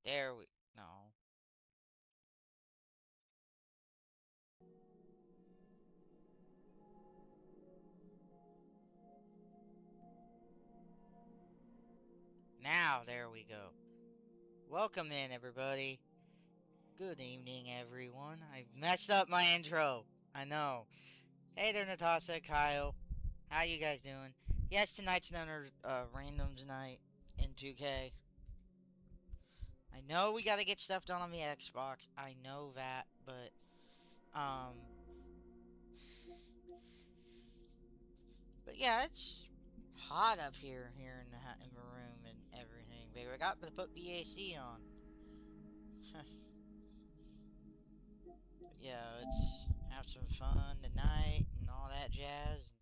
There we. No. Now, there we go. Welcome in, everybody. Good evening, everyone. I messed up my intro. I know. Hey there, Natasha, Kyle. How you guys doing? Yes, tonight's another randoms night in 2K. I know we gotta get stuff done on the Xbox. I know that, um, but yeah, it's hot up here in the room and everything. Baby, I got to put the AC on. Yeah, let's have some fun tonight and all that jazz.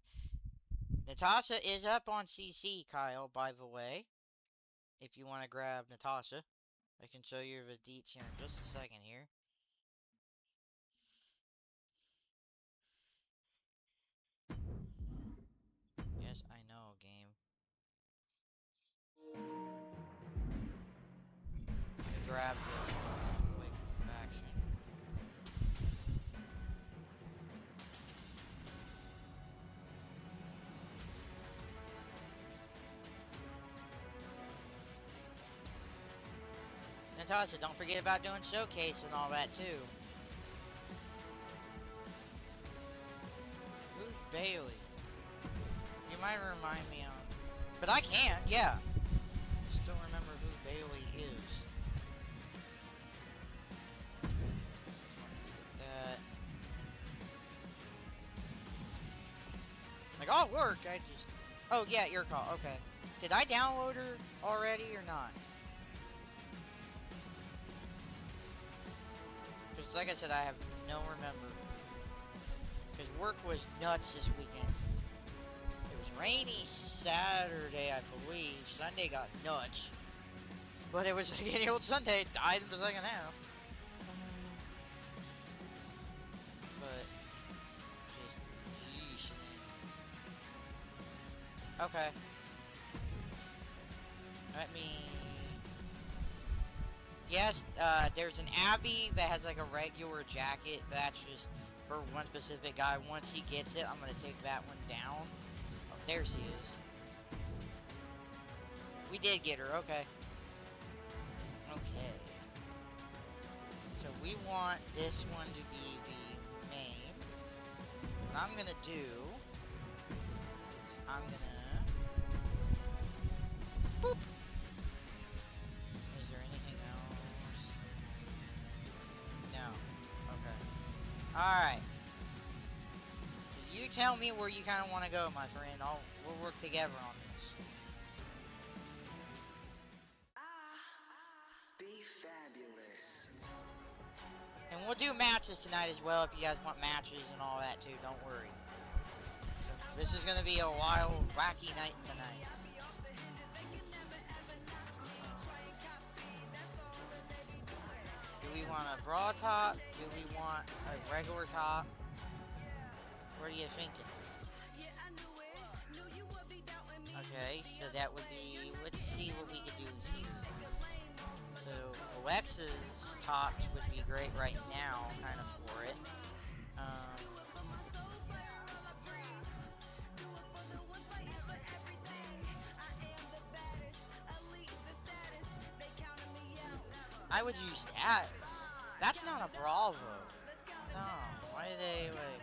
Natasha is up on CC, Kyle, by the way. If you want to grab Natasha, I can show you the deets here in just a second here. Yes, I know, game. Grab the quick faction. Natasha, don't forget about doing showcase and all that too. Who's Bailey? You might remind me on, but I can't. Yeah, still remember who Bailey is. That. Like, oh, work. I just. Oh yeah, your call. Okay. Did I download her already or not? Because like I said, I have no remember. Because work was nuts this weekend. It was rainy Saturday, I believe. Sunday got nuts. But it was like any old Sunday, died in the second half. But, just, yeesh. Okay. Let me... Yes, there's an Abby that has like a regular jacket, but that's just for one specific guy. Once he gets it, I'm gonna take that one down. Oh, there she is. We did get her, okay. Okay. So we want this one to be the main. What I'm gonna do is I'm gonna... Boop! Is there anything else? No. Okay. Alright. You tell me where you kind of want to go, my friend. We'll work together on this. Be fabulous. And we'll do matches tonight as well if you guys want matches and all that too. Don't worry. So this is going to be a wild, wacky night tonight. Do we want a broad top? Do we want a regular top? What are you thinking? Okay, so that would be, let's see what we can do here. So Alexa's tops would be great right now, kind of for it. I would use that. That's not a Bravo. No, why did they like?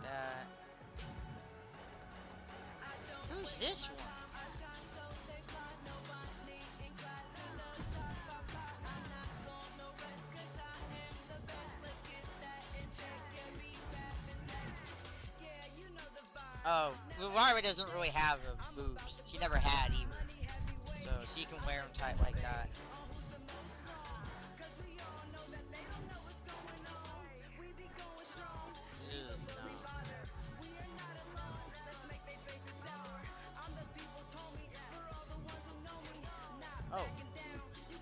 That. Who's this one? Oh, Lyra doesn't really have boobs. She never had either. So she can wear them tight like that. Ew, no. Oh,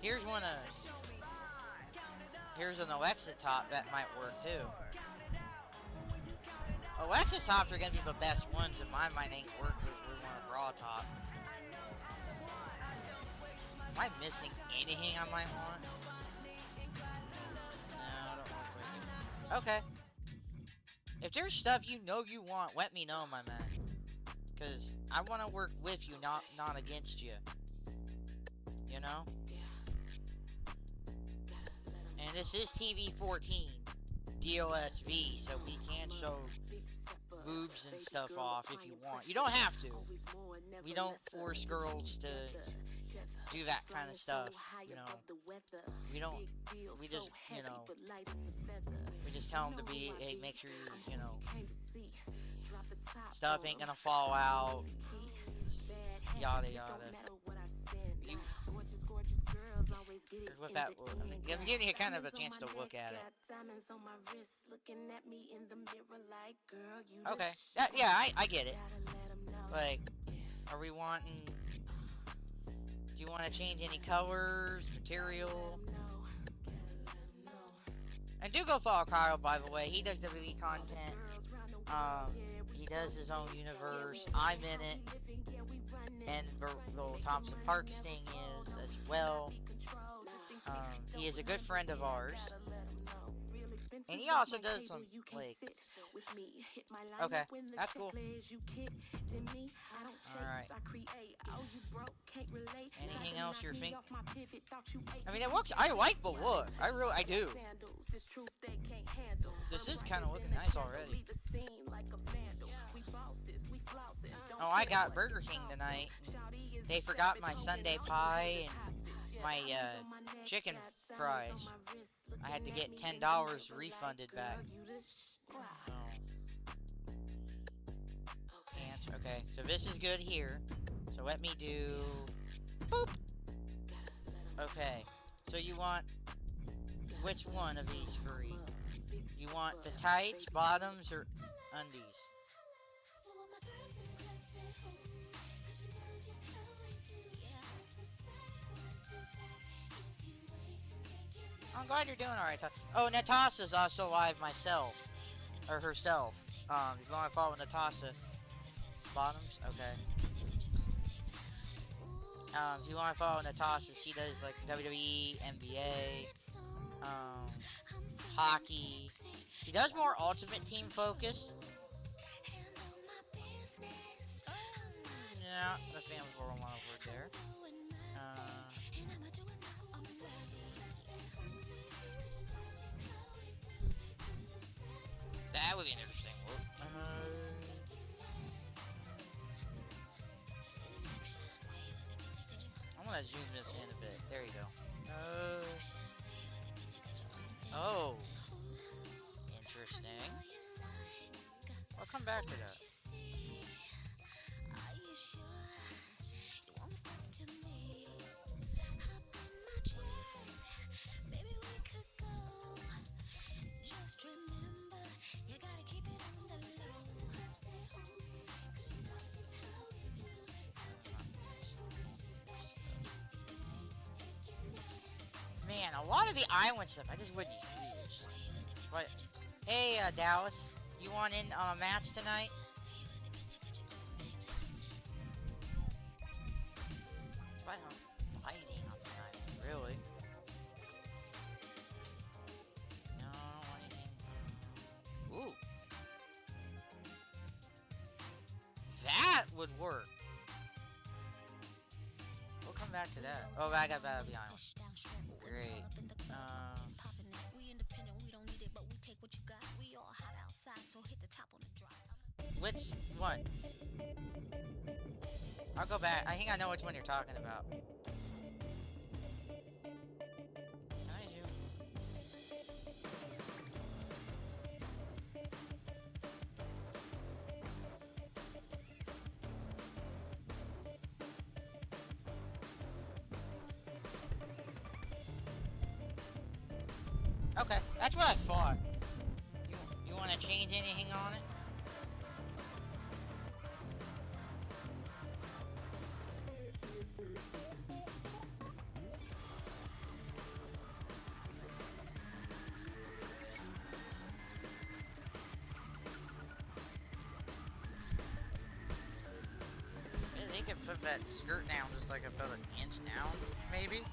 here's one of. Here's an Alexa top that might work too. Alexis tops are gonna be the best ones, and my mind ain't work because we want a bra top. Am I missing anything I might want? No, I don't work with you. Okay. If there's stuff you know you want, let me know, my man. Cause I want to work with you, not against you. You know? And this is TV 14 DOSV, so we can show boobs and stuff off if you want. You don't have to. We don't force girls to do that kind of stuff, you know. We just, you know, we just tell them to be, hey, make sure you know, stuff ain't gonna fall out, yada yada. You, with that, I'm giving you kind of a chance to look at it. Okay, yeah, I get it. Like, are we wanting? Do you want to change any colors, material? And do go follow Kyle, by the way. He does WWE content. He does his own universe. I'm in it. And Virgil Thompson Park Sting is as well. He is a good friend of ours. And he also does some, like... Okay, that's cool. Alright. Anything else you're thinking? I mean, it looks... I like the look. I do. This is kind of looking nice already. Oh, I got Burger King tonight. They forgot my Sunday pie and my chicken fries. I had to get $10 refunded back. Oh. Can't. Okay, so this is good here. So let me do... Boop! Okay, so you want... Which one of these three? You want the tights, bottoms, or undies? I'm glad you're doing alright. Oh, Natasha's also live myself. Or herself. If you want to follow Natasha. Bottoms? Okay. If you want to follow Natasha, she does like WWE, NBA, hockey. She does more Ultimate Team focused. Yeah, the family 401 over there. That would be an interesting look. I'm gonna zoom this in a bit. There you go. Oh. Interesting. I'll come back to that. Man, a lot of the island stuff I just wouldn't use. But, hey, Dallas, you want in on a match tonight? I don't buy anything on tonight, really. No, I don't want anything. Ooh. That would work. We'll come back to that. Oh, I got Battle of the Island. Great. Which one? I'll go back. I think I know which one you're talking about. Can I zoom? Okay, that's what I thought. You want to change anything on it? They could put that skirt down just like about an inch down, maybe.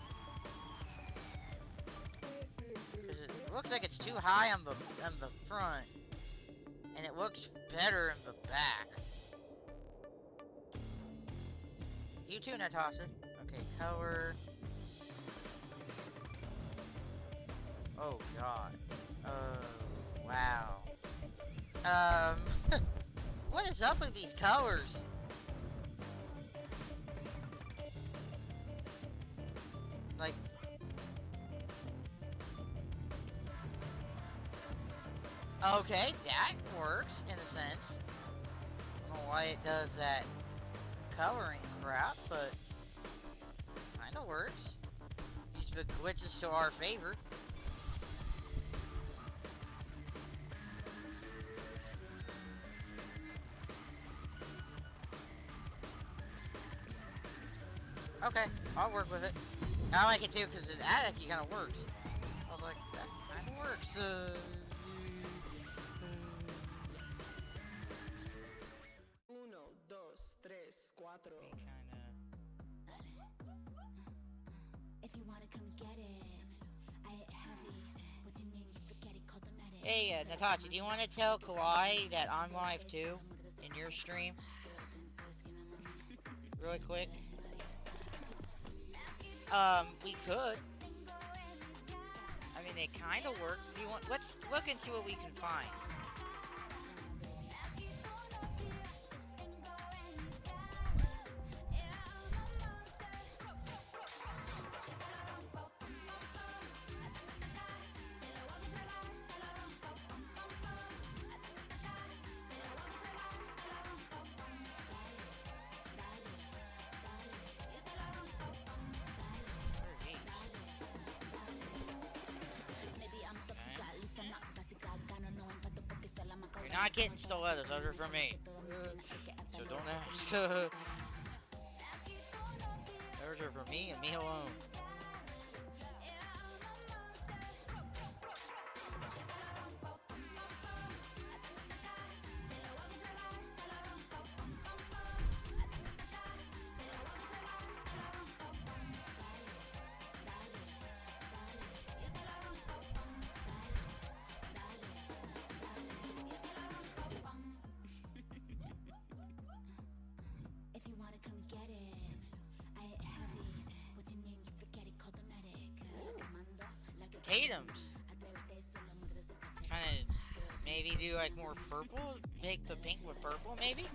Because it looks like it's too high on the front, and it looks better in the back. You too, Natasha. Okay, color. Oh god. Wow. What is up with these colors? Like, okay, that works in a sense. I don't know why it does that coloring crap, but kinda works. Use the glitches to our favor. Okay, I'll work with it. I like it too because it actually kind of works. I was like, that kind of works. Uno, dos, tres, cuatro. If you wanna come get it, I hit heavy. What's your name? You forget it, call the medic. Hey, Natasha, do you want to tell Kawhi that I'm live too in your stream? Really quick. We could. I mean, they kind of work. Do you want? Let's look and see what we can find. You're not getting stilettos, those are for me. So don't ask. Those are for me and me alone. If you wanna come get it, I hit heavy. What's your name? You forget it, call the medic. Tatum's. Trying to maybe do like more purple? Make the pink with purple, maybe?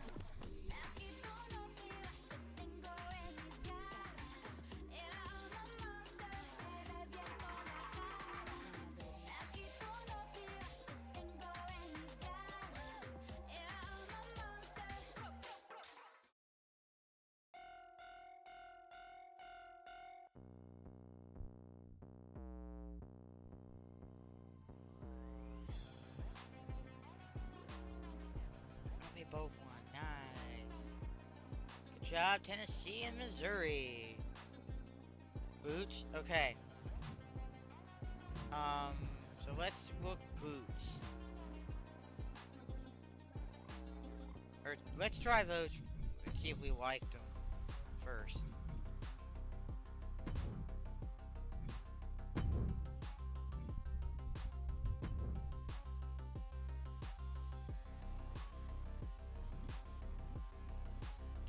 They both won. Nice. Good job, Tennessee and Missouri. Boots? Okay. So let's look boots. Or let's try those and see if we liked them first.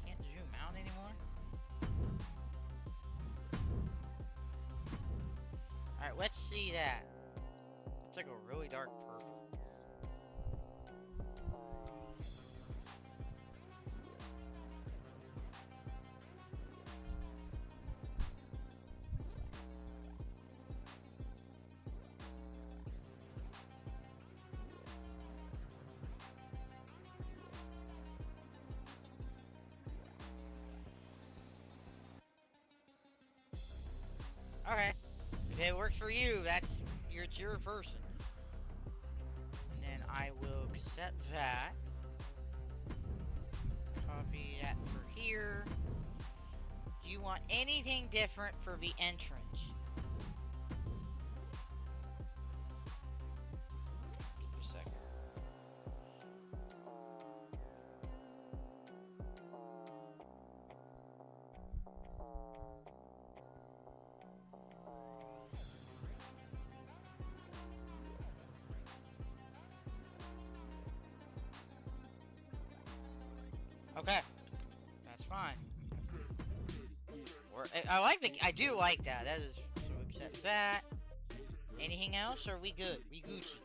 Can't zoom out anymore. Alright, let's see that. It's like a really dark purple. Okay. If it works for you, it's your person. And then I will accept that. Copy that for here. Do you want anything different for the entrance? Give me a second. Okay, that's fine. I like I do like that. That is, so accept that. Anything else? Or are we good? We Gucci?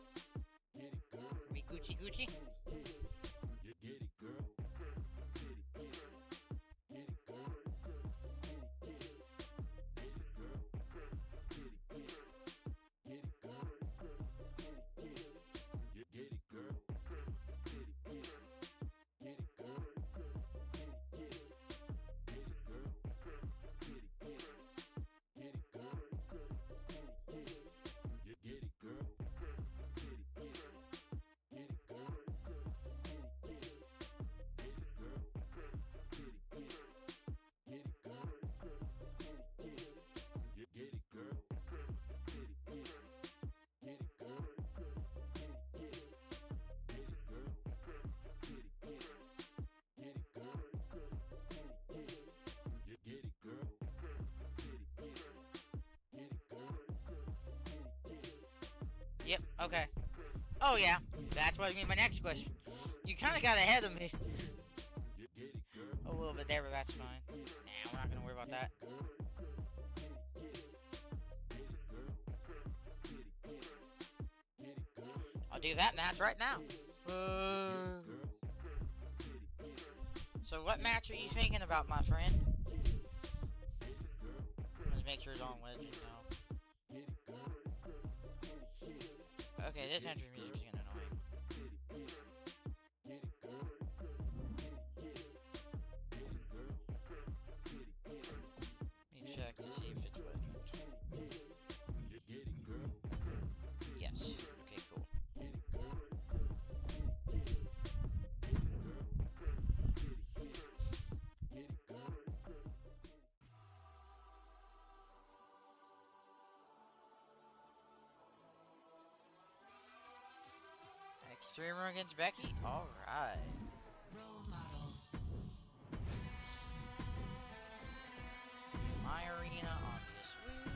Are we Gucci Gucci? Yep, okay. Oh yeah, that's what I mean. My next question. You kind of got ahead of me a little bit there, but that's fine. Nah, we're not gonna worry about that. I'll do that match right now. So what match are you thinking about, my friend? Let's make sure it's on Legend now. Okay, this entrance music is getting annoying. Let me check to see if it's Legend. Yes. Okay, cool. Extreme Rules against Becky? Alright. Role model. My arena on this week.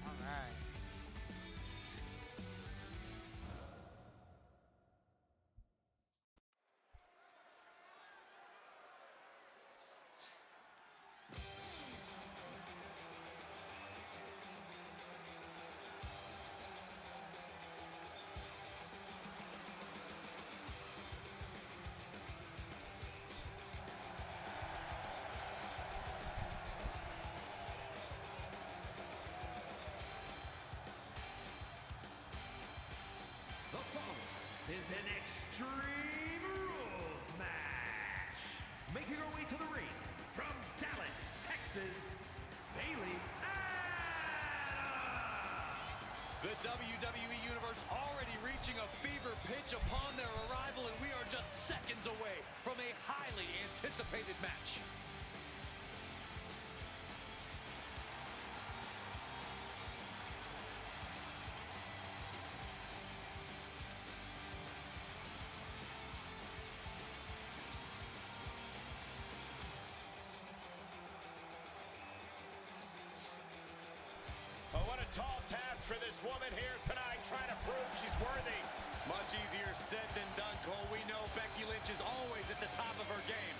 Alright. The following is an Extreme Rules match. Making her way to the ring from Dallas, Texas, Bailey Adams. The WWE Universe already reaching a fever pitch upon their arrival, and we are just seconds away from a highly anticipated match. Oh, what a tall task for this woman here tonight, trying to prove she's worthy. Much easier said than done, Cole. We know Becky Lynch is always at the top of her game.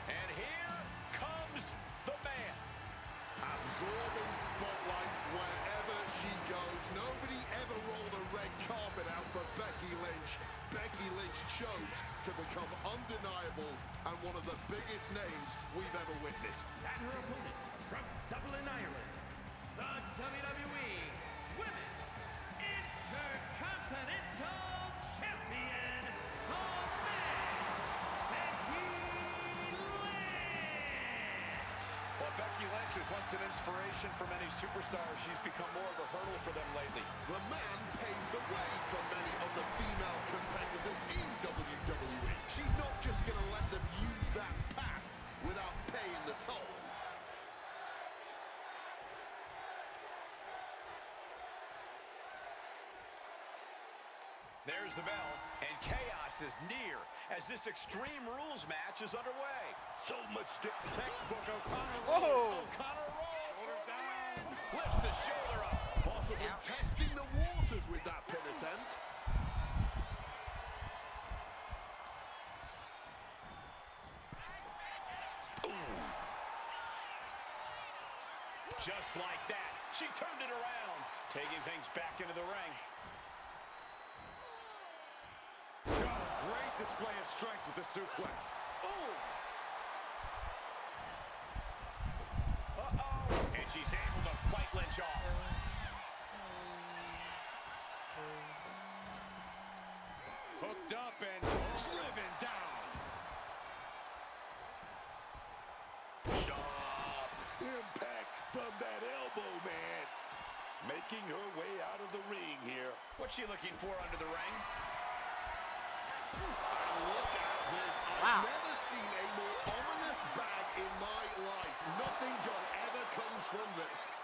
And here comes the man. Absorbing spotlights wherever she goes. Nobody ever rolled a red carpet out for Becky Lynch. Becky Lynch chose to become undeniable and one of the biggest names we've ever witnessed. And her opponent from Dublin, Ireland, the WWE Women's Intercontinental Champion, the Becky Lynch. Well, Becky Lynch is once an inspiration for many superstars. She's become more of a hurdle for them lately. The man paved the way for many of the female competitors in WWE. She's not just going to let them use that path without paying the toll. There's the bell, and chaos is near as this Extreme Rules match is underway. So much textbook O'Connor Whoa! O'Connor rolls for the win. Lifts the shoulder up. Possibly testing the waters with that pin attempt. Just like that, she turned it around, taking things back into the ring. Great display of strength with the suplex. Oh! Uh-oh. And she's able to fight Lynch off. Hooked up and driven down. Sharp impact from that elbow, man. Making her way out of the ring here. What's she looking for under the ring? Look at this. Wow. I've never seen a more ominous bag in my life. Nothing good ever comes from this.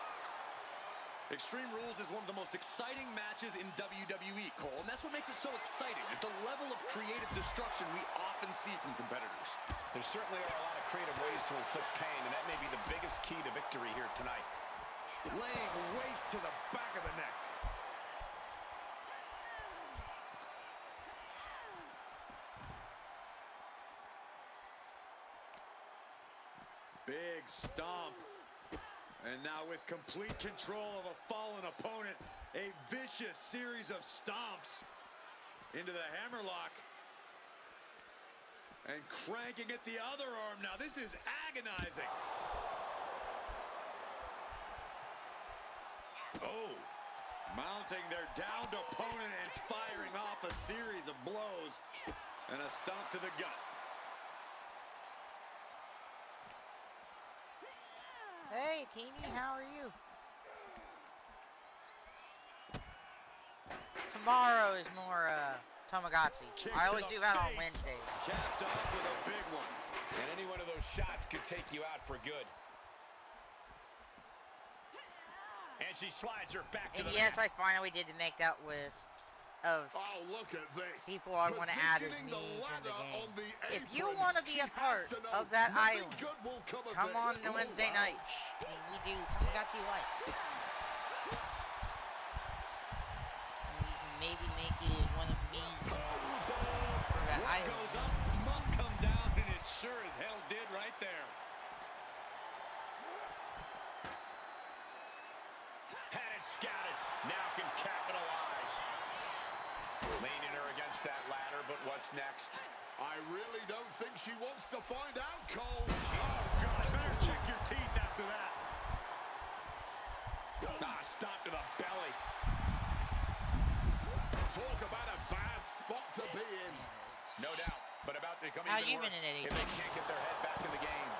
Extreme Rules is one of the most exciting matches in WWE, Cole, and that's what makes it so exciting, is the level of creative destruction we often see from competitors. There certainly are a lot of creative ways to inflict pain, and that may be the biggest key to victory here tonight. Laying waste to the back of the neck. Big stomp. And now with complete control of a fallen opponent, a vicious series of stomps into the hammerlock. And cranking at the other arm now. This is agonizing. Oh, mounting their downed opponent and firing off a series of blows and a stomp to the gut. Hey, Teeny, how are you? Tomorrow is more, Tamagotchi. I always do that on Wednesdays. Capped off with a big one. And any one of those shots could take you out for good. And she slides her back to And the yes, mat. I finally did the make that list of Oh, look at this. people I want to add as Positioning me's the in the ladder game. on the If you apron, want to be she a part has to know of that nothing island, good will come of come this. on the Oh, Wednesday wow. night. And we do Tamagotchi Life. And we can maybe make it one of me's for that What island. goes up must come down, and it sure as hell did right there. Had it scouted. Now can capitalize. Leaning her against that ladder, but what's next? I really don't think she wants to find out, Cole. Oh, God, better check your teeth after that. Stop to the belly. Talk about a bad spot to be in. No doubt, but about to become How even you been worse in it, if they can't get their head back in the game.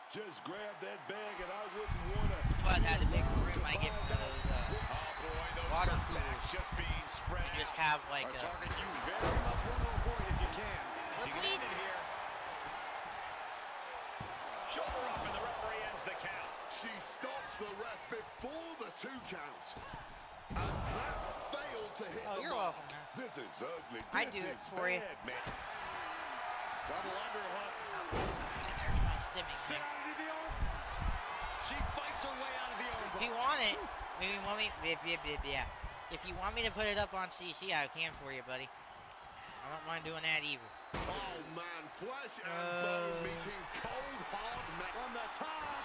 Just grab that bag, and I wouldn't want to. That's why I had a big room I get for those, Oh, boy, those water contacts coolers. just being spread You just out. have like A a... target you very much want to avoid if you can. She can end it here. Shoulder up, and the referee ends the count. She stops the ref before the 2 count. And that failed to hit Oh, the you're mark. welcome, man. This is ugly. I This do it is for you. bad, man. Double underhook. Oh, there's my stimming Sit thing. out of the arm. She fights her way out of the arm. If you want it, maybe you want me... Yeah. If you want me to put it up on CC, I can for you, buddy. I don't mind doing that either. Oh, man. Flesh and bone meeting cold, hard metal. From the top.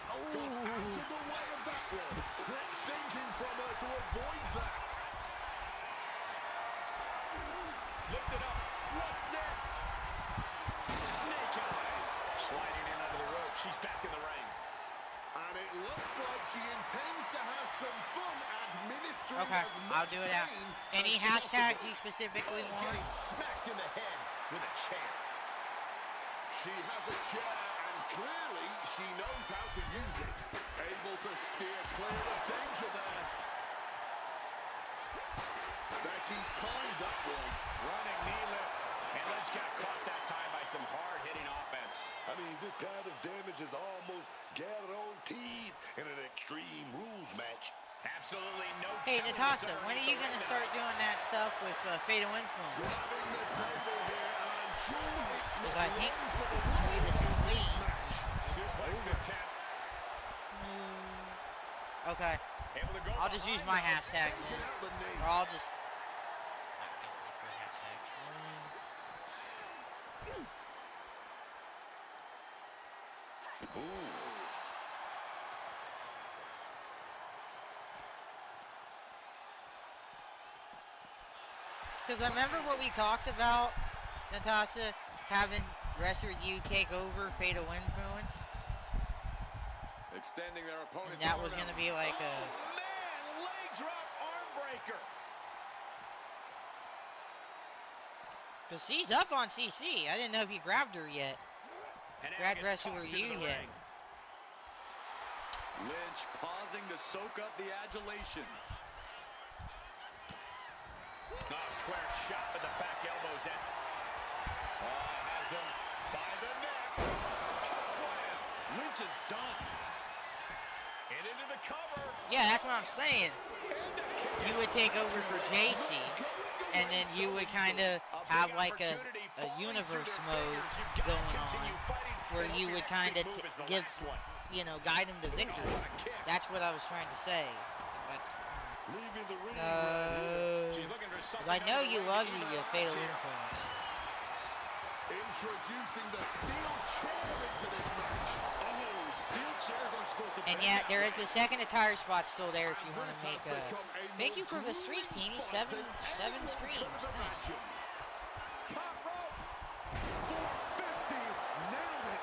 Got out of the way of that one. Quick thinking from her to avoid that. Lift it up. What's next? Snake eyes. Sliding in under the rope. She's back in the ring. And it looks like she intends to have some fun administering Okay, as I'll much do it out. pain Any as hashtags possible. you specifically want? Getting smacked in the head with a chair. She has a chair, and clearly she knows how to use it. Able to steer clear of danger there. Becky timed that one. Running knee lift. And Lynch got caught that time by some hard-hitting offense. I mean, this kind of damage is almost guaranteed in an Extreme Rules match. Absolutely no. Hey, telling Natasha, what's when are underneath you the going to ring start tonight. doing that stuff with Fatal Influence? Grabbing the table here, and I'm sure it's Because not I think long for the Sweet is in this sweet. match. Suplex attempt. Okay, Able to go I'll just use my behind hashtags Taking then. out the knee. Or I'll just... I can't think of a hashtag. Ooh. Because I remember what we talked about, Natasha, having Wrestler you take over Fatal Influence. Extending their And opponent's that arm was going to out. be like a... Oh, man, leg drop arm breaker. Because she's up on CC. I didn't know if you grabbed her yet. And now Grab gets Wrestler tossed you into the yet. ring. Lynch pausing to soak up the adulation. Oh, square shot with the back elbows in. Oh, has them by the neck. Choke slam. Lynch is done. And into the cover. Yeah, that's what I'm saying. You would take over for JC, and then you would kind of have like a universe mode going on, where you would kind of give, you know, guide him to victory. That's what I was trying to say. That's... Leaving the ring. She's looking for 'cause something I know under you ring love to the keep her Fatal here. Influence. Introducing the steel chair into this match. Oh, steel chairs aren't supposed to And bend yet, that there way. is the second attire spot still there if you want This to has make a... become a Thank you more for the streak, grueling Teeny. fight Seven than anyone streams. could have Nice. imagined. Top rope. 450. Nailed it.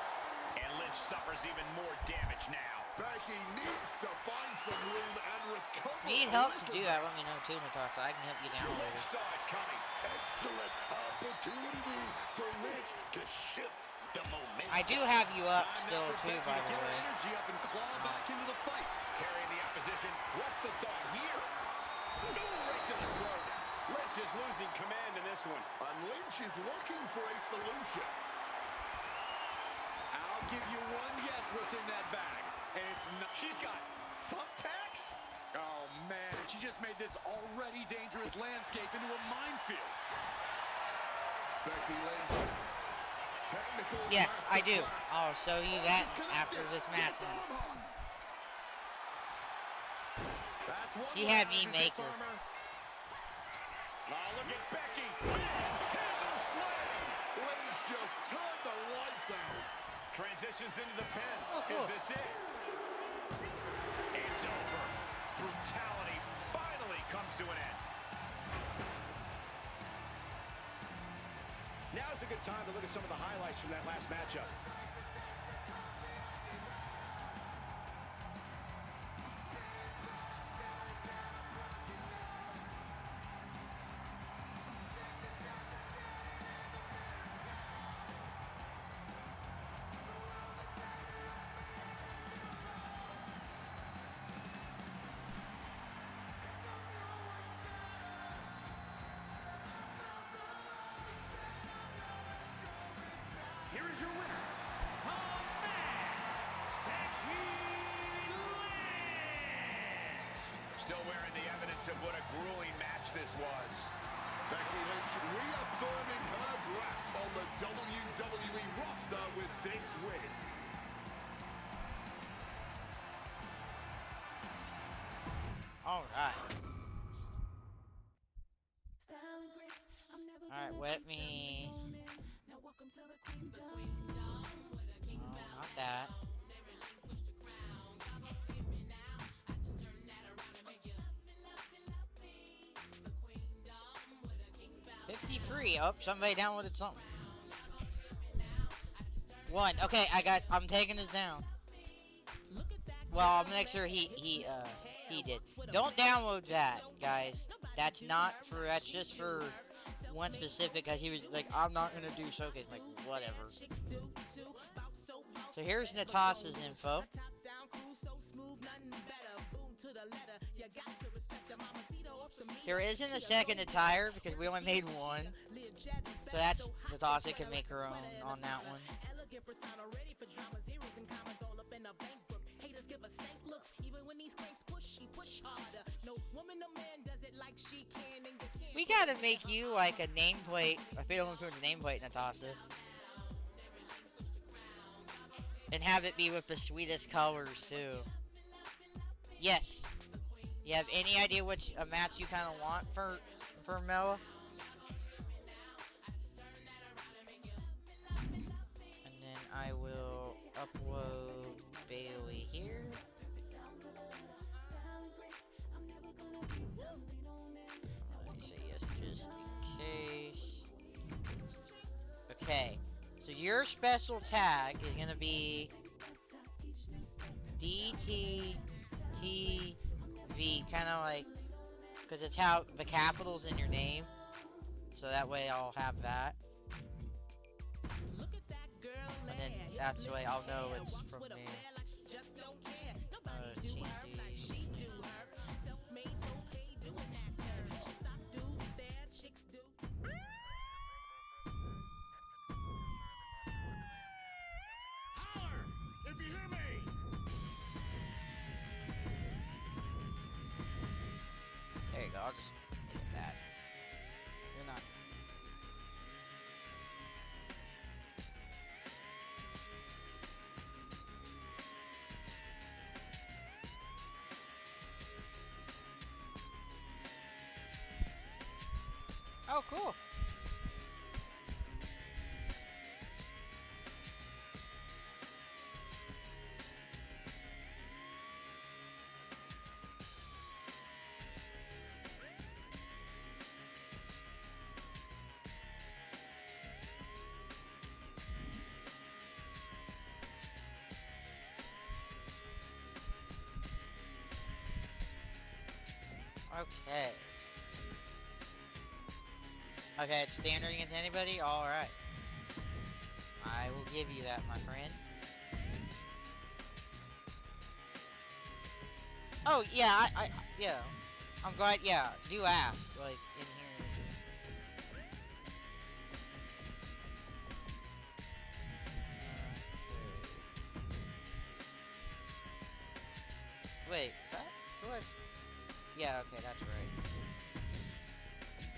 And Lynch suffers even more damage now. Becky needs to find some room and recover. Need a help to little do bit. that, let me know too, Natasha. I can help you down Lynch later. saw it coming. Excellent opportunity for Lynch to shift the momentum. I do have you up Time still now for too, Becky by to the get her way. energy up and claw back into the fight. Carrying the opposition. What's the thought here? Oh, right to the throat. Lynch is losing command in this one. And Lynch is looking for a solution. I'll give you one guess what's in that bag. And it's not. She's got thumbtacks? Oh, man. And she just made this already dangerous landscape into a minefield. Becky Lynch. Technical Yes, I do. masterclass. I'll show you that Disconnected. after this match ends. Disarm. That's one She way had out me to make disarm her. Oh, look at Becky. Hammer slam. Lynch just turned the lights out. Transitions into the pin. Oh, cool. Is this it? It's over. Brutality finally comes to an end. Now's a good time to look at some of the highlights from that last matchup. Here is your winner, Becky Lynch. Still wearing the evidence of what a grueling match this was. Becky Lynch reaffirming her grasp on the WWE roster with this win. Alright. Alright, let me... Oh, not that. $53. Oh, somebody downloaded something. One. Okay, I'm taking this down. Well, I'll make sure he did. Don't download that, guys. That's just for one specific, because he was like, I'm not gonna do showcase. Like, whatever. So here's Natasha's info. There isn't a second attire because we only made one. So that's Natasha can make her own on that one. We gotta make you like a nameplate. I feel I'm doing the nameplate, Natasha. And have it be with the sweetest colors too. Yes. You have any idea which a match you kind of want for Mela? And then I will upload Bailey here. Let me say yes just in case. Okay. So your special tag is gonna be DTTV, kind of like, because it's how the capitals in your name. So that way I'll have that. And then that's the way I'll know it's from me. Holler if you hear me. There you go, I'll just look at that. You're not. Oh, cool. Okay. Okay, it's standard against anybody? Alright. I will give you that, my friend. Oh, yeah, yeah. I'm glad, yeah, do ask, like, in here. Wait, is that who I... Yeah, okay, that's right.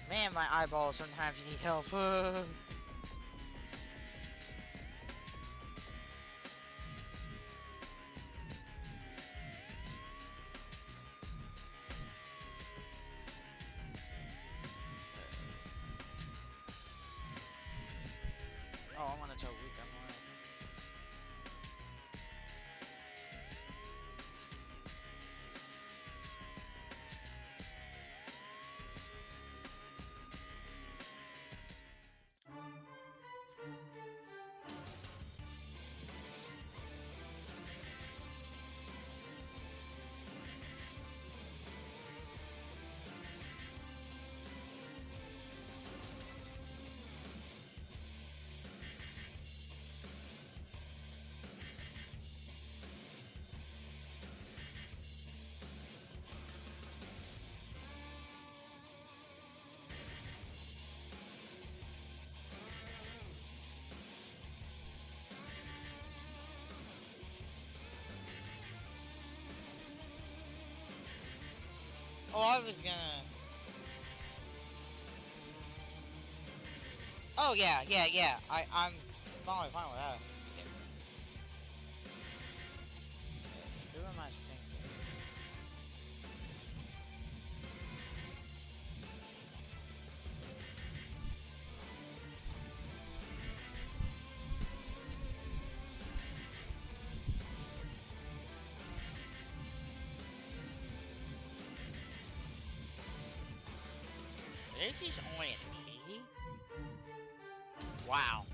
Man, my eyeballs sometimes need help. Oh, I want to tell Luke I'm lying. Oh, I was gonna... Oh, yeah. I'm fine with that. Okay. Who am I thinking? This is only an 80? Wow.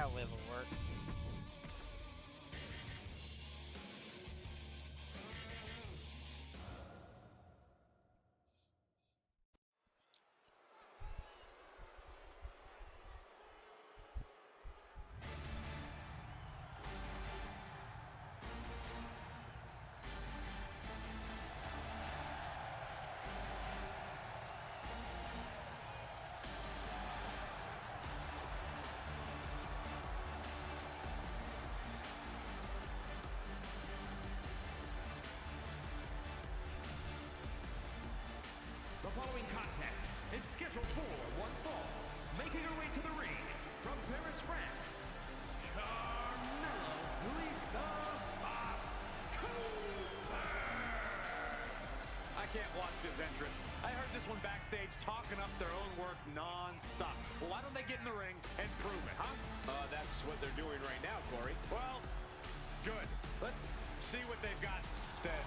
Yeah, Liv will work. The following contest is scheduled for one fall. Making her way to the ring from Paris, France, Carmelo Lisa Fox Cooper. I can't watch this entrance. I heard this one backstage talking up their own work non-stop. Well, why don't they get in the ring and prove it, huh? That's what they're doing right now, Corey. Well, good. Let's see what they've got then.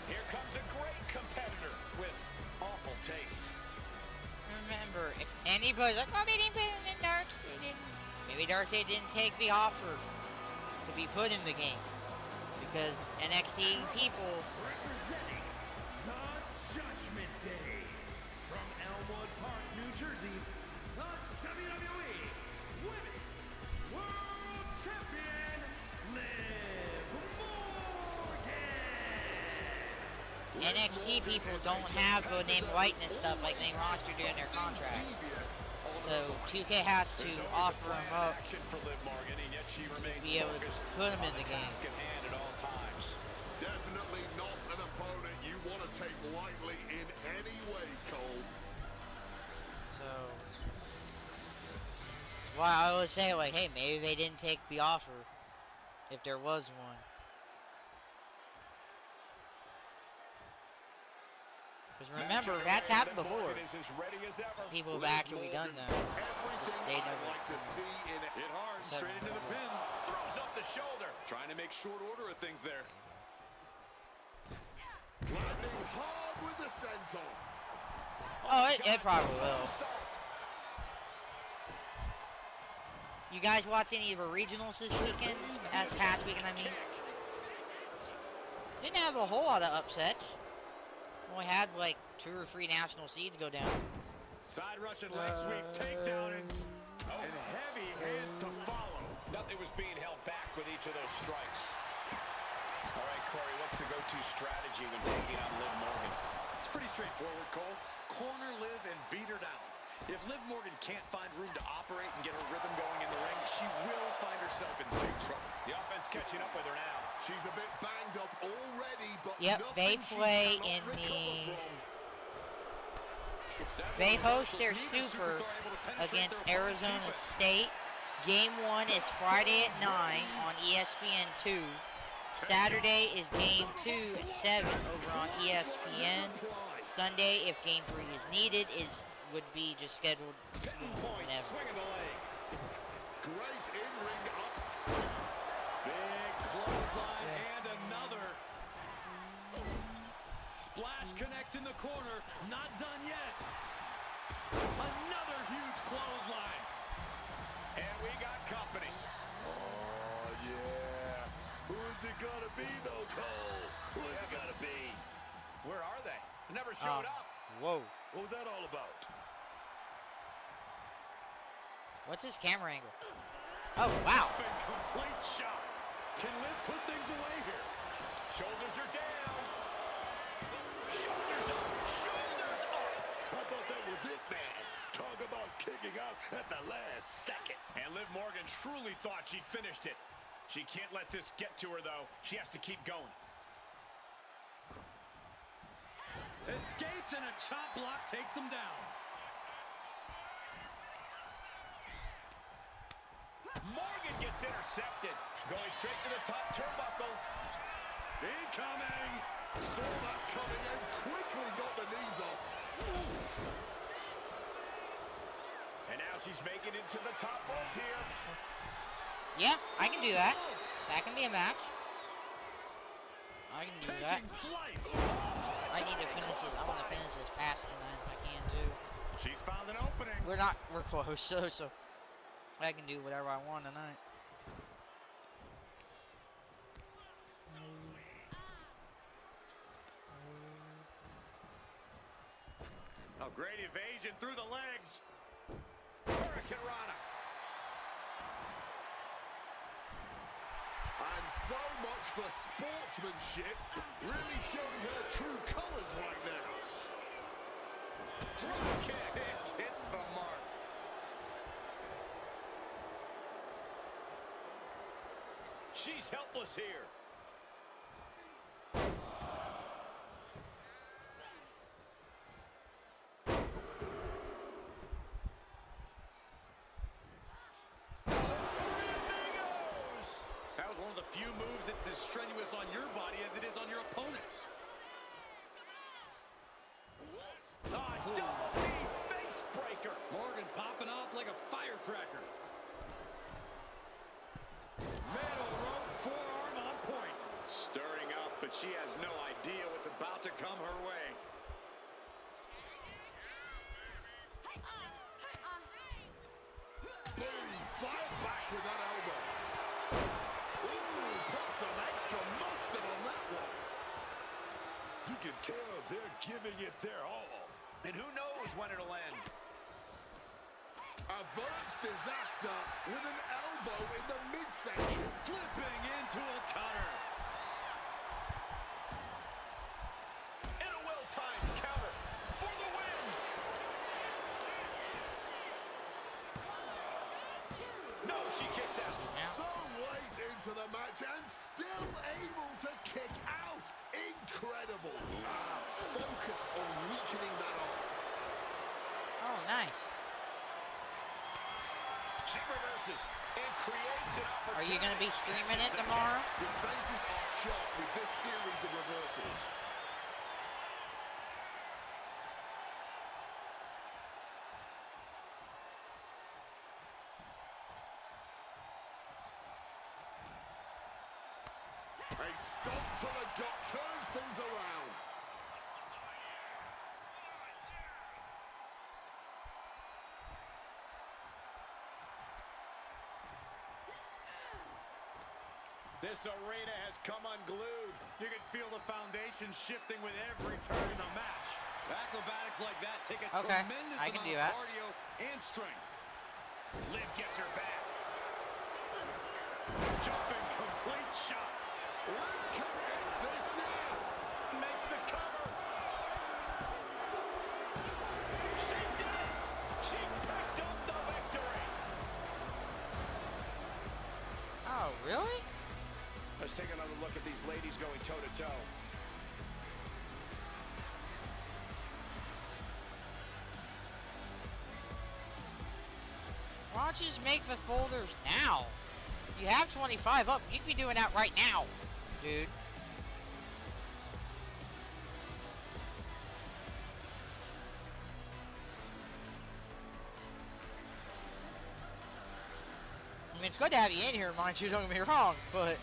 Here comes a great competitor with awful taste. Remember, if anybody's like, oh, they didn't put him in Dark, they didn't. Maybe Darkseid didn't take the offer to be put in the game. Because NXT people, Representing the Judgment Day from Elmwood Park, New Jersey, the WWE Women's World Champion, Liv Morgan. NXT people don't have the name likeness stuff like name roster do in their contracts. So 2K has to offer him up Action for Liv Morgan, and yet she to remains be able to focused put him on in the the game. task at hand at all times. Definitely not an opponent you want to take lightly in any way, Cole. So that's why I always say, like, hey, maybe they didn't take the offer if there was one. Because remember, that's happened before. Morgan is as ready as ever. People have Liv actually done Morgan's that. got everything They I'd never- like to see in it. Hit hard, Seven. straight into the pin. Throws up the shoulder. Trying to make short order of things there. Landing hard with the senton. Oh, it probably will. You guys watch any of the regionals this weekend? As past weekend, I mean. Didn't have a whole lot of upsets. Only had like 2 or 3 national seeds go down. Side Russian leg sweep, takedown, and heavy hands to follow. Nothing was being held back with each of those strikes. All right, Corey, what's the go-to strategy when taking on Liv Morgan? It's pretty straightforward, Cole. Corner Liv and beat her down. If Liv Morgan can't find room to operate and get her rhythm going in the ring, she will find herself in big trouble. The offense catching up with her now. She's a bit banged up already, but Yep, they nothing she play cannot in recover the- from. They host their Super against Arizona State. Game 1 is Friday at 9 on ESPN 2. Saturday is Game 2 at 7 over on ESPN. Sunday, if Game 3 is needed, would be just scheduled Pinpoint, whenever. swinging the leg. Great in-ring up. Big clothesline and another. Splash connects in the corner. Not done yet. Another huge clothesline. And we got company. Oh, yeah. Who is it gonna be, though, Cole? Who is it gonna be? Where are they? They never showed up. Whoa. What was that all about? What's his camera angle? Oh, wow. And complete shot. Can Liv put things away here? Shoulders are down. Shoulders up. Shoulders up. I thought that was it, man. Talk about kicking out at the last second. And Liv Morgan truly thought she'd finished it. She can't let this get to her, though. She has to keep going. Escapes and a chop block takes him down. Morgan gets intercepted. Going straight to the top turnbuckle. Incoming. Saw that coming and quickly got the knees up. Oof. And now she's making it to the top rope here. Yeah, I can do that. That can be a match. I can do that. Taking flight. I need to finish this. I want to finish this pass tonight. I can too. She's found an opening. We're close, so I can do whatever I want tonight. A great evasion through the legs. Hurricane Rana. And so much for sportsmanship. Really showing her true colors right now. Drop kick. It hits the mark. She's helpless here. That was one of the few moves that's as strenuous on your body as it is on your opponent's. Double knee face breaker. Morgan popping off like a firecracker. Middle rope forearm on point. Stirring up, but she has no idea what's about to come her way. Boom. Fired back with that elbow. Ooh, put some extra mustard on that one. You can tell they're giving it their all. And who knows when it'll end. Averts disaster with an elbow in the midsection. Flipping into a cutter. And a well-timed counter for the win. No, she kicks out. So late into the match and still able to kick out. Incredible. Focused on weakening that arm. Oh, nice. She reverses and creates an opportunity. Are you gonna be streaming it tomorrow? Defenses are shot with this series of reversals. A stomp to the gut turns things around. This arena has come unglued. You can feel the foundation shifting with every turn in the match. Acrobatics like that take a tremendous I can amount do of that. cardio and strength. Liv gets her back. Jumping complete shot. Liv can end this now. Makes the cover. She did it. She picked up the victory. Oh, really? Let's take another look at these ladies going toe-to-toe. Why don't you just make the folders now? You have 25 up. You could be doing that right now, dude. I mean, it's good to have you in here, mind you, don't get me wrong, but...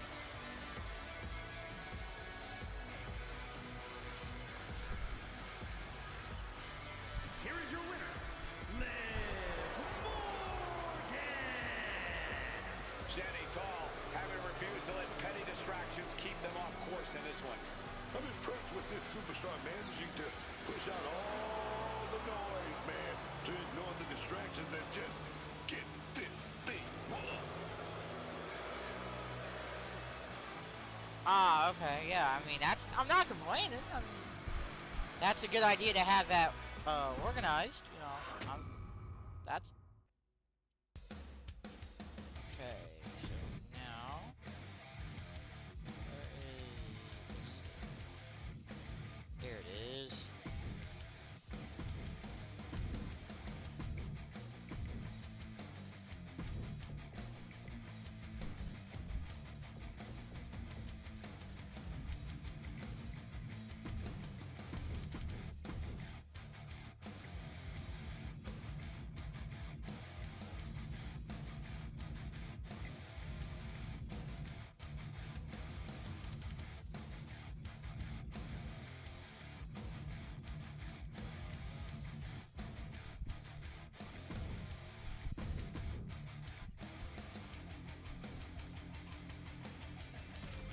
Here is your winner, Liv Morgan. Standing tall, having refused to let petty distractions keep them off course in this one. I'm impressed with this superstar managing to push out all the noise, man, to ignore the distractions and just get this thing won. Ah, okay, yeah, I mean, I'm not complaining. I mean, that's a good idea to have that organized. You know, that's okay. So now there it is.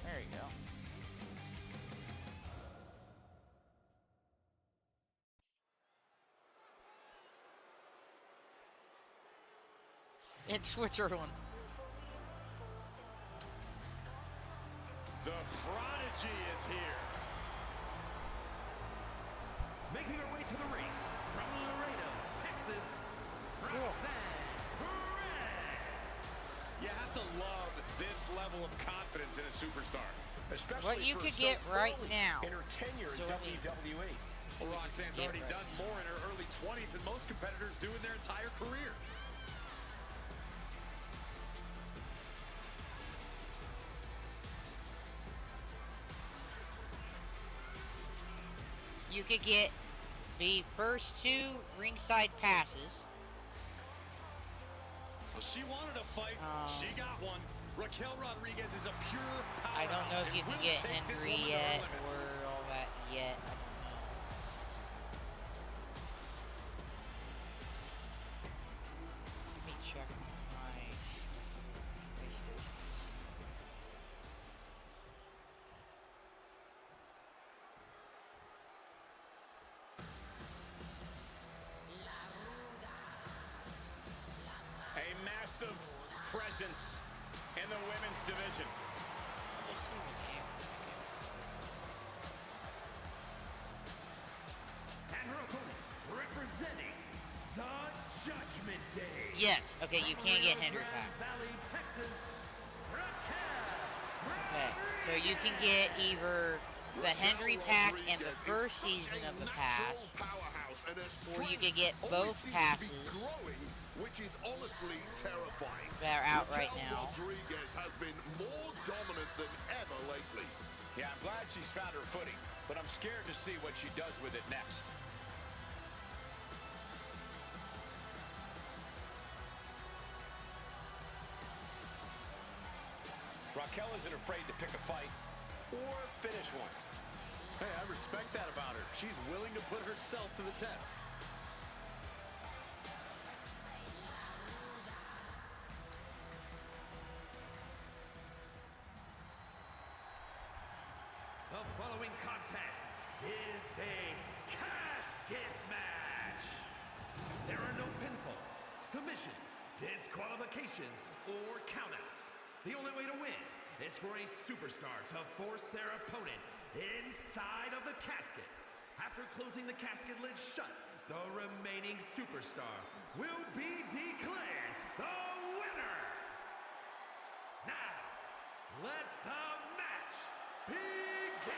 There you go. It's Switzerland. The Prodigy is here. Making her way to the ring from Laredo, Texas, Roxanne Perez. You have to love this level of confidence in a superstar. Especially What you for could so get right early now. in her tenure in So let me- WWE. Well, Roxanne's Get already right done more in her early 20s than most competitors do in their entire career. You could get the first 2 ringside passes. Well, she wanted a fight. She got one. Raquel Rodriguez is a pure powerhouse. I don't know if you and can will get take this Henry woman to her yet limits. or all that yet. I don't know. Let me check my PlayStation. A massive presence in the women's division. Let's see the name. And her opponent, representing the Judgment Day. Yes. Okay, you From can't get Rio Henry Grande pack. Valley, Texas, Raquel Okay, so you can get either the Henry pack and the first season of the pass, or you could get both passes which is honestly terrifying. that are out right Raquel now. Rodriguez has been more dominant than ever lately. Yeah, I'm glad she's found her footing, but I'm scared to see what she does with it next. Raquel isn't afraid to pick a fight or finish one. Hey, I respect that about her. She's willing to put herself to the test. The following contest is a casket match. There are no pinfalls, submissions, disqualifications, or countouts. The only way to win is for a superstar to force their opponent inside of the casket. After closing the casket lid shut, the remaining superstar will be declared the winner. Now, let the match begin!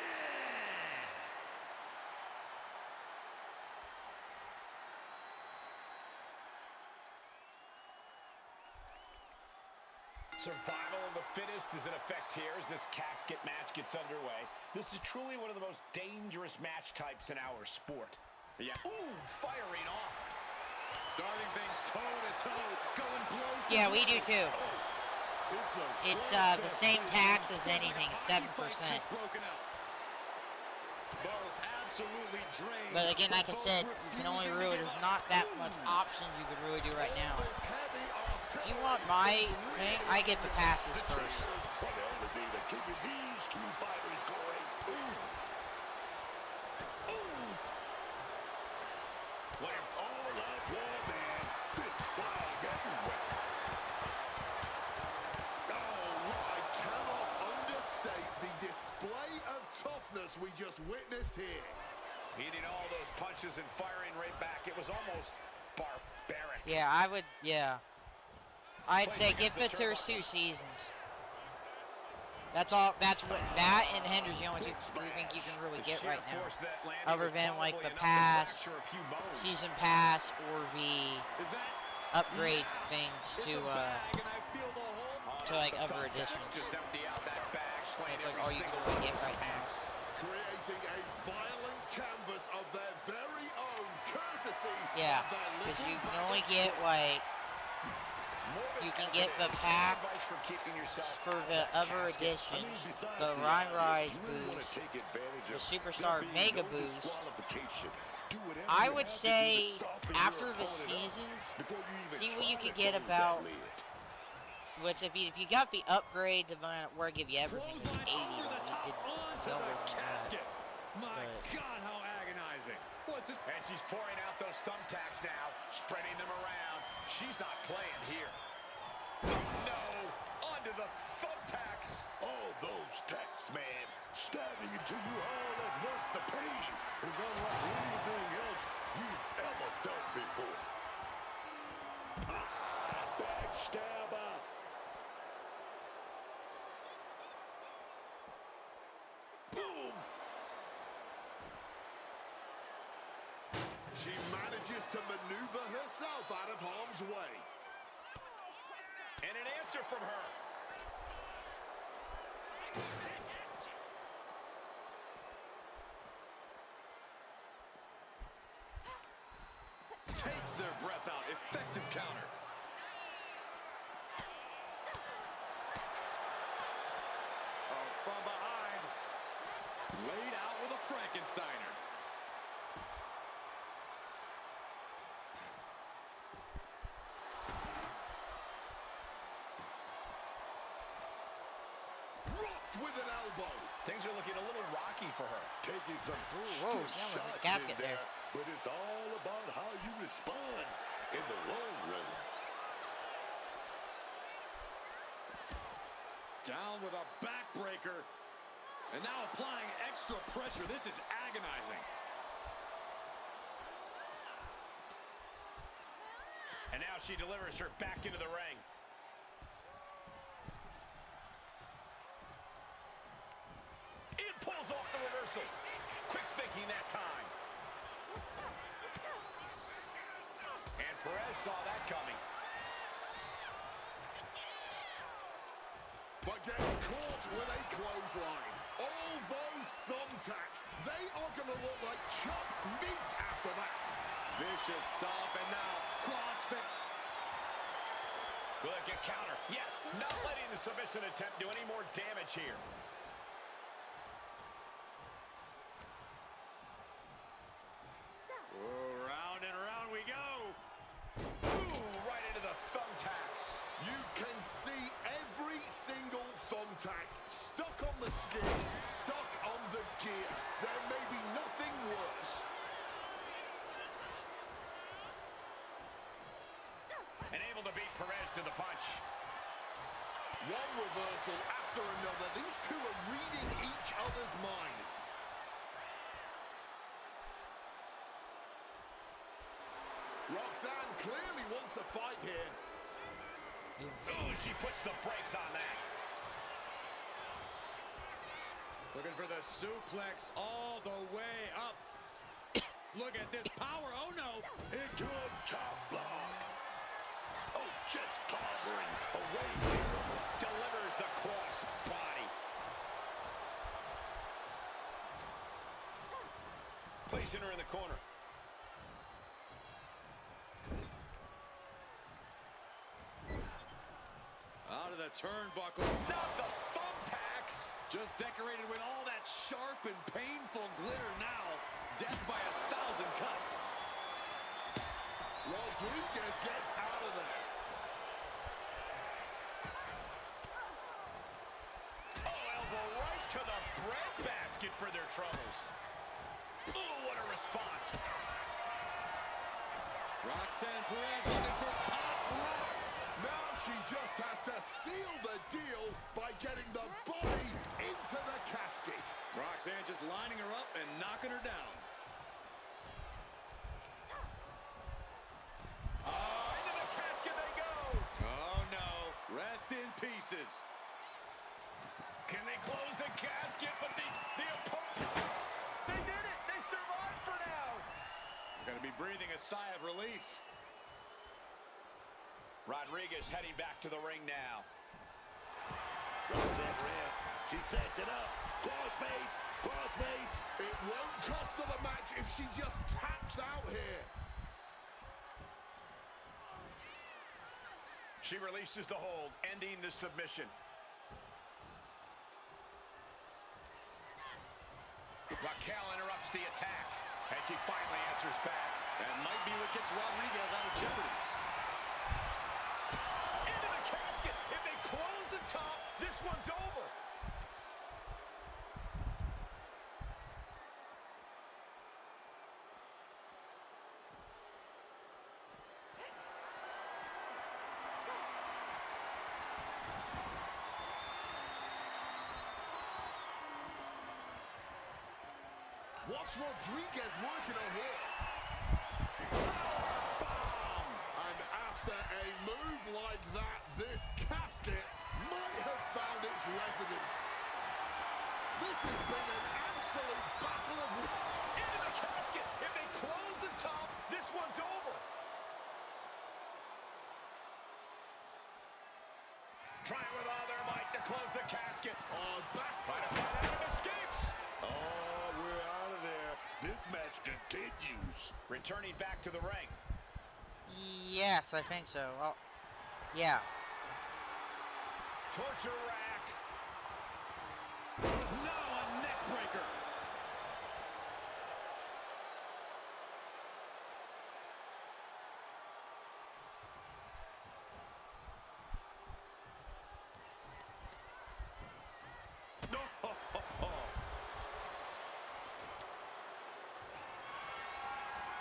Survival of the fittest is in effect here as this casket match gets underway. This is truly one of the most dangerous match types in our sport. Yeah. Ooh, firing off. Starting things toe-to-toe, going blow for Yeah, we do too. blow. It's the same tax as anything. It's 7%. Just broken out. Both absolutely drained. But again, like I Both said, you can only refusing to really, give there's up. not that much options you could really do right now. This heavy If you want my thing, I get the passes The first. trainers are the only thing that keep these 2 fighters going. What All out war, man. Fist flying everywhere. Oh, I cannot understate the display of toughness we just witnessed here. Eating all those punches and firing right back. It was almost barbaric. Yeah, I'd say give it to 2 seasons. That's all. That's what that and Henderson, the only 2 we think you can really get right now. Other than like the pass, season pass, or the upgrade things to like other additions. That's like all you can really get right now. Creating a violent canvas of their very own, courtesy. Yeah, because you can only get like. You can get the pack for the other additions, the Ryan Rise boost, the Superstar Mega boost. I would say after the seasons, see what you could get about. Which if you got the upgrade to where give you everything, it's 80. You did no My God, how agonizing! And she's pouring out those thumbtacks now, spreading them around. She's not playing here. No, onto the thumbtacks. All those tacks, man, stabbing into you all at once. The pain is unlike anything else you've ever felt before. Backstabber. Boom. She manages to maneuver herself out of harm's way. And an answer from her. Takes their breath out. Effective counter. Oh, from behind. Laid out with a Frankensteiner. With an elbow. Things are looking a little rocky for her. Taking some whoa, stiff that was a shots gasket in there, there. but it's all about how you respond in the long run. Down with a backbreaker. And now applying extra pressure. This is agonizing. And now she delivers her back into the ring. It pulls off the reversal. Quick thinking that time. And Perez saw that coming. But gets caught with a clothesline. All those thumbtacks, they are going to look like chopped meat after that. Vicious stomp and now CrossFit. Will it get counter? Yes, not letting the submission attempt do any more damage here. Oh, round and round we go. Ooh, right into the thumbtacks. You can see every single thumbtack stuck on the skin, stuck on the gear. There may be nothing worse. And able to beat Perez to the punch. One reversal after another. These two are reading each other's minds. Roxanne clearly wants a fight here. Oh, she puts the brakes on that. Looking for the suplex all the way up. Look at this power. Oh, no. Into a top block. Oh, just clobbering away here. Delivers the cross body. Placing her in the corner. Out of the turnbuckle. Not the thumbtacks. Just decorated with all that sharp and painful glitter now. Death by 1,000 cuts. Rodriguez gets out of there. Oh, elbow right to the breadbasket for their troubles. Oh, what a response. Roxanne Perez looking for pop rocks. Now she just has to seal the deal by getting the body into the casket. Roxanne just lining her up and knocking her down. pieces. Can they close the casket? But the opponent, they did it. They survived for now. Going to be breathing a sigh of relief. Rodriguez heading back to the ring now. Roxanne Perez, she sets it up. Crossface, crossface. It won't cost her the match if she just taps out here. She releases the hold, ending the submission. Raquel interrupts the attack, and she finally answers back. That might be what gets Rodriguez out of jeopardy. Into the casket. If they close the top, this one's over. What's Rodriguez working on here? And after a move like that, this casket might have found its resident. This has been an absolute battle of... Into the casket. If they close the top, this one's over. Trying with all their might to close the casket. Oh, that's... Trying to find out if escapes. Oh, we're out of there. This match continues. Returning back to the ring. Yes, I think so. Oh, yeah. Torture rack. No, a neck breaker. No.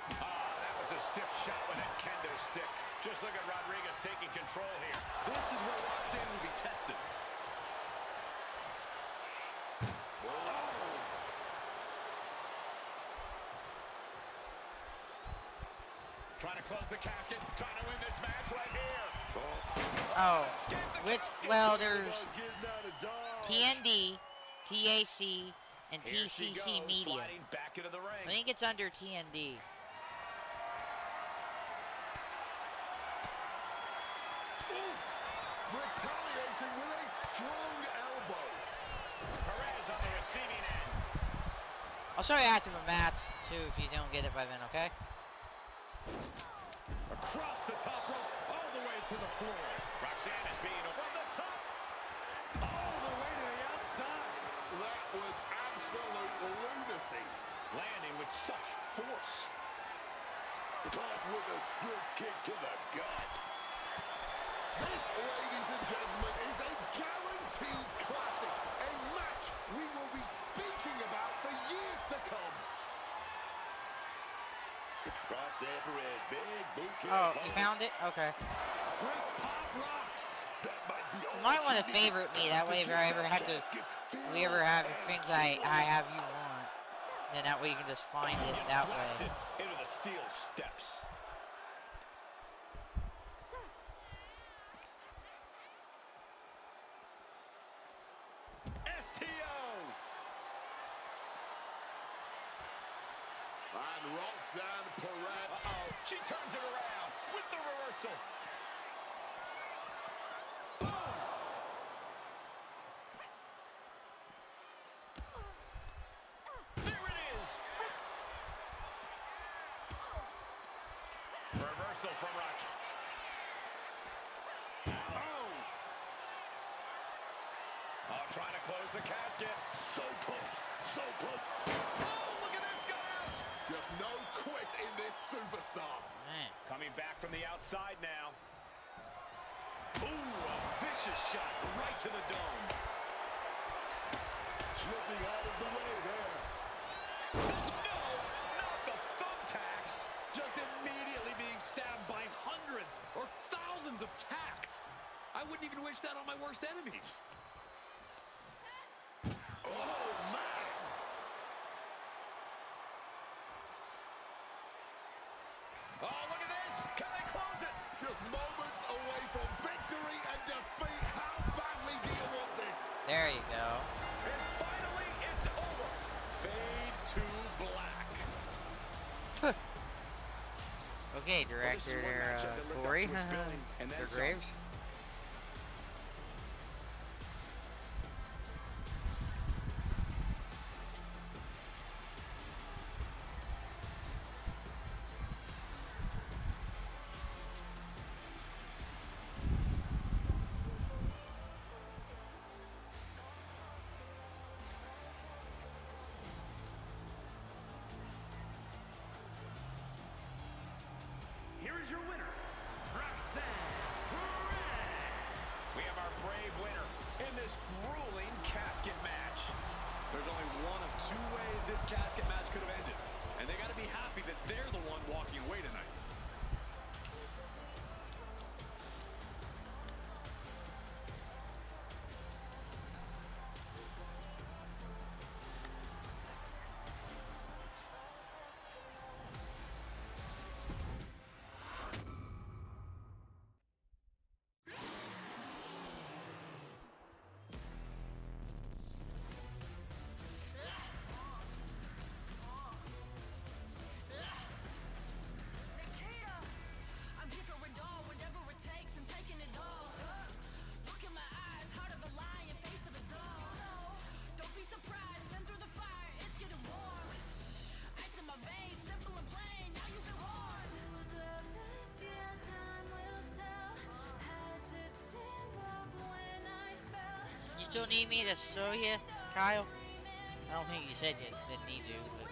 That was a stiff shot with that kendo stick. Just look at Rodriguez taking control here. This is where Roxanne will be tested. Trying to close the casket. Trying to win this match right here. Oh, Escape the which, casket. well, there's Getting out of Dodge. TND, TAC, and Here she TCC goes, Media. sliding back into the ring. I think it's under TND. Oof! Retaliating with a strong elbow. Perez on the receiving end. I'll show you active mats too if you don't get it by then, okay? Across the top rope, all the way to the floor. Roxanne is being from the top. All the way to the outside. That was absolute lunacy. Landing with such force. Caught with a swift kick to the gut. This, ladies and gentlemen, is a guaranteed classic. A match we will be speaking about for years to come. Roxanne Perez, big boot trap. Oh, you found it? Okay. With pop rocks. That might be all You might want to she needed favorite me, that way if I ever have to, if we ever have things I have you want, then that way you can just find it Gets that blasted way. into the steel steps. STO. And Roxanne Perez. Uh-oh. She turns it around with the reversal. There it is. Reversal from Rock. Oh, trying to close the casket. So close, so close. Oh, look at this go out. Just no quit in this superstar. Man. Coming back from the outside now. Ooh, a vicious shot right to the dome. Slipping out of the way there. No, not the thumbtacks. Just immediately being stabbed by hundreds or thousands of tacks. I wouldn't even wish that on my worst enemies. Oh, man. Oh, look at this. Can they close it? Just moments away from victory and defeat. How badly There you go. And finally, it's over. Fade to black. Okay, director Corey. Or Graves. Here is your winner, Roxanne Perez. We have our brave winner in this grueling casket match. There's only one of two ways this casket match could have ended. And they got to be happy that they're the one walking away tonight. You still need me to show you, Kyle? I don't think you said you didn't need to, but...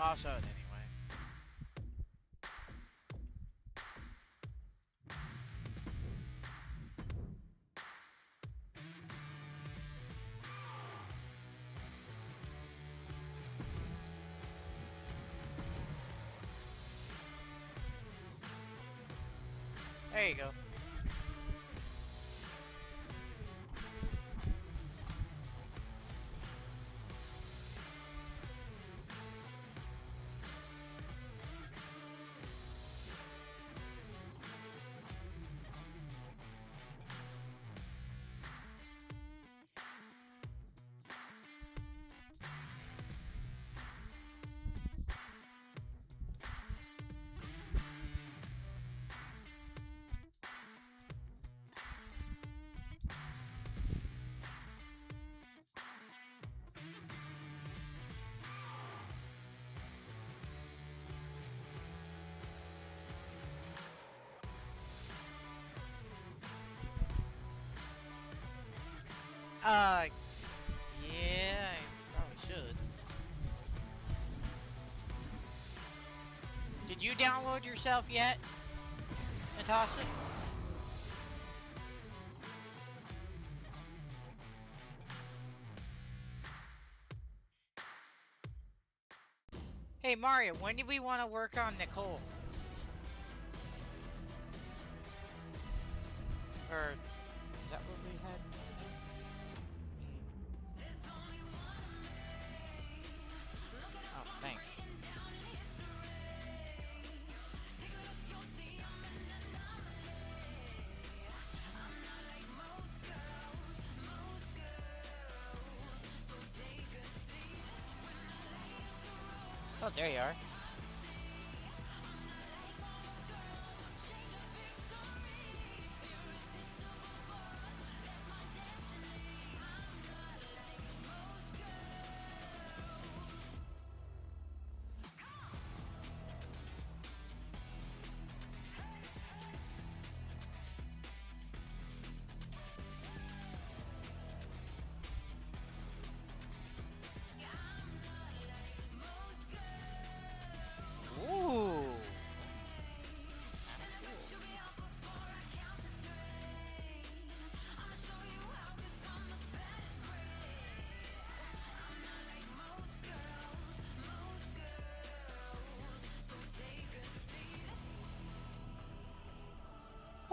I'll show it anyway. There you go. Yeah, I probably should. Did you download yourself yet, Natasha? Hey Mario, when do we want to work on Nicole? Or is that what we had? Oh, thanks. Oh, there you are. Ooh.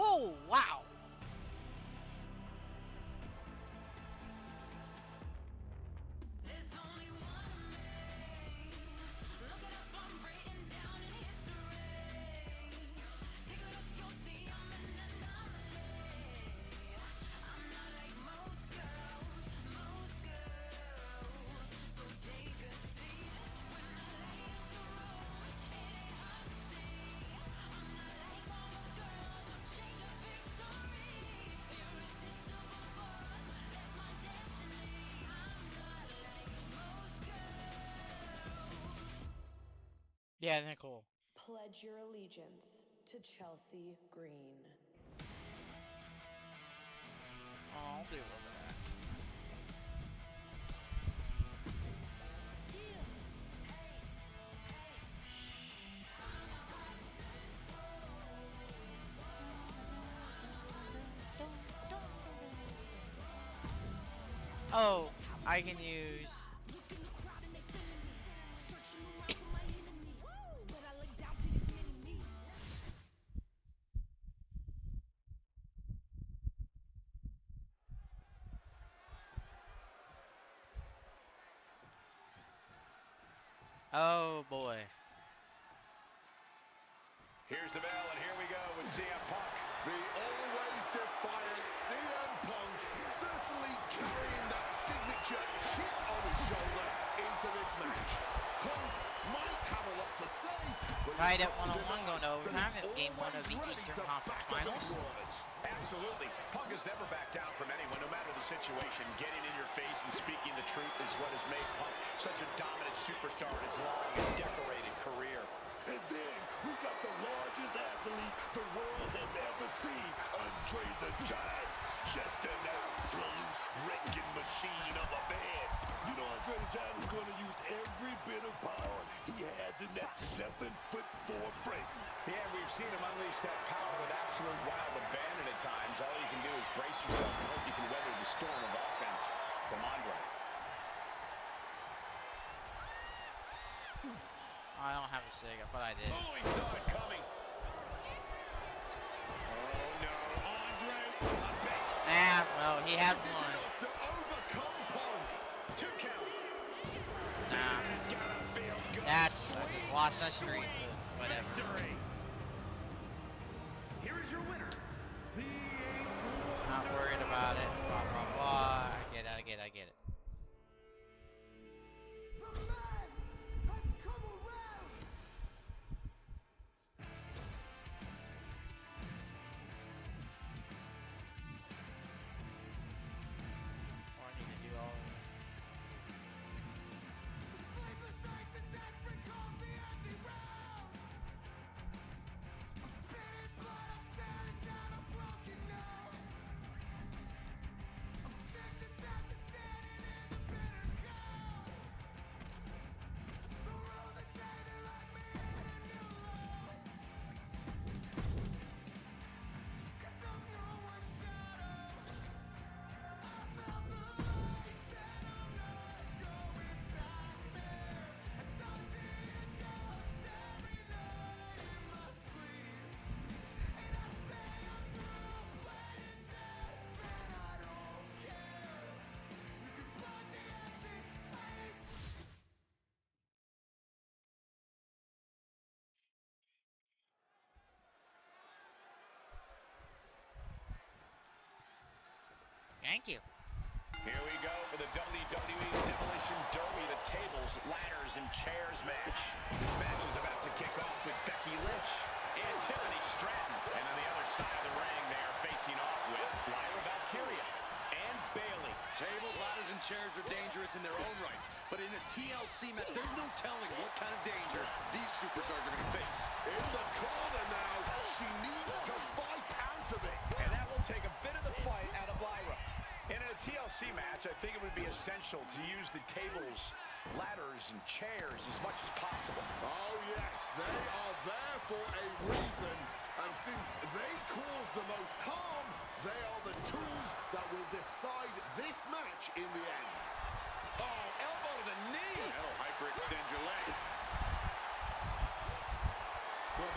Oh, wow. Yeah, Nicole. Pledge your allegiance to Chelsea Green. Oh, I'll deal with that. Oh, I can use. Oh boy. Here's the bell, and here we go with CM Punk. The always defiant CM Punk certainly carrying that signature chip on his shoulder into this match. Punk might have a lot to say, but Tied at 101 going to overtime at game 1 of the Eastern Conference Finals. Absolutely. Punk has never backed down from anyone, no matter the situation. Getting in your face and speaking the truth is what has made Punk such a dominant superstar in his long and decorated career. And then we got the largest athlete the world has ever seen, Andre the Giant. Just an absolute wrecking machine of a man. You know Andre the Giant is going to use every bit of power he has in that 7'4" frame. Yeah, we've seen him unleash that power with absolute wild abandon at times. All you can do is brace yourself and hope you can weather the storm of offense from Andre. I don't have a sig, but I did. Oh, he saw it coming. Oh, no. Andre, a big step. Ah, well, he has one. Enough to overcome Punk. 2 count. Nah, It's gotta feel good. that's I just lost that streak, but whatever. Victory. Here is your winner, the Not worried about it. Blah blah blah. I get it. I get it. I get it. The man has come around. Or I need to do all of it. Sleepless nights and desperate calls, the empty round. Thank you. Here we go for the WWE Demolition Derby, the tables, ladders, and chairs match. This match is about to kick off with Becky Lynch and Tiffany Stratton. And on the other side of the ring, they are facing off with Lyra Valkyria and Bayley. Tables, ladders, and chairs are dangerous in their own rights. But in a TLC match, there's no telling what kind of danger these superstars are going to face. In the corner now, she needs to fight out of it. And that will take a bit of the fight out of Lyra. In a TLC match, I think it would be essential to use the tables, ladders, and chairs as much as possible. Oh yes, they are there for a reason. And since they cause the most harm, they are the tools that will decide this match in the end. Oh, elbow to the knee. That'll hyperextend your leg. Oh,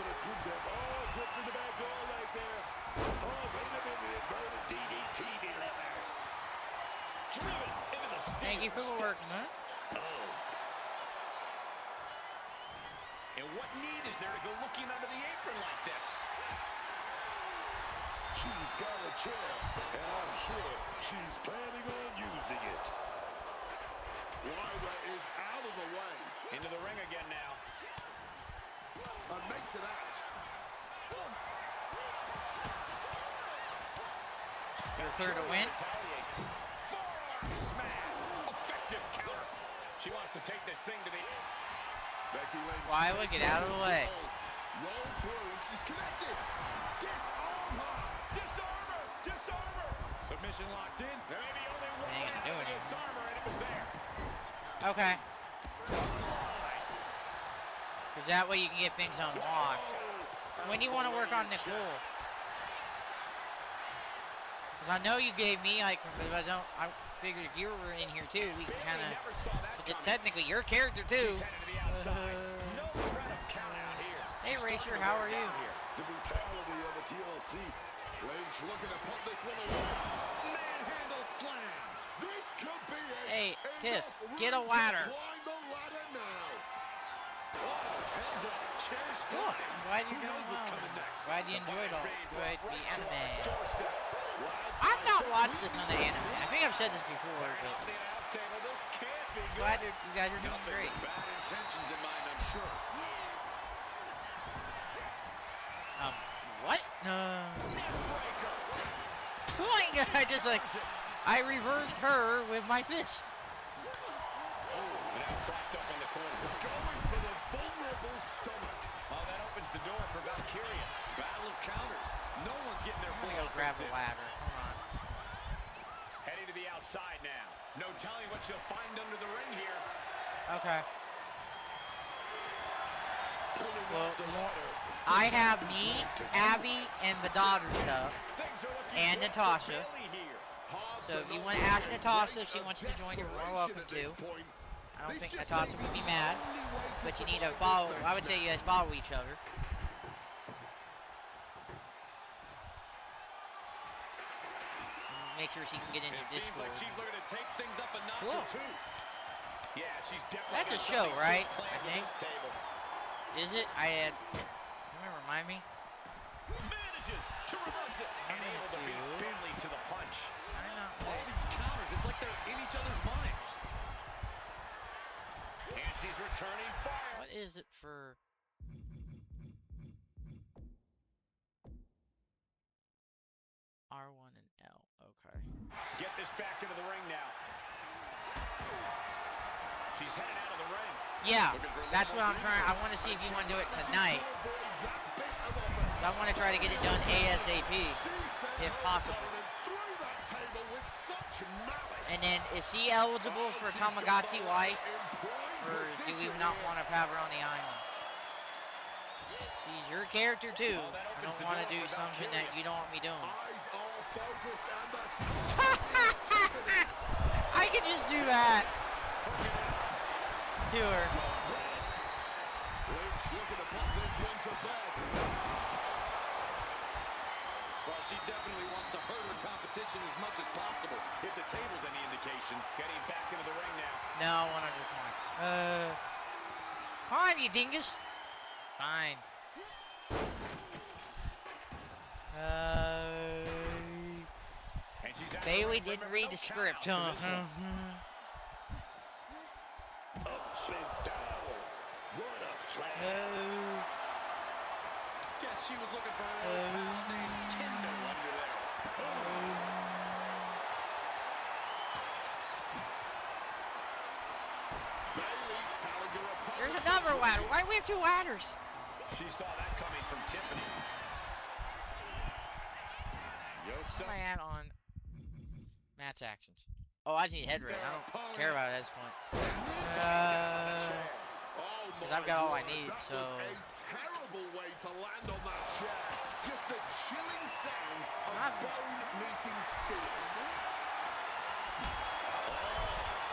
grips in the back door right there. Oh, wait a minute. Inverted DDT delivered. Driven into the steel. Thank you for the work, man. Oh. And what need is there to go looking under the apron like this? She's got a chair, and I'm sure she's planning on using it. Lyra is out of the way. Into the ring again now. And makes it out. Here's her to win. Retaliates. Forearm smash. Effective counter. She wants to take this thing to the... Becky Lynch. Wyla, get out of the way. Roll through, and she's connected. Disarm her. Disarm her. Disarm her. Submission locked in. There may be only one Ain't way gonna do out of the anything. disarm her, and it was there. Okay. Because that way you can get things unlocked. When do you want to work on Nicole? Because I know you gave me Icon, but I figured if you were in here too, we can kind of... It's technically your character too. No threat of count out here. Hey Racer, how are you? The brutality of a TLC. Lynch looking to put this one away. Manhandle slam. This could be it. Hey, Tiff, Enough get a room to ladder. climb the ladder now. Heads up. Chairs Cool. flying. I'm glad you're Who knows doing what's well. coming next? Glad you The enjoyed fire's all. being Enjoyed brought the right to our anime. doorstep. I've not watched a ton of anime. I think I've said this before, but Off the announce table, this can't be good. glad you guys are doing Nothing great. but bad intentions in mind, I'm sure. What? No. Neckbreaker. Boing! I just like, I reversed her with my fist. Now propped up in the corner. Going for the vulnerable stomach. Oh, that opens the door for Valkyria. Battle of counters. No one's getting their I'm full gonna go grab the offensive. ladder. Hold on. Heading to the outside now. No telling what you'll find under the ring here. Okay. Pulling Well, up the ladder. I have me, Abby, and the daughters up. Things are looking And good for Natasha. Bayley here. Hard So to if you not want to ask raise Natasha if she a wants to join, you're more desperation welcome at this to. point. I don't This think just Natasha may would be the mad, only way to but you need to survive follow. this I would say match you guys follow each other. Make sure she can get into It seems Discord. like she's looking to take things up a notch Cool. or two. Yeah, she's definitely That's a got show, something right? good planned I for think. this table. Is it? I had. Can you remind me? Manages to reverse it and able to beat Bayley to the punch. I don't know. All these counters, it's like they're in each other's minds. And she's returning fire. What is it for? R1 and L. Okay. Get this back into the ring now. She's headed out of the ring. Yeah, that's what I'm trying. I want to see if you want to do it tonight. I want to try to get it done ASAP, if possible. And then, is she eligible for Tamagotchi wife, or do we not want to have her on the island? She's your character too. I don't want to do something that you don't want me doing. I can just do that to her. Well, she definitely wants to hurt her competition as much as possible, if the table's any indication. Getting back into the ring now. No, 100 points. Fine, you dingus. Fine. And she's Bailey didn't read the script, huh? Up and down. What a flag. Guess she was looking for a pounding Kindle under there. Bailey telling her opponent. There's another ladder. Why do we have two ladders? She saw that coming from Tiffany. Yokes What's up. my ad on Matt's actions? Oh, I just need head rate. I don't care about it at this point. Because I've got all I need, so... That was a terrible way to land on that chair. Just the chilling sound of bone meeting steel.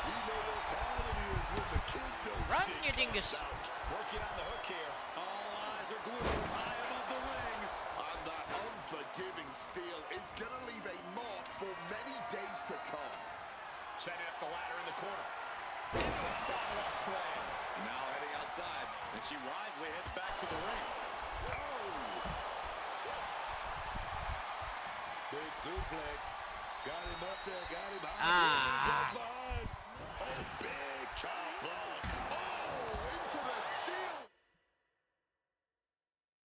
We know what time it is when the kingdom Run, you dingus! Working on the hook here. All eyes are glued high above the ring. And that unforgiving steel is going to leave a mark for many days to come. Setting up the ladder in the corner. Into a sidewalk slam. Now heading outside, and she wisely heads back to the ring. Oh! Big suplex. Got him up there, got him out. Ah. Oh, big chop block. Oh, into the steel.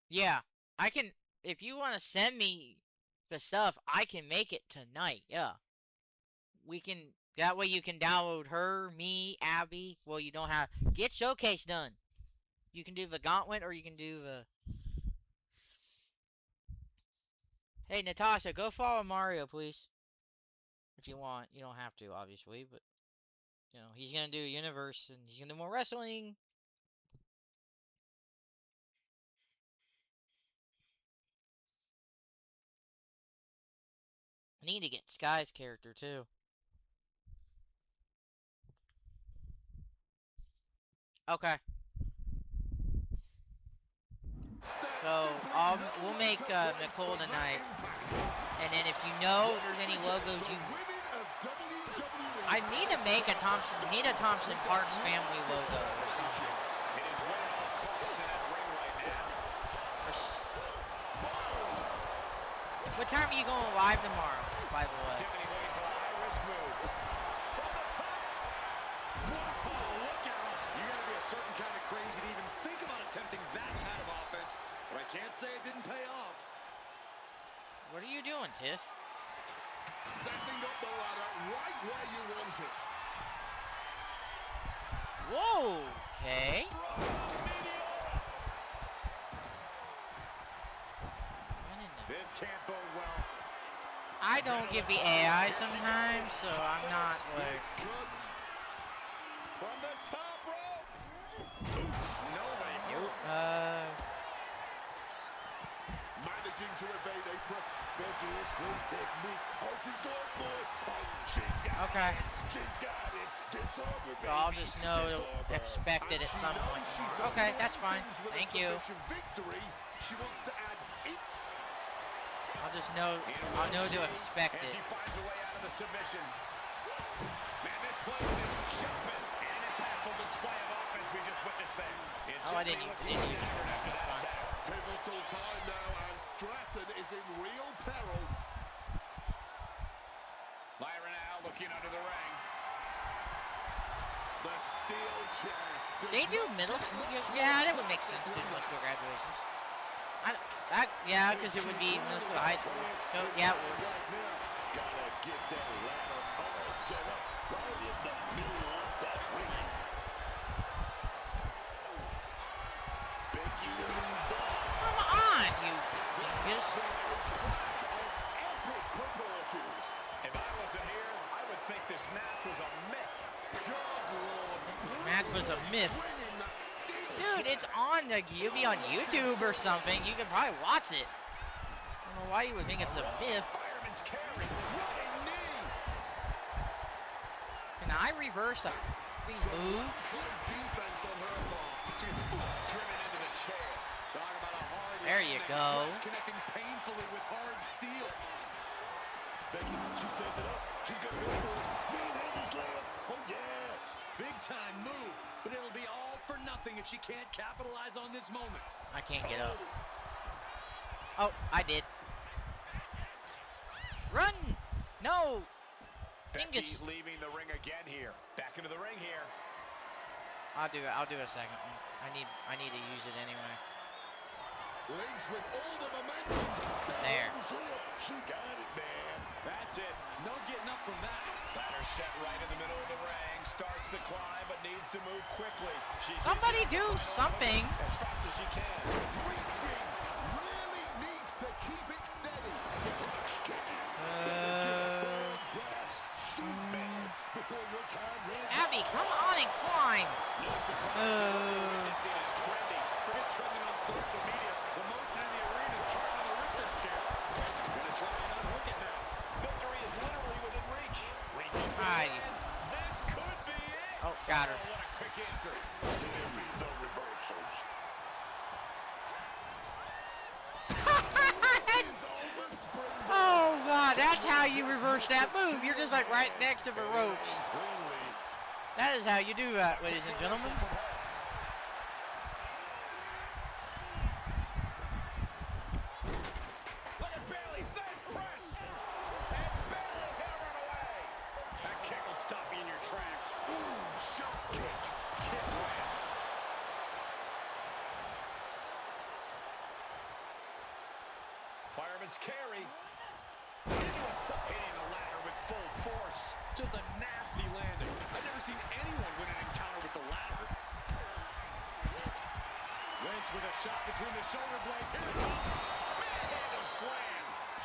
Yeah, I can... If you want to send me the stuff, I can make it tonight, yeah. We can... That way you can download her, me, Abby. Well, you don't have... Get Showcase done. You can do the Gauntlet or you can do the... Hey, Natasha, go follow Mario, please. If you want. You don't have to, obviously, but... You know, he's gonna do a universe and he's gonna do more wrestling. I need to get Sky's character, too. Okay. So, we'll make Nicole tonight. And then if you know there's any logos you... I need to make a Thompson Parks family logo or something. It is winning all costs in that ring right now. What time are you going live tomorrow, by the way? Tiffany waiting for a high-risk move. From the top. Whoa, look out. You gotta be a certain kind of crazy to even think about attempting that kind of offense. But I can't say it didn't pay off. What are you doing, Tiff? Setting up the ladder right where you want it. Whoa, okay. This can't bode well. I don't get the AI sometimes, so I'm not like... From the top rope. Nobody. Managing to evade a Becky Lynch, great technique. Oh, she's going for it. Oh, she's got Okay. it. She's got it. Disorder, So I'll baby. just know to Disorder. expect it at some point. Okay, that's fine. Thank you. Victory. She wants to add I'll just know. I'll know to expect And it. she finds a way out of the submission. Man, this place is jumping. And an impactful display of offense we just witnessed there. And Oh, I Tiffany didn't looking even staggered after That's that fine. attack. pivotal time now, and Stratton is in real peril. Lyra now looking under the ring. The steel chair. They do middle school. Yeah, that would make sense. Do middle school graduations. Yeah, because it would be middle school to high school. So yeah, it works. Gotta get that ladder all set up right in the middle of that ring. Becky Lynch. Come on, you dingus. Epic proportions. If I wasn't here, I would think this match was a myth. God, Lord. Match was a myth. Swinging that steel Dude, it's on the be on YouTube or something. You can probably watch it. I don't know why you would think it's a myth. Fireman's carry. Running knee. Can I reverse a freaking move? tight defense on her part. Driven into the chair. Talk about a hard There you landing. go. Flesh connecting painfully with hard steel. Becky, she set it up. She's gonna go for it. Green-handed slam. Oh, yes. Big time move, but it'll be all for nothing if she can't capitalize on this moment. I can't get up. Oh, I did. Run! No! Becky Dingus. leaving the ring again here. Back into the ring here. I'll do it. I'll do a second one. I need to use it anyway. Lynch with all the momentum. There. She got it, man. That's it. No getting up from that. Ladder set right in the middle of the ring. Starts to climb, but needs to move quickly. Somebody do something. As fast as she can. Reaching. Really needs to keep it steady. Abby, come on and climb. This is trending. Forget trending on social media. The motion in the arena is charting on the Richter scale. Gonna try and unhook it now. Victory is literally within reach. Reaching for the win. This could be it. Oh, got her. What a quick answer. Series of reversals. Oh God, that's how you reverse that move. You're just like right next to the ropes. That is how you do that, ladies and gentlemen. Look at Bailey, face press. And Bailey hammering away. That kick will stop you in your tracks. Ooh, shot kick. Kick lands. Fireman's carry. Hitting the ladder with full force. Just a nasty landing. I've never seen anyone win an encounter with the ladder. Lynch with a shot between the shoulder blades. Here it comes. Manhandle slam.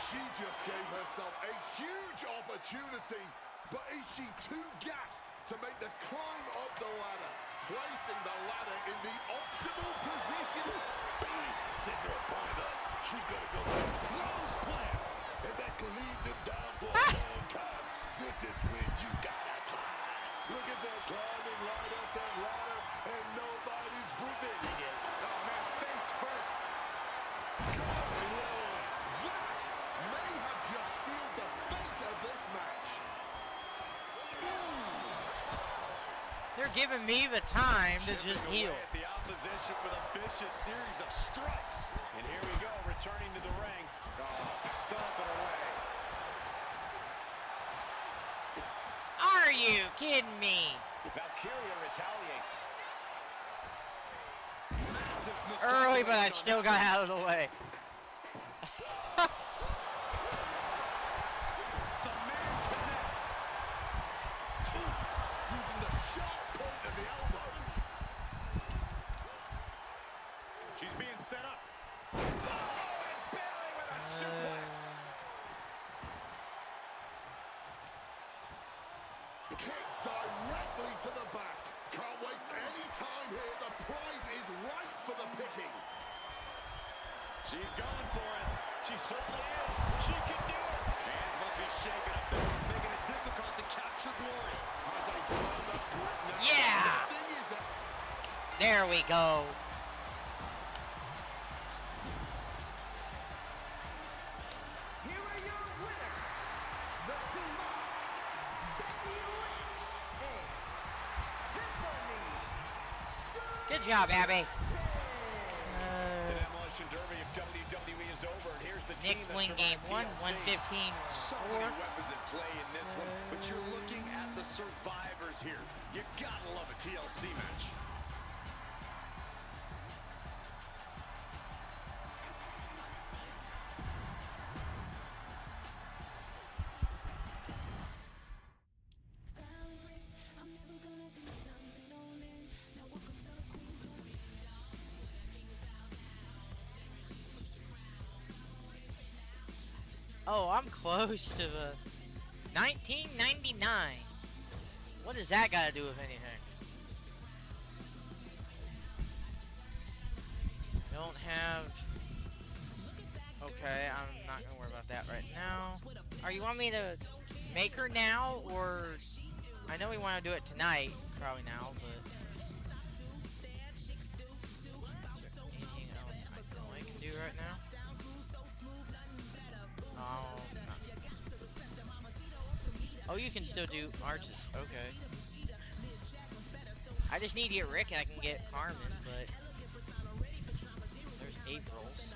She just gave herself a huge opportunity, but is she too gassed to make the climb up the ladder? Placing the ladder in the optimal position. Bailey setting her opponent up. She's gonna go Rose plant. And that can lead them down for a long time. This is when you gotta climb. Look at that climbing right up that ladder, and nobody's preventing it. Oh man, face first. Going low. That may have just sealed the fate of this match. They're giving me the time to just heal. At the opposition with a vicious series of strikes. And here we go, returning to the ring. Stomping away. Are you kidding me? Valkyria retaliates. Massive Early, but I miscalculation still on got that. out of the way. The man connects. Using the sharp point of the elbow. She's being set up. Oh, and Bailey with a suplex. Kick directly to the back. Can't waste any time here. The prize is right for the picking. She's going for it. She certainly is. She can do it. Hands must be shaking up there, making it difficult to capture glory. Has a firm up grip now. Yeah. The thing is that There we go. Here are your winners, the Becky Lynch and Tiffany. Good job, Abby. The Demolition Derby of WWE is over, and here's the team Nick that win survived game 1, TLC. 115. So many weapons at play in this one, but you're looking at the survivors here. You gotta love a TLC match. Oh, I'm close to the 1999. What does that got to do with anything? Don't have... Okay, I'm not going to worry about that right now. Are you want me to make her now, or... I know we want to do it tonight, probably now, but... Is there anything else I know I can do right now? Oh, you can still do arches. Okay. I just need to get Rick and I can get Carmen, but there's April's.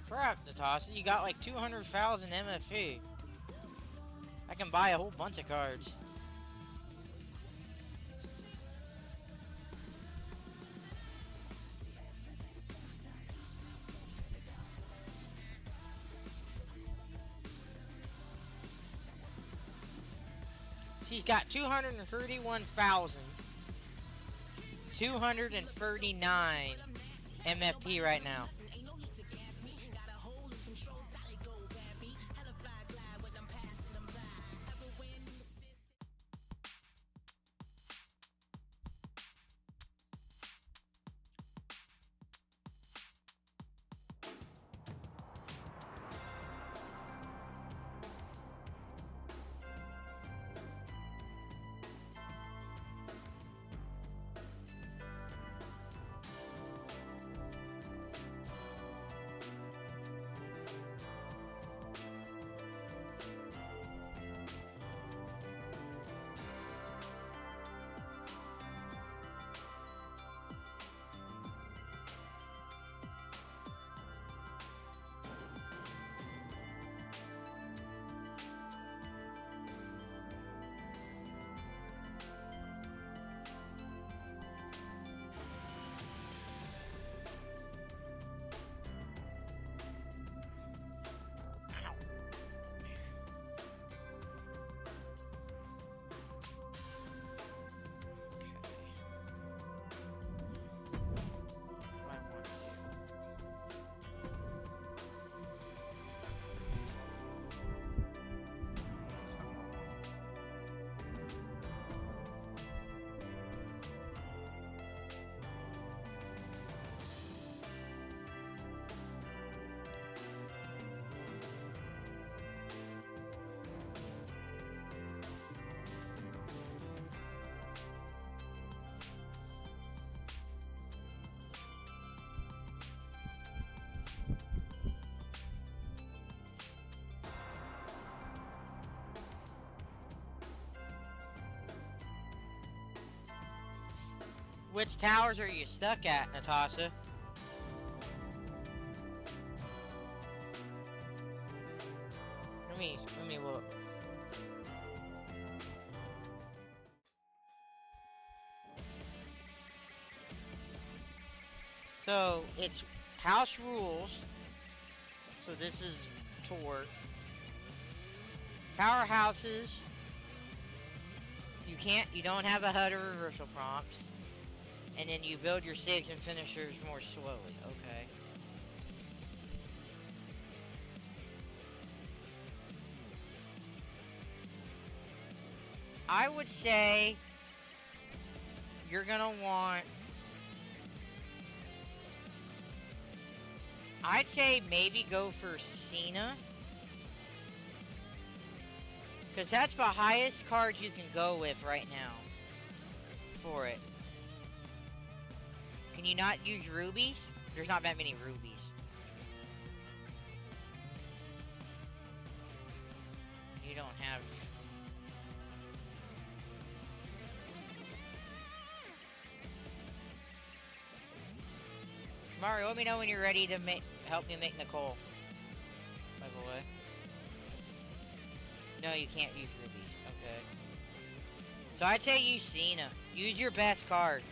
Crap, Natasha, you got like 200,000 MFE. I can buy a whole bunch of cards. She's got 239 MFP right now. Which towers are you stuck at, Natasha? Let me look. So it's house rules. So this is tour. Powerhouses. You don't have a HUD or reversal prompts. And then you build your SIGs and finishers more slowly. Okay. I would say you're gonna want, I'd say maybe go for Cena, because that's the highest card you can go with right now for it. Can you not use rubies? There's not that many rubies. You don't have... Mario, let me know when you're ready to help me make Nicole. By the way. No, you can't use rubies. Okay. So I'd say use Cena. Use your best card.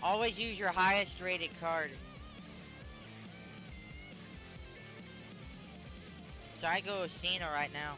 Always use your highest rated card. So I'd go with Cena right now.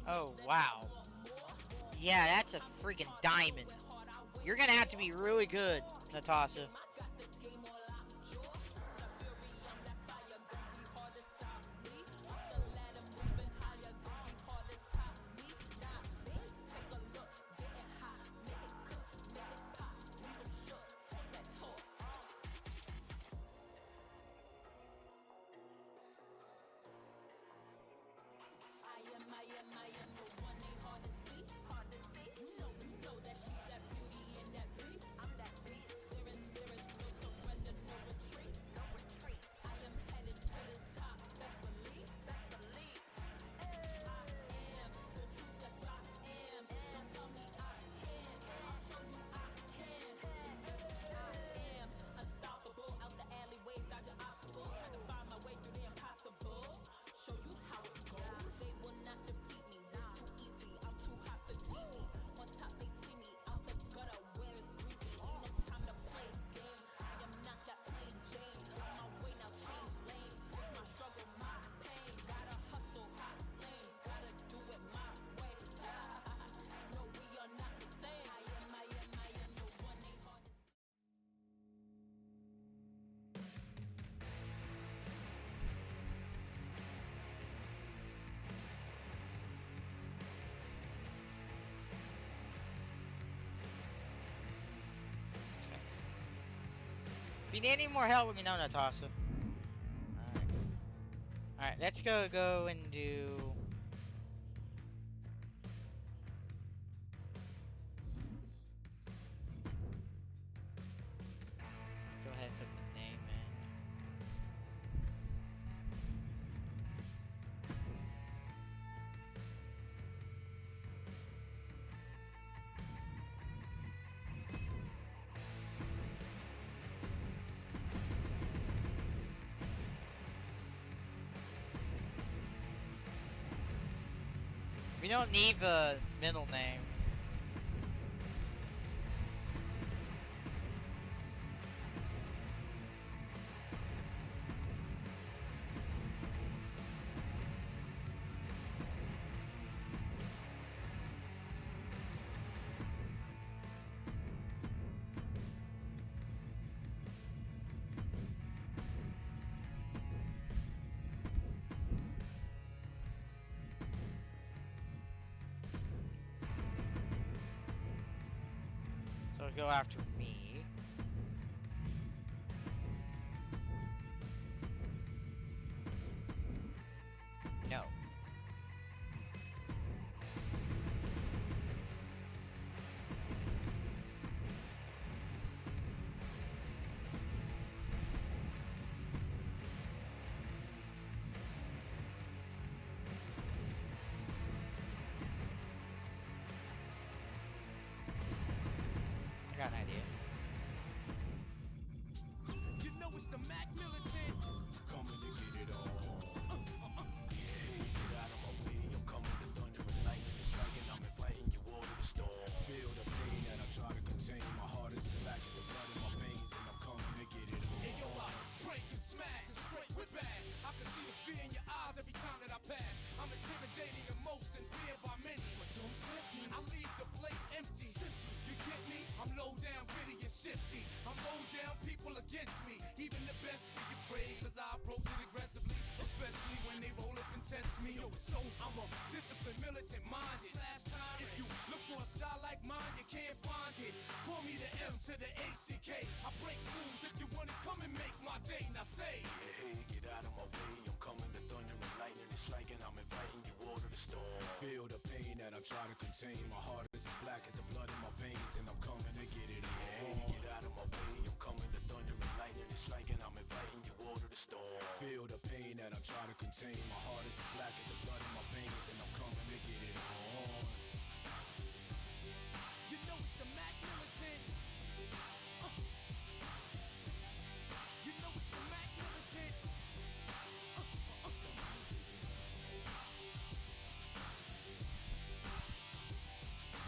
Oh, wow. Yeah, that's a freaking diamond. You're gonna have to be really good, Natasha. If you need any more help, let me know, Natasha. Alright, let's go and do... Go ahead and put the name in. We don't need the middle name. So go after me. No. I got an idea. You know it's the Mac Militant. Coming to get it on. Hey, get out of my way. I'm coming to thunder and lightning and striking. I'm inviting you all to the storm. Feel the pain that I try to contain. My heart is as black as the blood in my veins, and I'm coming to get it on. Hey, yo, I break and smash and straight with bass. I can see the fear in your eyes every time that I pass. I'm intimidating the most and feared by many. But don't tempt me. I leave the place empty. Simply, you get me? I'm low down, gritty and shifty. I'm low down, people against me. Even the best be afraid, cause I approach it aggressively. Especially when they roll up and test me. Yo, so I'm a disciplined, militant minded. If you look for a style like mine, you can't find it. Call me the M to the ACK. I break rules. If you wanna come and make my day, now say, hey, get out of my way. I'm coming to thunder and lightning and striking. I'm inviting you all to the storm. Feel the pain that I try to contain. My heart is as black as the blood in my veins, and I'm coming to get it on. Hey, get out of my way. I'm coming to thunder and lightning and striking. I'm inviting you all to the storm. Feel the pain that I try to contain. My heart is as black as the blood in my veins, and I'm coming to get it on. You know it's the Mac Militant. You know it's the Mac Militant.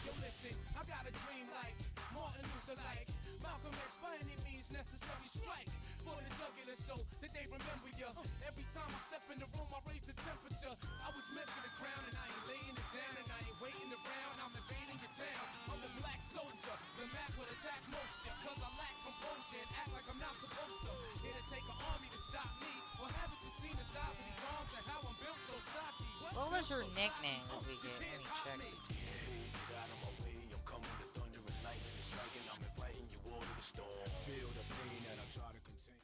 Yo, listen, I got a dream like Martin Luther, like Malcolm X, by any means necessary strike for the jugular so that they remember ya. Every time I step in the room, I raise the temperature. I was meant for the crown and I ain't laying it down. waiting around, I'm invading your town. I'm a black soldier, the map will attack moisture. Cause I lack composure and act like I'm not supposed to. It'll take an army to stop me. Well, haven't you seen the size of these arms and how I'm built so stocky? What was her nickname that we get? Let me check. Get out of my way, I'm coming with thunder and lightning and striking. I'm inviting you all to the storm. Feel the pain that I try to contain.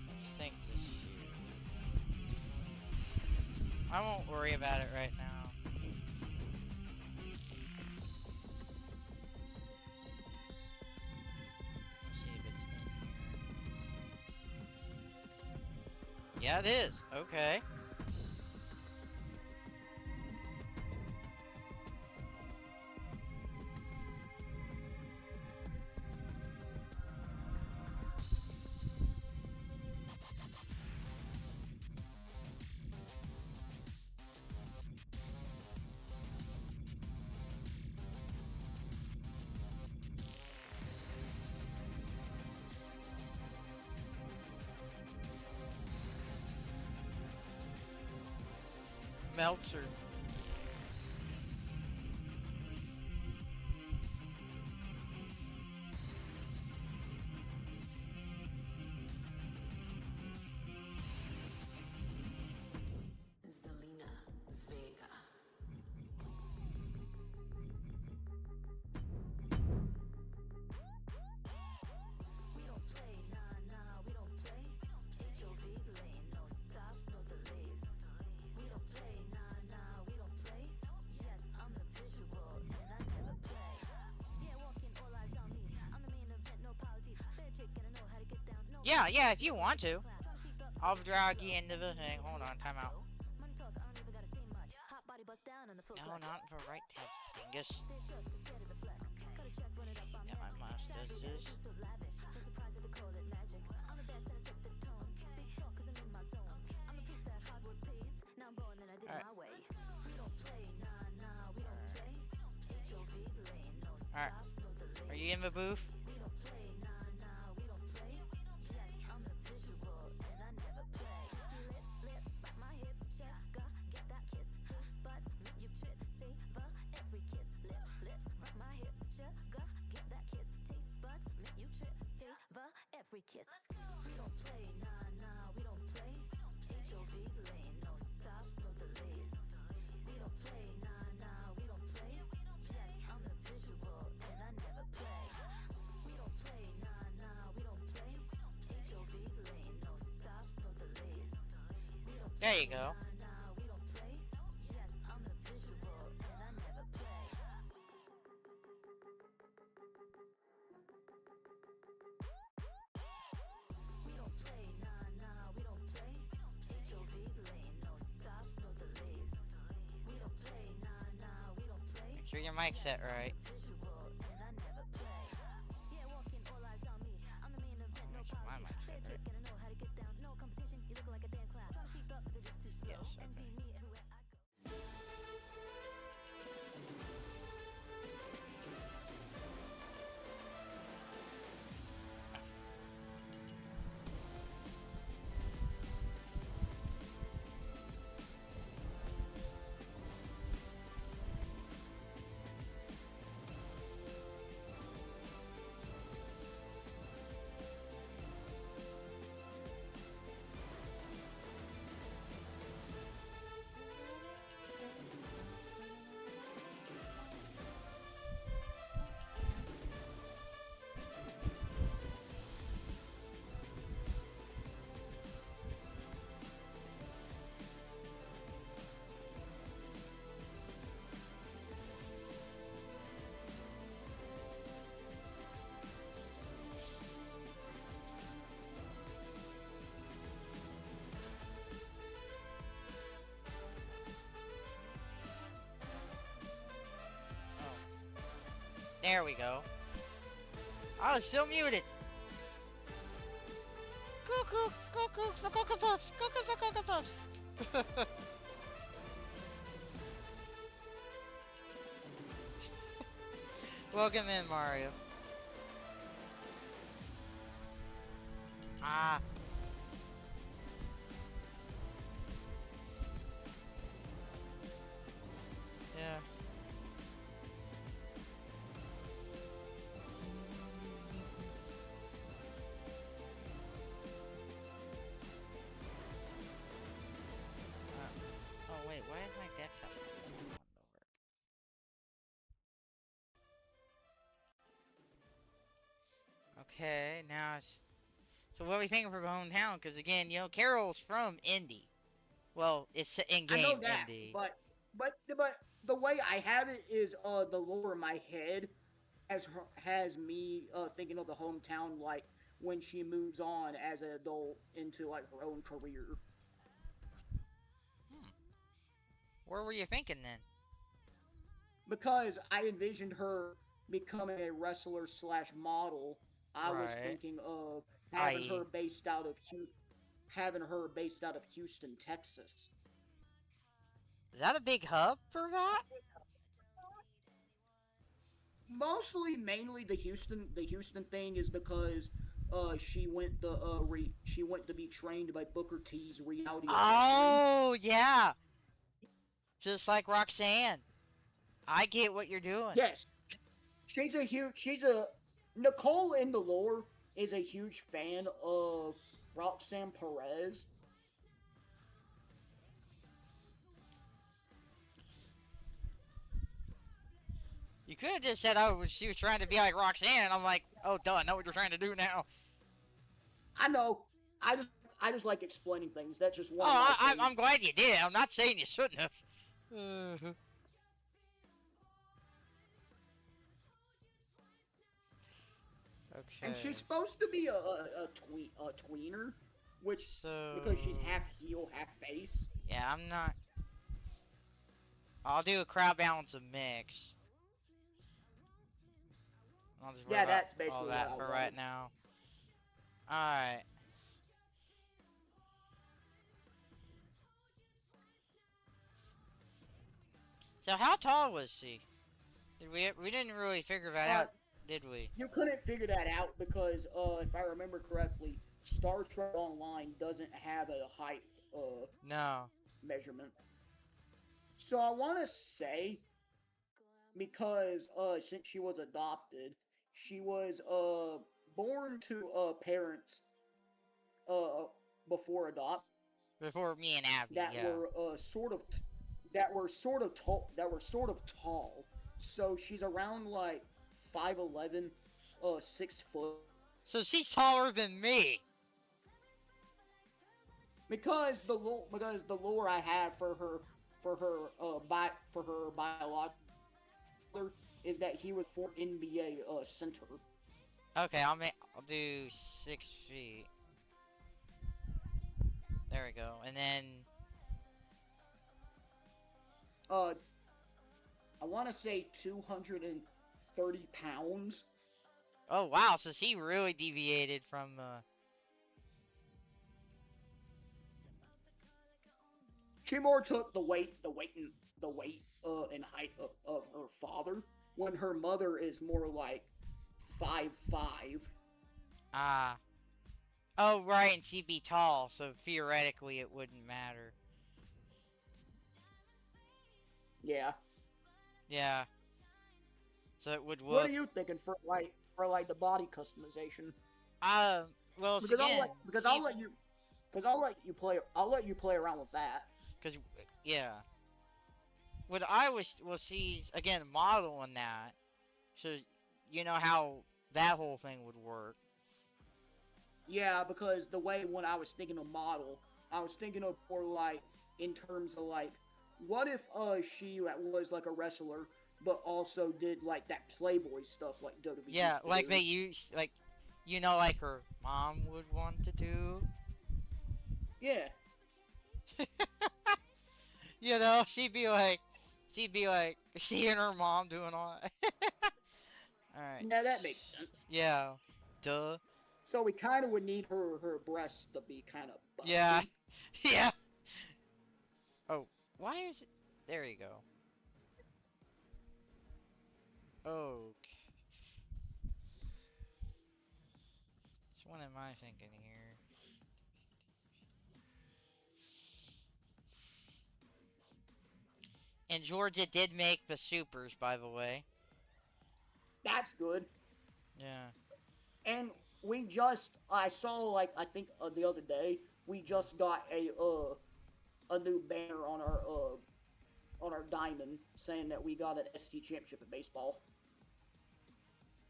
Let's think this year. I won't worry about it right now. Let's see if it's in here. Yeah, it is. Okay. Meltzer. Zelina Vega. We don't play, nah, we don't play. HOV lane, no stops, no delays. We don't play, nah, we don't play. Yes, I'm the visual, and I never play. Yeah, walking, all eyes on me. I'm the main event, no apologies. Bad chick, and I know how to get down. No Yeah, if you want to. I'll drag you into the thing. Hold on, time out. money talk, I don't even gotta say much. Hot body bust down on the foot. No, not for right tab, dingus. Stay shook, scared of the flex. Cut a check, run it up on Yeah, my mouse does this. so lavish. No surprise if they call it magic. I'm the best and I set the tone. Big talk cause I'm in my zone. I'm the proof that hard work pays. Now I'm born and I did it my way. We don't play, nah, we don't play. HOV lane, no stops, no delays. Are you in the booth? We don't play, nah, we don't play. Yes, I'm the visual and I never play. See lips, bite my hips, check, get that kiss. Butts, make you trip, savor every kiss. Lips, bite my hips, check, get that kiss. Taste buds, make you trip, savor every kiss. We don't play, nah, we don't play. HOV lane, no stops, no delays. We don't play, nah, we don't play. Yes, I'm the visual and I never play. We don't play, nah, we don't play. HOV lane, no stops, no delays. We don't There you go. nah, we don't play. Yes, I'm the visual and I never play. We don't play, nah, we don't play. HOV lane, no stops, no delays. We don't play, nah, we don't play. Make sure your mic's set right. Visual and I never play. Yeah, walking, all eyes on me. I'm the main event, no Make sure my apologies. mic's set Bad right. chick and I know how to get down. No competition, you look like a damn clown. Trying to keep up, but they're just too slow. Yes, okay. Envy me everywhere I go. There we go. I was still muted. Cuckoo, cuckoo, for Cocoa Puffs, cuckoo for Cocoa Puffs. Welcome in, Mario. Ah. Yeah. Oh wait, why is my desktop wanting to work? Okay, now it's... So what are we thinking for hometown? Because again, you know, Carol's from Indy. Well, it's I know in-game that, Indy. but the way I have it is the lore in my head has me thinking of the hometown like when she moves on as an adult into like her own career. Where were you thinking then? Because I envisioned her becoming a wrestler slash model. I was Right. thinking of I.e. having her based out of Houston, Texas. Is that a big hub for that? Mainly the Houston thing is because she went to be trained by Booker T's reality of wrestling. Oh, yeah. Just like Roxanne. I get what you're doing. Yes, Nicole in the lore is a huge fan of Roxanne Perez. You could have just said, oh, she was trying to be like Roxanne, and I'm like, oh, duh, I know what you're trying to do now. I know. I just like explaining things. That's just one. Oh, I'm glad you did. I'm not saying you shouldn't have. Okay. And she's supposed to be a tweener, which because she's half heel, half face. Yeah, I'm not. I'll do a crowd balance of mix. I'll just worry about that's basically all that what for I right want. now. Alright. So how tall was she? We didn't really figure that out, did we? You couldn't figure that out because if I remember correctly, Star Trek Online doesn't have a height No. measurement. So I want to say because since she was adopted, she was born to parents before adopt Before me and Abby, that yeah. were sort of tall. So she's around like 5'11", 6 foot. So she's taller than me. Because the lore I have for her biological is that he was for NBA center. Okay, I'll do 6 feet. There we go, and then. I want to say 230 pounds. Oh wow! So she really deviated from. She more took the weight and height of her father, when her mother is more like 5'5". Ah. Oh right, and she'd be tall, so theoretically it wouldn't matter. Yeah. Yeah. So it would look. What are you thinking for the body customization? Well, Because again, I'll let you play around with that. Because yeah. What I was she's again modeling that, so you know how that whole thing would work. Yeah, because the way when I was thinking of model, I was thinking of more like in terms of like, what if she was like a wrestler, but also did like that Playboy stuff like WWE. Yeah, like do. they use like, you know, like her mom would want to do. Yeah. You know, she'd be like, she and her mom doing all that. Alright. Yeah, that makes sense. Yeah. Duh. So we kind of would need her breasts to be kind of Yeah. busty. Yeah. Oh, why is it? There you go. Okay. So what am I thinking here? And Georgia did make the supers, by the way. That's good. Yeah. And I saw like I think the other day we just got a new banner on our diamond saying that we got an SC championship in baseball.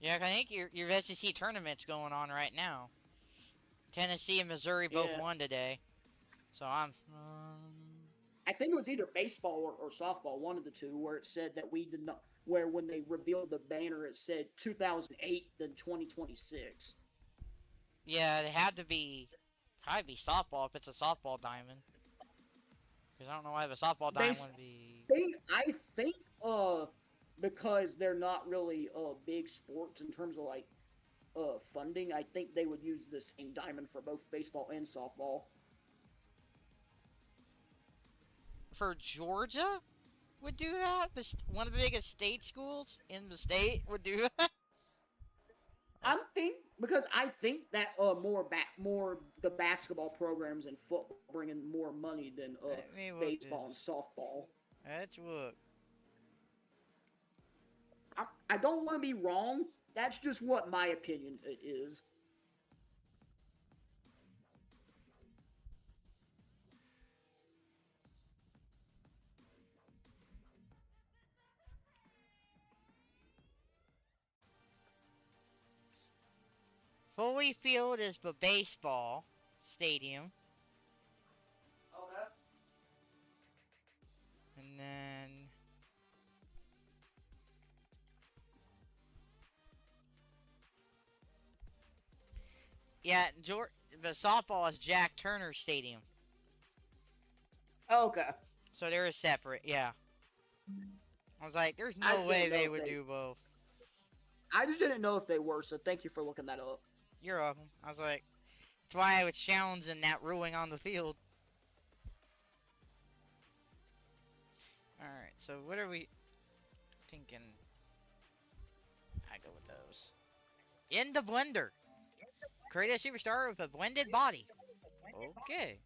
Yeah, I think your SEC tournament's going on right now. Tennessee and Missouri both Yeah. won today. So I'm... I think it was either baseball or softball, one of the two, where it said that we did not. Where when they revealed the banner, it said 2008, then 2026. Yeah, it had to be... Probably be softball if it's a softball diamond. Because I don't know why the softball diamond would be... I think because they're not really big sports in terms of like funding, I think they would use the same diamond for both baseball and softball. For Georgia? Would do that? One of the biggest state schools in the state would do that? I think that more the basketball programs and football bring in more money than baseball and softball. Let's look. I don't want to be wrong. That's just what my opinion is. Foley Field is the baseball stadium. Okay. And then... Yeah, the softball is Jack Turner Stadium. Okay. So they're separate, yeah. I was like, there's no way they would do both. I just didn't know if they were, so thank you for looking that up. You're welcome. I was like, that's why I was challenging that ruling on the field. Alright, so what are we thinking? I go with those. In the blender. Create a superstar with a blended body. Okay.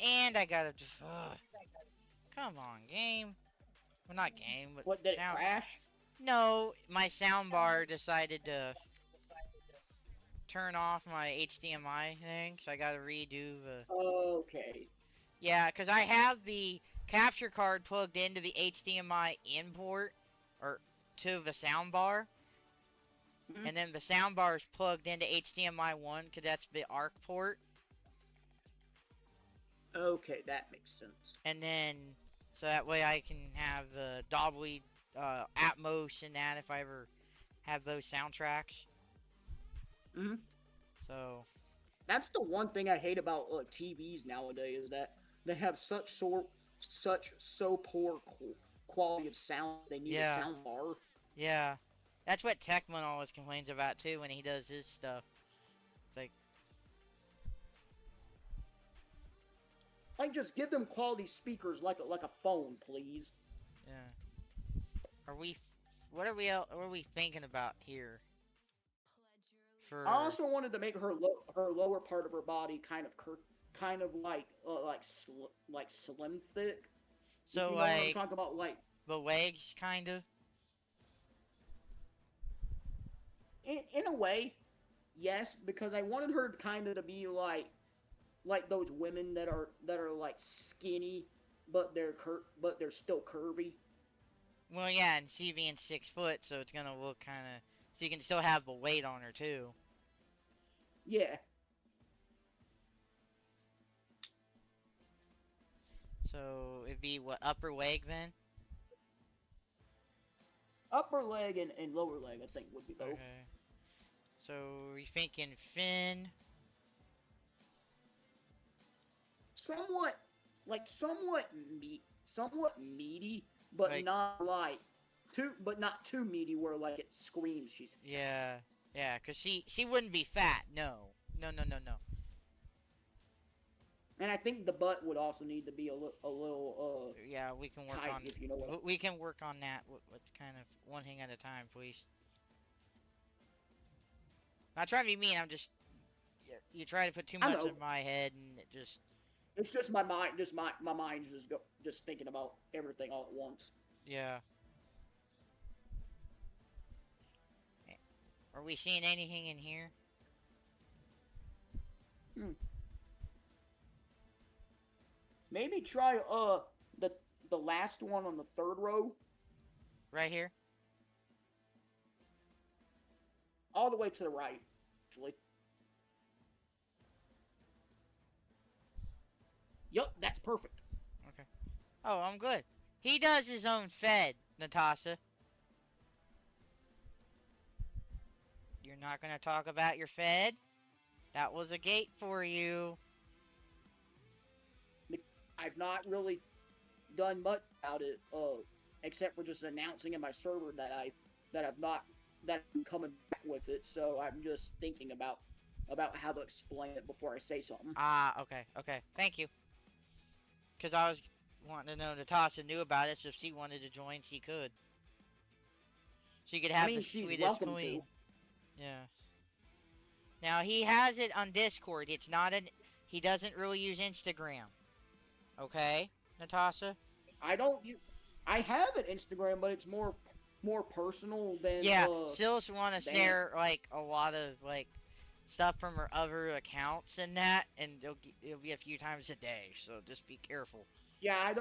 And I gotta... come on, game. Well, not game, but What, did it crash? No, my soundbar decided to turn off my HDMI thing, so I gotta redo the... Okay. Yeah, because I have the capture card plugged into the HDMI in port, or to the soundbar. And then the soundbar is plugged into HDMI 1, because that's the ARC port. Okay, that makes sense. And then, so that way I can have the Dolby Atmos and that if I ever have those soundtracks. So... That's the one thing I hate about TVs nowadays, is that they have such poor quality of sound. They need a sound bar. Yeah. That's what Techman always complains about too when he does his stuff. It's like just give them quality speakers like a phone, please. Yeah. What are we thinking about here? I also wanted to make her lower part of her body kind of like slim thick. So you know like what I'm talking about, like the legs, kind of. In a way, yes, because I wanted her kind of to be like those women that are like skinny, but they're still curvy. Well, yeah, and she being 6 foot, so it's gonna look kind of. So you can still have the weight on her too. Yeah. So it'd be what, upper leg then? Upper leg and lower leg, I think, would be both. Okay. So we thinking Finn. Somewhat meaty, but like, not like not too meaty where like it screams she's fat. Yeah, cause she wouldn't be fat. No. No. And I think the butt would also need to be a little Yeah, we can work tight, on. if you know what. We can work on that. What's kind of one thing at a time, please. Not trying to be mean. I'm just. You try to put too I much know. in my head, and it just. It's just my mind, my mind's just thinking about everything all at once. Yeah. Are we seeing anything in here? Maybe try the last one on the third row, Right here. all the way to the right, actually. Yup, that's perfect. Okay. Oh, I'm good. He does his own Fed, Natasha. You're not gonna talk about your Fed? That was a gate for you. I've not really done much about it, except for just announcing in my server that I'm coming back with it. So I'm just thinking about how to explain it before I say something. Ah, okay. Thank you. Because I was wanting to know Natasha knew about it, so if she wanted to join, she could. She could have the she's sweetest welcome queen. to. Yeah. Now he has it on Discord. It's not an. He doesn't really use Instagram. Okay, Natasha. I have an Instagram, but it's more personal than Yeah, she'll just want to than- share like a lot of like stuff from her other accounts and that, and it'll be a few times a day. So just be careful. Yeah, I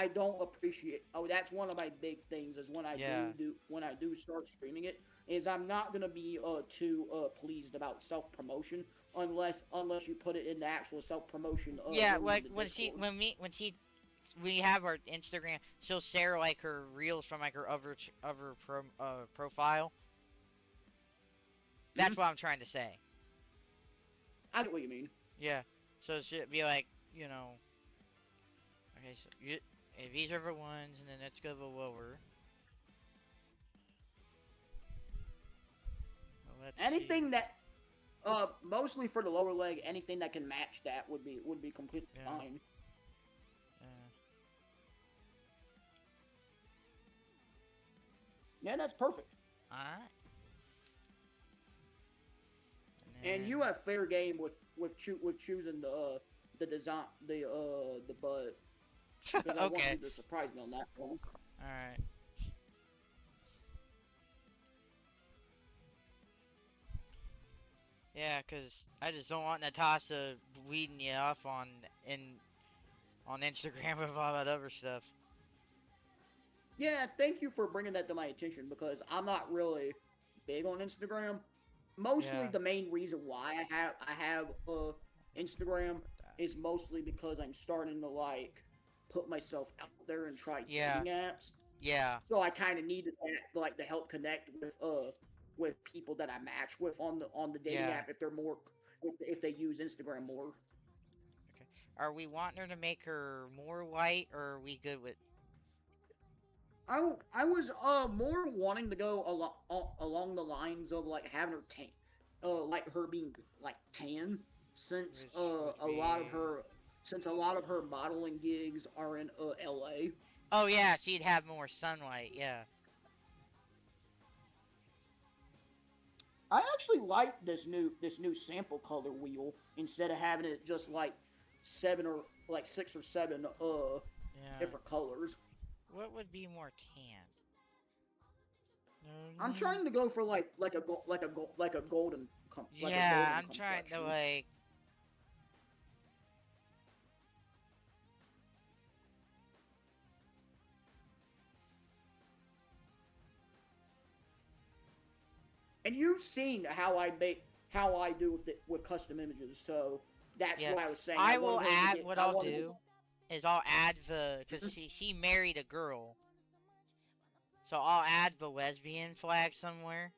don't appreciate. Oh, that's one of my big things is when I Yeah. when I do start streaming it, is I'm not gonna be too pleased about self promotion unless you put it in the actual self promotion. Yeah, like when we have our Instagram, she'll share like her reels from like her other profile. That's what I'm trying to say. I get what you mean. Yeah, so it should be like, okay, so these are the ones, and then let's go the lower. Well, let's Anything see. that mostly for the lower leg, anything that can match that would be completely Yeah. fine. Yeah, that's perfect. Alright. And you have fair game with choosing the design the butt. Because I want Okay. you to surprise me on that one. Alright. Yeah, cause I just don't want Natasha weeding you off on Instagram with all that other stuff. Yeah, thank you for bringing that to my attention because I'm not really big on Instagram. Mostly Yeah. the main reason why I have Instagram is mostly because I'm starting to like put myself out there and try Yeah. dating apps. Yeah. So I kind of needed that like to help connect with people that I match with on the dating Yeah. app if they're more if they use Instagram more. Okay. Are we wanting her to make her more white, or are we good with? I was more wanting to go along the lines of like having her tan, like her being like tan, since Which would a lot of be- her modeling gigs are in LA. Oh yeah, she'd have more sunlight. Yeah. I actually like this new sample color wheel instead of having it just like 6 or 7 Yeah. different colors. What would be more tan? I'm trying to go for like a golden. Yeah, I'm trying to like. And you've seen how I do with custom images, so that's Yeah. why I was saying. I will wanted to add. get- What I I'll wanted to- do is I'll add because she married a girl, so I'll add the lesbian flag somewhere,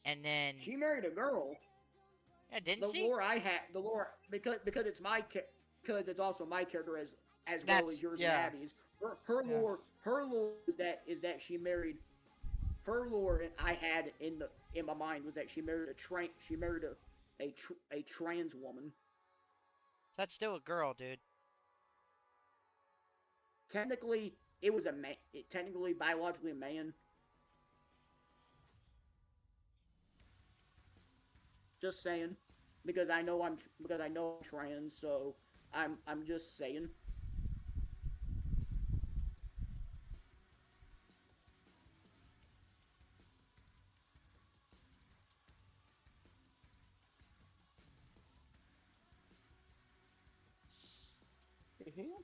and then She married a girl. yeah, didn't The she? lore I had, because it's because it's also my character as well That's- as yours yeah. and Abby's. Her Yeah. lore is that that she married. Her lore I had in my mind was that she married a trans woman. That's still a girl, dude. Technically, it was a man. Technically, biologically a man. Just saying, because I know I'm trans, so I'm just saying. The hell?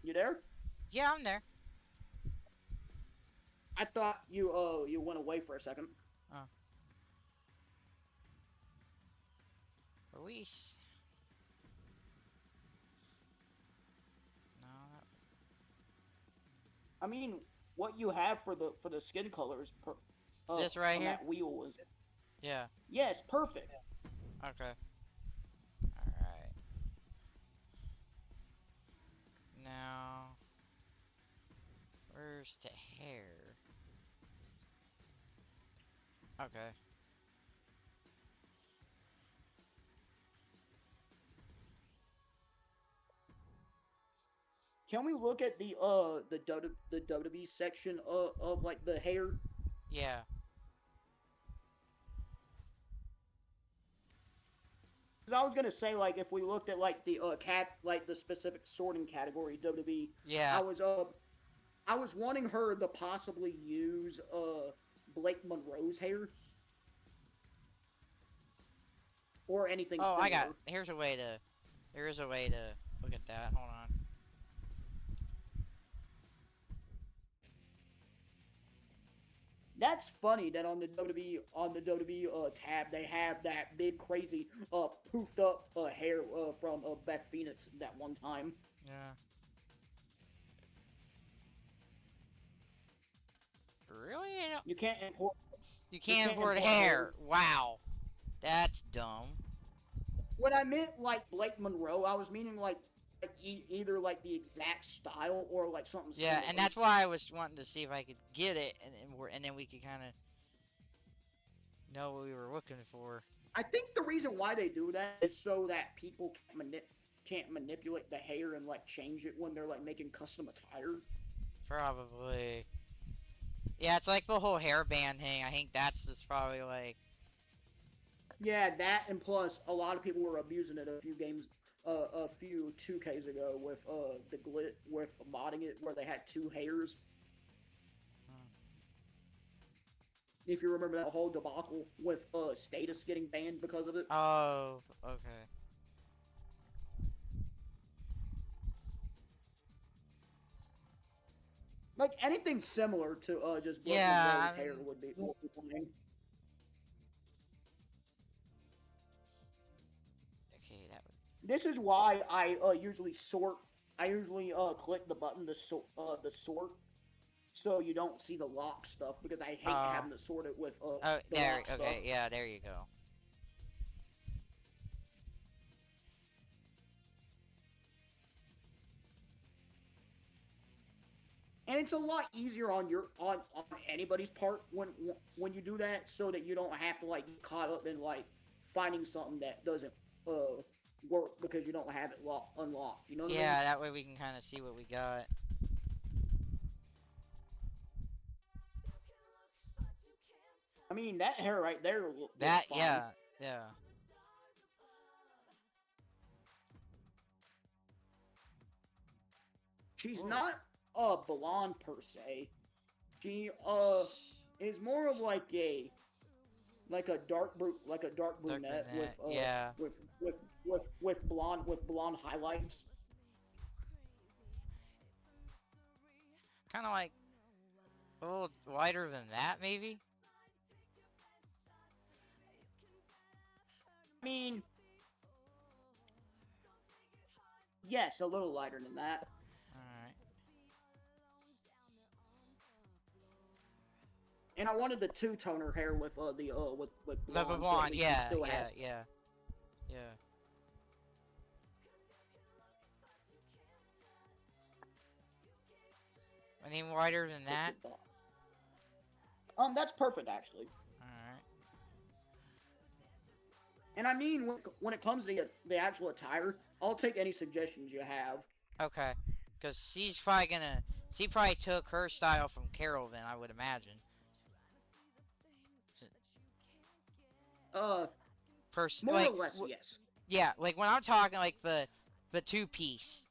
You there? Yeah, I'm there. I thought you went away for a second. Oh. Release. No. I mean, what you have for the skin colors this right on here? that wheel was Yeah. Yes, perfect. Okay. Alright. Now, where's the hair? Okay. Can we look at the WWE section of like the hair? Yeah. Because I was gonna say, like, if we looked at like the the specific sorting category WWE, Yeah. I was wanting her to possibly use Blake Monroe's hair or anything. Oh, similar. I got. There is a way to look at that. Hold on. That's funny that on the WWE tab they have that big crazy poofed up hair from Beth Phoenix that one time. Yeah. Really? You can't import. You can't import hair. Wow. That's dumb. When I meant like Blake Monroe, I was meaning like either like the exact style or like something. Yeah, similar. and that's why I was wanting to see if I could get it, and then we could kind of know what we were looking for. I think the reason why they do that is so that people can't manipulate the hair and like change it when they're like making custom attire. Probably. Yeah, it's like the whole hairband thing. I think that's just probably like. Yeah, that and plus a lot of people were abusing it a few 2Ks ago with the glit with modding it where they had two hairs. If you remember that whole debacle with Status getting banned because of it. Oh, okay. Like anything similar to just Blake Yeah, Monroe's hair would be fine. Okay, that would. This is why I usually sort. I usually click the button to sort, so you don't see the lock stuff because I hate having to sort it with Oh, the there. lock stuff. Okay, yeah, there you go. And it's a lot easier on anybody's part when you do that, so that you don't have to like get caught up in like finding something that doesn't work because you don't have it unlocked. You know what I mean? Yeah, that way we can kind of see what we got. I mean, that hair right there. That, fine. yeah, yeah. She's not blonde per se. She is more of like a dark brunette with yeah. with blonde highlights. Kind of like a little lighter than that, maybe. I mean, yes, a little lighter than that. Alright. And I wanted the two-toner hair with the with The blonde. blonde, so yeah, still yeah, has, yeah. Yeah. Any wider than that? That's perfect actually. Alright. And I mean, when it comes to the actual attire, I'll take any suggestions you have. Okay. Because she's probably gonna... She probably took her style from Carol then, I would imagine. More or less, yes. Yeah, like when I'm talking like the two-piece.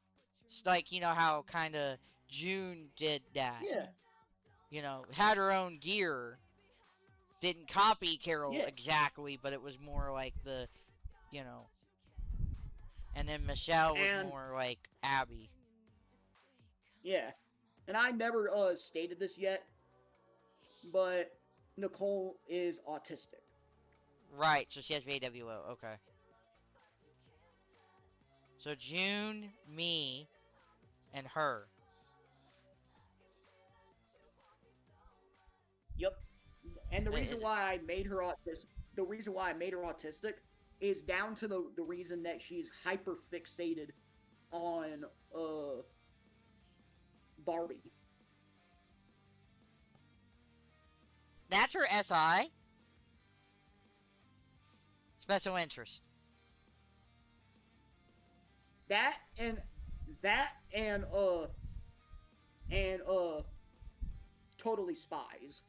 It's like, you know how kind of June did that. Yeah. You know, had her own gear. Didn't copy Carol Yes. exactly, but it was more like the, you know. And then Michelle was more like Abby. Yeah. And I never stated this yet, but Nicole is autistic. Right, so she has AWO, okay. So June, me, and her. Yep. And the reason why I made her autistic is down to the reason that she's hyper fixated on Barbie. That's her SI? Special interest. That and Totally Spies.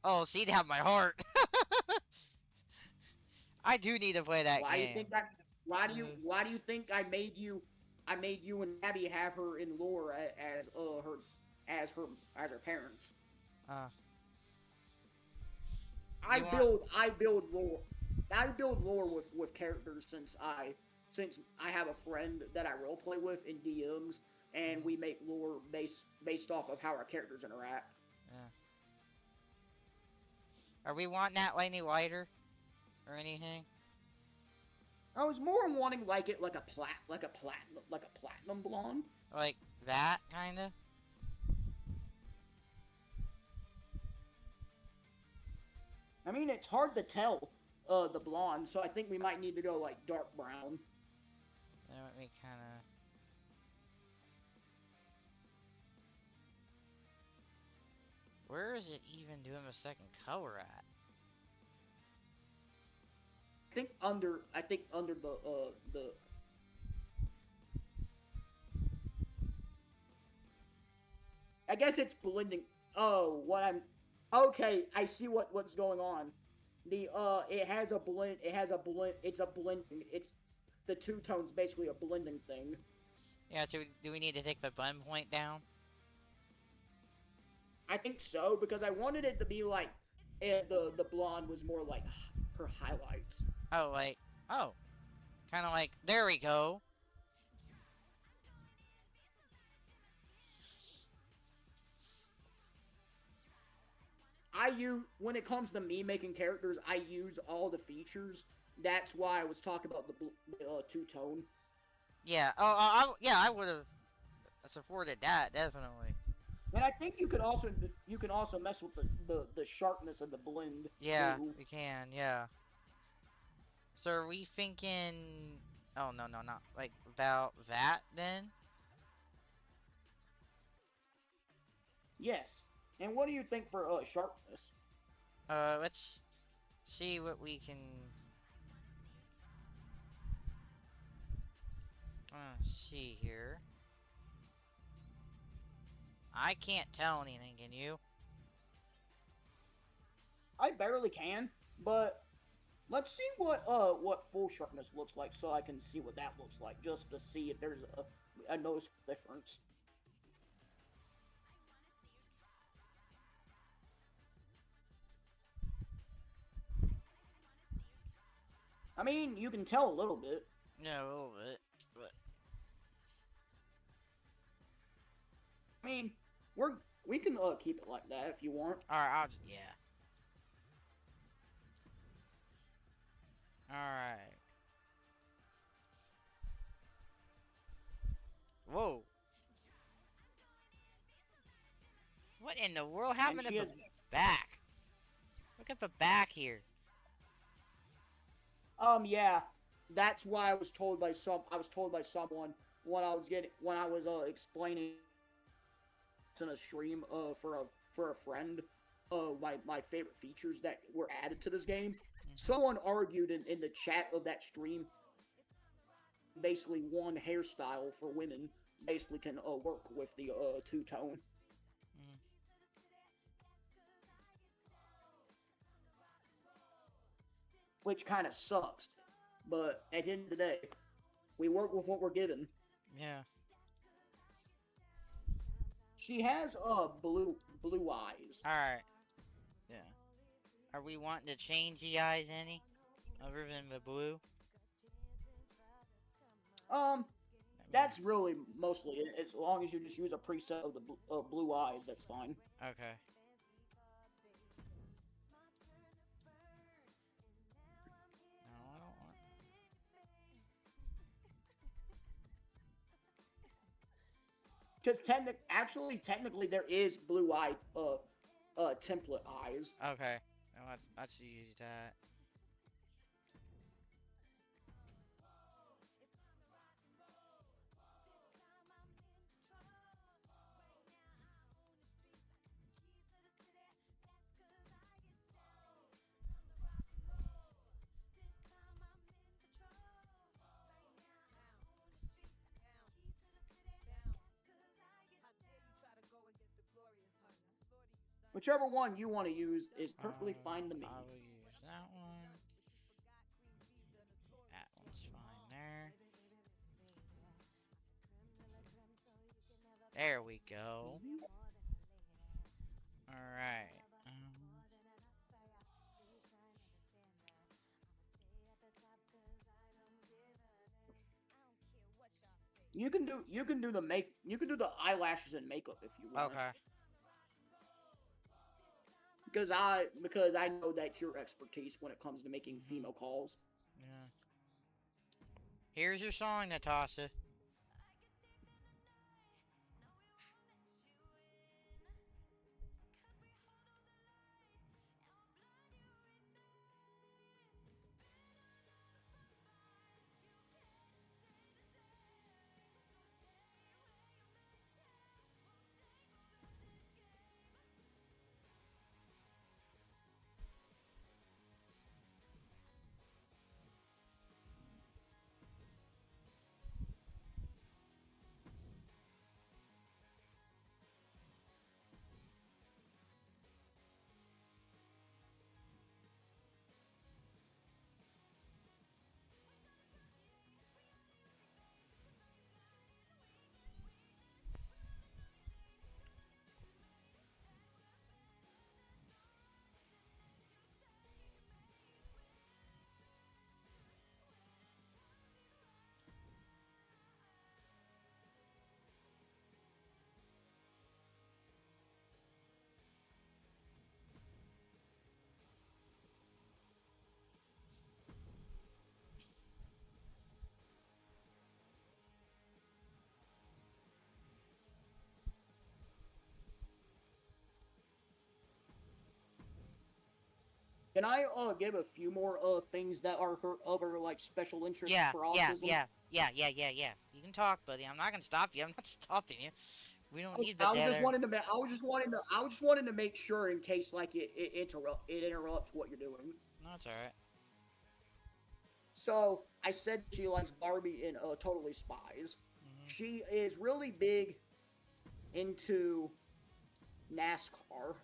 Oh, she'd have my heart. I do need to play that game. Why do you think I made you and Abby have her in lore as her parents? I build lore with characters since I have a friend that I roleplay with in DMs, and we make lore based off of how our characters interact. Yeah. Are we wanting that any lighter or anything? I was more wanting like a platinum blonde. Like that kinda? I mean, it's hard to tell the blonde, so I think we might need to go like dark brown. Let me kinda... Where is it even doing the second color at? I think under the I guess it's blending. Oh, okay, I see what's going on. It has a blend. It's a blending. It's the two tones, basically a blending thing. Yeah. So do we need to take the blend point down? I think so, because I wanted it to be like the blonde was more like her highlights. Oh, like kind of like there we go. When it comes to me making characters, I use all the features. That's why I was talking about the two-tone. Yeah. Oh, I would have supported that definitely. And I think you can also mess with the sharpness of the blend. Yeah, too. we can. Yeah. So are we thinking? Oh no, not like about that then. Yes. And what do you think for sharpness? Let's see what we can. Let's see here. I can't tell anything, can you? I barely can, but let's see what full sharpness looks like, so I can see what that looks like, just to see if there's a noticeable difference. I mean, you can tell a little bit. Yeah, a little bit, but I mean, we can keep it like that if you want. all right, I'll just All right. Whoa. What in the world happened to the back? Look at the back here. Yeah, that's why I was told by someone when I was explaining in a stream for a friend my favorite features that were added to this game. Someone argued in the chat of that stream basically one hairstyle for women basically can work with the two-tone. Mm. Which kind of sucks. But at the end of the day, we work with what we're given. Yeah. She has blue eyes. Alright. Yeah. Are we wanting to change the eyes any? Other than the blue? That's really mostly it. As long as you just use a preset of the blue eyes, that's fine. Okay. No, I don't want. Because technically, there is blue eye template eyes. Okay. Let's use that. Whichever one you want to use is perfectly fine to me. I will use that one. That one's fine there. There we go. Alright. You can do the eyelashes and makeup if you want. Okay. Because I know that's your expertise when it comes to making female calls. Yeah. Here's your song, Natasha. Can I give a few more things that are her other like special interests Yeah, for autism? yeah. You can talk, buddy. I'm not gonna stop you. I'm not stopping you. We don't need the I was dead just air. wanting to make sure in case like it interrupts what you're doing. No, it's alright. So I said she likes Barbie and Totally Spies. Mm-hmm. She is really big into NASCAR.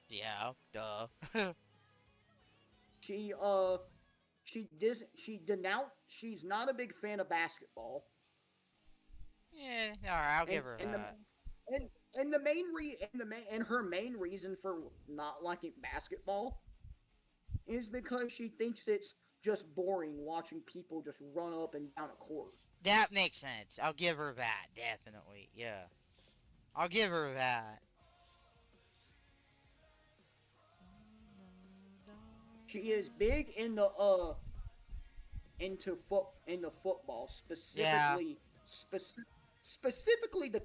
Yeah, duh. She's not a big fan of basketball. Yeah, alright, I'll give her that. Her main reason for not liking basketball is because she thinks it's just boring watching people just run up and down a court. That makes sense. I'll give her that, definitely. Yeah. I'll give her that. She is big in the football, specifically specifically the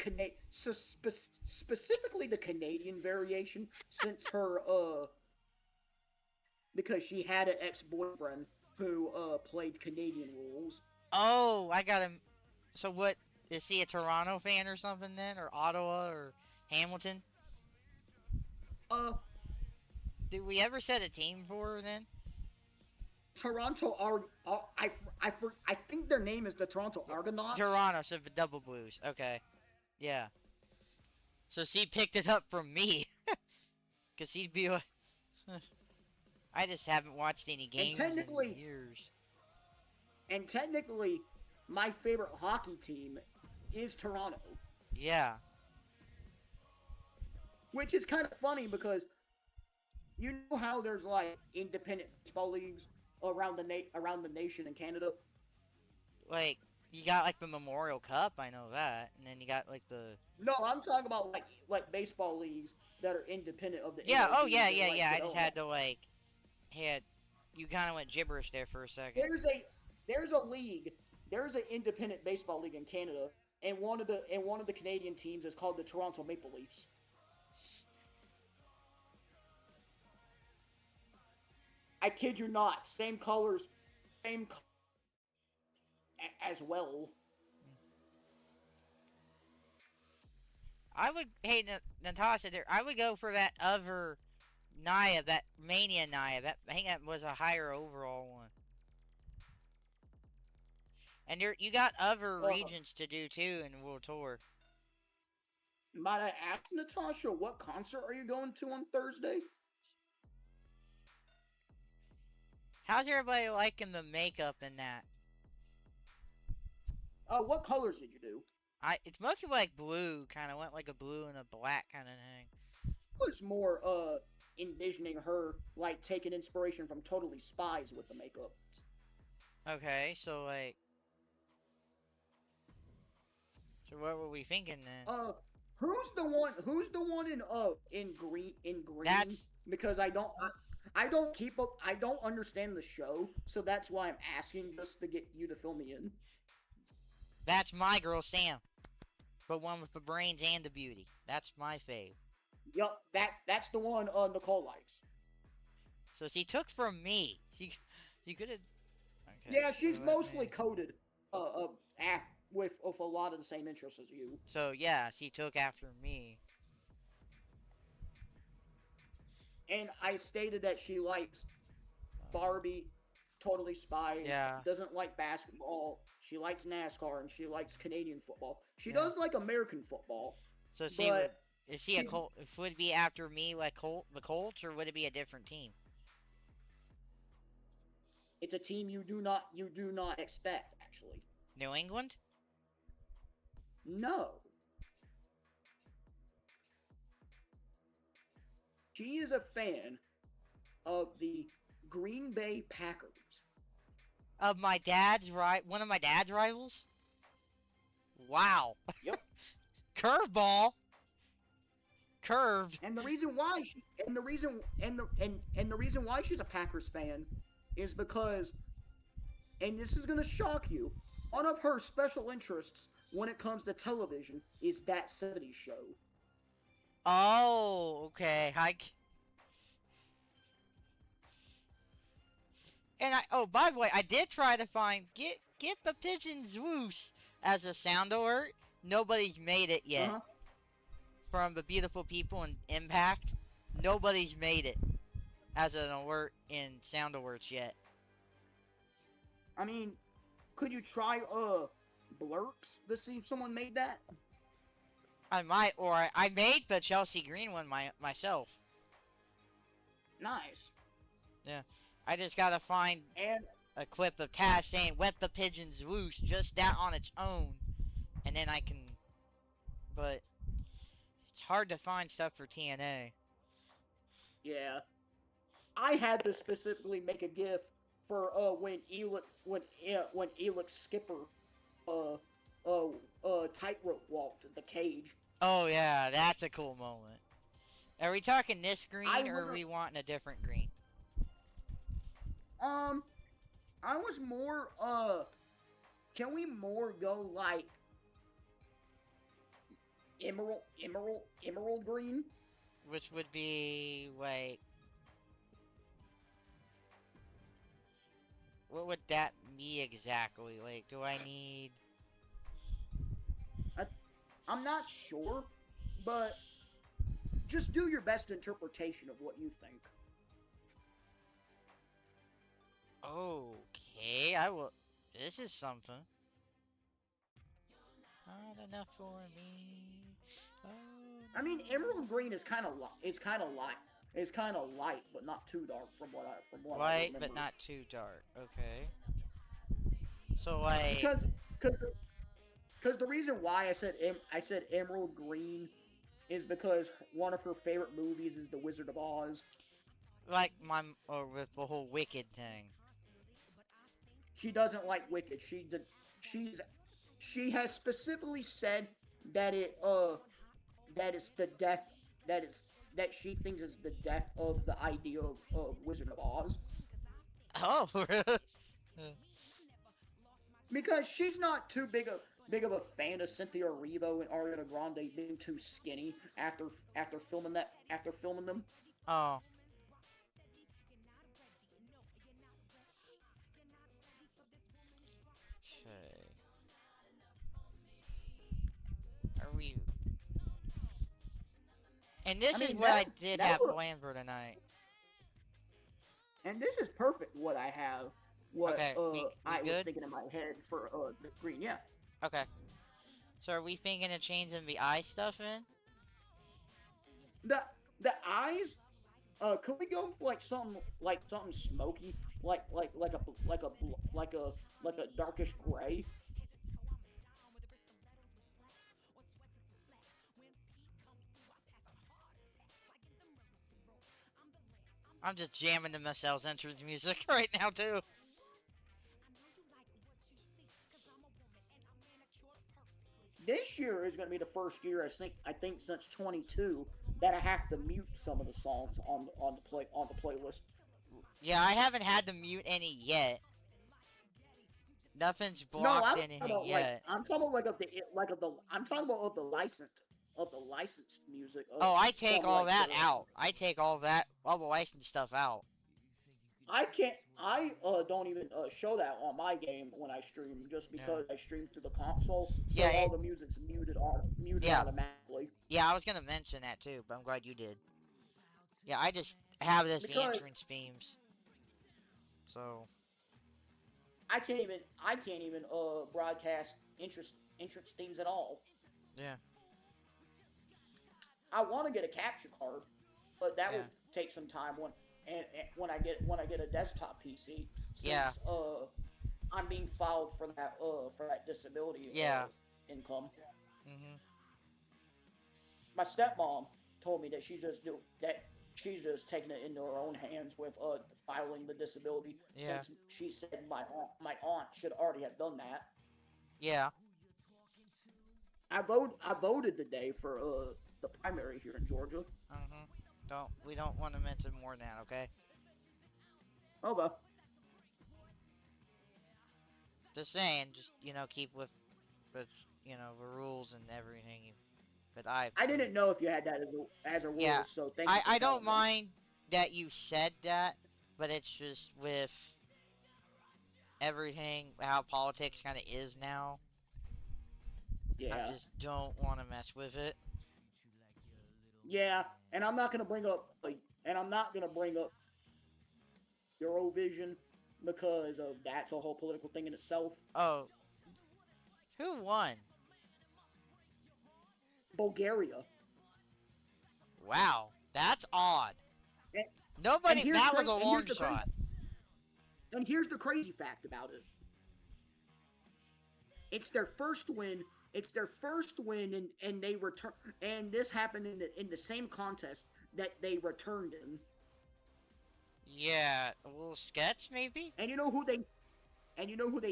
Canadian variation, since her because she had an ex-boyfriend who played Canadian rules. Oh, I got him. So what? Is he a Toronto fan or something then, or Ottawa or Hamilton? Did we ever set a team for her then? Toronto I think their name is the Toronto Argonauts. Toronto, so the Double Blues. Okay, yeah. So she picked it up from me, cause he'd be like, I just haven't watched any games in years. And technically, my favorite hockey team is Toronto. Yeah. Which is kind of funny because you know how there's like independent baseball leagues around the nation in Canada. Like you got like the Memorial Cup, I know that, and then you got like the. No, I'm talking about like baseball leagues that are independent of the. Yeah. MLB, Oh yeah, like, yeah. I just had to like, you kind of went gibberish there for a second. There's a league. There's an independent baseball league in Canada, and one of the Canadian teams is called the Toronto Maple Leafs. I kid you not. Same colors, as well. I would, hey Natasha, I would go for that other Nia, that Mania Nia. I think that was a higher overall one. And you got other regions to do too in World Tour. Might I ask Natasha, what concert are you going to on Thursday? How's everybody liking the makeup in that? What colors did you do? It's mostly like blue, kind of went like a blue and a black kind of thing. I was more envisioning her like taking inspiration from Totally Spies with the makeup. Okay, so like, so what were we thinking then? Who's the one in green? That's because I don't keep up. I don't understand the show, so that's why I'm asking just to get you to fill me in. That's my girl Sam, but one with the brains and the beauty. That's my fave. Yup, that's the one Nicole likes. So she took from me. She could have. Okay, yeah, she's mostly coded with a lot of the same interests as you. So yeah, she took after me. And I stated that she likes Barbie, Totally Spies, doesn't like basketball, she likes NASCAR, and she likes Canadian football. She does like American football. So is she a Colt? Would it be after me like the Colts, or would it be a different team? It's a team you do not expect, actually. New England? No. She is a fan of the Green Bay Packers. Of one of my dad's rivals? Wow. Yep. Curveball. Curved. And the reason why she's a Packers fan is because, and this is gonna shock you, one of her special interests when it comes to television is That 70s Show. Oh, okay. By the way, I did try to find get the pigeon Zeus as a sound alert. Nobody's made it yet. From the beautiful people in Impact, nobody's made it as an alert in sound alerts yet. I mean, could you try blurps to see if someone made that? I might, or I made the Chelsea Green one myself. Nice. Yeah, I just gotta find a clip of Taz saying "Wet the pigeons loose," just that on its own, and then I can. But it's hard to find stuff for TNA. Yeah, I had to specifically make a GIF for when Elix Skipper tightrope walked the cage. Oh yeah, that's a cool moment. Are we talking this green or are we wanting a different green? I was more can we more go like emerald green? Which would be like, what would that me exactly? Like, do I need... I'm not sure, but just do your best interpretation of what you think. Okay, I will... This is something. Not enough for me. Oh, I mean, emerald green is kind of light. It's kind of light, but not too dark from what I light, remember. but not too dark. Okay. So, like... Because the reason why I said emerald green is because one of her favorite movies is The Wizard of Oz. Like, with the whole Wicked thing. She doesn't like Wicked. She has specifically said that that it's the death that she thinks is the death of the idea of Wizard of Oz. Oh, Because she's not too big of a fan of Cynthia Erivo and Ariana Grande being too skinny after filming them. Oh. Okay. Are we... And this is what I did have planned for tonight. And this is perfect what I have. Okay, I was thinking in my head for the green, yeah. Okay. So are we thinking of changing the eye stuff in? The eyes, could we go for something smoky, like a darkish gray? I'm just jamming to Michelle's entrance music right now too. This year is going to be the first year I think since 22 that I have to mute some of the songs on the playlist. Yeah, I haven't had to mute any yet. Nothing's blocked anything yet. I'm talking about I'm talking about of the licensed music. Oh, I take all that out. I take all the licensed stuff out. I don't even show that on my game when I stream, just because I stream through the console, so all the music's muted automatically. Yeah, I was gonna mention that too, but I'm glad you did. Yeah, I just have this the entrance themes. So I can't even broadcast entrance themes at all. Yeah. I want to get a capture card, but that would take some time when I get a desktop PC. Since, I'm being filed for that disability income. Mhm. My stepmom told me that she's just taking it into her own hands with filing the disability. Yeah. Since she said my aunt should already have done that. Yeah. I voted today for the primary here in Georgia. We don't want to mention more than that, okay? Okay. Just saying, just keep with the rules and everything. But I didn't know if you had that as a rule, so thank you. I don't mind that you said that, but it's just with everything how politics kind of is now. Yeah. I just don't want to mess with it. Yeah, and I'm not gonna bring up Eurovision because that's a whole political thing in itself. Oh, who won? Bulgaria. Wow, that's odd. And that was a long shot. And here's the crazy fact about it. It's their first win. And they return. And this happened in the same contest that they returned in. Yeah, a little sketch maybe. And you know who they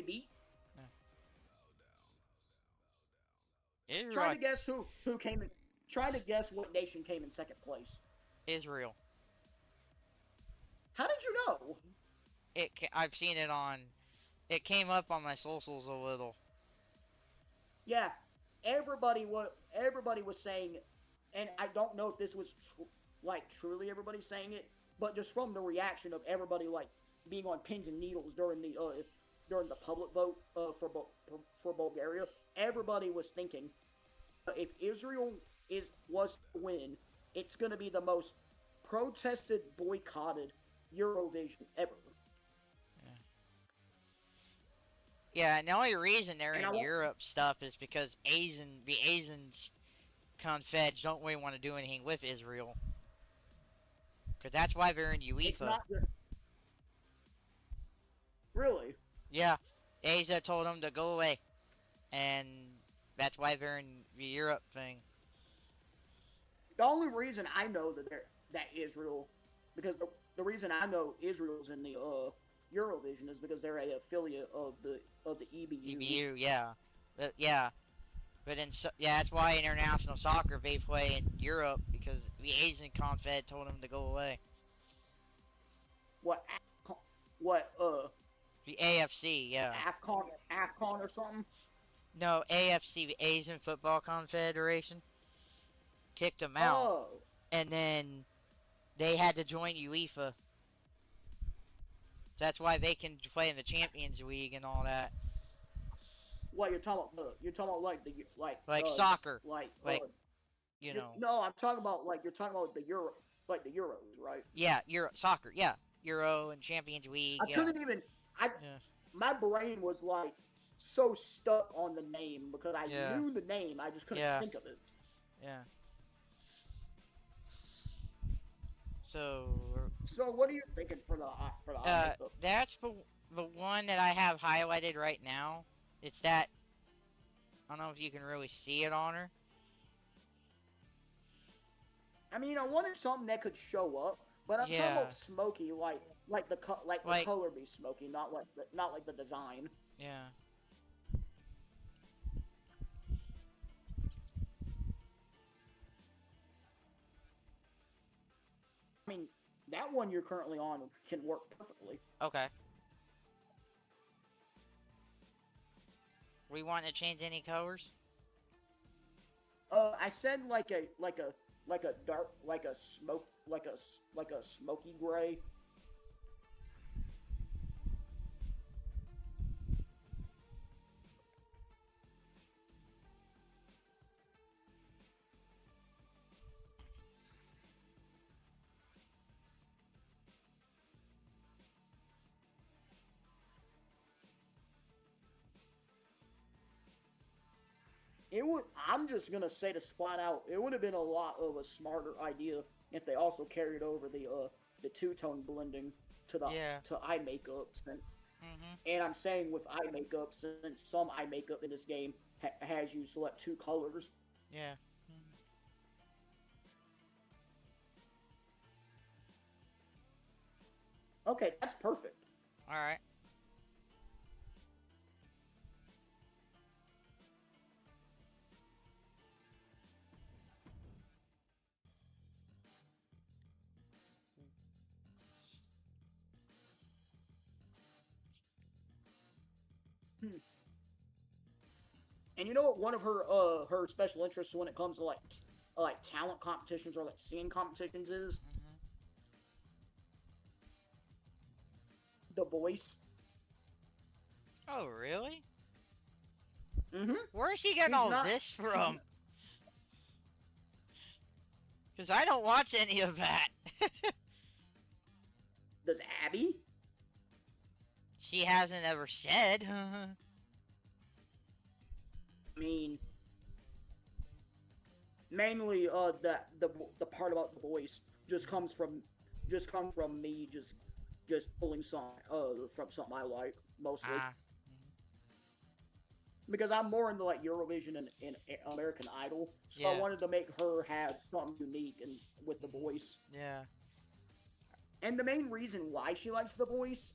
beat? Israel. Try to guess who came in. Try to guess what nation came in second place. Israel. How did you know? I've seen it on. It came up on my socials a little. Yeah, everybody was saying, and I don't know if this was truly everybody saying it, but just from the reaction of everybody being on pins and needles during the public vote for Bulgaria, everybody was thinking if Israel was to win, it's going to be the most protested, boycotted Eurovision ever. Yeah, and the only reason they're And in Europe stuff is because the Asian confeds don't really want to do anything with Israel. Because that's why they're in UEFA. It's not really. Yeah, Asia told them to go away, and that's why they're in the Europe thing. The only reason I know that Israel, because the reason I know Israel's in the Eurovision is because they're a affiliate of the EBU. EBU, yeah, but that's why international soccer they play in Europe because the Asian confed told them to go away. What The AFC, yeah. AFCON or something? No, AFC, the Asian Football Confederation, kicked them out. Oh. And then they had to join UEFA. That's why they can play in the Champions League and all that. What you're talking about? You're talking about like soccer, like you know. No, I'm talking about you're talking about the Euros, right? Yeah, soccer, yeah, Euro and Champions League. I couldn't even. My brain was so stuck on the name because I knew the name, I just couldn't think of it. Yeah. So what are you thinking for the that's the one that I have highlighted right now. It's that, I don't know if you can really see it on her. I mean, I wanted something that could show up, but I'm talking about smoky, like the color be smoky, not like the design. Yeah. I mean, that one you're currently on can work perfectly. Okay. We want to change any colors? I said like a dark, like a smoky gray. I'm just gonna say this flat out. It would have been a lot of a smarter idea if they also carried over the two-tone blending to eye makeup since. And I'm saying with eye makeup since some eye makeup in this game has you select two colors. Yeah. Okay, that's perfect. All right. And you know what? One of her special interests when it comes to like talent competitions or like singing competitions is The Voice. Oh, really? Mhm. Where's he getting all this from? Because I don't watch any of that. Does Abby? She hasn't ever said. I mean, mainly the part about The Voice just comes from me just pulling from something I like mostly. Because I'm more into like Eurovision and American Idol, so I wanted to make her have something unique and with The Voice. Yeah. And the main reason why she likes The Voice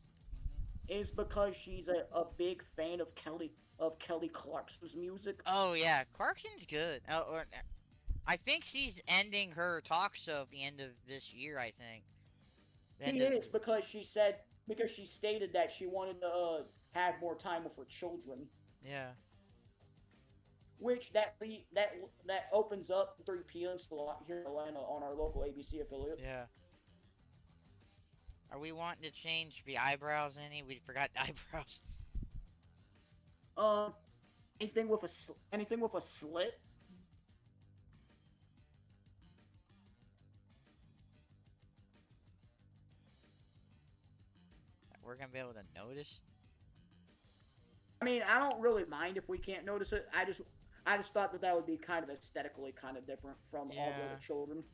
is because she's a big fan of Kelly Clarkson's music. Oh yeah, Clarkson's good. I think she's ending her talk show at the end of this year. I think. She is because she stated that she wanted to have more time with her children. Yeah. Which that opens up 3 p.m. slot here in Atlanta on our local ABC affiliate. Yeah. Are we wanting to change the eyebrows any? We forgot the eyebrows. Uh, anything with a slit? We're gonna be able to notice. I mean, I don't really mind if we can't notice it. I just thought that would be kind of aesthetically kind of different from all the Yeah. other children.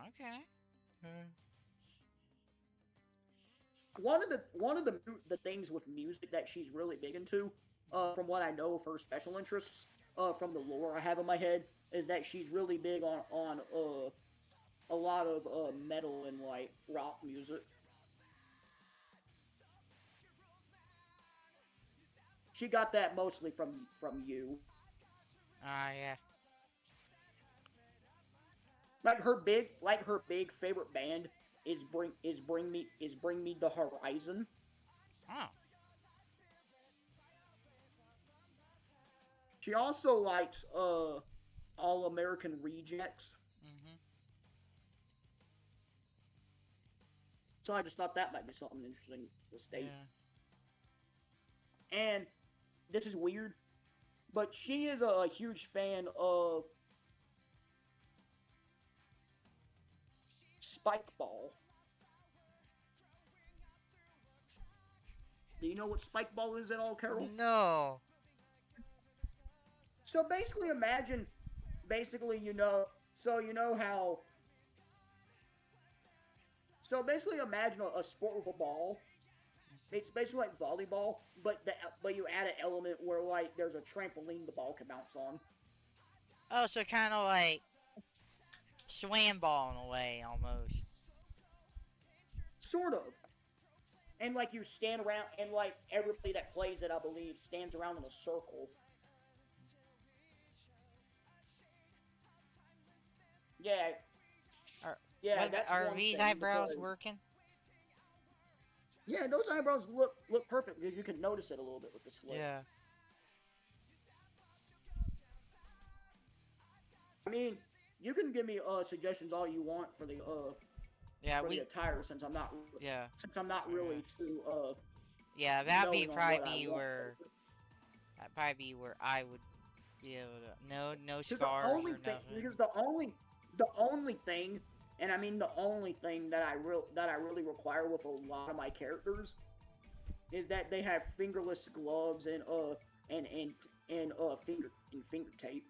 Okay. One of the things with music that she's really big into, from what I know of her special interests, from the lore I have in my head, is that she's really big on a lot of metal and like rock music. She got that mostly from you. Yeah. Like her big favorite band is Bring Me the Horizon. Oh. She also likes All American Rejects. Mhm. So I just thought that might be something interesting to state. Yeah. And this is weird, but she is a huge fan of Spike Ball. Do you know what Spike Ball is at all, Carol? No. So basically, you know how. So basically, imagine a sport with a ball. It's basically like volleyball, but you add an element where like there's a trampoline the ball can bounce on. Oh, so kind of like swam ball in a way, almost. Sort of. And like you stand around, and like everybody that plays it, I believe, stands around in a circle. Yeah. Are, Yeah, what, that's are one these thing. eyebrows Because, working? yeah, those eyebrows look perfect because you can notice it a little bit with the slit. Yeah. I mean, you can give me suggestions all you want for the Yeah, the attire since I'm not Yeah. really too Yeah, that'd be knowing on probably what I be want. that'd probably be where I would be able to. No Because the scars only or thing, nothing. because the only thing, and I mean the only thing that I really require with a lot of my characters is that they have fingerless gloves and finger tape.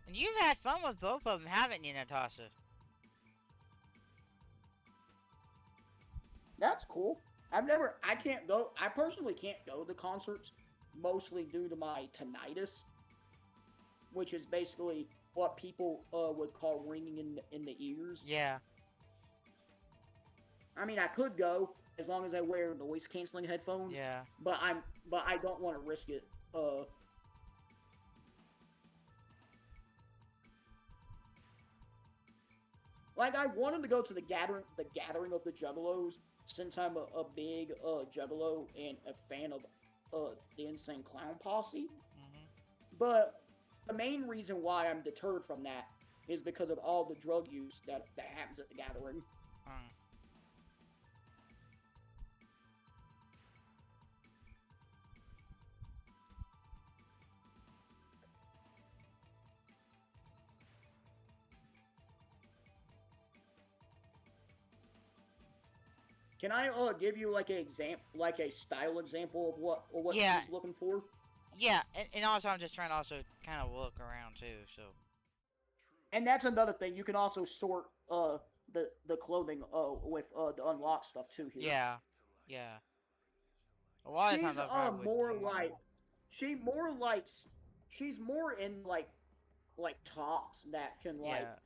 And you've had fun with both of them, haven't you, Natasha? That's cool. I personally can't go to concerts, mostly due to my tinnitus, which is basically what people would call ringing in the ears. Yeah. I mean, I could go as long as I wear noise canceling headphones. Yeah. But I don't want to risk it. Like I wanted to go to the gathering of the Juggalos, since I'm a big Juggalo and a fan of the Insane Clown Posse. Mhm. But the main reason why I'm deterred from that is because of all the drug use that happens at the gathering. Mm. Can I give you like a style example of what Yeah. she's looking for? Yeah, and also I'm just trying to also kind of look around too, so. And that's another thing. You can also sort the clothing with the unlock stuff too here. Yeah. Yeah. A lot of She's times I probably more wouldn't do. like she's more in like tops that can like Yeah.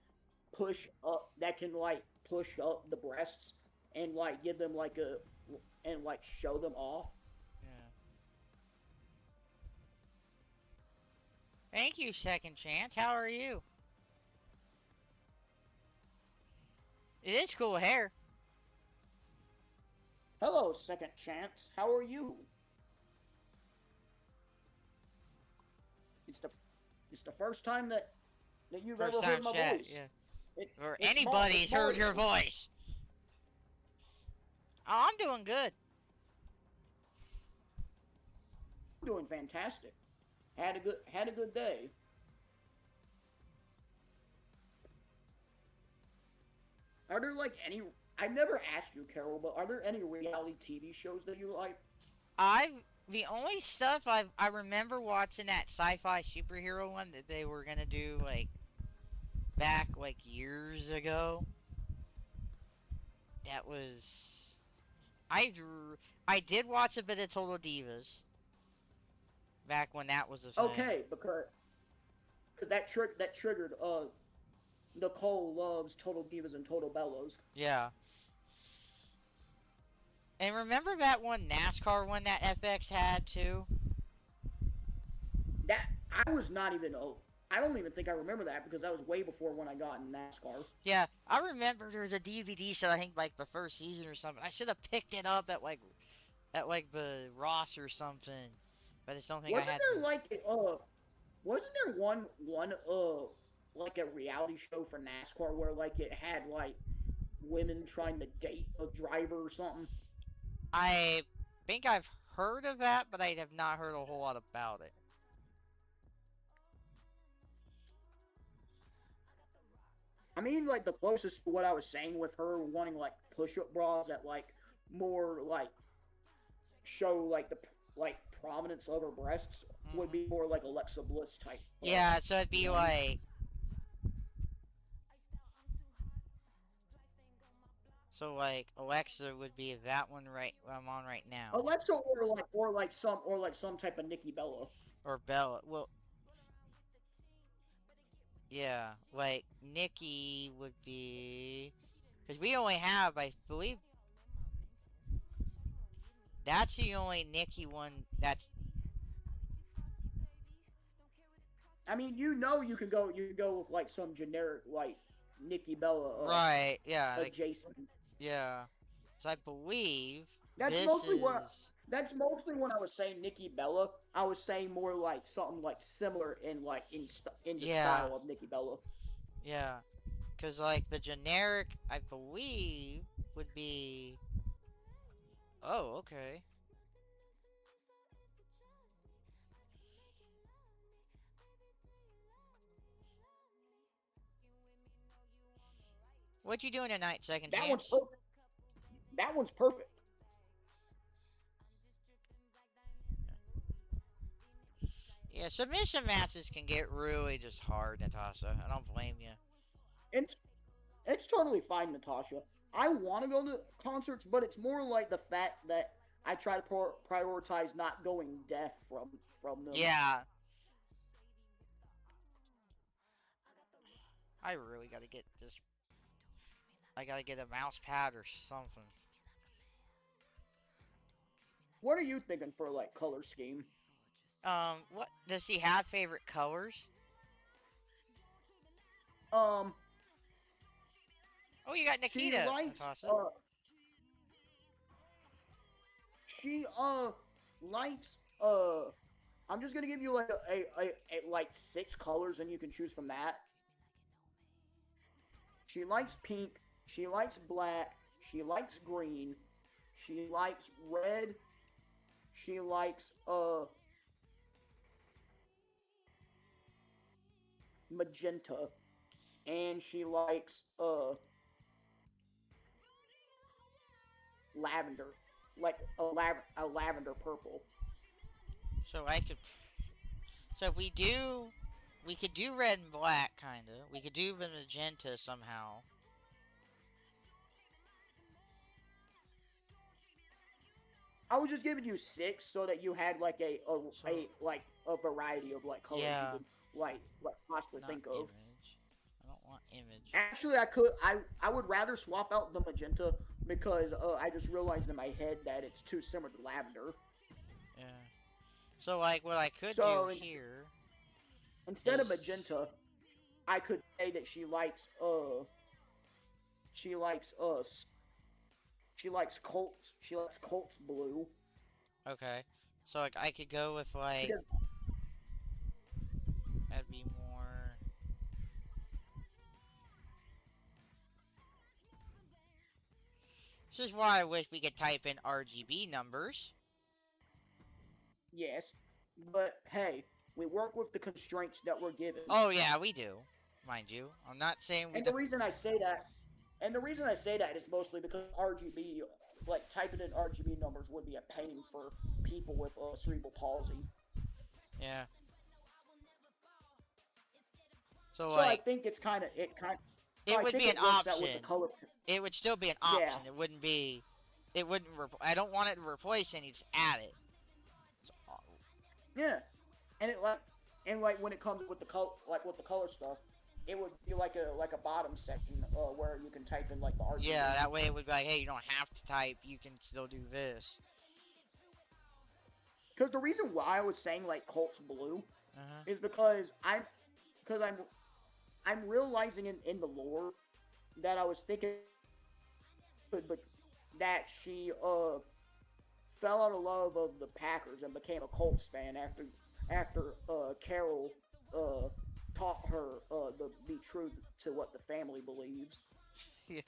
push up the breasts and like give them like and like show them off. Yeah. Thank you, Second Chance. How are you? It is cool hair. Hello, Second Chance. How are you? It's the it's the first time that you've First ever time heard my chat, voice. yeah. It, Or it's anybody's heard your Mario. voice. Oh, I'm doing good. I'm doing fantastic. Had a good day. Are there like any? I've never asked you, Carol, but are there any reality TV shows that you like? I've the only stuff I remember watching that sci-fi superhero one that they were gonna do like back like years ago. That was I did watch a bit of Total Divas back when that was a thing. Okay, because that triggered Nicole loves Total Divas and Total Bellas. Yeah. And remember that one NASCAR one that FX had too? That I was not even I don't even think I remember that because that was way before when I got in NASCAR. Yeah, I remember there was a DVD set, I think like the first season or something. I should have picked it up at like the Ross or something. But I just don't think I Wasn't had there like wasn't there one like a reality show for NASCAR where like it had like women trying to date a driver or something? I think I've heard of that, but I have not heard a whole lot about it. I mean, like the closest to what I was saying with her wanting like push-up bras that like more like show like the like prominence of her breasts would be more like Alexa Bliss type. Yeah, so it'd be ones. like so like Alexa would be that one right I'm on right now. Alexa or like some type of Nikki Bella. Or Bella. Well, yeah, like Nikki would be because we only have, I believe, that's the only Nikki one that's. I mean, you can go with like some generic like Nikki Bella Right, yeah, like, adjacent. yeah. So I believe That's this mostly what is. that's mostly when I was saying Nikki Bella. I was saying more like something like similar in like in the Yeah, style of Nikki Bella. yeah. Because, like, the generic, I believe, would be. Oh, okay. What you doing tonight, Second That one's Chance? perfect. That one's perfect. Yeah, submission matches can get really just hard, Natasha. I don't blame you. It's it's totally fine, Natasha. I want to go to concerts, but it's more like the fact that I try to prioritize not going deaf from them. Yeah. I really gotta get this. I gotta get a mouse pad or something. What are you thinking for like color scheme? What does he have favorite colors? Um, Oh, you got she Nikita, likes Natasha. she likes I'm just gonna give you like a like 6 colors and you can choose from that. She likes pink, she likes black, she likes green, she likes red, she likes magenta, and she likes lavender, like a lavender purple. So I could. So if we could do red and black, kinda. We could do the magenta somehow. I was just giving you 6 so that you had like a like a variety of like colors Yeah. you could like possibly Not think of. image. I don't want image. Actually, I would rather swap out the magenta because I just realized in my head that it's too similar to lavender. Yeah. So like what I could So, do here. Instead of is- magenta, I could say that she likes She likes Colts. She likes Colts blue. Okay. So like I could go with like Because, that'd be more. This is why I wish we could type in RGB numbers. yes, but hey, we work with the constraints that we're given. Oh yeah, we do, mind you. I'm not saying we And the don't. reason I say that, is mostly because RGB, like typing in RGB numbers would be a pain for people with cerebral palsy. Yeah. So So I like think it's kind of it kind. it I would think be it an works out with the option. color. It would still be an Yeah. option. It wouldn't be. It wouldn't. I don't want it to replace any. Just add it. Yeah, and it like when it comes with the color stuff, it would be like a bottom section where you can type in like the RGB. Yeah, that way it would be like, hey, you don't have to type. You can still do this. Because the reason why I was saying like Colts blue Uh-huh. is because I'm realizing in the lore that I was thinking, but that she fell out of love of the Packers and became a Colts fan after Carol taught her to be true to what the family believes. Yeah.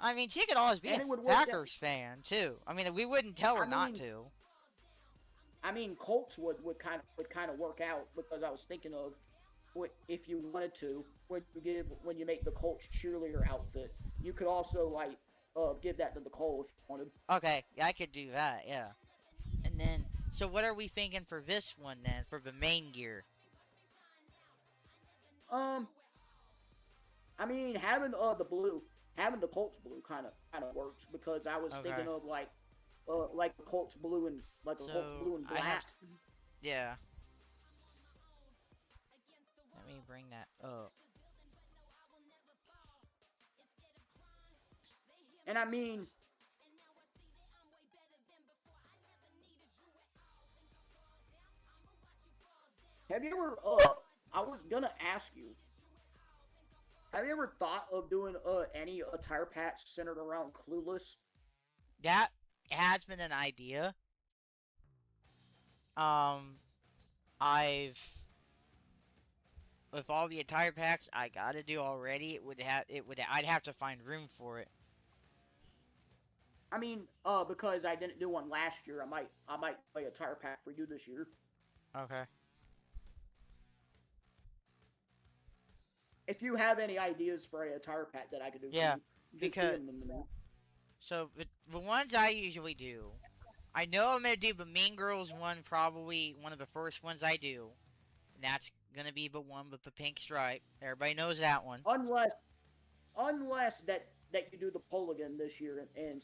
I mean, she could always be And a it would work out- Packers fan too. I mean, we wouldn't tell her not to. I mean, Colts would kind of work out because I was thinking of if you wanted to when you make the Colts cheerleader outfit, you could also like give that to Nicole if you wanted. Okay, yeah, I could do that. Yeah. And then, so what are we thinking for this one then? For the main gear? I mean, having the Colts blue kind of works because I was thinking of like the Colts blue and Colts blue and black. Yeah. Let me bring that up. And I mean, have you ever? I was gonna ask you. Have you ever thought of doing any attire patch centered around Clueless? That has been an idea. I've with all the attire packs I gotta do already, I'd have to find room for it. I mean, because I didn't do one last year, I might play a tire pack for you this year. Okay. If you have any ideas for a tire pack that I could do, Yeah, for you, just because DM them to me. so the ones I usually do, I know I'm gonna do the Mean Girls one, probably one of the first ones I do, and that's gonna be the one with the pink stripe. Everybody knows that one. Unless that you do the poll again this year and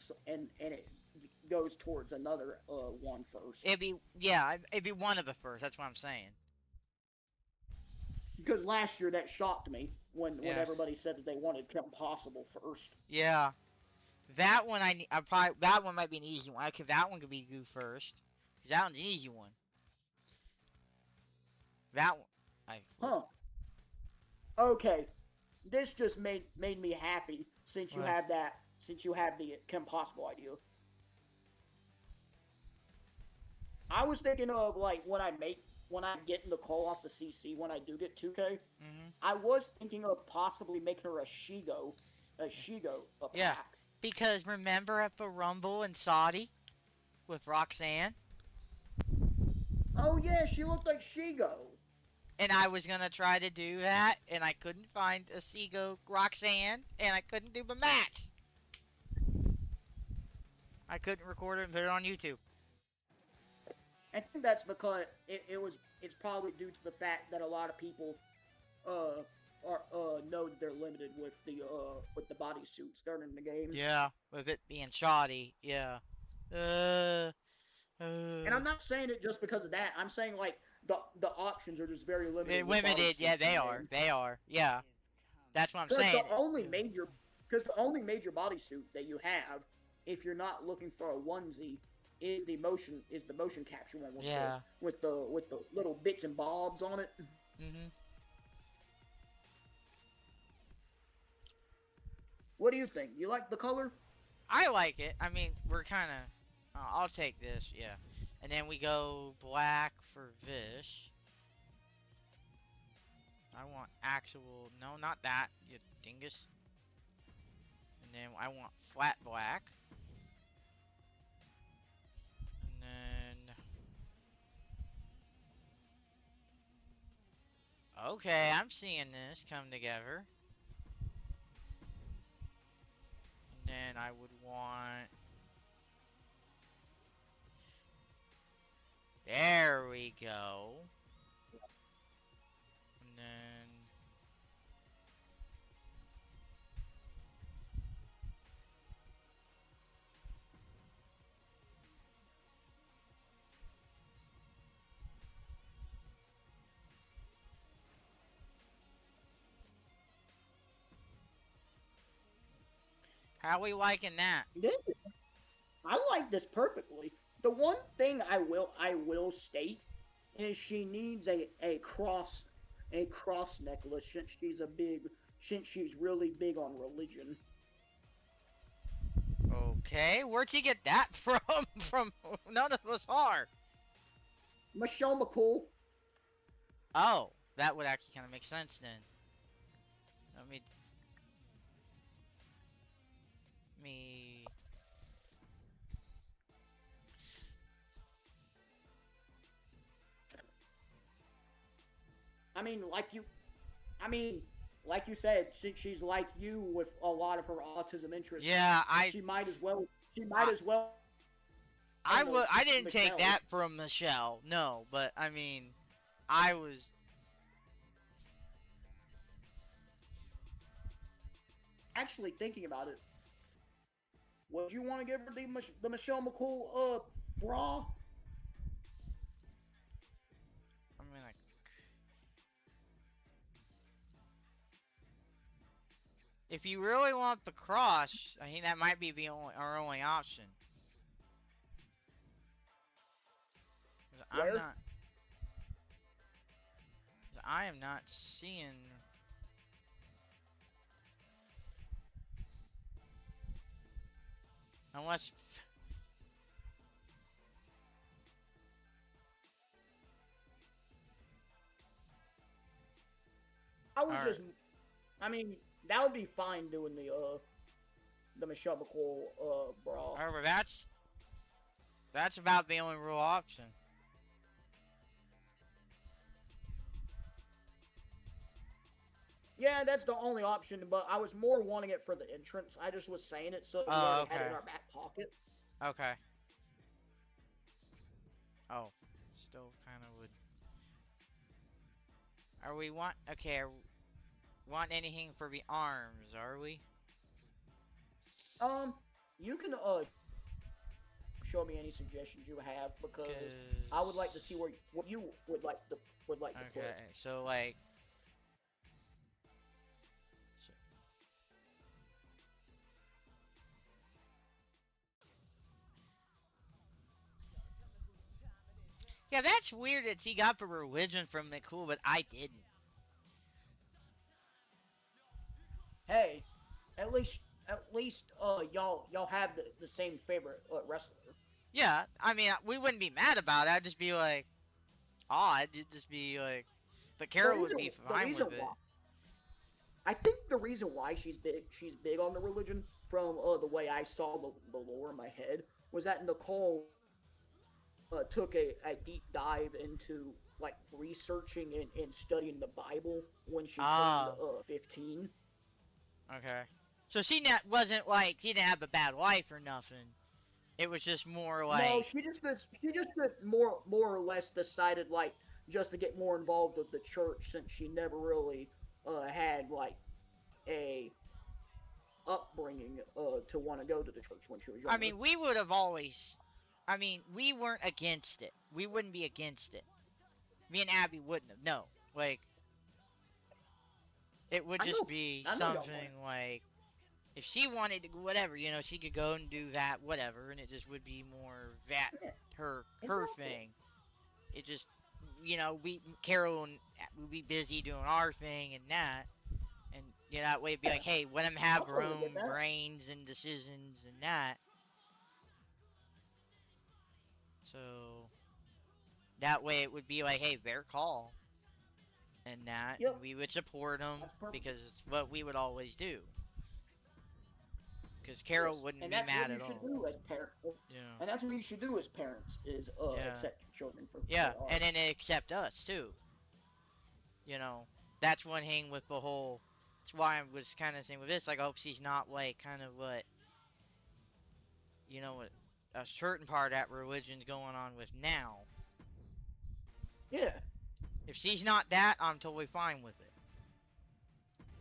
it goes towards another one first. It'd be one of the first. That's what I'm saying. Because last year that shocked me when Yeah. everybody said that they wanted Kim Possible first. Yeah, that one that one might be an easy one. Okay, that one could be go first, cause that one's an easy one. That one, Okay, this just made me happy since you What? have the Kim Possible idea. I was thinking of like when I get Nicole off the CC when I do get 2K. I was thinking of possibly making her a Shigo pack. Yeah. Because remember at the Rumble in Saudi with Roxanne? Oh yeah, she looked like Shigo. And I was gonna try to do that, and I couldn't find a Seago Roxanne, and I couldn't do the match. I couldn't record it and put it on YouTube. I think that's because it's probably due to the fact that a lot of people know that they're limited with the bodysuits during the game. Yeah, with it being shoddy, yeah. And I'm not saying it just because of that. I'm saying like the options are just very limited. Limited, yeah, they are. They are, yeah. That's what I'm saying. The only major bodysuit that you have, if you're not looking for a onesie, is the motion capture one with the little bits and bobs on it. What do you think? You like the color? I like it. I mean, we're kind of. I'll take this, yeah. And then we go black for Vish. I want actual. No, not that, you dingus. And then I want flat black. And then. Okay, I'm seeing this come together. And then I would want. There we go. And then. How we liking that? I like this perfectly. The one thing I will state is she needs a cross necklace since she's really big on religion. Okay, where'd you get that from? From none of us are. Michelle McCool. Oh, that would actually kind of make sense then. Let me. I mean, like you said, since she's like you with a lot of her autism interests, Yeah, she might as well. She might as well. I didn't Michelle. take that from Michelle. No, but I mean, I was. Actually thinking about it, would you want to give her the Michelle McCool bra? I mean, like. If you really want the cross, I think that might be our only option. 'Cause Where? I am not seeing. Unless. I mean, that would be fine doing the Michelle McCool bra. However, that's about the only real option. Yeah, that's the only option, but I was more wanting it for the entrance. I just was saying it so we already had it in our back pocket. Okay. Oh, still kind of would. Are we want want anything for the arms? Are we? You can show me any suggestions you have because I would like to see what you would like to put. Okay, so like. Yeah, that's weird that he got the religion from McCool, but I didn't. Hey, at least y'all have the same favorite wrestler. Yeah, I mean, we wouldn't be mad about it. I'd just be like, odd. It'd just be like, but Carol would be fine with it. I think the reason why she's big on the religion from the way I saw the lore in my head was that Nicole took a deep dive into like researching and studying the Bible when she turned 15. Okay. So she wasn't like, she didn't have a bad life or nothing. It was just more like... No, she just more or less decided like just to get more involved with the church since she never really had like a upbringing to want to go to the church when she was younger. I mean, we would have always... I mean, we weren't against it. We wouldn't be against it. Me and Abby wouldn't have. No. Like... It would just be something like, if she wanted to, whatever, you know, she could go and do that, whatever, and it just would be more that, her thing. It just, you know, Carol and would be busy doing our thing and that, and You know, that way it'd be like, hey, let them have I'll their totally own get that. brains and decisions and that. So that way it would be like, hey, their call and that. Yep. And we would support them That's perfect. because it's what we would always do. Because Carol Yes. wouldn't And be that's mad what you at should all. do as parents. Yeah. And that's what you should do as parents is Yeah. accept your children for Yeah, who they are. and then they accept us too. You know, that's one thing with the whole. That's why I was kind of saying with this, like, I hope she's not like kind of what, you know, what a certain part of that religion's going on with now. Yeah. If she's not that, I'm totally fine with it.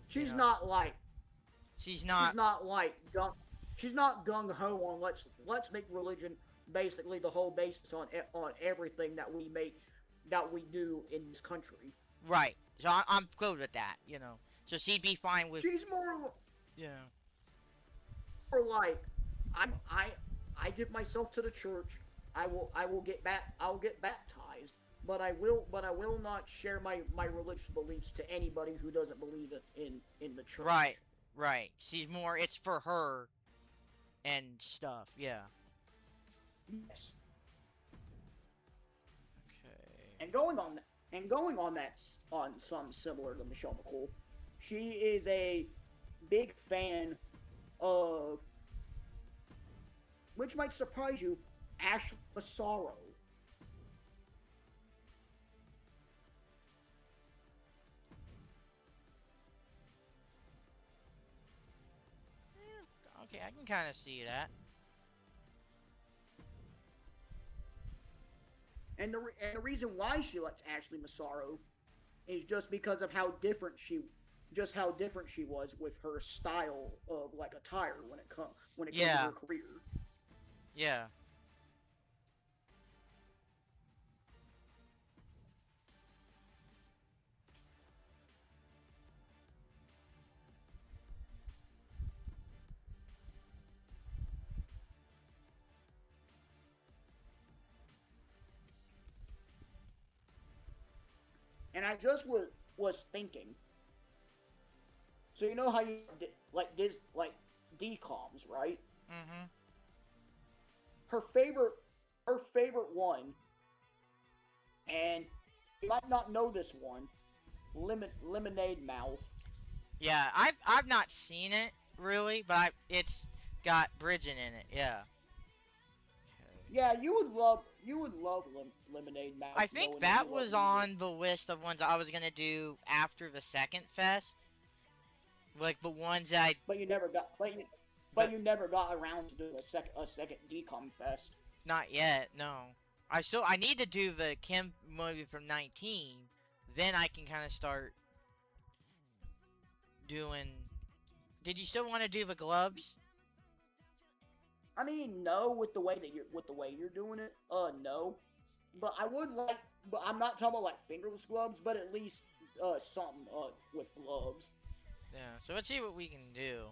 She's know. not like She's not. she's not like she's not gung ho on let's make religion basically the whole basis on everything that we do in this country. Right. So I'm good with that. You know. So she'd be fine with. She's more Yeah. more like I give myself to the church. I'll get baptized, but I will not share my religious beliefs to anybody who doesn't believe in the church. Right. Right. She's more. It's for her. And stuff. Yeah. Yes. Okay. And going on that on something similar to Michelle McCool, she is a big fan of, which might surprise you, Ashley Massaro. Okay, I can kind of see that. And the reason why she likes Ashley Massaro is just because of how different she was with her style of like attire when it comes to her career. Yeah. And I just was thinking. So you know how you like DComs, right? Mm-hmm. Her favorite one, and you might not know this one, Lemonade Mouth. Yeah, I've not seen it really, but it's got Bridget in it. Yeah. Yeah, you would love Lemonade Mouth. I think that was on the list of ones I was gonna do after the second fest. Like the ones I. But you never got. But you never got around to do a second Decom Fest. Not yet. No. I need to do the Kim movie from 19. Then I can kind of start doing. Did you still want to do the gloves? I mean, no, with the way you're doing it, no. But I would like, but I'm not talking about like fingerless gloves, but at least something with gloves. Yeah. So let's see what we can do.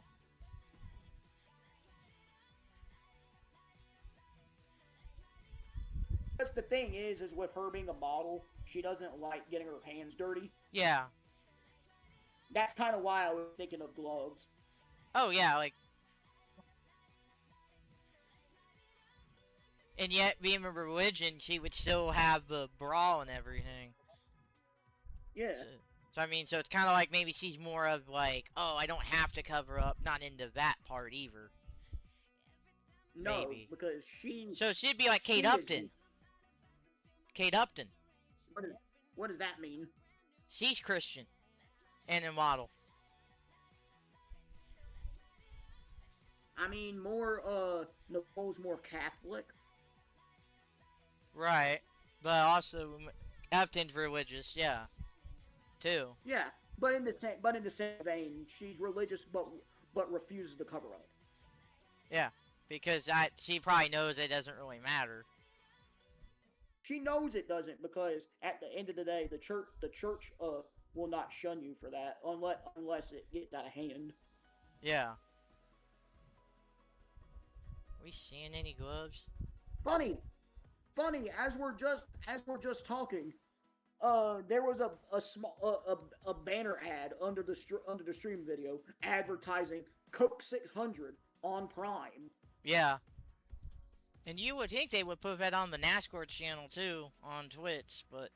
That's the thing is with her being a model, she doesn't like getting her hands dirty. Yeah. That's kind of why I was thinking of gloves. Oh yeah, like. And yet, being a religion, she would still have the bra and everything. Yeah. So I mean, so it's kind of like maybe she's more of like, oh, I don't have to cover up, not into that part either. No, maybe. Because she. So she'd be like Kate Upton. Kate Upton. What does that mean? She's Christian. And a model. I mean, Nicole's more Catholic. Right. But also, Upton's religious, yeah. Too. Yeah, but in the same vein, she's religious, but refuses to cover up. Yeah, because she probably knows it doesn't really matter. She knows it doesn't because at the end of the day, the church will not shun you for that unless it gets out of hand. Yeah. Are we seeing any gloves? Funny, as we're just talking, there was a small a banner ad under the stream video advertising Coke 600 on Prime. Yeah. And you would think they would put that on the NASCAR channel too on Twitch, but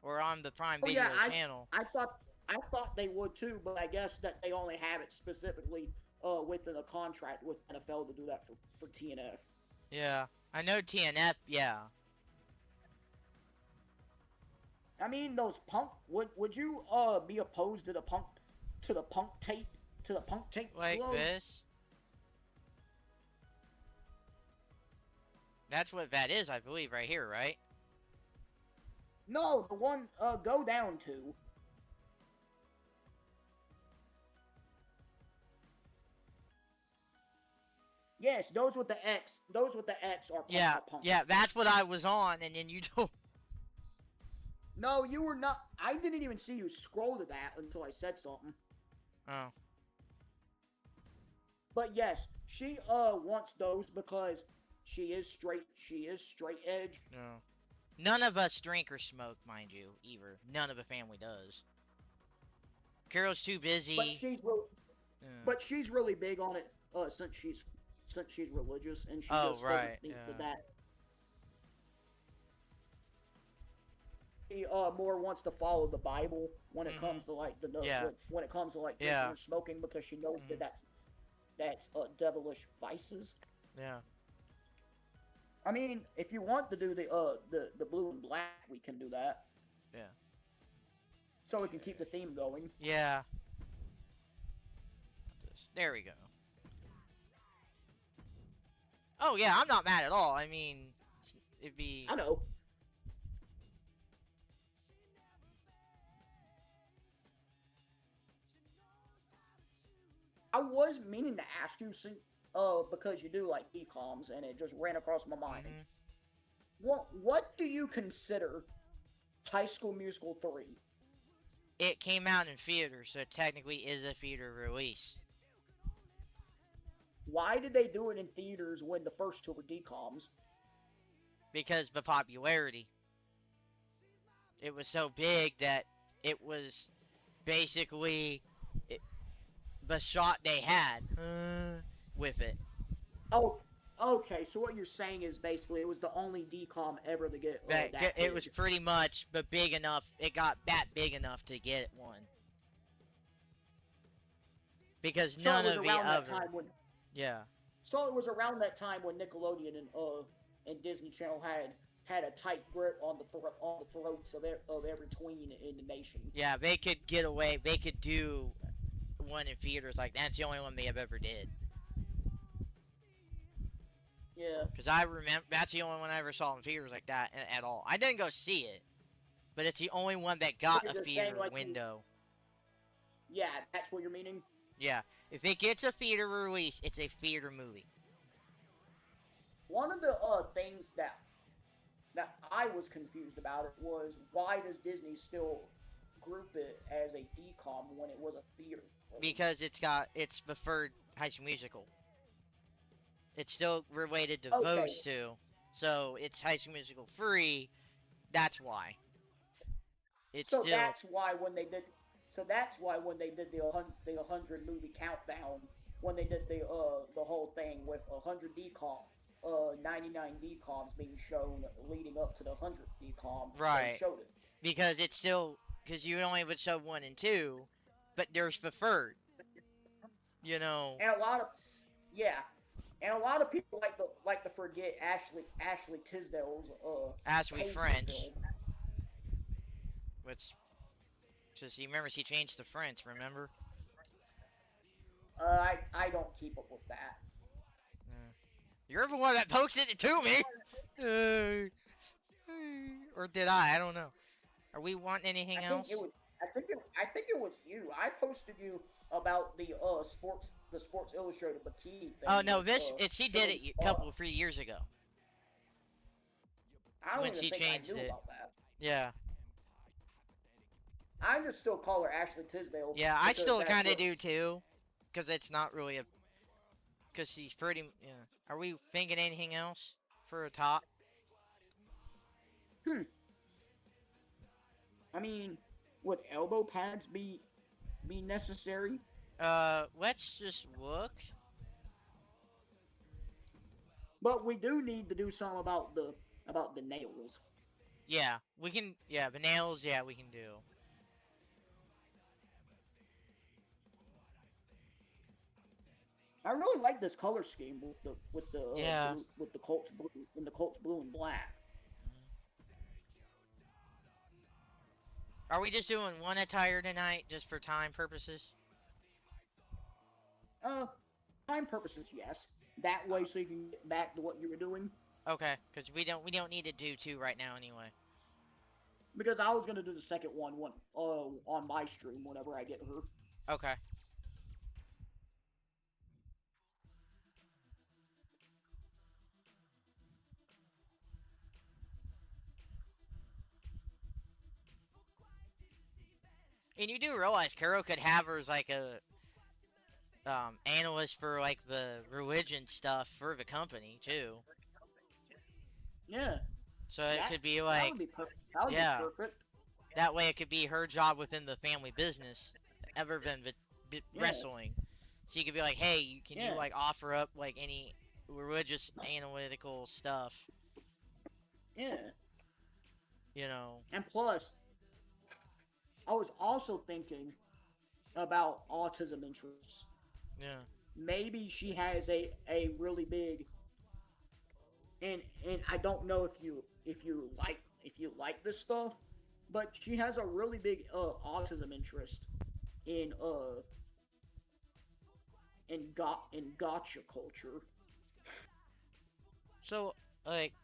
or on the Prime Oh Video yeah, channel. I thought they would too, but I guess that they only have it specifically within a contract with NFL to do that for TNF. Yeah, I know TNF. Yeah. I mean, those punk. Would you be opposed to the punk tape Like gloves? this. That's what that is, I believe, right here, right? No, the one go down to. Yes, those with the X. Those with the X are punk. Yeah, are punk. yeah, that's what I was on, and then you told. No, you were not. I didn't even see you scroll to that until I said something. Oh. But yes, she wants those because she is straight edge. No. None of us drink or smoke, mind you, either. None of the family does. Carol's too busy. But she's really big on it since she's religious and she just right, doesn't think yeah. that she more wants to follow the Bible when it comes to like when it comes to like drinking or smoking because she knows that that's devilish vices. Yeah. I mean, if you want to do the blue and black, we can do that. Yeah. So we can keep the theme going. Yeah. There we go. Oh yeah, I'm not mad at all. I mean, it'd be. I know. I was meaning to ask you, because you do like e-coms, and it just ran across my mind. What do you consider High School Musical 3? It came out in theaters, so it technically is a theater release. Why did they do it in theaters when the first two were DComs? Because the popularity. It was so big that it was basically the shot they had with it. Oh, okay. So what you're saying is basically it was the only DCom ever to get that it big. was pretty much but big enough. It got that big enough to get one. Because none of the other. Yeah. So it was around that time when Nickelodeon and Disney Channel had a tight grip on the throats of every tween in the nation. Yeah, they could get away. They could do one in theaters like that's the only one they have ever did. Yeah. Because I remember that's the only one I ever saw in theaters like that at all. I didn't go see it, but it's the only one that got a theater window. Yeah, that's what you're meaning. Yeah, if it gets a theater release, it's a theater movie. One of the things that I was confused about it was why does Disney still group it as a DCOM when it was a theater release? Because it's the third High School Musical. It's still related to those two, so it's High School Musical 3. That's why. That's why when they did the 100 movie countdown, when they did the whole thing with 100 DCOM, 99 DCOMs being shown leading up to the 100th DCOM, right? They showed it because it's still you only would show 1 and 2, but there's the third. You know. And a lot of people like to forget Ashley Tisdale's Ashley French. Film. Which, just you remember she changed to French, remember? I don't keep up with that. You're the one that posted it to me. Or did I? I don't know. Are we wanting anything else? I think it was you. I posted you about the Sports Illustrated bikini thing. Oh no, she did it a 3 years ago. I don't when even she think changed I knew it. about that. Yeah. I just still call her Ashley Tisdale. Yeah, I still kind of do too, because it's not really because she's pretty. Yeah. Are we thinking anything else for a top? I mean, would elbow pads be necessary? Let's just look. But we do need to do something about the nails. Yeah, we can. Yeah, the nails. Yeah, we can do. I really like this color scheme with the Yeah. blue with the Colts blue and black. Are we just doing one attire tonight, just for time purposes? Uh, time purposes, yes. That way, so you can get back to what you were doing. Okay, because we don't need to do two right now anyway. Because I was gonna do the second one on my stream whenever I get her. Okay. And you do realize Kuro could have her as like a analyst for like the religion stuff for the company too. Yeah. So it That, could be that like, would be perfect. That would yeah, be perfect. that way it could be her job within the family business, ever been Yeah. wrestling. So you could be like, hey, can you Yeah. like offer up like any religious analytical stuff? Yeah. You know. And plus, I was also thinking about autism interests. Yeah. Maybe she has a really big and I don't know if you like this stuff, but she has a really big autism interest in in gotcha culture. So like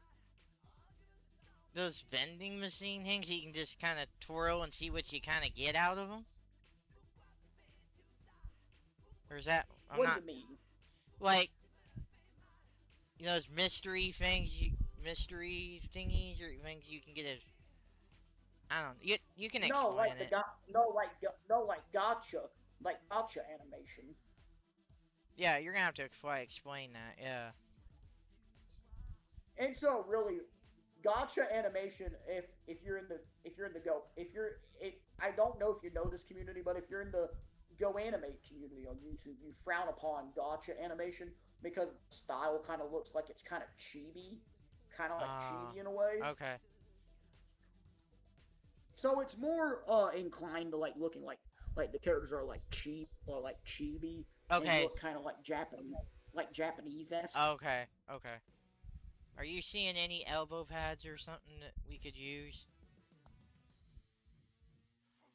those vending machine things, you can just kind of twirl and see what you kind of get out of them. Or is that? I'm What not do you mean? like, you know, those mystery thingies, or things you can get a. I don't know. You can explain No, like it. like gotcha animation. Yeah, you're gonna have to explain that. Yeah. And so really, gotcha animation. If you're in the I don't know if you know this community, but if you're in the Go Animate community on YouTube, you frown upon gotcha animation because the style kind of looks like it's kind of chibi in a way. Okay. So it's more inclined to like looking like the characters are like cheap or like chibi and Okay. look kind of like Japanese esque. Okay. Okay. Are you seeing any elbow pads or something that we could use?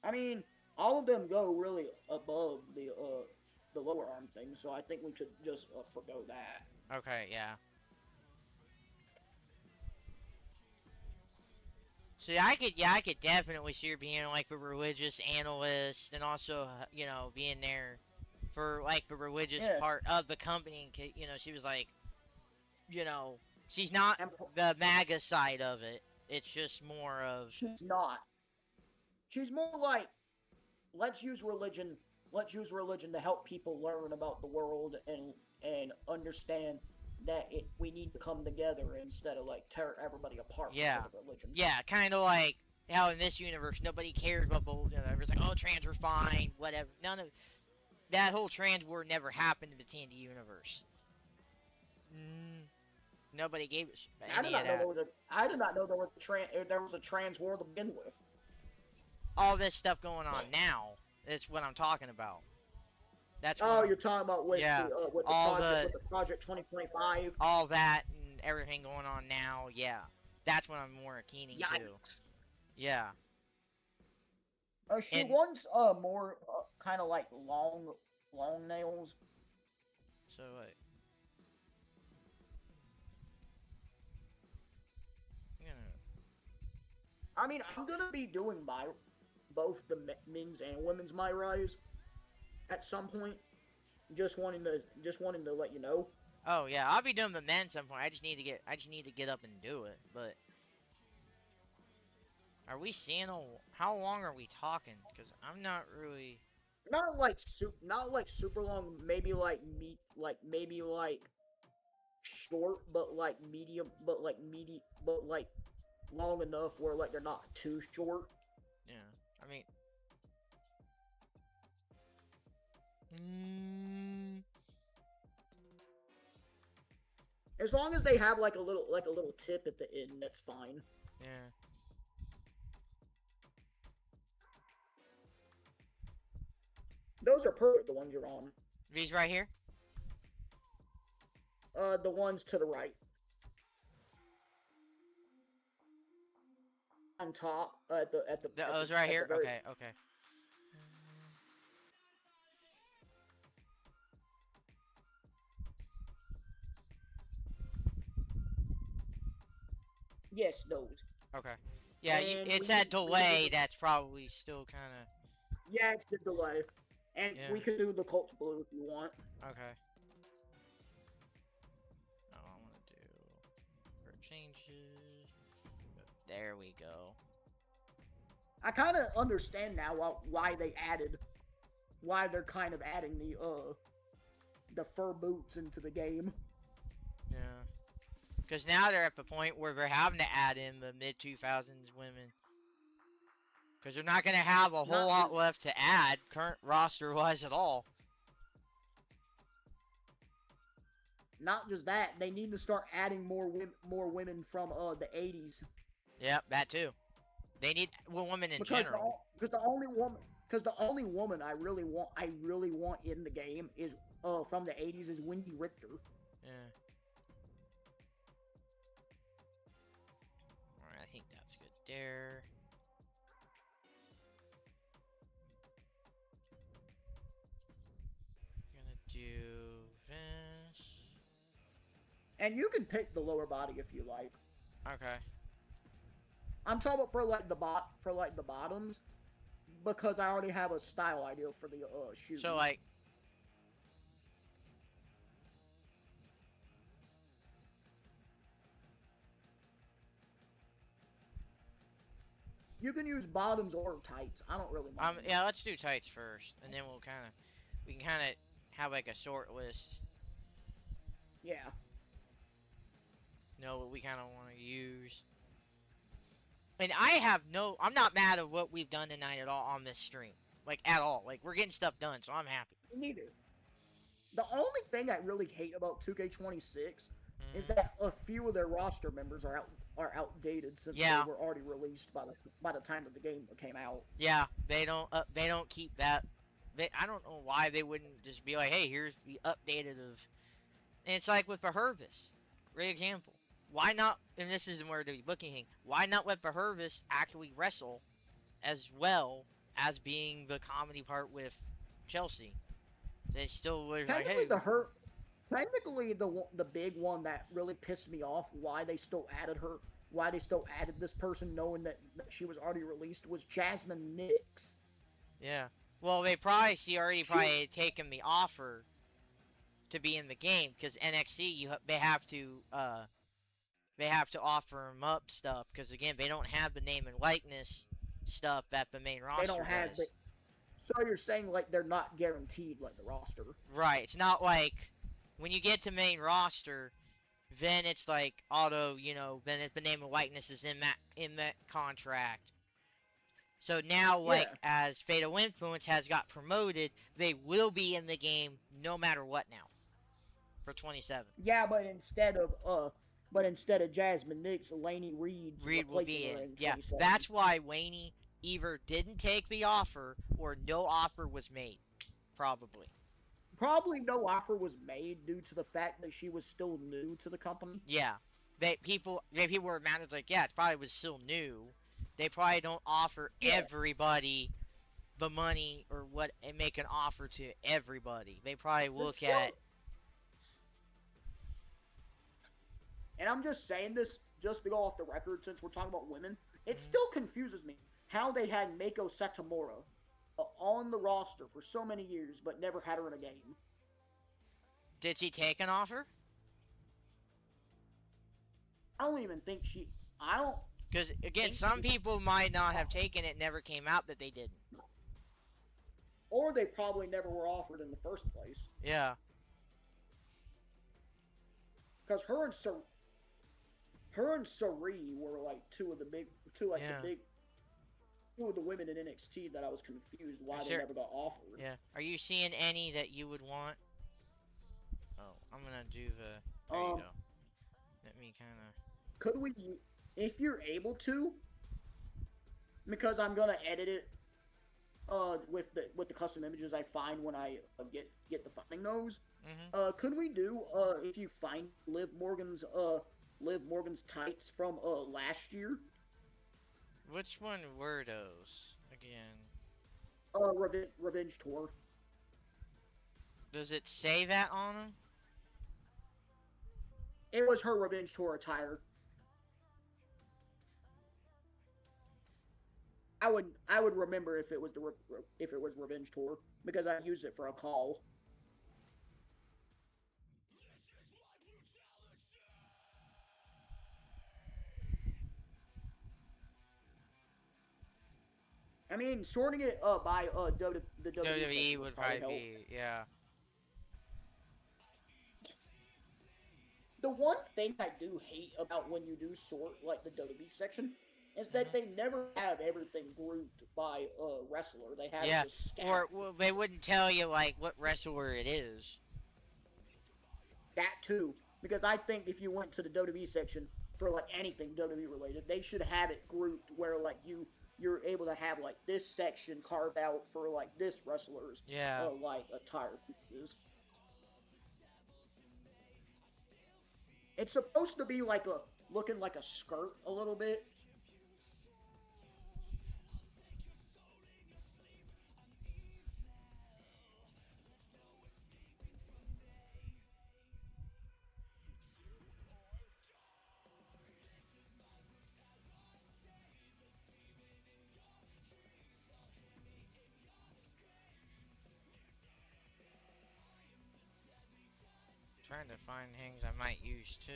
I mean, all of them go really above the lower arm thing, so I think we could just forgo that. Okay. Yeah. See, I could definitely see her being like a religious analyst, and also, you know, being there for like the religious Yeah. part of the company. You know, she was like, you know, she's not And the MAGA side of it. It's just more of, she's not. She's more like, let's use religion. Let's use religion to help people learn about the world and understand that we need to come together instead of like tear everybody apart yeah, because of religion. yeah, kind of like how in this universe nobody cares about both. You know, everyone's like, oh, trans are fine, whatever. None of that whole trans war never happened in the TNT universe. Nobody gave us I did any not of know that. I did not know there was a trans war to begin with. All this stuff going on now is what I'm talking about. That's Oh, what you're talking about with yeah, with all with the project 2025. all that and everything going on now. Yeah, that's what I'm more keening to. Yikes. Yeah, She and wants more kind of like long nails. so like, you know, I mean, I'm gonna be doing both the men's and women's My Rise at some point. Just wanting to let you know. oh yeah, I'll be doing the men some point. I just need to get up and do it. But are we seeing how long are we talking? Because I'm not really. Not like super long. Maybe like short, but like medium, but like long enough where like they're not too short. Yeah. I mean. Mm, As long as they have like a little tip at the end, that's fine. yeah. Those are perfect. The ones you're on. These right here. The ones to the right. On top, Those right here. very, Okay. Okay. yes, those. Okay. Yeah. And It's we that can do delay that's probably still kind of. yeah, it's the delay, and Yeah. we can do the Cult Blue if you want. Okay. Oh, I want to do for changes. There we go. I kind of understand now why they're kind of adding the fur boots into the game. Yeah. Because now they're at the point where they're having to add in the mid 2000s women. Because they're not going to have a whole lot left to add current roster wise at all. Not just that, they need to start adding more women from the 80s. Yep, that too. They need women in Because general. because the only woman I really want in the game is from the 80s is Wendy Richter. Yeah. Alright, I think that's good there. Gonna do this. And you can pick the lower body if you like. Okay. I'm talking about for the bottoms because I already have a style idea for the shoes. So like you can use bottoms or tights. I don't really mind. yeah, let's do tights first, and then we can kind of have like a short list. Yeah. Know what we kind of want to use. And I'm not mad at what we've done tonight at all on this stream, like at all. Like we're getting stuff done, so I'm happy. Neither. The only thing I really hate about 2K26 is that a few of their roster members are outdated since they were already released by the time that the game came out. Yeah, they don't keep that. I don't know why they wouldn't just be like, hey, here's the updated of. And it's like with the Hervis, great example. Why not? And this is where the booking thing. Why not let the Hervis actually wrestle, as well as being the comedy part with Chelsea? They still were like, hey. Technically, the big one that really pissed me off, why they still added this person knowing that she was already released, was Jasmine Nix. Yeah. Well, they probably had taken the offer to be in the game because NXT they have to offer them up stuff because again they don't have the name and likeness stuff that the main roster does. So you're saying like they're not guaranteed like the roster? Right. It's not like when you get to main roster, then it's like auto. Then the name and likeness is in that contract. So now, as Fatal Influence has got promoted, they will be in the game no matter what now. For 27. Yeah, but instead of Jasmine Nix, Lainey Reed will be in. Yeah, that's why Lainey either didn't take the offer or no offer was made. Probably no offer was made due to the fact that she was still new to the company. Yeah, people were mad. It's like, yeah, it probably was still new. They probably don't offer everybody the money or what and make an offer to everybody. They probably look at. And I'm just saying this just to go off the record since we're talking about women. It still confuses me how they had Mako Satomura on the roster for so many years but never had her in a game. Did she take an offer? I don't even think she... I don't... Because, again, some people might not have taken it, never came out that they didn't. Or they probably never were offered in the first place. Yeah. Because her and Sari were like the big... with the women in NXT that I was confused why they Sure. never got offered. Yeah. Are you seeing any that you would want? Oh, I'm gonna do the. There you Um, go. Let me kind of. could we, if you're able to, because I'm gonna edit it, with the custom images I find when I get the finding those. Could we do if you find Liv Morgan's tights from last year? Which one were those again? Revenge Tour. Does it say that on them? It was her Revenge Tour attire. I would remember if it was Revenge Tour because I used it for a call. I mean, sorting it by the WWE WWE would would probably probably help. be, yeah. The one thing I do hate about when you do sort like the WWE section is that they never have everything grouped by wrestler. They have Yeah, it just stacked. or well, they wouldn't tell you like what wrestler it is. That too, because I think if you went to the WWE section for like anything WWE related, they should have it grouped where like you're able to have like this section carved out for like this wrestler's like attire pieces. It's supposed to be like looking like a skirt a little bit. Trying to find things I might use too.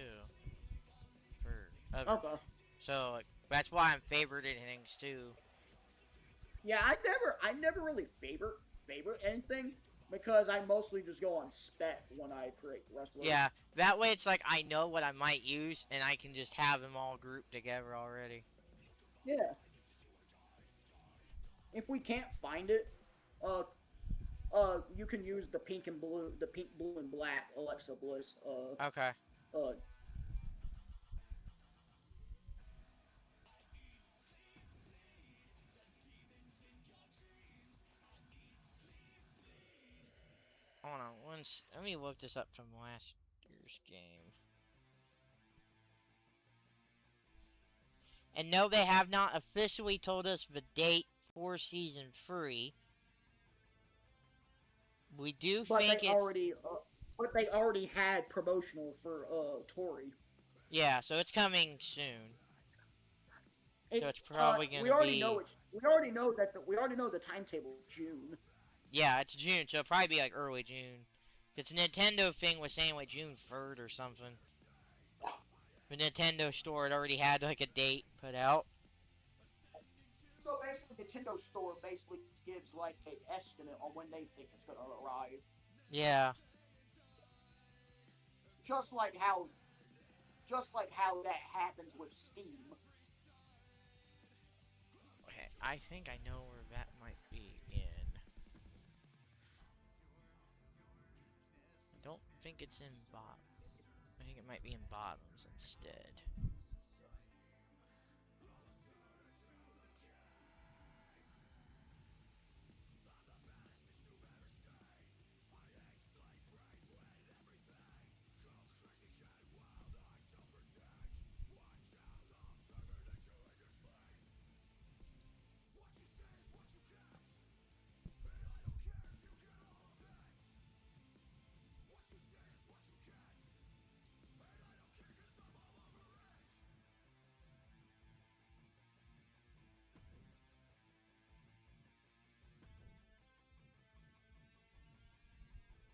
For other. Okay. So like, that's why I'm favoriting things too. Yeah, I never really favorite anything because I mostly just go on spec when I create wrestlers. Yeah, that way it's like I know what I might use and I can just have them all grouped together already. Yeah. If we can't find it, you can use the pink, blue, and black Alexa Bliss. Okay. Hold on, let me look this up from last year's game. And no, they have not officially told us the date for season 3. We do think it's... But they already had promotional for Tori. Yeah, so it's coming soon. So it's probably gonna be. We already know the timetable is June. Yeah, it's June, so it'll probably be like early June. Cause Nintendo thing was saying like June 3rd or something. The Nintendo store had already had like a date put out. So basically, Nintendo store basically gives like an estimate on when they think it's gonna arrive. Yeah. Just like how that happens with Steam. Okay, I think I know where that might be in. I don't think it's in bottom. I think it might be in bottoms instead.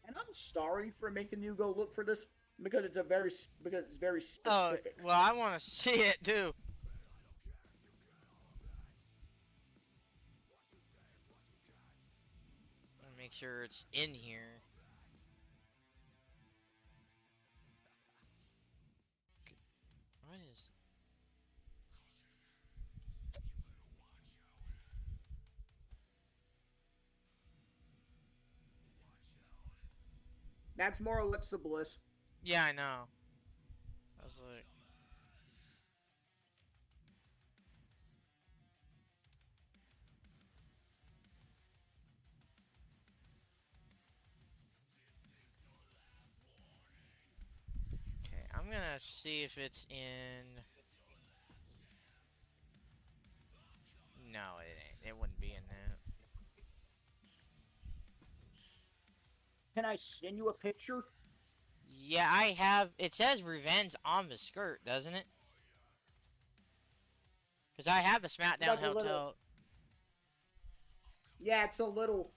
And I'm sorry for making you go look for this because it's very specific. Oh, well, I want to see it too. Make sure it's in here. What is... That's more Alexa Bliss. Yeah, I know. I was like, okay, I'm gonna see if it's in. No, it ain't. It wouldn't be in that. Can I send you a picture? Yeah, I have. It says Revenge on the skirt, doesn't it? Because I have the SmackDown Like a little. Hotel. Yeah, it's a little.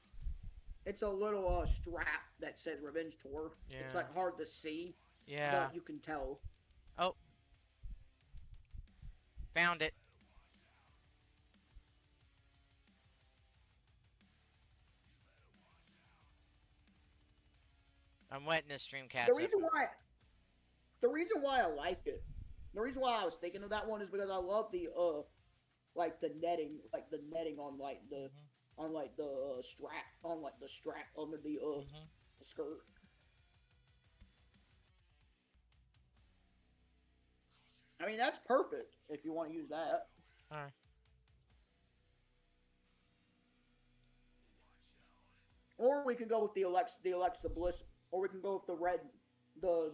It's a little strap that says Revenge Tour. Yeah. It's like hard to see, Yeah. but you can tell. Oh. Found it. I'm wetting this stream catch The up. reason why I like it, the reason why I was thinking of that one is because I love the like the netting on like the strap under the the skirt. I mean, that's perfect if you want to use that. Alright. Or we can go with the Alexa Bliss, or we can go with the red, the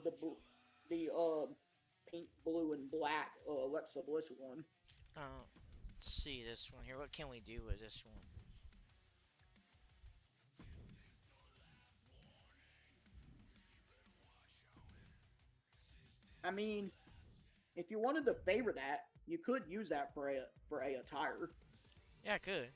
pink, blue, and black Alexa Bliss one. Let's see this one here. What can we do with this one? I mean, if you wanted to favor that, you could use that for a attire. Yeah, I could.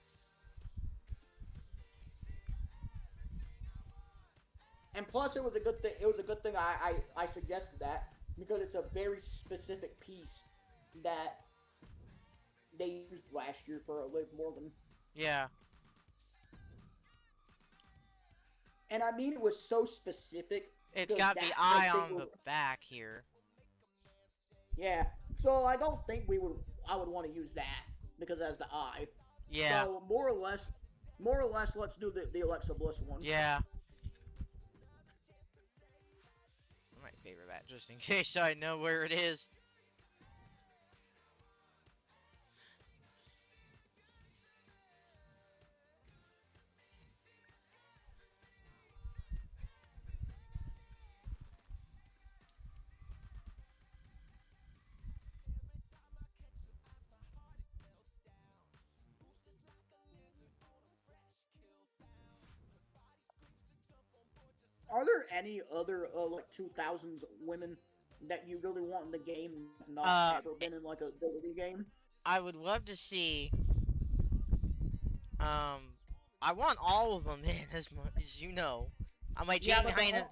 And plus, it was a good thing. It was a good thing I suggested that because it's a very specific piece that they used last year for Liv Morgan. Yeah. And I mean, it was so specific. It's got the eye on the back here. Yeah. So I don't think I would want to use that because it has the eye. Yeah. So more or less, let's do the Alexa Bliss one. Yeah. I might favor that just in case I know where it is. Are there any other like 2000s women that you really want in the game, not ever been in like a WWE game? I would love to see. I want all of them in as much as you know. I'm like Jamie Hyneman.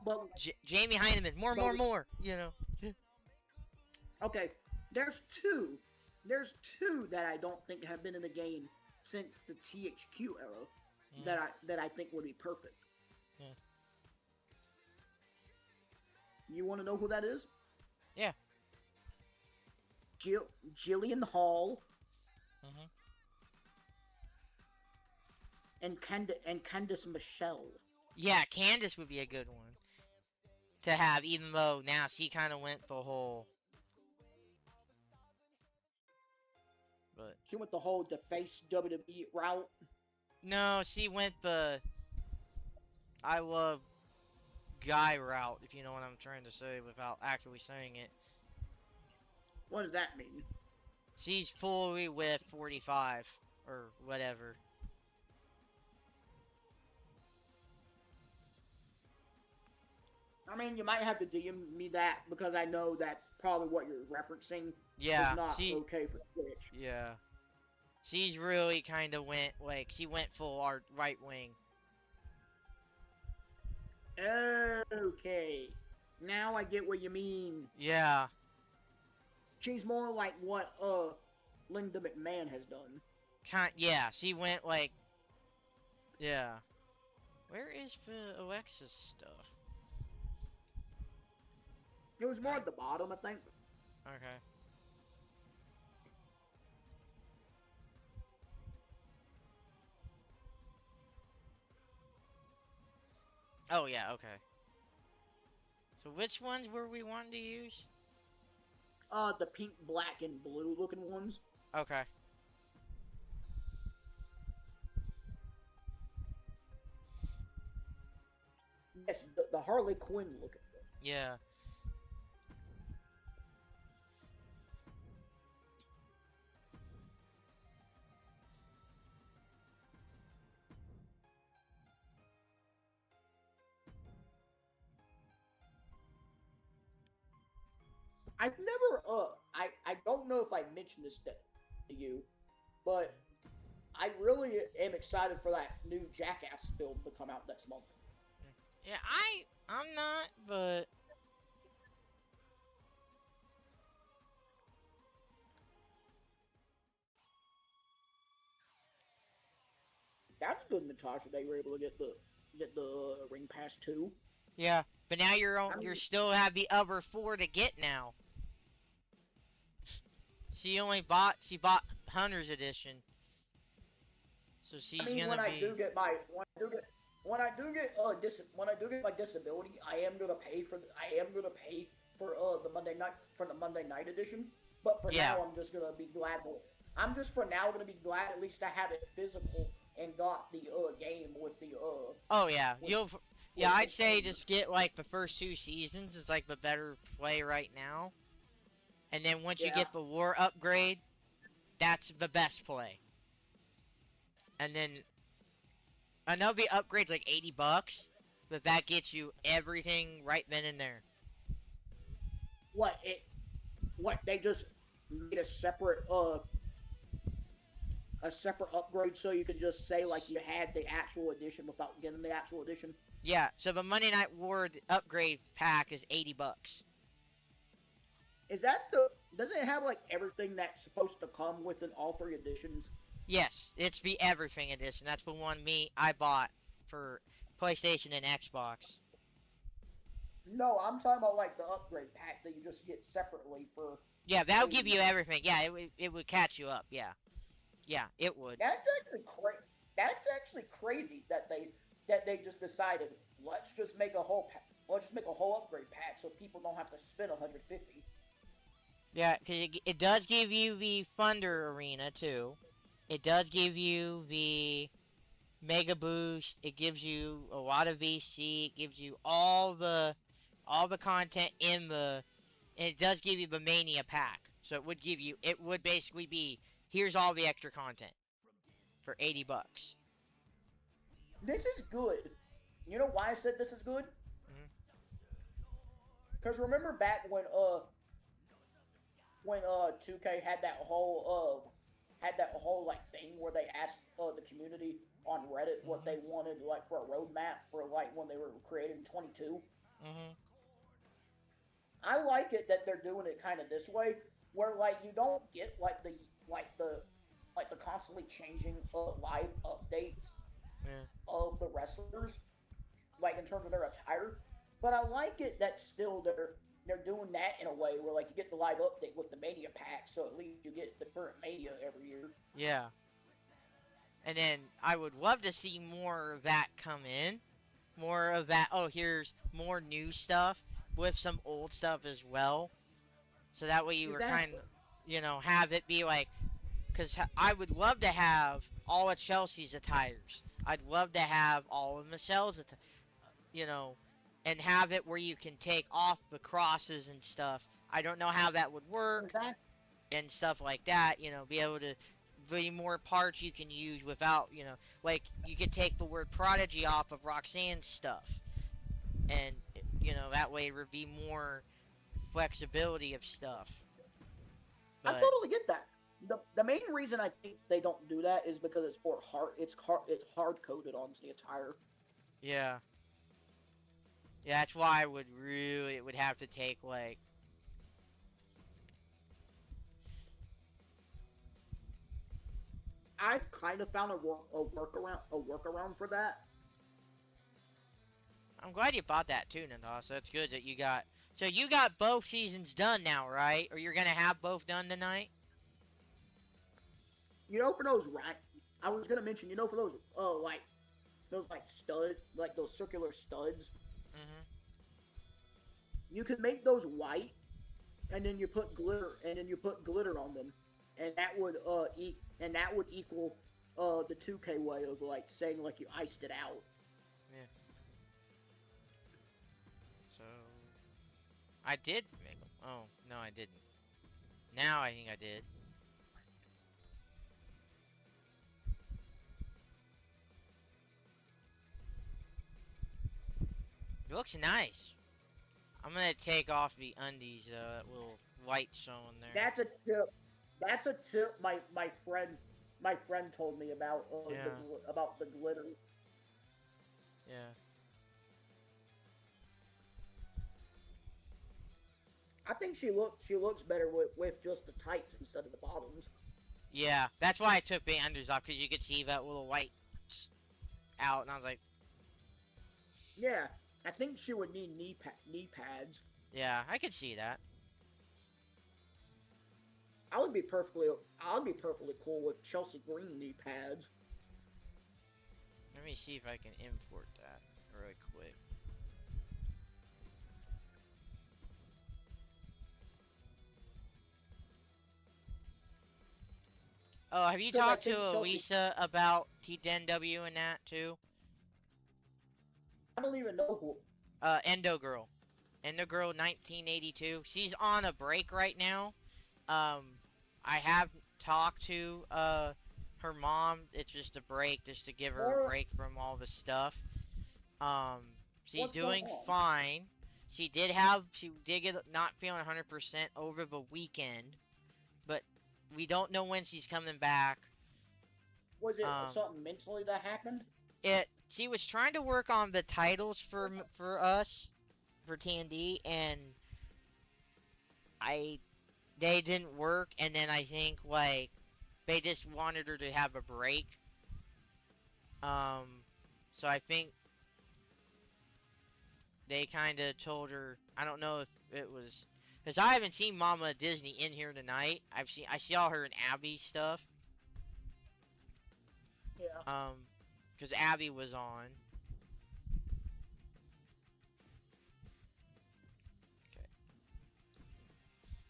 Jamie Hyneman. More. You know. Okay, there's two. There's two that I don't think have been in the game since the THQ era that I think would be perfect. Yeah. You want to know who that is? Yeah. Jillian Hall. And Candice Michelle. Yeah, Candice would be a good one to have, even though now she kind of went the whole. But she went the whole face WWE route. No, she went the I love guy route, if you know what I'm trying to say without actually saying it. What does that mean? She's fully with 45 or whatever. I mean, you might have to DM me that because I know that probably what you're referencing is not okay for Twitch. Yeah. She's really kind of went, like, she went full right wing. Okay. Now I get what you mean. Yeah. She's more like what, Linda McMahon has done. Yeah, she went like... Yeah. Where is the Alexa's stuff? It was more at the bottom, I think. Okay. Oh, yeah, okay. So which ones were we wanting to use? The pink, black, and blue looking ones. Okay. Yes, the Harley Quinn looking one. Yeah. I've never, I don't know if I mentioned this to you, but I really am excited for that new Jackass film to come out next month. Yeah, I'm not, but That's good, Natasha. That you were able to get the Ring Pass 2. yeah. But now you're I you're mean- still have the other 4 to get now. She bought Hunter's edition. So she's I mean, gonna when I be. do get my when I do get my disability, I am gonna pay for the Monday night edition. But for Yeah. now, I'm just gonna be glad. I'm just for now gonna be glad at least to have it physical and got the game with the Oh yeah, with- Yeah, with I'd the say game. just get like the first 2 seasons is like the better play right now. And then once you Yeah. get the war upgrade, that's the best play. And then I know the upgrade's like $80, but that gets you everything right then and there. What they just made a separate upgrade so you can just say like you had the actual edition without getting the actual edition. Yeah, so the Monday Night War upgrade pack is $80. Is that doesn't it have like everything that's supposed to come within all 3 editions? Yes, it's the everything edition. That's the one I bought for PlayStation and Xbox. No, I'm talking about like the upgrade pack that you just get separately for. Yeah, that'll give you $80. everything. Yeah, it would catch you up. Yeah, yeah, it would. That's actually crazy that they just decided let's just make a whole upgrade pack so people don't have to spend 150. Yeah, because it does give you the Thunder Arena too. It does give you the Mega Boost. It gives you a lot of VC. It gives you all the content in the. And it does give you the Mania pack. So it would basically be here's all the extra content for $80. This is good. You know why I said this is good? Mhm. Because remember back when 2K had that whole like thing where they asked the community on Reddit what they wanted like for a roadmap for like when they were creating 22. Mhm. I like it that they're doing it kind of this way, where like you don't get like the constantly changing live updates Yeah. of the wrestlers, like in terms of their attire. But I like it that still they're doing that in a way where like you get the live update with the Mania pack, so at least you get the current Mania every year. Yeah. And then I would love to see more of that come in. More of that. Oh, here's more new stuff with some old stuff as well. So that way you were kind Exactly. of, have it be like, because I would love to have all of Chelsea's attires. I'd love to have all of Michelle's, and have it where you can take off the crosses and stuff. I don't know how that would work Exactly. and stuff like that. Be able to be more parts you can use without, like you could take the word prodigy off of Roxanne's stuff, and that way it would be more flexibility of stuff. I But totally get that. The main reason I think they don't do that is because it's hard coded onto the attire. yeah, that's why it would have to take like. I've kind of found a workaround for that. I'm glad you bought that too, Natasha. That's good that you got. So you got both seasons done now, right? Or you're gonna have both done tonight? For those I was gonna mention, for those those stud, like those circular studs. Mhm. You can make those white, and then you put glitter on them, and that would equal the 2K way of like saying like you iced it out. Yeah. So I did make them. Oh no, I didn't. Now I think I did. It looks nice. I'm gonna take off the undies, that little white showing there. That's a tip. That's a tip. My friend told me about Yeah. about the glitter. Yeah. I think she looks better with just the tights instead of the bottoms. Yeah, that's why I took the unders off, because you could see that little white out, and I was like, Yeah, I think she would need knee pads. yeah, I could see that. I would be perfectly cool with Chelsea Green knee pads. Let me see if I can import that really quick. Oh, have you Because I talked to think Chelsea- Elisa about TNW and that too? I don't even know who. Endo Girl. Endo Girl 1982. She's on a break right now. I have talked to her mom. It's just a break, just to give her a break from all the stuff. She's What's doing going on? fine. She did get not feeling 100% over the weekend, but we don't know when she's coming back. Was it something mentally that happened? She was trying to work on the titles for us for TND, and they didn't work, and then I think like they just wanted her to have a break. So I think they kind of told her, I don't know if it was, because I haven't seen Mama Disney in here tonight. I saw her in Abby's stuff. Yeah. Because Abby was on. Okay.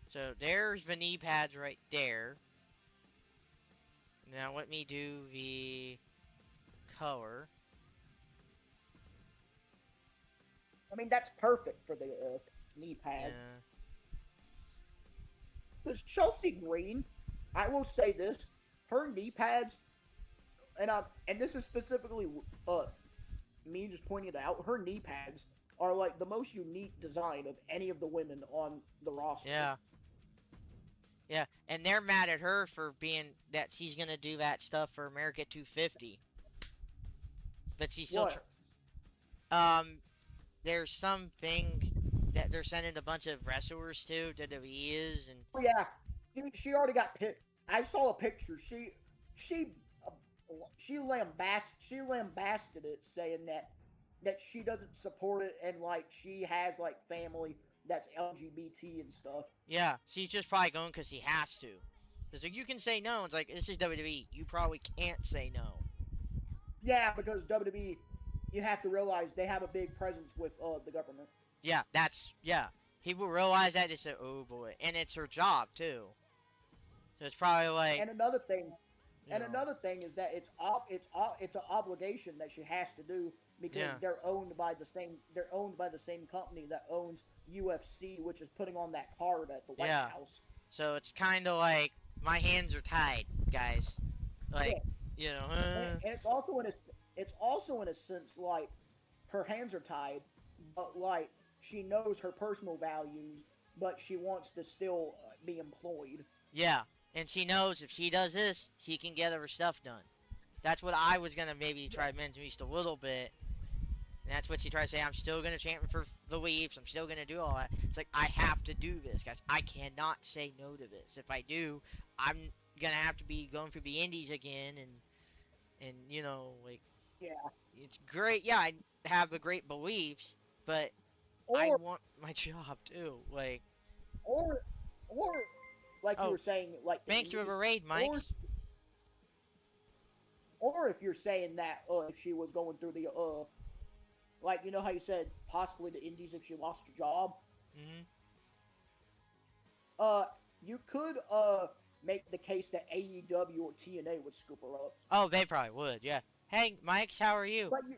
So there's the knee pads right there. Now let me do the color. I mean, that's perfect for the knee pads. Yeah. Because Chelsea Green, I will say this, her knee pads, and this is specifically me just pointing it out, her knee pads are like the most unique design of any of the women on the roster. Yeah. Yeah, and they're mad at her for being that she's gonna do that stuff for America 250. But she's still there's some things that they're sending a bunch of wrestlers to WWE is, and Oh yeah, she already got picked. I saw a picture. She lambasted it, saying that she doesn't support it, and like she has like family that's LGBT and stuff. yeah, she's just probably going because she has to. Because like, you can say no. It's like, this is WWE. You probably can't say no. Yeah, because WWE, you have to realize they have a big presence with the government. Yeah, people realize that. They say, oh boy, and it's her job too. So it's probably like. And another thing is that it's an obligation that she has to do because they're owned by the same company that owns UFC, which is putting on that card at the White House. So it's kind of like my hands are tied, guys. Like, you know. And it's also in a sense like her hands are tied, but like she knows her personal values, but she wants to still be employed. Yeah, and she knows if she does this, she can get her stuff done. That's what I was gonna maybe try to mention just a little bit. And that's what she tried to say. I'm still gonna champion for the Leafs. I'm still gonna do all that. It's like, I have to do this, guys. I cannot say no to this. If I do, I'm gonna have to be going through the Indies again, and you know, like, it's great. Yeah, I have the great beliefs, but I want my job too. Like, or like you were saying, like thanks for the raid, Mike. Or if you're saying that if she was going through the like, you know how you said possibly the Indies if she lost her job. Mm-hmm. You could make the case that AEW or TNA would scoop her up. Oh, they probably would. Yeah. Hey, Mike, how are you? But you,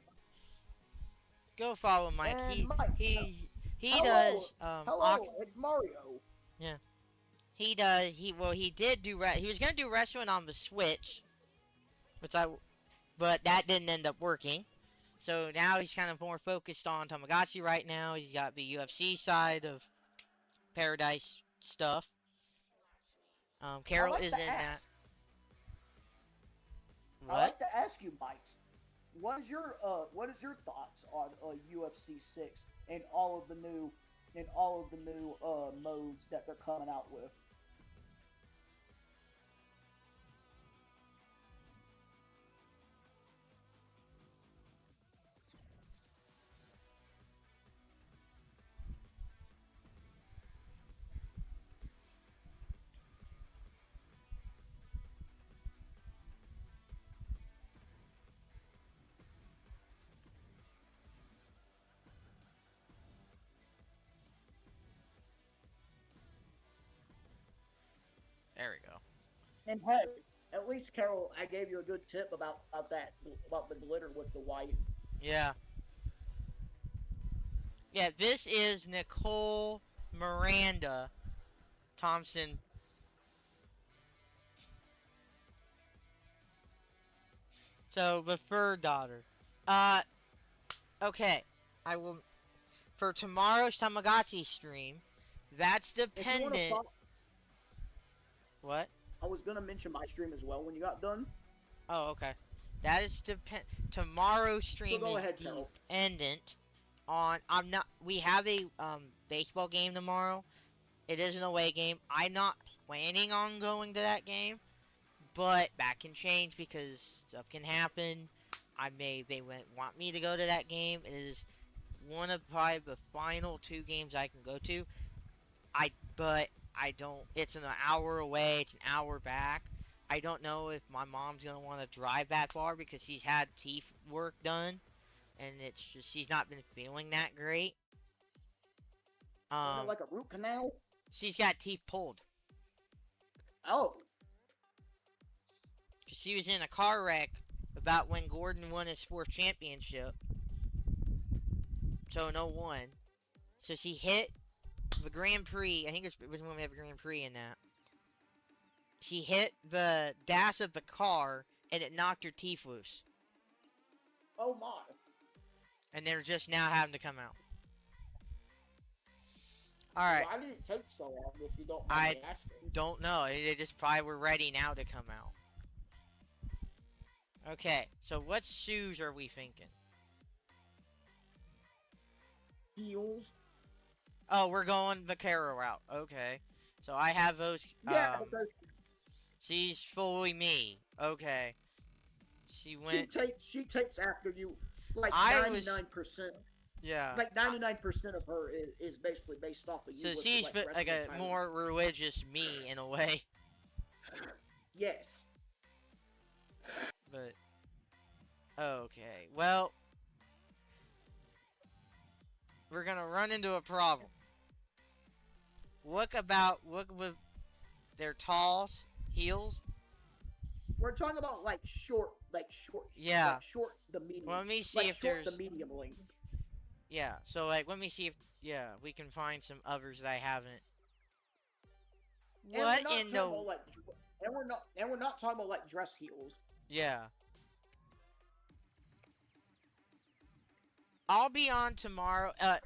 Go follow Mike. and Mike, He hello, does hello, it's Mario. yeah. He does he did do he was gonna do wrestling on the Switch, which but that didn't end up working. So now he's kind of more focused on Tamagotchi right now. He's got the UFC side of Paradise stuff. I Carol like is to in that. ask. I What? like to ask you, Mike. What is your thoughts on UFC 6 and all of the new modes that they're coming out with? There we go. And hey, at least Carol, I gave you a good tip about the glitter with the white. Yeah. Yeah, this is Nicole Miranda Thompson. So the third daughter. Uh okay. I will for tomorrow's Tamagotchi stream, that's If you want to dependent. follow, What? I was gonna mention my stream as well when you got done. Oh, okay. That is tomorrow's So stream go is ahead, Carol. dependent on we have a baseball game tomorrow. It is an away game. I'm not planning on going to that game, but that can change because stuff can happen. They want me to go to that game. It is one of probably the final 2 games I can go to. But I don't. It's an hour away. It's an hour back. I don't know if my mom's gonna want to drive that far because she's had teeth work done, and it's just she's not been feeling that great. Was it like a root canal? She's got teeth pulled. Oh. Cause she was in a car wreck about when Gordon won his 4th championship. So no one. So she hit the Grand Prix. I think it was when we have a Grand Prix in that. She hit the dash of the car and it knocked her teeth loose. Oh my. And they're just now having to come out. Alright. Why did it take so long if you don't mind me asking? Don't know. They just probably were ready now to come out. Okay, so what shoes are we thinking? Heels. Oh, we're going the Vaquero route. Okay. So I have those. Yeah, because she's fully me. Okay. She went. She takes after you. Like 99%. Yeah. Like 99% of her is basically based off of you. So she's like a more religious me in a way. Yes. But okay, well, we're gonna run into a problem. Look with their tall heels. We're talking about like short. Yeah. Like short the medium. Well, let me see like if short there's the medium length. Yeah. So like, let me see if we can find some others that I haven't. What in the? And we're not talking about like dress heels. Yeah. I'll be on tomorrow. I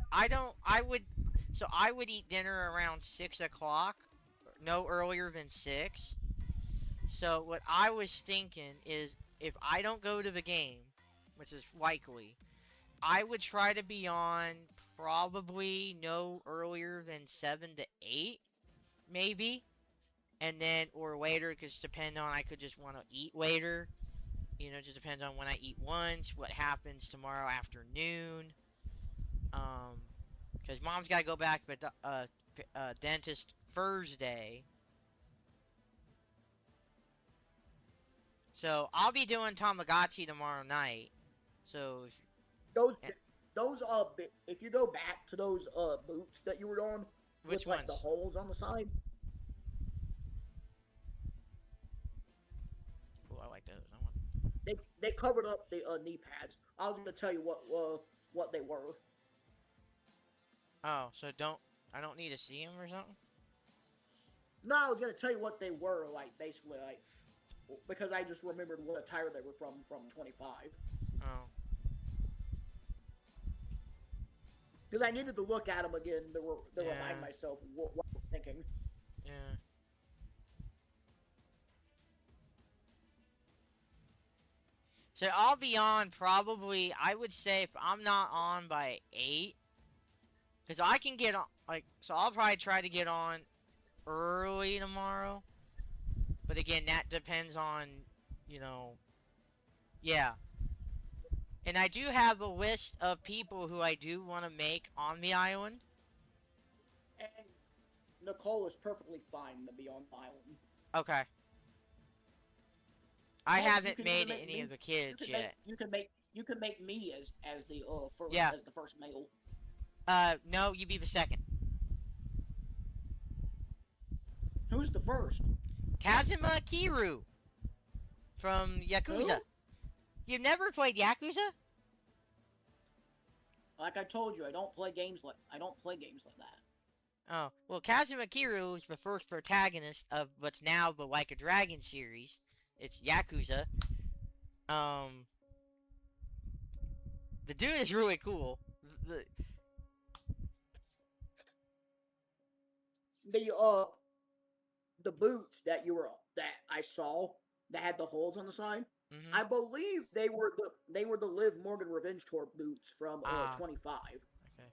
would eat dinner around 6 o'clock, no earlier than 6. So what I was thinking is if I don't go to the game, which is likely, I would try to be on probably no earlier than 7 to 8, maybe. And then, or later, because depending on, I could just want to eat later. Just depends on when I eat lunch, what happens tomorrow afternoon. Because mom's got to go back to the dentist Thursday. So I'll be doing Tamagotchi tomorrow night. So Those those if you go back to those boots that you were on Which with like the ones? holes on the side, Oh, I like those. I want... they covered up the knee pads. I was gonna tell you what they were. Oh, so I don't need to see them or something? No, I was gonna tell you what they were, like basically like because I just remembered what attire they were from 25. Oh. Because I needed to look at them again to Yeah. remind myself what I was thinking. Yeah. So I'll be on probably, I would say if I'm not on by 8, because I can get on, like, so I'll probably try to get on early tomorrow. But again, that depends on, you know, yeah. And I do have a list of people who I do want to make on the island. And Nicole is perfectly fine to be on the island. Okay. I Heck, you haven't can made even make any me- of the kids you can yet. you can make me as the first Yeah. as the first male. No, you be the second. Who's the first? Kazuma Kiru from Yakuza. Who? You've never played Yakuza? Like I told you, I don't play games like that. Oh, well, Kazuma Kiru is the first protagonist of what's now the Like a Dragon series. It's Yakuza. The dude is really cool. The, The boots that I saw that had the holes on the side. mhm. I believe they were the Liv Morgan Revenge Tour boots from 25. Okay.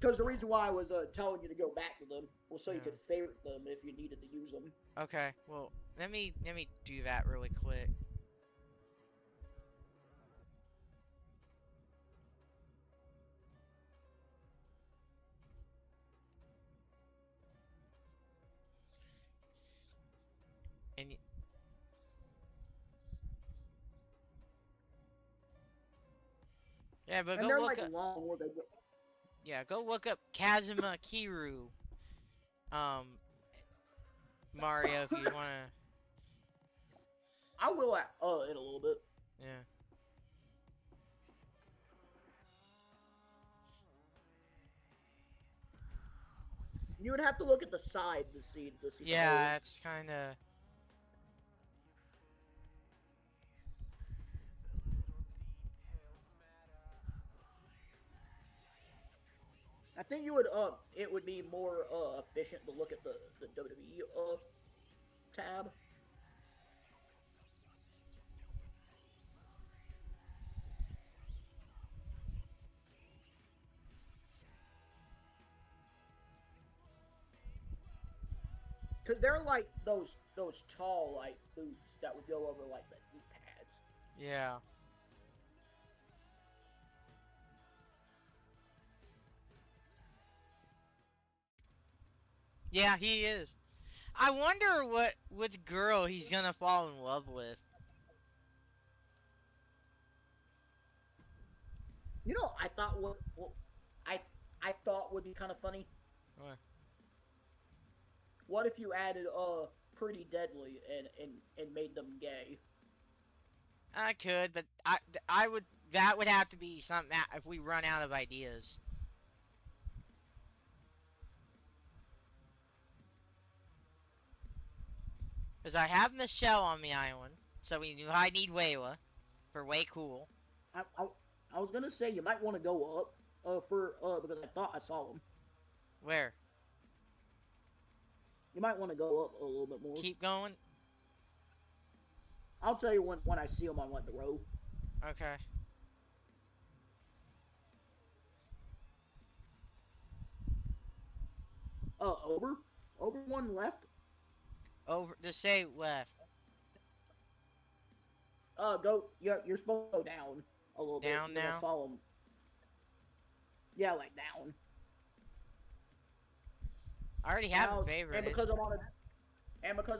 Because the reason why I was telling you to go back to them was so you Yeah. could favorite them if you needed to use them. Okay. Well, let me do that really quick. And yeah, but And go they're look like up. long where they go. Yeah, go look up Kazuma Kiru. Mario, if you wanna. I will in a little bit. Yeah. You would have to look at the side to see the Yeah, holes. it's kind of. I think it would be more efficient to look at the WWE tab. Cause they're like those tall like boots that would go over like the knee pads. Yeah. Yeah, he is. I wonder which girl he's gonna fall in love with. You know, I thought I thought would be kind of funny. What? What if you added Pretty Deadly and made them gay? I could, but I would. That would have to be something if we run out of ideas. Because I have Michelle on the island, so I need Layla for way cool. I was gonna say you might want to go up because I thought I saw them. Where? You might want to go up a little bit more. Keep going? I'll tell you when I see them on like the row. Okay. Over one left. Over. Just say left. Go. You're supposed to go down a little bit. Down now? I saw them. Yeah, like down. I already have Now, a favorite. And because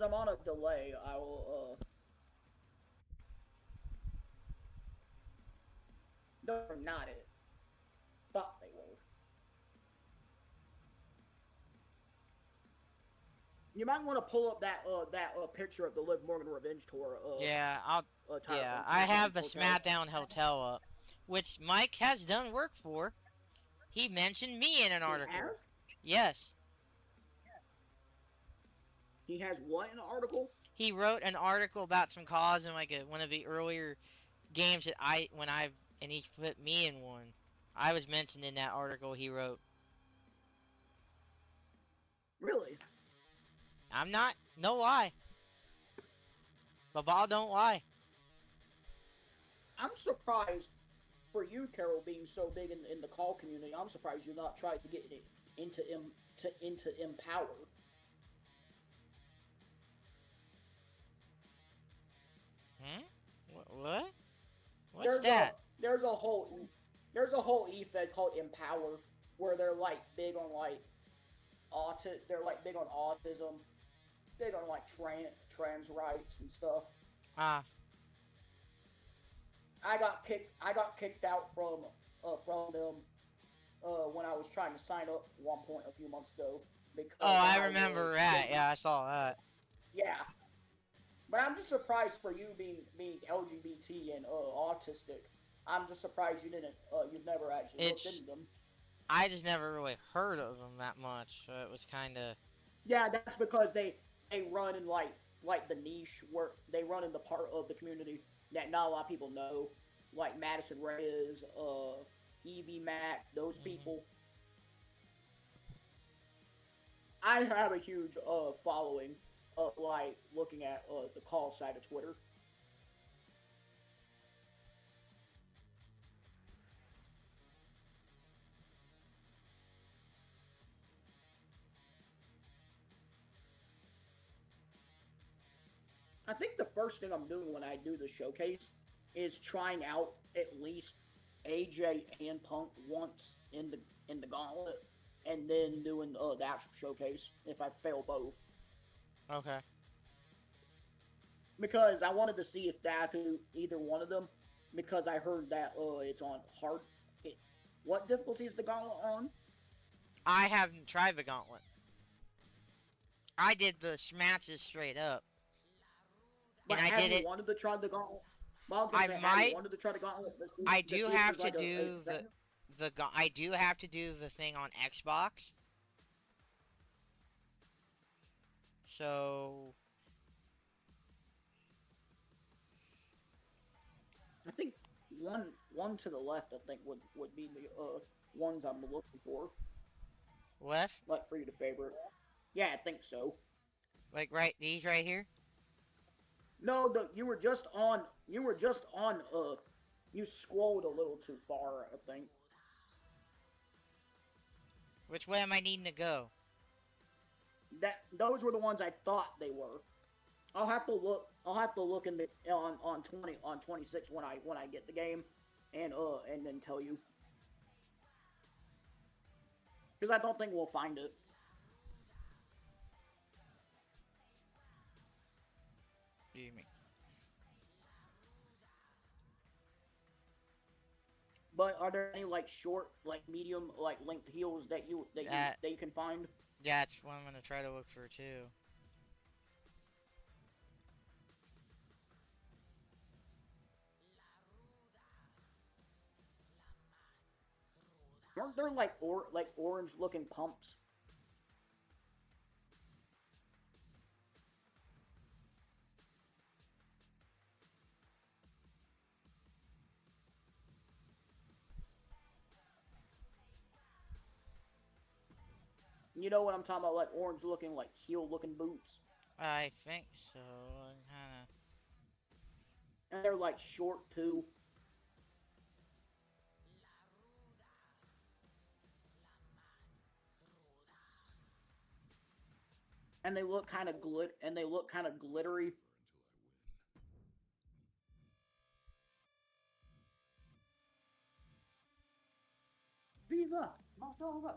I'm on a delay, I will They're not it. Thought they were. You might want to pull up that picture of the Liv Morgan Revenge Tour. Yeah, I SmackDown have the Hotel. SmackDown Hotel up, which Mike has done work for. He mentioned me in an He article. has? Yes. He has what in an article? He wrote an article about some cause in like one of the earlier games that and he put me in one. I was mentioned in that article he wrote. Really? I'm not. No lie. The ball don't lie. I'm surprised for you, Carol, being so big in the call community. I'm surprised you're not trying to get it into Empower. Hmm? What? What's that? There's a whole e-fed called Empower where they're like big on like they're like big on autism, big on like trans rights and stuff. Ah. I got kicked out from them when I was trying to sign up at one point a few months ago. Because I remember that. Yeah, I saw that. Yeah. But I'm just surprised for you being LGBT and autistic. I'm just surprised you've never actually looked into them. I just never really heard of them that much. So it was kind of. Yeah, that's because they run in like the niche where they run in the part of the community that not a lot of people know, like Madison Reyes, Evie Mac, those people. I have a huge following, like looking at the call side of Twitter. I think the first thing I'm doing when I do the showcase is trying out at least AJ and Punk once in the gauntlet, and then doing the actual showcase if I fail both. Okay. Because I wanted to see if that could do either one of them, because I heard that it's on hard. What difficulty is the gauntlet on? I haven't tried the gauntlet. I did the matches straight up. But and I did it. Wanted to try the gauntlet? Well, I might. Wanted to try the gauntlet. I do have to do I do have to do the thing on Xbox. So I think one to the left, I think would be the ones I'm looking for. Left? Like for you to favorite. Yeah, I think so. Like these right here? No, you were just on. You scrolled a little too far, I think. Which way am I needing to go? Those were the ones I thought they were. I'll have to look in the on 26 when I get the game, and then tell you. Because I don't think we'll find it. What do you mean? But are there any like short, like medium, like length heels that you can find? Yeah, that's what I'm gonna try to look for too. Aren't there like orange looking pumps? You know what I'm talking about, like orange looking, like heel looking boots. I think so. Kinda. And they're like short too. And they look kind of glittery. Viva Moldova!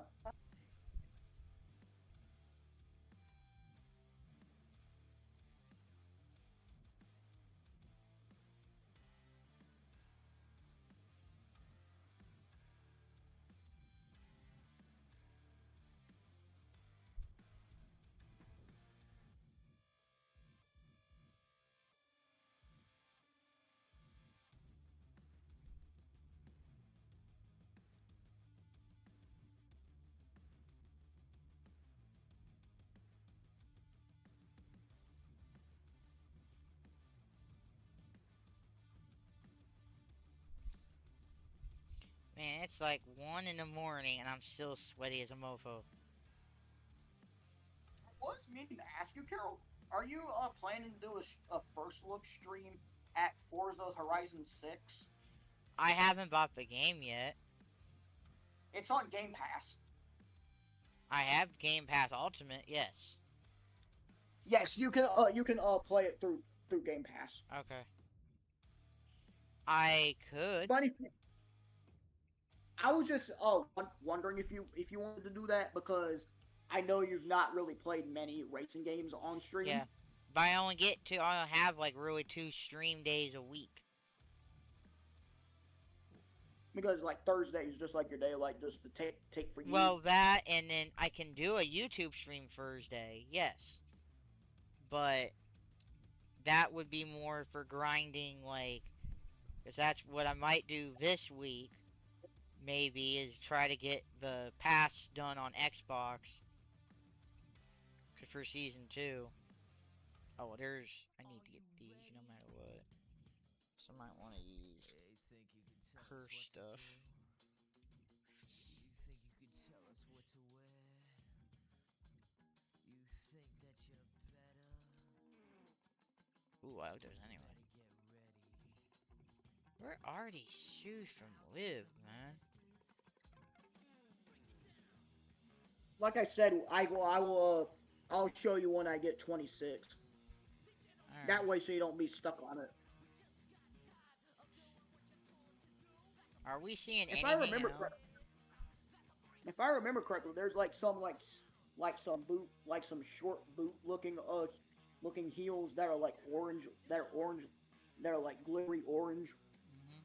Man, it's like 1 in the morning and I'm still sweaty as a mofo. I was meaning to ask you, Carol, are you planning to do a first look stream at Forza Horizon 6? I haven't bought the game yet. It's on Game Pass. I have Game Pass Ultimate, yes. Yes, you can play it through Game Pass. Okay. I could. But I was just wondering if you wanted to do that, because I know you've not really played many racing games on stream. Yeah. But I have like really 2 stream days a week. Because like Thursday is just like your day, like just to take for you. Well, that, and then I can do a YouTube stream Thursday, yes. But that would be more for grinding, like, because that's what I might do this week, maybe, is try to get the pass done on Xbox for Season 2. Oh, I need to get these no matter what. So I might want to use her stuff. Ooh, I like those anyway. Where are these shoes from Liv, man? Like I said, I'll show you when I get 26. Right. That way, so you don't be stuck on it. Are we seeing If anything I remember else? If I remember correctly, there's like some short boot looking heels that are like orange, that are like glittery orange. Mm-hmm.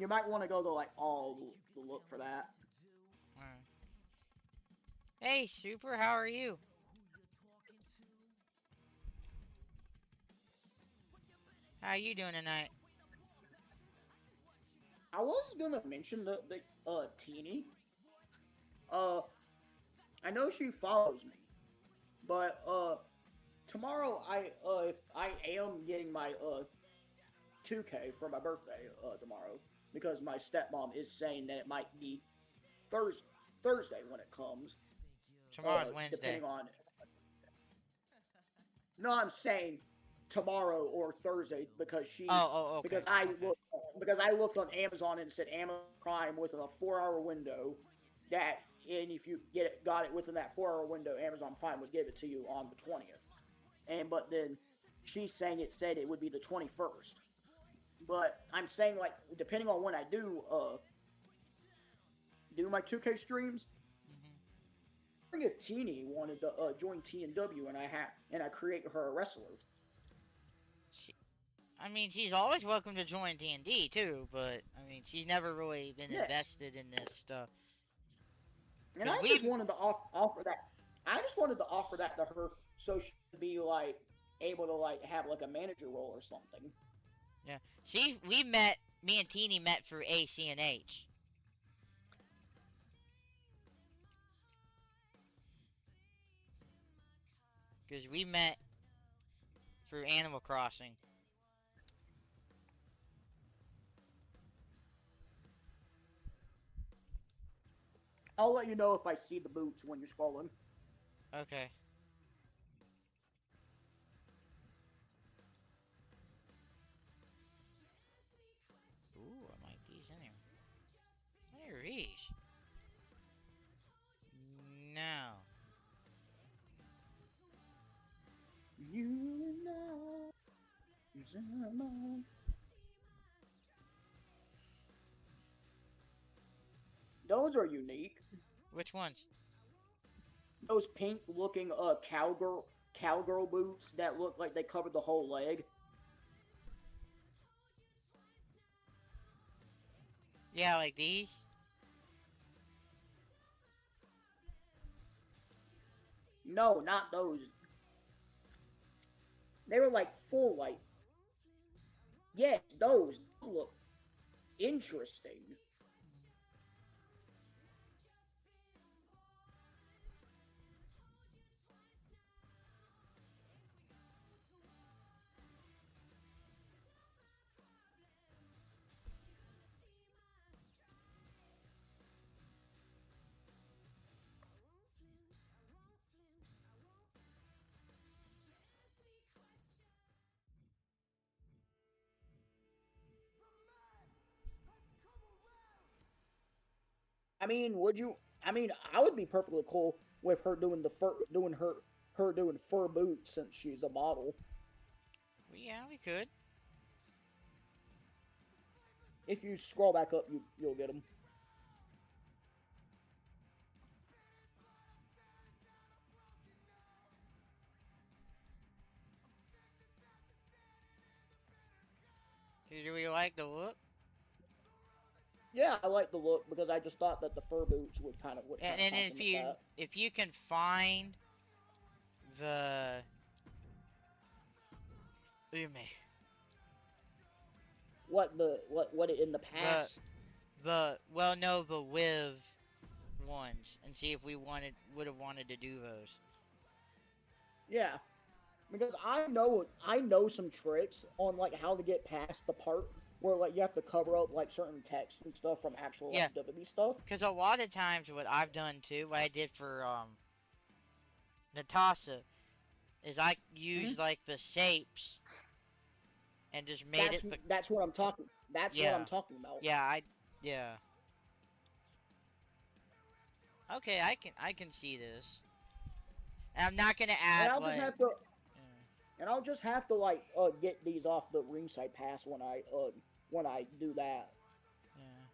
You might want to go to like all the look for that. Alright. Hey, Super, how are you? How you doing tonight? I was gonna mention the Teeny. I know she follows me, but tomorrow if I am getting my 2K for my birthday tomorrow, because my stepmom is saying that it might be Thursday when it comes. Tomorrow's Wednesday. Depending on. No, I'm saying tomorrow or Thursday, because she. Oh, okay. Because I looked on Amazon and it said Amazon Prime within a 4-hour window. And if you got it within that 4-hour window, Amazon Prime would give it to you on the 20th. But then she's saying it said it would be the 21st. But I'm saying, like, depending on when I do my 2K streams, I think if Teeny wanted to join T&W and I create her a wrestler. I mean, she's always welcome to join D&D too, but I mean, she's never really been invested in this stuff. And I just wanted to offer that. I just wanted to offer that to her so she'd be like able to like have like a manager role or something. Yeah. Me and Teeny met through ACNH. Because we met through Animal Crossing. I'll let you know if I see the boots when you're scrolling. Okay. Ooh, I like these anyway. What are these? No. You know. Those are unique. Which ones? Those pink looking cowgirl boots that look like they covered the whole leg. Yeah, like these? No, not those. They were like full white. Yes, those look interesting. I mean, would you? I mean, I would be perfectly cool with her doing her doing fur boots since she's a model. Yeah, we could. If you scroll back up, you'll get them. Do we like the look? Yeah, I like the look because I just thought that the fur boots would kind of And complement that. if you can find the What it in the past? the with ones and see if we would have wanted to do those. Yeah, because I know some tricks on like how to get past the part where like you have to cover up like certain text and stuff from actual Yeah. like WWE stuff. Because a lot of times what I've done too, what I did for Natasha, is I used like the shapes and just made That's what I'm talking. That's what I'm talking about. Yeah. Okay, I can see this. And I'm not gonna add And I'll just have to like get these off the Ringside Pass when I do that. Yeah.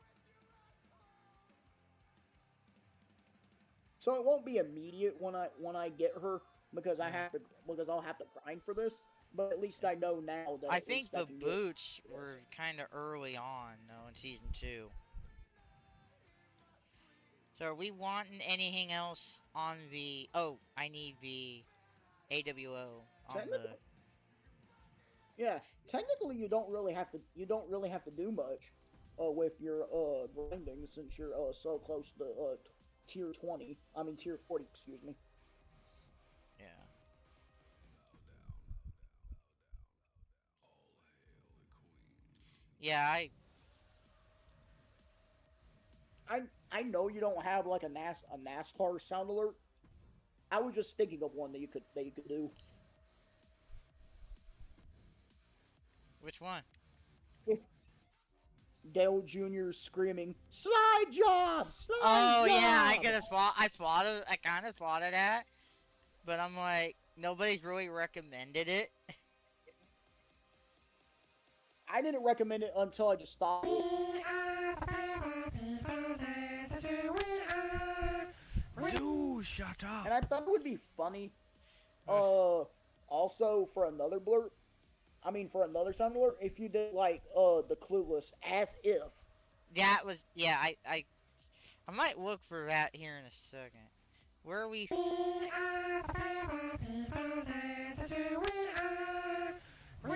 So it won't be immediate when I get her because I'll have to grind for this. But at least I know now that I think the boots were kind of early on though in season 2. So are we wanting anything else on the? Oh, I need the AWO on the. Yeah, technically you don't really have to do much with your grinding since you're so close to tier 20. I mean tier 40, excuse me. Yeah. Yeah, I know you don't have like a NASCAR sound alert. I was just thinking of one that you could do. Which one? Dale Jr. screaming, "Slide job! Slide job!" Yeah, I kind of thought of that, but I'm like, nobody's really recommended it. I didn't recommend it until I just stopped. Dude, shut up. And I thought it would be funny. Also for another blurb. I mean, for another sound alert, if you did like the Clueless as if. That was I might look for that here in a second. Where are we?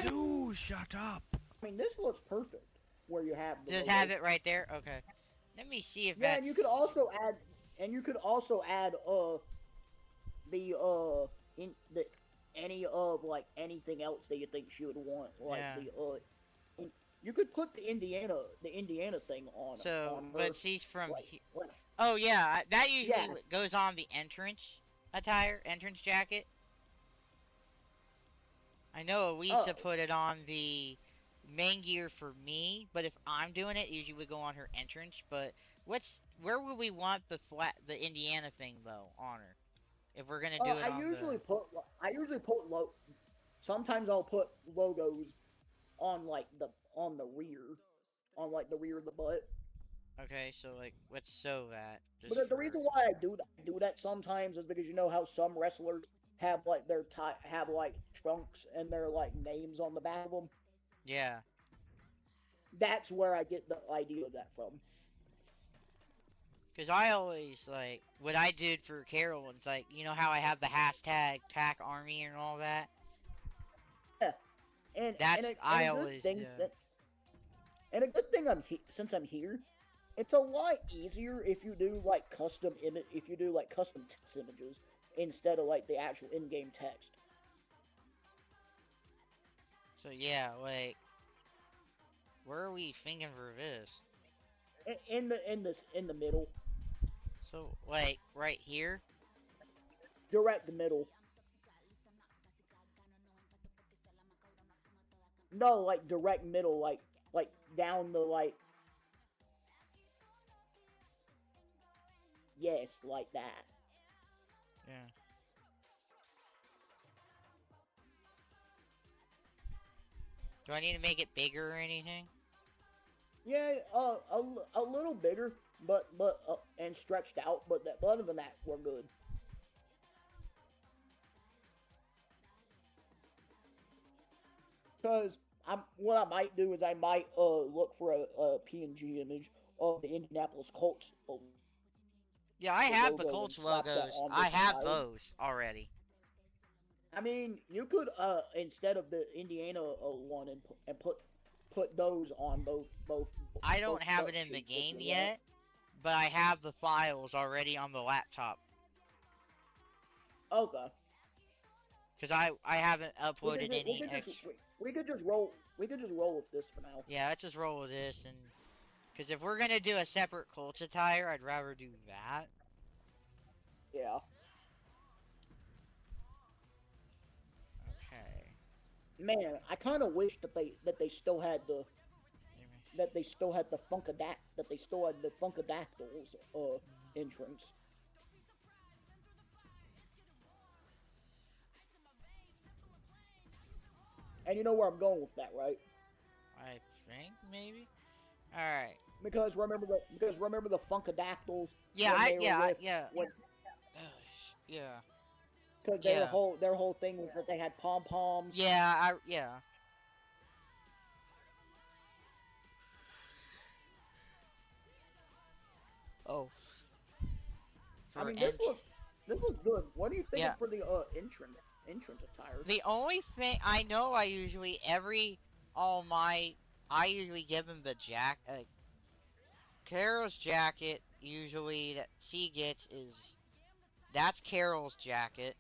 Dude, shut up. I mean, this looks perfect. Where you have just have it right there. Okay. Let me see if and you could also add any of like anything else that you think she would want, like you could put the Indiana thing on. So, on her. But she's from. Oh yeah, that usually goes on the entrance jacket. I know Elisa put it on the main gear for me, but if I'm doing it, usually would go on her entrance. But where would we want the Indiana thing though on her? If we're gonna do it, I usually put sometimes I'll put logos on the rear, on like the rear of the butt. Okay, so like let's sew that. But the reason why I do that sometimes is because you know how some wrestlers have like have like trunks and their like names on the back of them. Yeah. That's where I get the idea of that from. Because I always, like, what I did for Carol, it's like, you know how I have the hashtag TAC Army and all that? Yeah. And a good thing since I'm here, it's a lot easier if you do like custom text images instead of like the actual in-game text. So yeah, like, where are we thinking for this? In the middle. So like right here? Direct middle. No, like direct middle, like down the like. yes, like that. Yeah. Do I need to make it bigger or anything? Yeah, a little bigger, but and stretched out. But other than that, we're good. Because what I might do is I might look for a PNG image of the Indianapolis Colts Yeah, I the have the logo and Colts slap that logos. on I this have attire. those already. I mean, you could instead of the Indiana one and put those on I both don't have it start in the sheets if game you want. yet, but I have the files already on the laptop. Okay. Because I haven't uploaded We any could just extra. we could just roll with this for now. Yeah, let's just roll with this. And because if we're going to do a separate Colts attire, I'd rather do that. Yeah. Okay. Man, I kind of wish that they still had the Funkadactyls entrance. And you know where I'm going with that, right? I think maybe. All right. Because remember the Funkadactyls Yeah, when they were with yeah. when Yeah. because Yeah. their whole thing was that they had pom poms. Yeah. Oh. I For mean, this looks good. What are you thinking Yeah. for the entrance attire? The only thing I know, I usually I usually give him the Carol's jacket. Usually that she gets is that's Carol's jacket.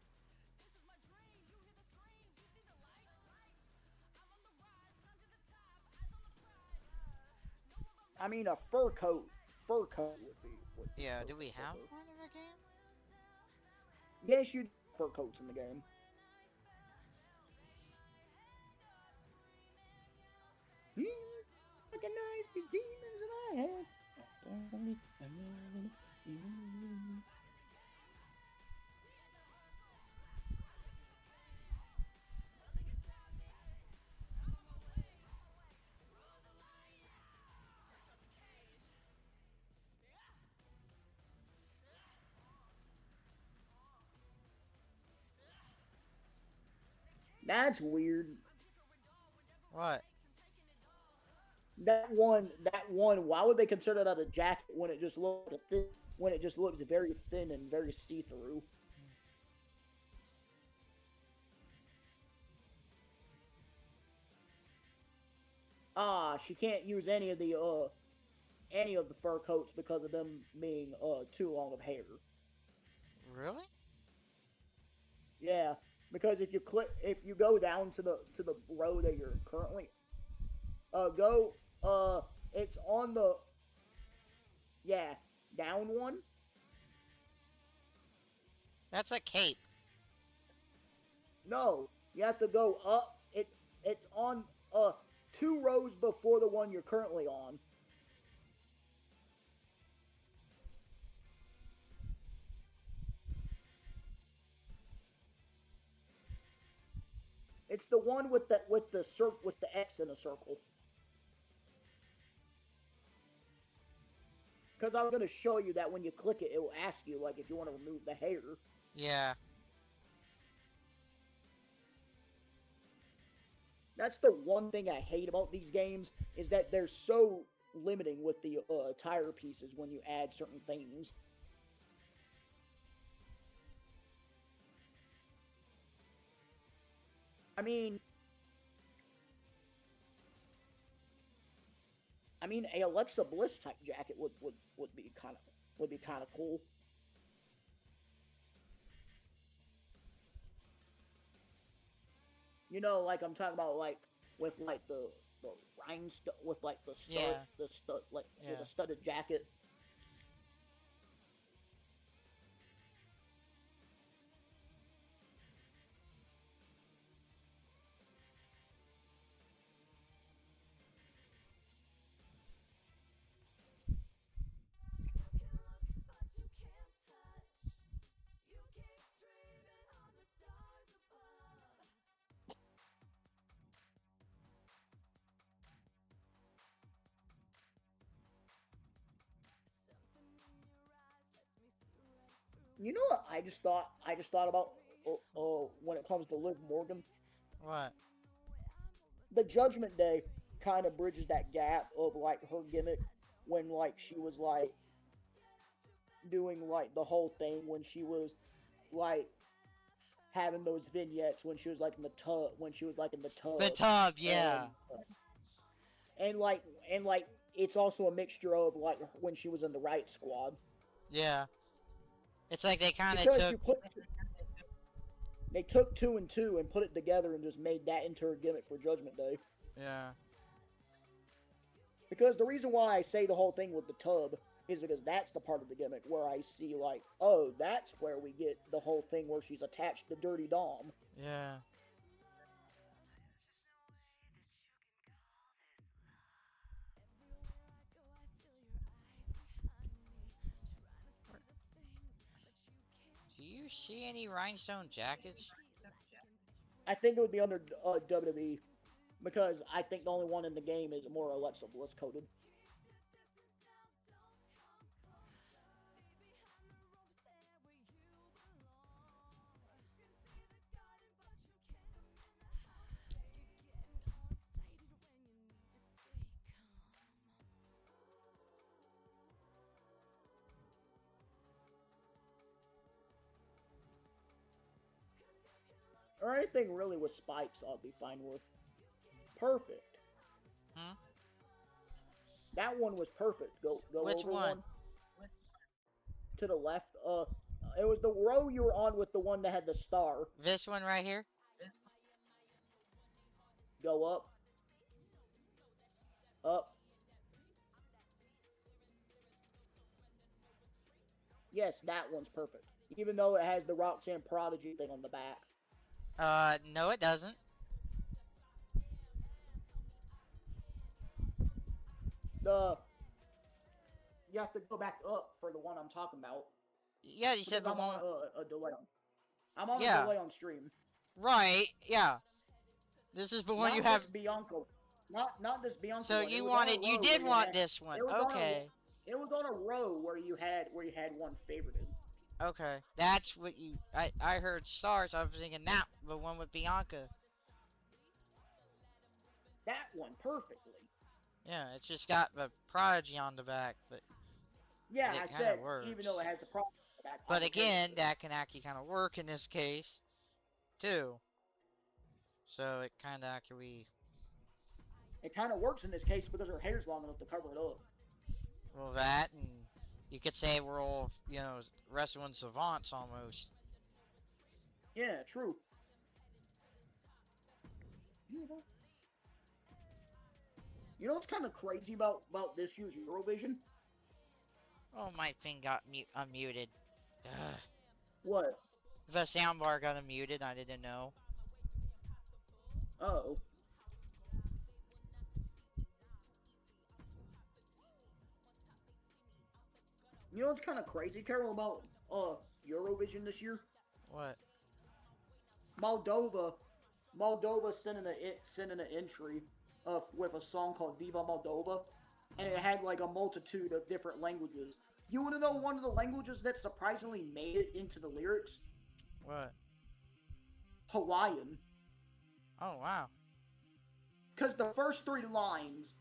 I mean, a fur coat. Fur coat would be Yeah. Do we perfect for have her. one in the game? Yes, you do have fur coats in the game. Recognize these demons that I have. That's weird. What? That one. Why would they consider that a jacket when it just looks very thin and very see through? Ah, she can't use any of the fur coats because of them being too long of hair. Really? Yeah, because if you go down to the row that you're currently go it's on the yeah down one. That's a cape. No, you have to go up. It's on two rows before the one you're currently on. It's the one with the X in a circle. Because I'm gonna show you that when you click it, it will ask you like if you want to remove the hair. Yeah. That's the one thing I hate about these games is that they're so limiting with the tire pieces when you add certain things. I mean, a Alexa Bliss type jacket would be kind of cool. You know, like I'm talking about, like with like the rhinestone with like Yeah. the stud like with Yeah. a studded jacket. You know what? I just thought about when it comes to Liv Morgan, What? the Judgment Day kind of bridges that gap of like her gimmick when like she was like doing like the whole thing when she was like having those vignettes when she was like in the tub The tub, yeah. and and like and like it's also a mixture of like when she was in the Right Squad Yeah. It's like they kind of because took. you put they took 2 and 2 and put it together and just made that into her gimmick for Judgment Day. Yeah. Because the reason why I say the whole thing with the tub is because that's the part of the gimmick where I see like, oh, that's where we get the whole thing where she's attached to Dirty Dom. Yeah. Do you see any rhinestone jackets? I think it would be under WWE because I think the only one in the game is more Alexa Bliss coded. Or anything really with spikes, I'll be fine with. Perfect. Hmm? That one was perfect. Go Which over one? to the left. It was the row you were on with the one that had the star. This one right here? Go up. Up. Yes, that one's perfect. Even though it has the Roxanne Prodigy thing on the back. No it doesn't. You have to go back up for the one I'm talking about. Yeah, you said the I'm one. on a delay. I'm on Yeah. a delay on stream. Right, yeah. This is the one Not you have. this Bianca. Not this Bianca. So one. It you was on a wanted, you row did where want had, this one. it was Okay. it was on a row where you had one favorited. Okay. That's what you. I heard stars. I was thinking that, the one with Bianca. That one perfectly. Yeah, it's just got the Prodigy on the back, but. Yeah, But it I kinda said works. even though it has the problem. But again, that can actually kind of work in this case, too. So it kind of actually. It kind of works in this case because her hair's long enough to cover it up. Well, that, and you could say we're all, wrestling savants almost. Yeah, true. You know what's kind of crazy about this year's Eurovision? Oh, my thing got unmuted. Ugh. What? The soundbar got unmuted, I didn't know. Oh. You know what's kind of crazy, Carol, about Eurovision this year? What? Moldova sent in an entry with a song called Viva Moldova, and it had like a multitude of different languages. You want to know one of the languages that surprisingly made it into the lyrics? What? Hawaiian. Oh, wow. Because the first three lines,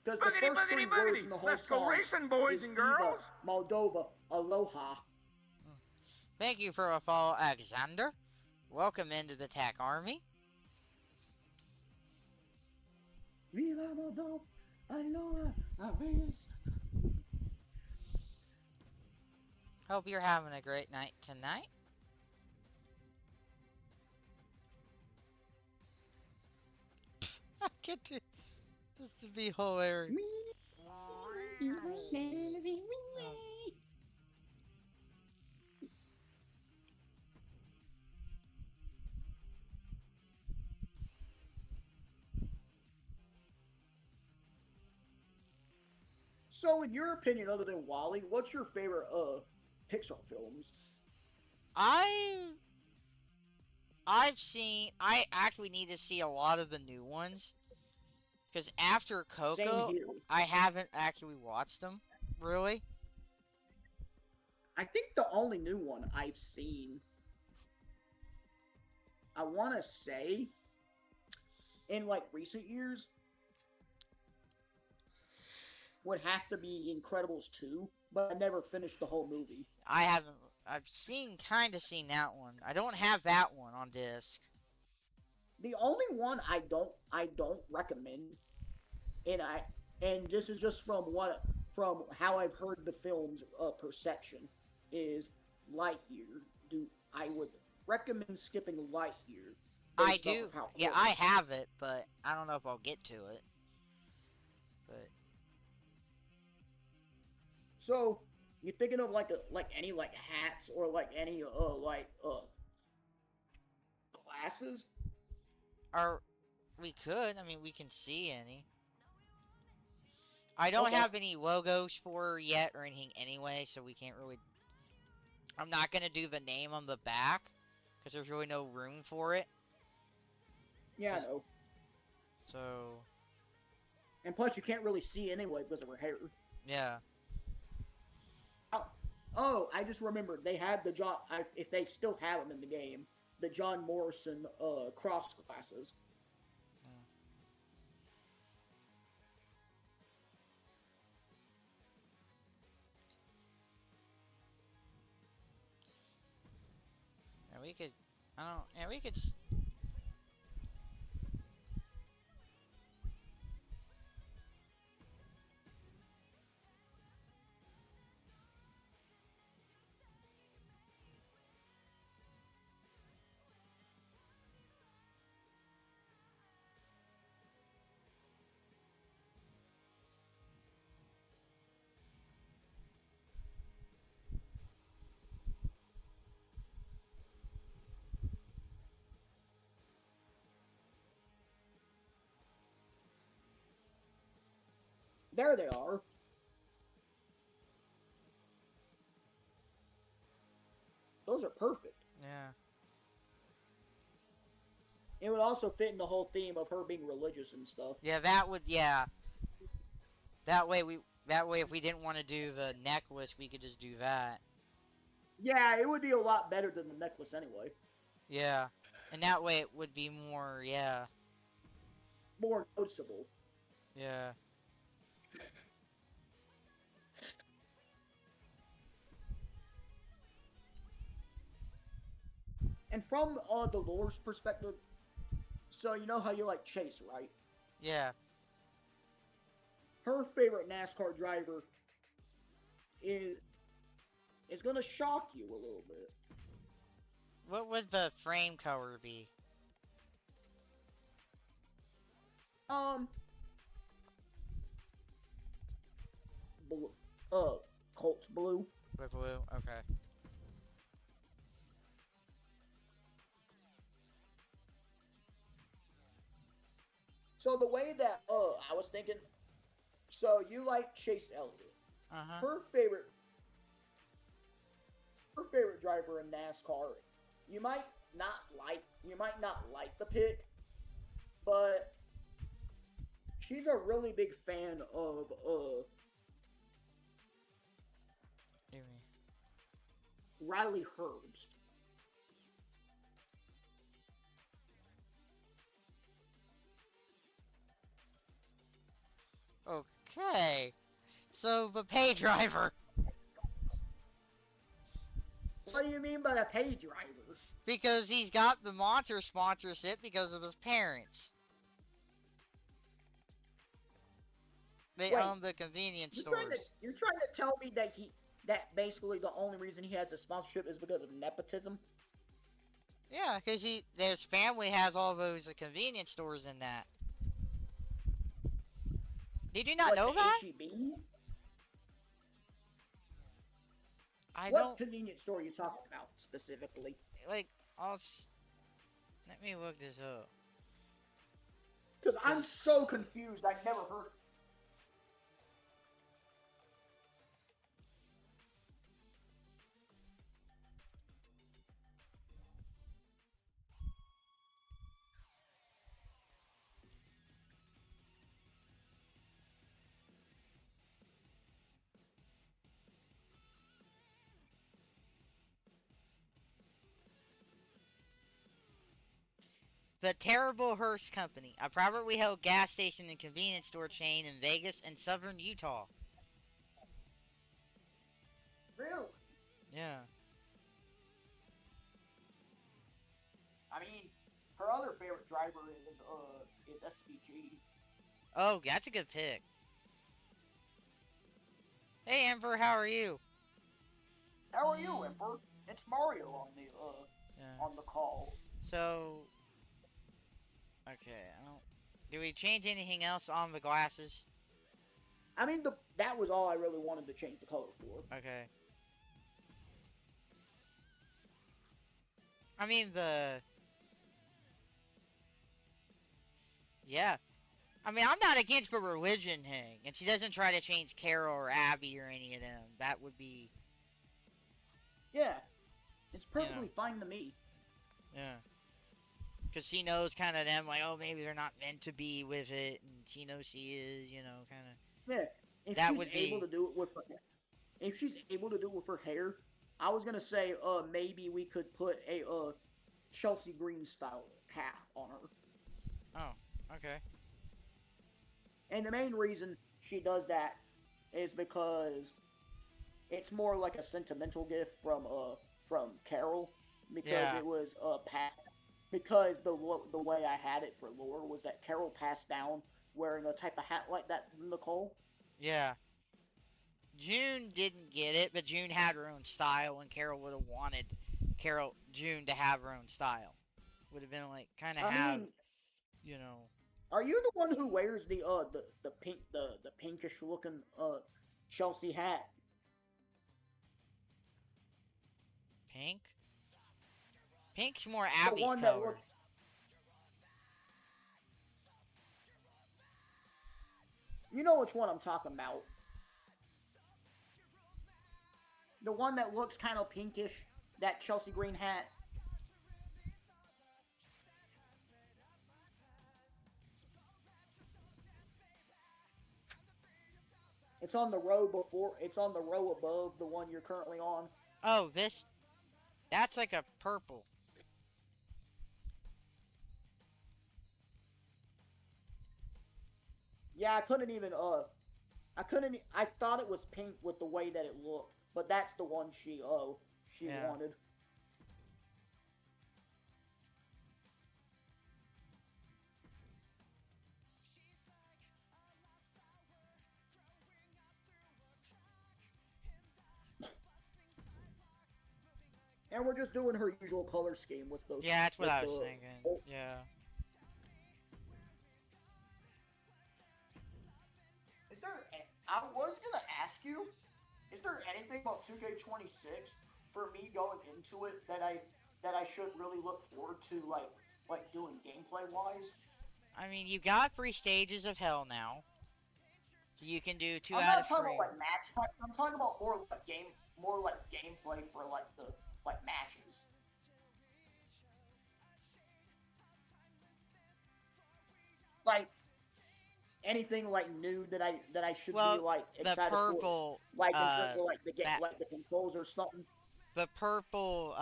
words in the whole Let's song go racing, boys is and Viva girls. Moldova, Aloha. Thank you for a follow, Alexander. Welcome into the TAC Army. Viva Moldova, Aloha, Aris. Hope you're having a great night tonight. I get to just to be hilarious. So, in your opinion, other than Wally, what's your favorite Pixar films? I actually need to see a lot of the new ones. Because after Coco, Same here. I haven't actually watched them, really. I think the only new one I've seen, I want to say, in like recent years, would have to be Incredibles 2, but I never finished the whole movie. I haven't. I've kind of seen that one. I don't have that one on disc. The only one I don't recommend, and this is just from how I've heard the film's perception, is Lightyear. I would recommend skipping Lightyear. I do. Yeah, I have it, but I don't know if I'll get to it. But so you thinking of like any like hats or like any glasses? or we could. I mean, we can see any. I don't Okay. have any logos for her yet or anything anyway, so we can't really. I'm not gonna do the name on the back because there's really no room for it. Yeah, I know. So. And plus, you can't really see anyway because of her hair. Yeah. Oh, I just remembered they had the John. If they still have them in the game, the John Morrison cross glasses. And we could. I don't. And we could. There they are. Those are perfect. Yeah. It would also fit in the whole theme of her being religious and stuff. Yeah, that would. Yeah. That way we. That way, if we didn't want to do the necklace, we could just do that. Yeah, it would be a lot better than the necklace anyway. Yeah. And that way it would be more. Yeah. More noticeable. Yeah. And from the lore's perspective, so you know how you like Chase, right? Yeah. Her favorite NASCAR driver is gonna shock you a little bit. What would the frame color be? Blue, Colts blue. With blue? Okay. So the way that I was thinking, so you like Chase Elliott. Uh-huh. Her favorite driver in NASCAR. You might not like the pick, but she's a really big fan of Riley Herbst. Okay. So the pay driver. What do you mean by the pay driver? Because he's got the Monster sponsorship because of his parents. They Wait, own the convenience stores. You're trying to tell me that basically the only reason he has a sponsorship is because of nepotism? Yeah, because his family has all those convenience stores in that. Did you not know that? H-E-B? What What convenience store are you talking about specifically? Like, let me look this up. Because I'm so confused. I've never heard. but terrible hearse company, a privately held gas station and convenience store chain in Vegas and southern Utah. Really? Yeah. I mean, her other favorite driver is SVG. Oh, that's a good pick. Hey, Emperor, how are you? How are you, Emperor? It's Mario on the call. So, okay, do we change anything else on the glasses? I mean, that was all I really wanted to change the color for. Okay. I mean, yeah. I mean, I'm not against the religion thing, and she doesn't try to change Carol or Abby or any of them. That would be... Yeah. It's perfectly fine to me. Yeah. Because she knows kind of them, like, oh, maybe they're not meant to be with it, and she knows she is, kind of... Yeah. If that she's would able be... to do it with her, if she's able to do it with her hair, I was gonna say, maybe we could put a Chelsea Green style cap on her. Oh, okay. And the main reason she does that is because it's more like a sentimental gift from Carol, because it was passed. Because the way I had it for lore was that Carol passed down wearing a type of hat like that, Nicole. Yeah. June didn't get it, but June had her own style, and Carol would have wanted June to have her own style. Would have been like kind of Are you the one who wears the pinkish looking Chelsea hat? Pink? Pink's more Abby's one color. Looks... You know which one I'm talking about. The one that looks kind of pinkish, that Chelsea Green hat. It's on the row it's on the row above the one you're currently on. Oh, that's like a purple. Yeah, I thought it was pink with the way that it looked, but that's the one she wanted. And we're just doing her usual color scheme with the... Yeah, that's what I was thinking. Yeah. I was going to ask you, is there anything about 2K26 for me going into it that I should really look forward to, like doing gameplay-wise? I mean, you got 3 stages of hell now. So you can do 2 out of 3. I'm not talking about, like, match type. I'm talking about more like gameplay for, like, the matches. Like anything like new that I should be like excited for, like in terms of like the controls or something. The purple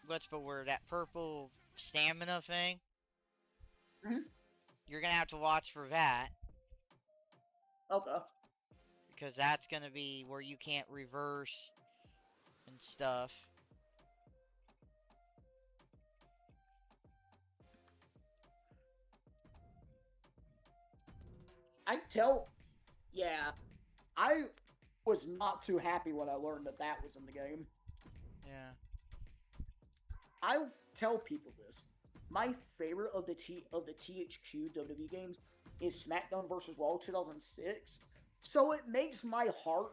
what's the word? That purple stamina thing. Mm-hmm. You're gonna have to watch for that. Okay. Because that's gonna be where you can't reverse and stuff. I was not too happy when I learned that was in the game. Yeah. I'll tell people this. My favorite of the THQ WWE games is SmackDown vs. Raw 2006. So it makes my heart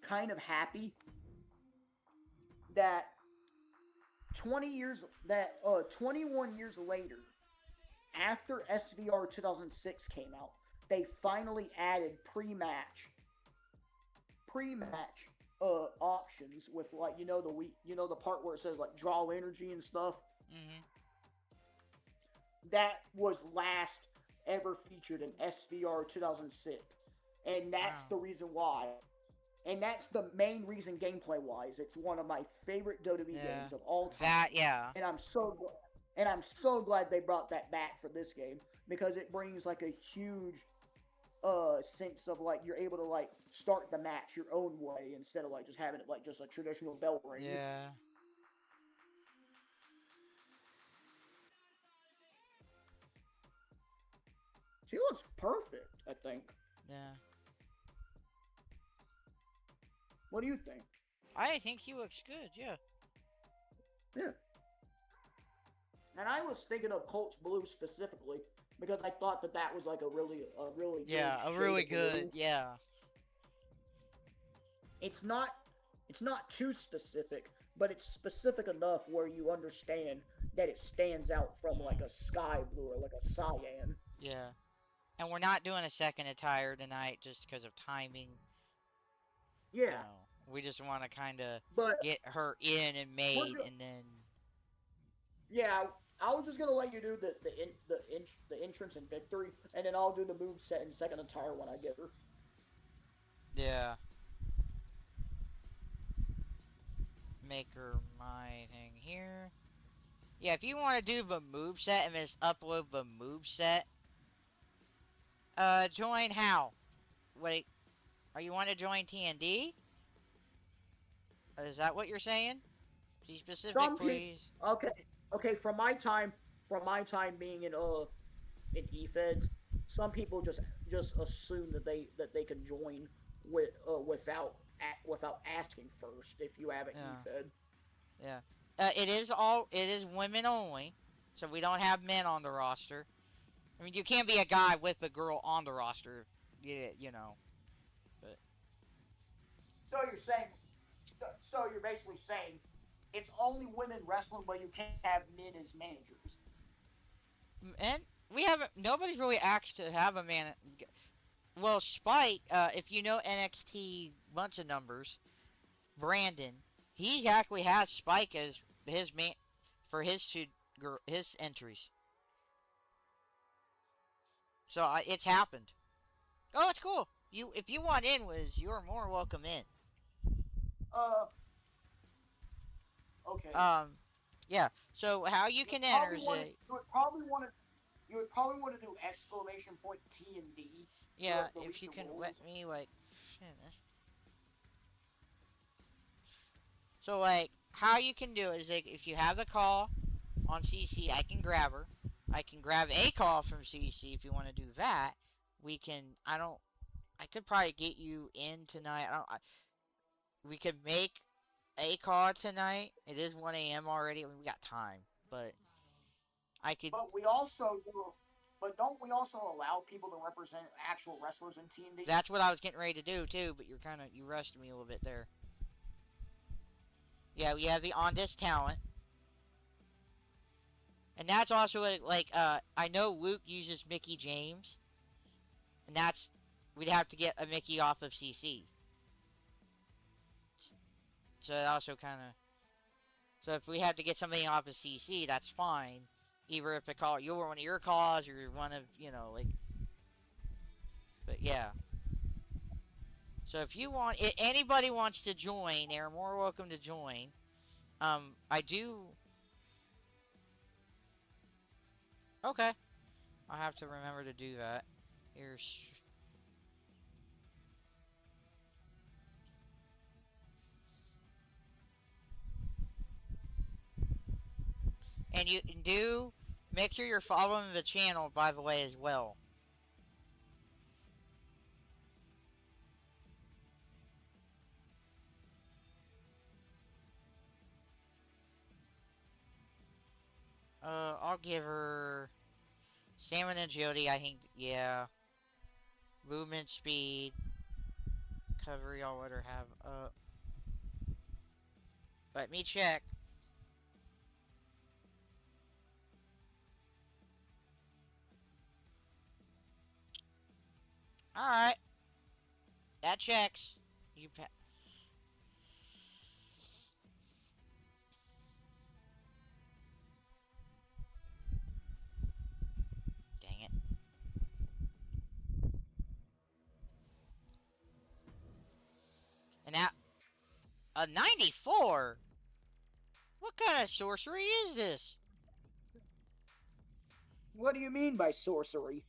kind of happy that 21 years later, after SVR 2006 came out, they finally added pre-match options with, like, the part where it says like draw energy and stuff. Mm-hmm. That was last ever featured in SVR 2006, and that's the reason why. And that's the main reason, gameplay-wise, it's one of my favorite WWE games of all time. And I'm so glad they brought that back for this game because it brings like a huge sense of like you're able to like start the match your own way instead of like just having it like just a traditional bell ring. Yeah. She looks perfect, I think. Yeah. What do you think? I think he looks good, yeah. Yeah. And I was thinking of Colts Blue specifically because I thought that that was like a really Yeah, good a really shade of blue. good, yeah. It's not too specific, but it's specific enough where you understand that it stands out from like a sky blue or like a cyan. Yeah. And we're not doing a second attire tonight just because of timing. Yeah. You know, we just want to kind of But get her in and made, and then yeah, I was just gonna let you do the entrance and victory, and then I'll do the move set and second attire when I get her. yeah. Make her my thing here. Yeah, if you want to do the move set and just upload the move set, join how? Wait, are you want to join TND? Is that what you're saying? Be specific, please. Okay. From my time being in EFEDs, some people just assume that they can join without asking first if you have an EFED. Yeah. It is women only, so we don't have men on the roster. I mean, you can't be a guy with a girl on the roster, you know. But So you're basically saying it's only women wrestling, but you can't have men as managers. and nobody's really asked to have a man. Well, Spike, if you know NXT bunch of numbers, Brandon, he actually has Spike as his man for his entries. So it's happened. Oh, it's cool. If you want in, you're more welcome in. Okay. Yeah. So how you can enter is you would probably want to do exclamation point T and D. Yeah, if you can let me like finish. So like how you can do it is like if you have a call on CC, I can grab her. I can grab a call from CC if you want to do that. We can. I could probably get you in tonight. We could make a call tonight. It is 1 a.m. already. I mean, we got time, but I could. But don't we also allow people to represent actual wrestlers in TND? That's what I was getting ready to do too, but you rushed me a little bit there. Yeah, we have the on this talent. And that's also like I know Luke uses Mickey James. And we'd have to get a Mickey off of CC. So it also kind of. So if we have to get somebody off of CC, that's fine. Either if you're one of your calls or one of, like. But yeah. So if anybody wants to join, they're more welcome to join. I do. Okay. I'll have to remember to do that. Here's. And you do make sure you're following the channel, by the way, as well. I'll give her Salmon and Jody. I think, yeah. Movement speed. Recovery, I'll let her have up. Let me check. Alright. That checks. Dang it. And now, a 94? What kind of sorcery is this? What do you mean by sorcery?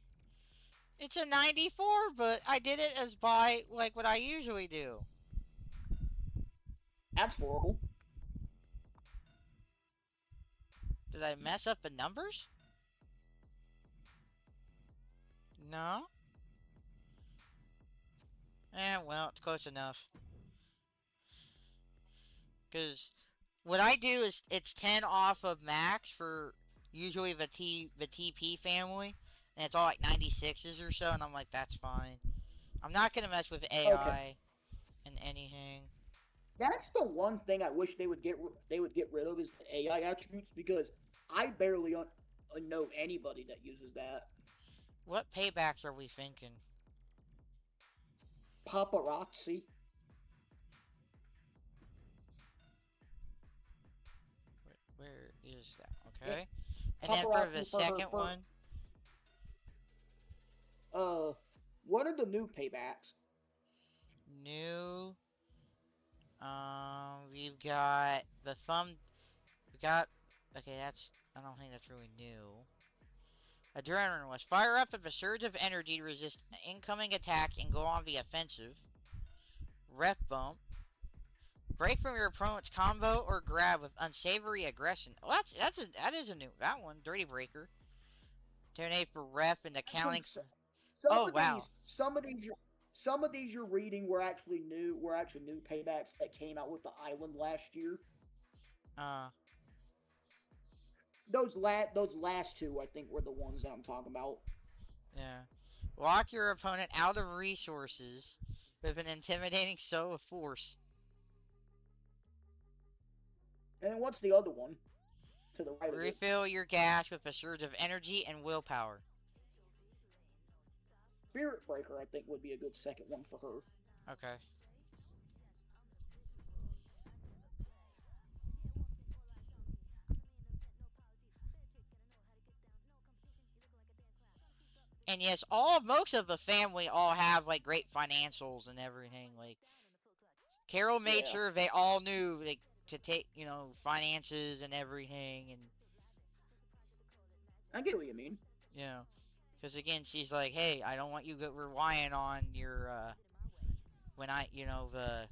It's a 94, but I did it as by like what I usually do. That's horrible. Did I mess up the numbers? No? Well, it's close enough. Because what I do is it's 10 off of max for usually the TP family, and it's all like 96s or so, and I'm like, that's fine. I'm not gonna mess with Okay. AI and anything. That's the one thing I wish they would get rid of is the AI attributes, because I barely know anybody that uses that. What paybacks are we thinking? Paparazzi. Where is that? Yeah, Okay. And then for the paparazzi for her second one, what are the new paybacks? new. We've got the thumb. We got. Okay, that's. I don't think that's really new. Adrenaline was fire up with a surge of energy to resist incoming attacks and go on the offensive. Ref bump. Break from your opponent's combo or grab with unsavory aggression. Oh, that is a new that one. Dirty breaker. Donate for ref and accounting. Some Oh of wow. some of these you're reading were actually new paybacks that came out with the island last year. Uh. Those last two I think were the ones that I'm talking about. Yeah. Lock your opponent out of resources with an intimidating show of force. And what's the other one? To the right of it. Refill your gas with a surge of energy and willpower. Spirit Breaker, I think, would be a good second one for her. Okay. And yes, most of the family all have like great financials and everything. Like Carol made sure they all knew like to take, finances and everything, and I get what you mean. because again, she's like, hey, I don't want you relying on your the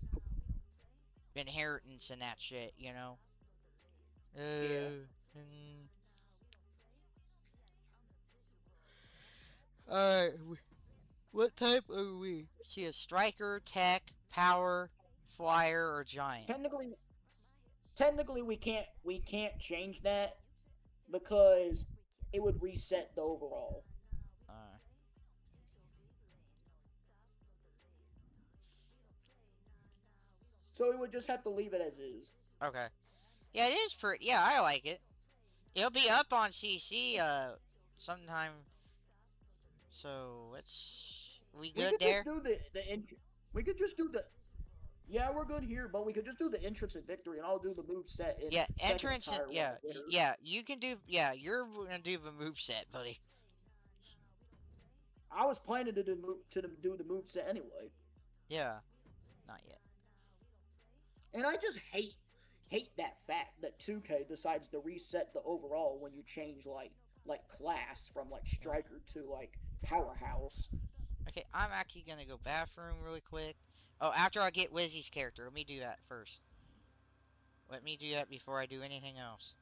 inheritance and that shit, Yeah. Alright, what type are we? She is striker, tech, power, flyer, or giant. Technically, we can't change that because it would reset the overall. So we would just have to leave it as is. Okay. Yeah, it is pretty. Yeah, I like it. It'll be up on CC sometime. So we good there? We could just do the. Yeah, we're good here, but we could just do the entrance and victory, and I'll do the move set. Entrance and you can do. Yeah, you're gonna do the move set, buddy. I was planning to do the move set anyway. Yeah, not yet. And I just hate that fact that 2K decides to reset the overall when you change like class from like striker to like powerhouse. Okay, I'm actually gonna go bathroom really quick. Oh, after I get Wizzy's character, let me do that first. Let me do that before I do anything else.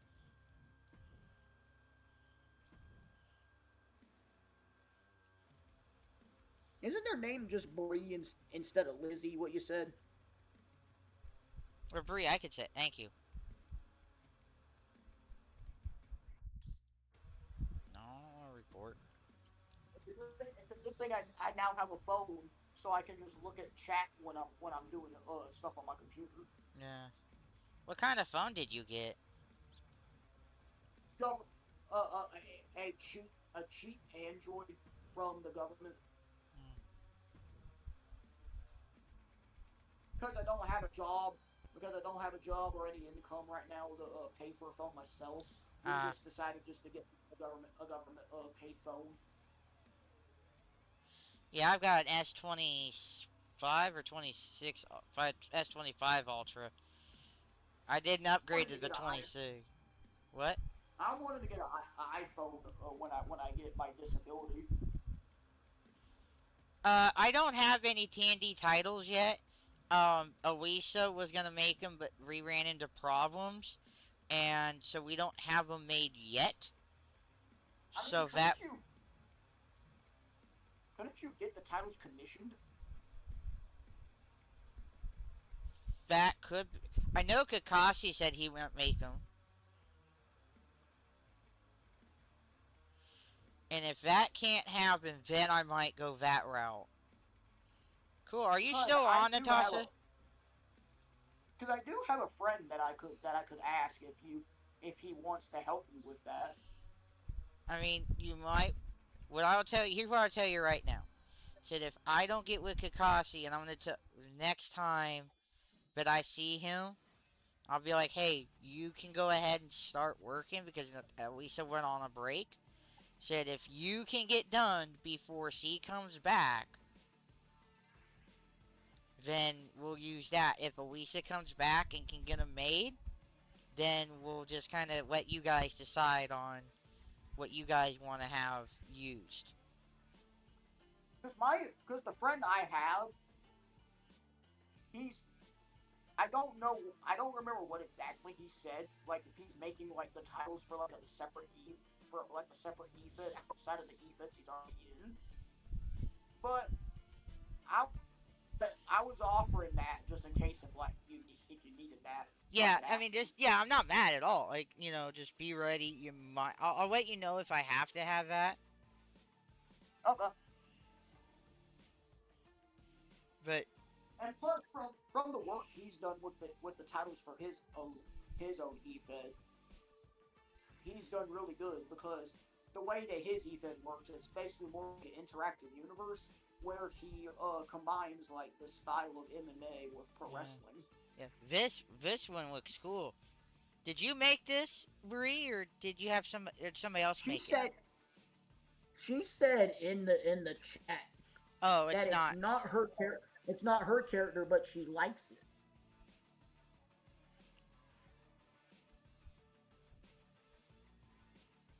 Isn't their name just Bree instead of Lizzie? What you said? Or Bree, I could say thank you. No report. It's a good thing I now have a phone, so I can just look at chat when I'm doing stuff on my computer. Yeah. What kind of phone did you get? A cheap Android from the government. Because I don't have a job or any income right now to pay for a phone myself. We just decided just to get a government paid phone. Yeah, I've got an S25 or 26, S25 Ultra. I didn't upgrade to the 26. What? I wanted to get an iPhone when I get my disability. I don't have any TND titles yet. Alicia was gonna make them, but we ran into problems, and so we don't have them made yet. I mean, So that couldn't you get the titles commissioned? that could. I know Kakashi said he won't make them, and if that can't happen, then I might go that route. Cool. Are you Cause still I on, do have a Natasha? because I do have a friend that I could ask if he wants to help me with that. I mean, you might. What I'll tell you. Here's what I'll tell you right now. Said if I don't get with Kakashi, and I'm gonna tell next time that I see him, I'll be like, hey, you can go ahead and start working because at least I went on a break. Said if you can get done before she comes back, then we'll use that. If Alicia comes back and can get them made, then we'll just kind of let you guys decide on what you guys want to have used. Because the friend I have, he's I don't remember what exactly he said. Like if he's making like the titles for like a separate e-fit outside of the e-fits he's already in. But I I was offering that just in case if you needed that Yeah, something I mean, after. just yeah, I'm not mad at all. Like, just be ready. You might, I'll let you know if I have to have that. Okay. But And plus, from the work he's done with the titles for his own e-fed, he's done really good because the way that his e-fed works is basically more like an interactive universe where he combines like the style of MMA with pro yeah, wrestling. yeah, this one looks cool. Did you make this, Bree, or did somebody else She make it? said she said in the chat Oh, that it's not. it's not her character, but she likes it.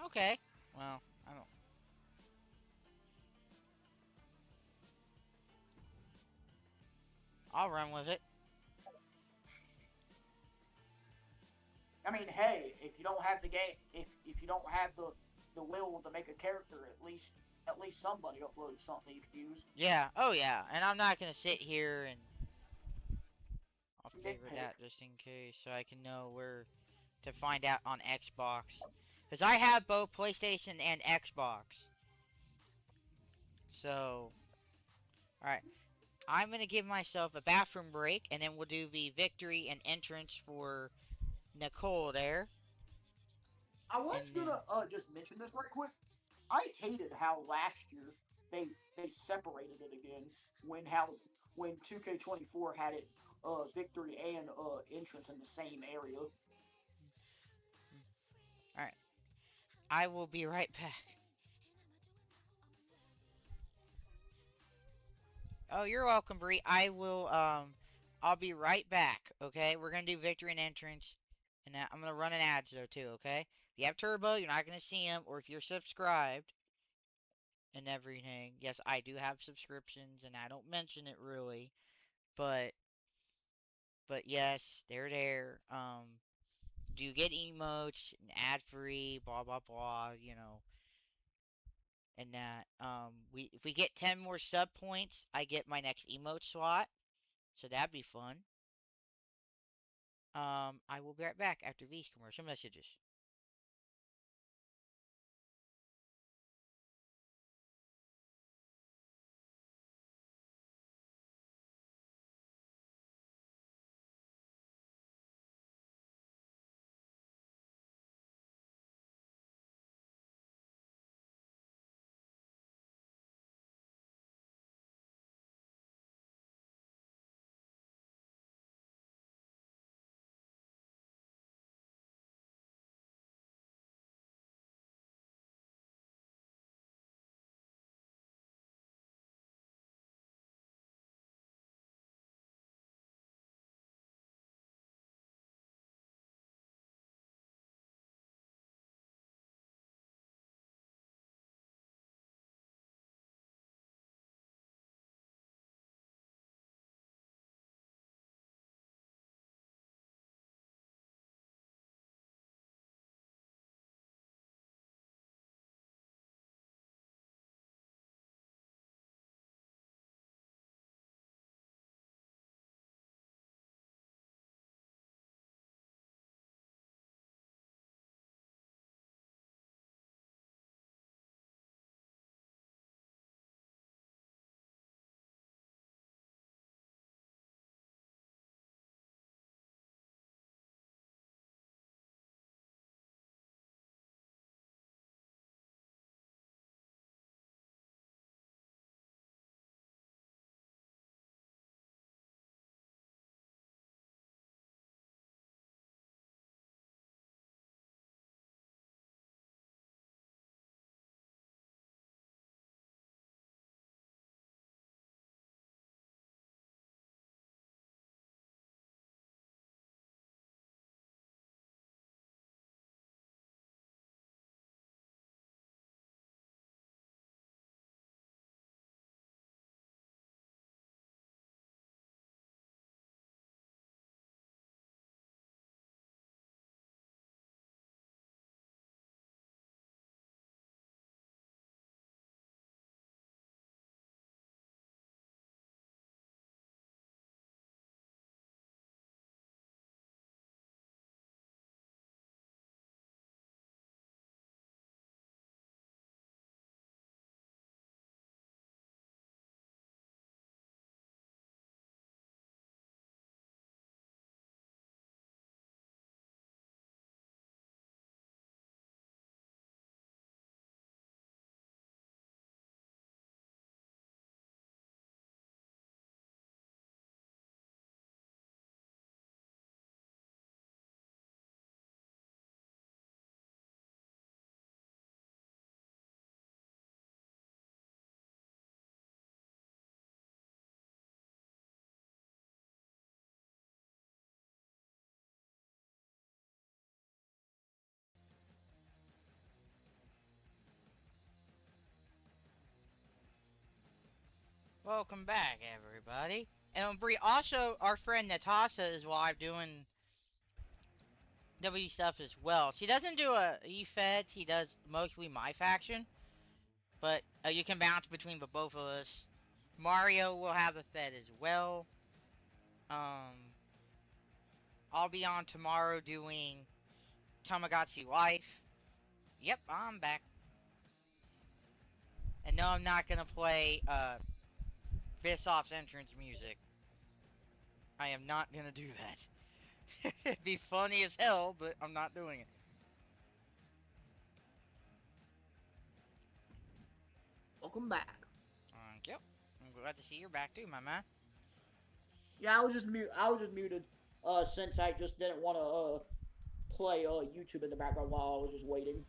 Okay. Well, I don't. I'll run with it. I mean, hey, if you don't have the game, if you don't have the will to make a character, at least somebody uploads something you can use. Yeah. Oh, yeah. And I'm not gonna sit here and I'll favor Nitpick. that just in case so I can know where to find out on Xbox. Because I have both PlayStation and Xbox. So, alright. I'm going to give myself a bathroom break and then we'll do the victory and entrance for Nicole there. I was And then, gonna just mention this right quick. I hated how last year they separated it again when 2K24 had it victory and entrance in the same area. alright. I will be right back. Oh, you're welcome, Bree. I'll be right back, okay? We're gonna do victory and entrance, and I'm gonna run an ads though too, okay? If you have Turbo, you're not gonna see them, or if you're subscribed and everything. Yes, I do have subscriptions, and I don't mention it really, but yes, they're there. Do get emotes and ad free, blah blah blah, and that. We if we get 10 more sub points, I get my next emote slot, so that'd be fun. I will be right back after these commercial messages. Welcome back, everybody. And Bree, also, our friend Natasha is live doing W stuff as well. She doesn't do E-Fed, she does mostly my faction. But you can bounce between the both of us. Mario will have a Fed as well. I'll be on tomorrow doing Tamagotchi Life. Yep, I'm back. And no, I'm not gonna play Bissoff's entrance music. I am not gonna do that. It'd be funny as hell, but I'm not doing it. Welcome back. Yep. I'm glad to see you're back too, my man. Yeah, I was just muted. Since I just didn't want to play YouTube in the background while I was just waiting.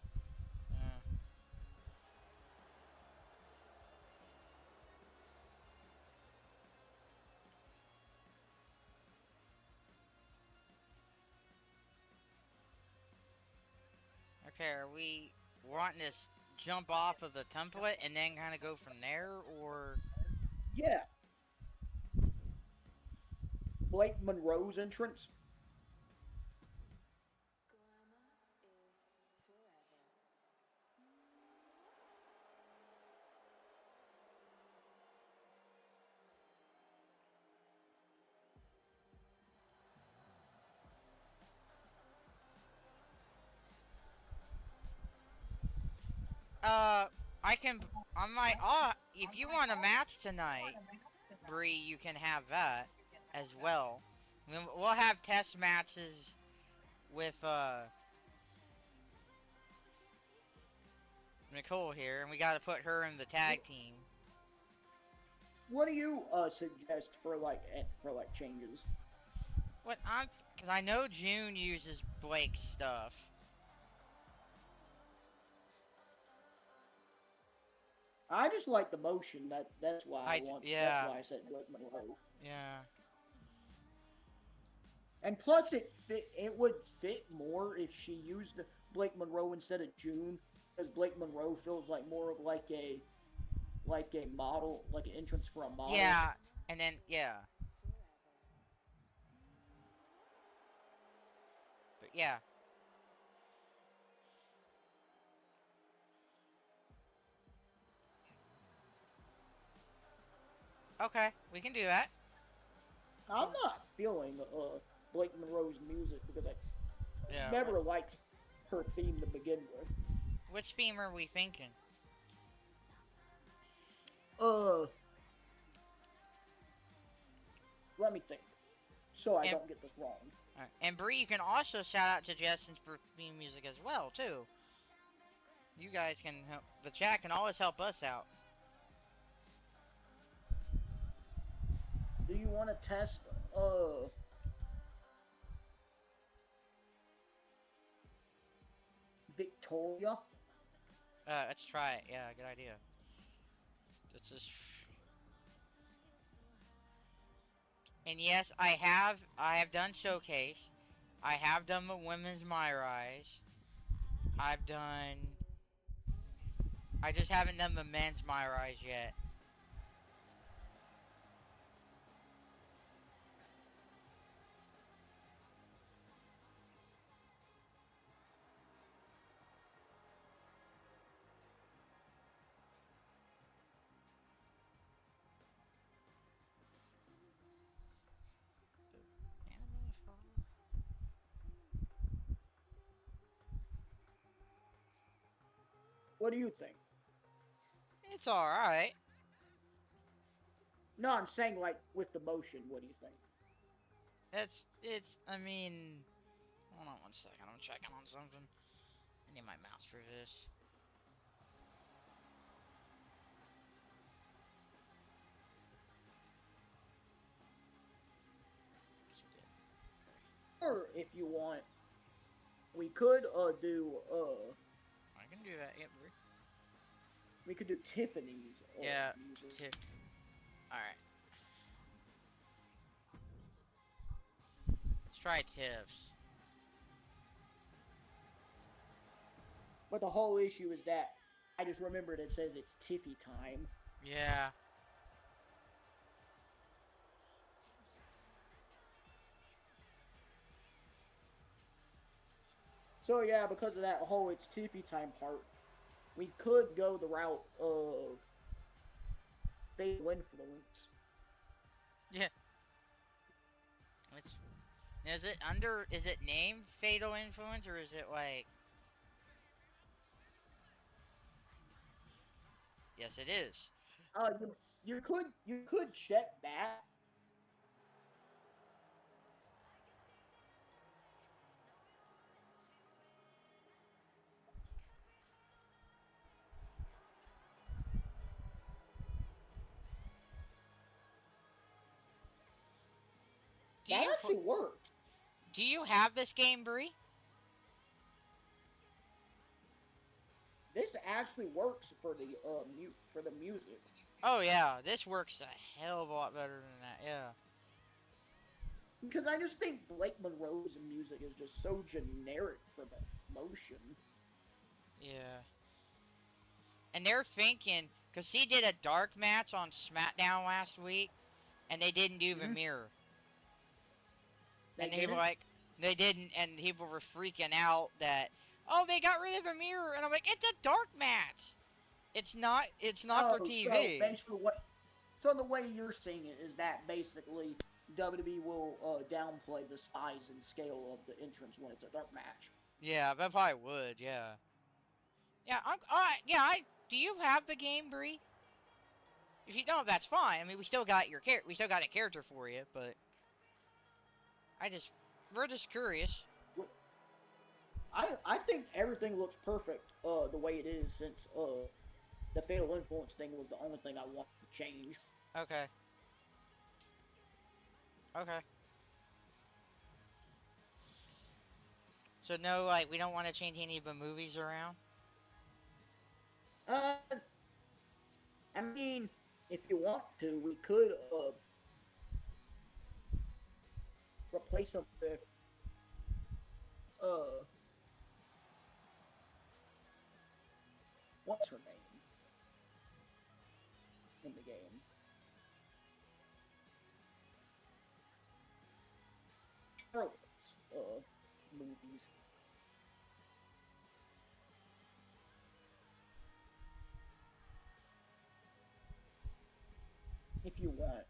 Okay, are we wanting to jump off of the template and then kind of go from there, or? Yeah. Blake Monroe's entrance. I can, on my, if you want a match tonight, Bree, you can have that as well. We'll have test matches with, Nicole here, and we gotta put her in the tag team. What do you suggest for changes? Cause I know June uses Blake's stuff. I just like the motion. That's why Yeah. That's why I said Blake Monroe. Yeah. And plus, it would fit more if she used Blake Monroe instead of June, because Blake Monroe feels like more of like a model, like an entrance for a model. Yeah, and then yeah. But yeah. Okay, we can do that. I'm not feeling Blake Monroe's music because I never liked her theme to begin with. Which theme are we thinking? Let me think, so I don't get this wrong. Right. And Bree, you can also shout out suggestions for theme music as well, too. You guys can help. The chat can always help us out. Do you want to test Victoria? Let's try it. Yeah, good idea. This is. And yes, I have done showcase. I have done the women's My Rise. I just haven't done the men's My Rise yet. What do you think? It's alright. No, I'm saying like with the motion, what do you think? I mean, hold on one second, I'm checking on something. I need my mouse for this. Or if you want, we could do I can do that, yep. We could do Tiffany's. Yeah. Alright. Let's try Tiff's. But the whole issue is that I just remembered it says it's Tiffy time. Yeah. So yeah, because of that whole it's Tiffy time part, we could go the route of fatal influence. Yeah. It's, is it under? Is it named Fatal Influence or is it like? Yes, it is. You could check that. Do That you actually worked. do you have this game, Bree? This actually works for the for the music. Oh yeah, this works a hell of a lot better than that. Yeah. Because I just think Blake Monroe's music is just so generic for the motion. Yeah. And they're thinking, because he did a dark match on SmackDown last week, and they didn't do the Mhm. mirror. They And they were didn't? like, they didn't, and people were freaking out that, oh, they got rid of the mirror. And I'm like, it's a dark match. It's not for Oh, so TV. basically what? So the way you're seeing it is that basically WWE will downplay the size and scale of the entrance when it's a dark match. Yeah, that probably would, yeah. Yeah, do you have the game, Bree? If you don't, that's fine. I mean, we still got a character for you, but I just, we're just curious. I think everything looks perfect the way it is since the fatal influence thing was the only thing I wanted to change. Okay. Okay. So no, like, we don't want to change any of the movies around? Uh, I mean, if you want to, we could replace them with uh what's her name in the game? Charlotte's movies. If you want.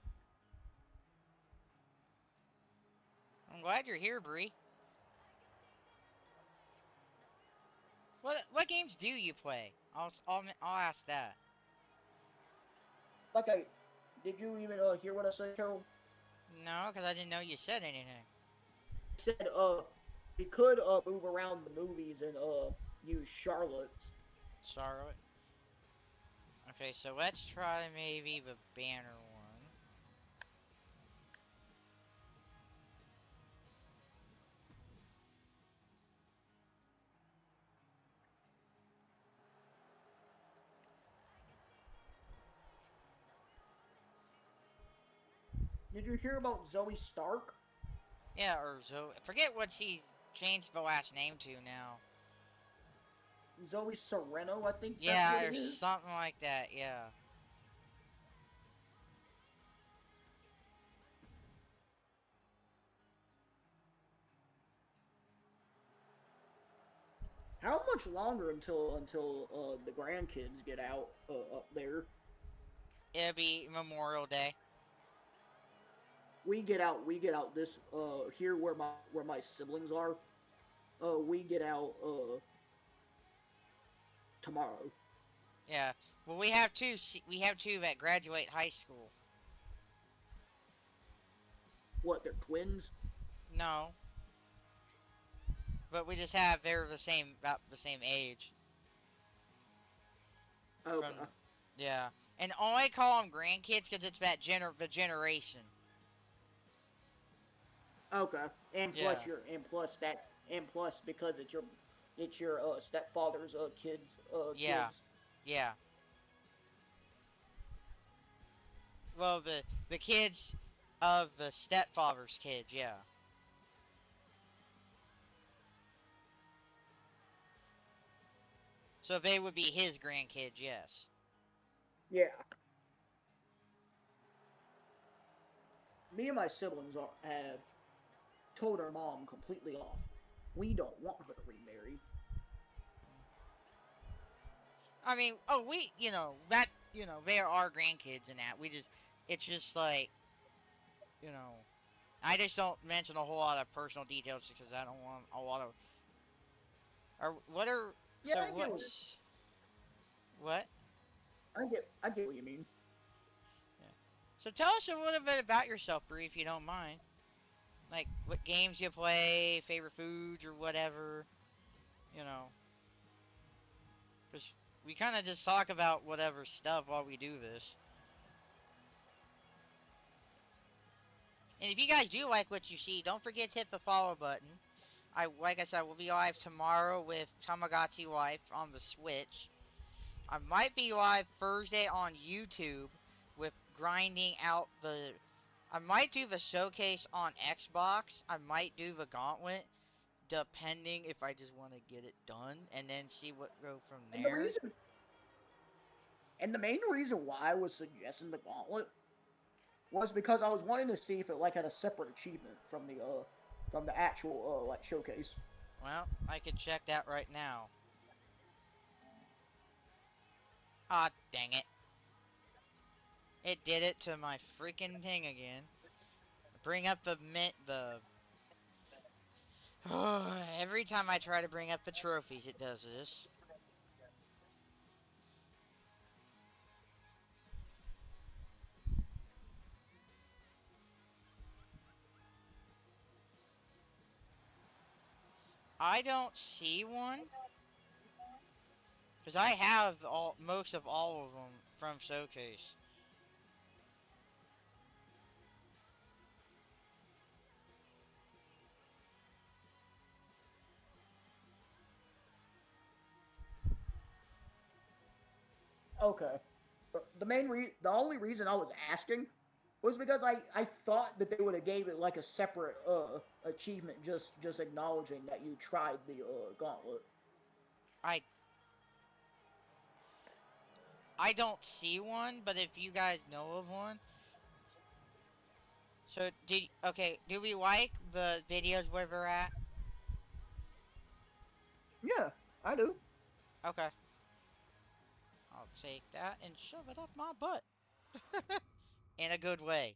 I'm glad you're here, Bree. What games do you play? I'll ask that. Like did you even hear what I said, Carol? No, because I didn't know you said anything. I said we could move around the movies and use Charlotte's. Charlotte. Okay, so let's try maybe the banner one. Did you hear about Zoe Stark? Yeah, or Zoe. Forget what she's changed the last name to now. Zoe Sereno, I think that's Yeah, what or it is. something like that, yeah. How much longer until the grandkids get out up there? It'll be Memorial Day. We get out this here where my siblings are. We get out tomorrow. Yeah. Well, we have two. We have two that graduate high school. What, they're twins? No. But we just have they're about the same age. Okay. Yeah. And only call them grandkids because it's that the generation. Okay. And plus Yeah. because it's your stepfather's kids Yeah. kids. Yeah. Well, the kids of the stepfather's kids, yeah. So they would be his grandkids, yes. Yeah. Me and my siblings have told our mom completely off. We don't want her to remarry. I mean, oh, we, that, they're our grandkids and that. It's just like, you know, I just don't mention a whole lot of personal details because I don't want a lot of. Yeah, So I get what? I get what you mean. Yeah. So tell us a little bit about yourself, Bree, if you don't mind. Like, what games you play, favorite foods, or whatever, you know. Because we kind of just talk about whatever stuff while we do this. And if you guys do like what you see, don't forget to hit the follow button. Like I said, we'll be live tomorrow with Tamagotchi Life on the Switch. I might be live Thursday on YouTube with grinding out the. I might do the showcase on Xbox. I might do the gauntlet, depending if I just want to get it done, and then see what go from And the there. reason, and the main reason why I was suggesting the gauntlet was because I was wanting to see if it like had a separate achievement from the actual like showcase. Well, I could check that right now. Ah, dang it. It did it to my freaking thing again. Bring up the every time I try to bring up the trophies, it does this. I don't see one. Because I have most of all of them from Showcase. Okay. The only reason I was asking was because I thought that they would have gave it like a separate achievement just acknowledging that you tried the gauntlet. I don't see one, but if you guys know of one. So do we like the videos where we're at? Yeah, I do. Okay. I'll take that and shove it up my butt. In a good way.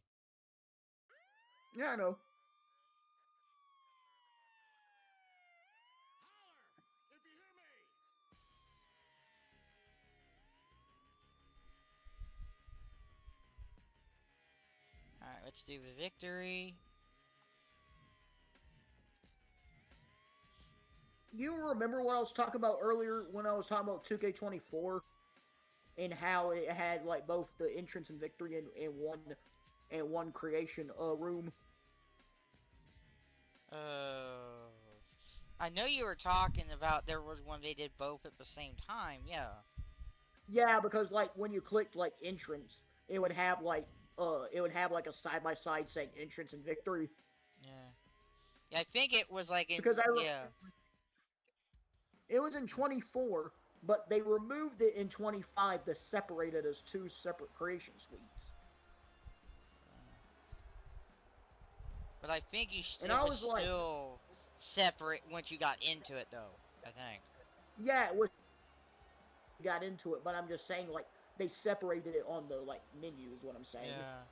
Yeah, I know. Alright, let's do the victory. You remember what I was talking about earlier when I was talking about 2K24 and how it had like both the entrance and victory in one creation room? I know you were talking about there was one they did both at the same time, yeah. Yeah, because like when you clicked like entrance, it would have like a side by side saying entrance and victory. Yeah. Yeah, I think it was like in Because yeah. It was in 24, but they removed it in 25 to separate it as two separate creation suites. But I think And it I was was like, still separate once you got into it, though. I think. yeah, it was got into it, but I'm just saying like they separated it on the like menu is what I'm saying. Yeah.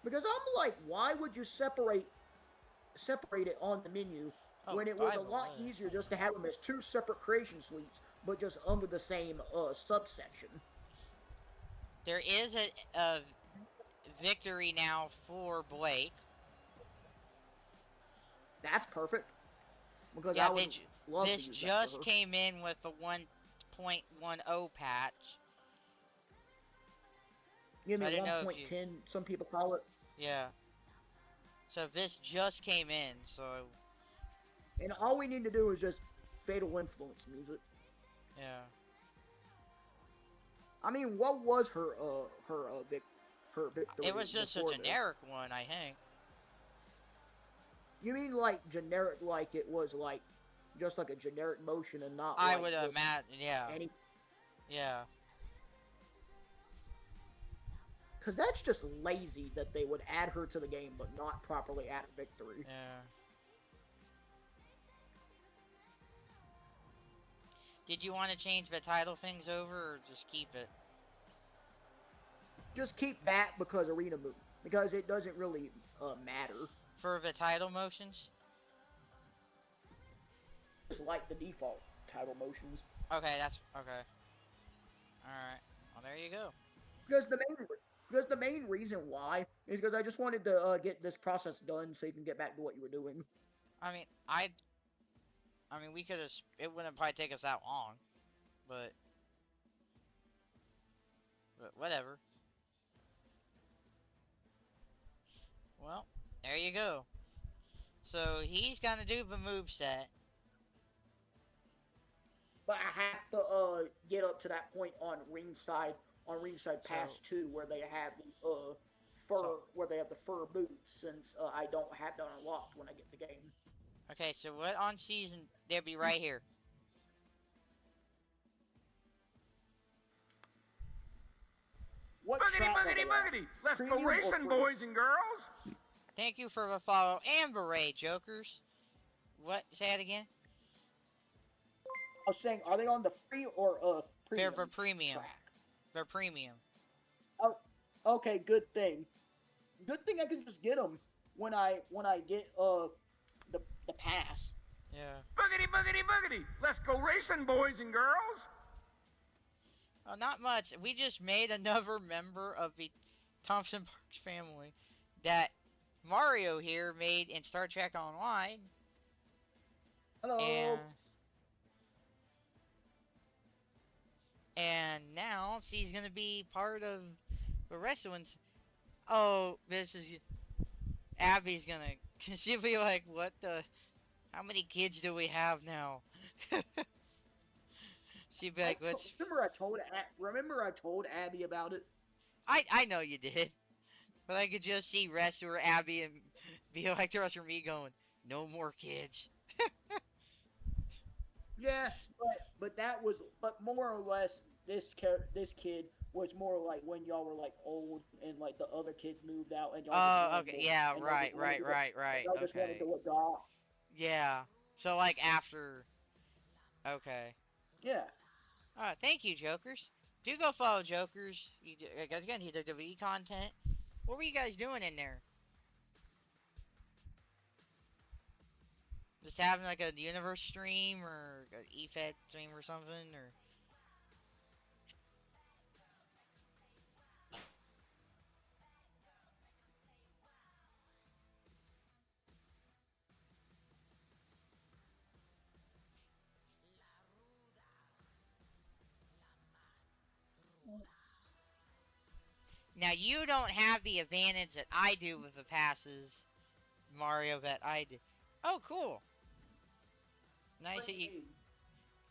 Because I'm like, why would you separate it on the menu when it was a lot easier just to have them as two separate creation suites, but just under the same subsection? There is a victory now for Blake. That's perfect. Because yeah, I would love this to use just came in with a 1.10 patch. You mean 1.10? Some people call it. Yeah. So this just came in, so. And all we need to do is just Fatal Influence music. Yeah. I mean, what was her victory? It was just a generic one, I think. You mean like generic, like it was like just like a generic motion and not? I like would imagine, yeah. Yeah. Because that's just lazy that they would add her to the game but not properly add a victory. Yeah. Did you want to change the title things over or just keep it? Just keep that because arena move, because it doesn't really matter. For the title motions? It's like the default title motions. Okay, that's okay. Alright. Well, there you go. Because the main reason why is because I just wanted to get this process done so you can get back to what you were doing. I mean, we could have. It wouldn't probably take us that long, but whatever. Well, there you go. So he's gonna do the move set. But I have to get up to that point on Ringside Pass 2 where they have the where they have the fur boots, since I don't have that unlocked when I get the game. Okay, so what on season? They'll be right here. What Boogity, boogity, boogity. Let's go racing, boys and girls. Thank you for the follow and beret, Jokers. What? Say it again. I was saying, are they on the free or premium? They're for premium. Track? They're premium. Oh, okay, good thing. Good thing I can just get them when I get the pass. Yeah. Boogity, boogity, boogity. Let's go racing, boys and girls. Well, not much. We just made another member of the Thompson Parks family that Mario here made in Star Trek Online. Hello. And now she's gonna be part of the wrestling. Oh, this is Abby's gonna. She'll be like, "What the? How many kids do we have now?" She'd be like, "Let's." Remember I told Abby about it. I know you did, but I could just see wrestler Abby and be like the wrestler me going, "No more kids." Yeah, but more or less this kid was more like when y'all were like old and like the other kids moved out and y'all. Oh, okay, yeah, right. Y'all just wanted Okay. to adopt. Yeah. So like after. Okay. Yeah. Thank you, Jokers. Do go follow Jokers. Guys, again, he did WWE content. What were you guys doing in there? Just having like a universe stream or an EFED stream or something, or. Now you don't have the advantage that I do with the passes, Mario, that I did. Oh, cool. Nice that you.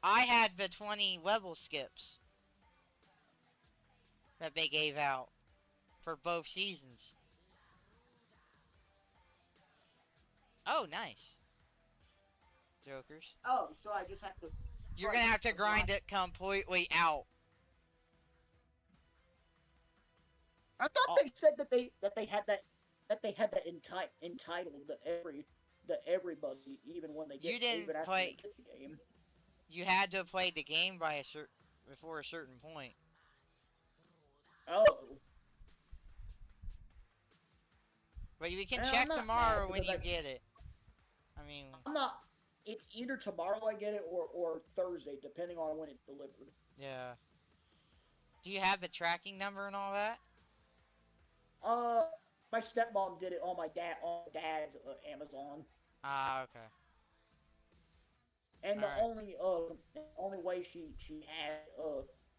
I had the 20 level skips that they gave out for both seasons. Oh, nice. Jokers. Oh, so I just have to. You're gonna have to grind it completely out. I thought they said that they had that entitled to everybody, even when they get You didn't even after play. they get the game. You had to play the game by before a certain point. Oh. But we can Yeah, check I'm not tomorrow mad when you because get it. I mean. I'm not. It's either tomorrow I get it or Thursday, depending on when it's delivered. Yeah. Do you have the tracking number and all that? My stepmom did it on my dad's Amazon. Ah, okay. And the only way she had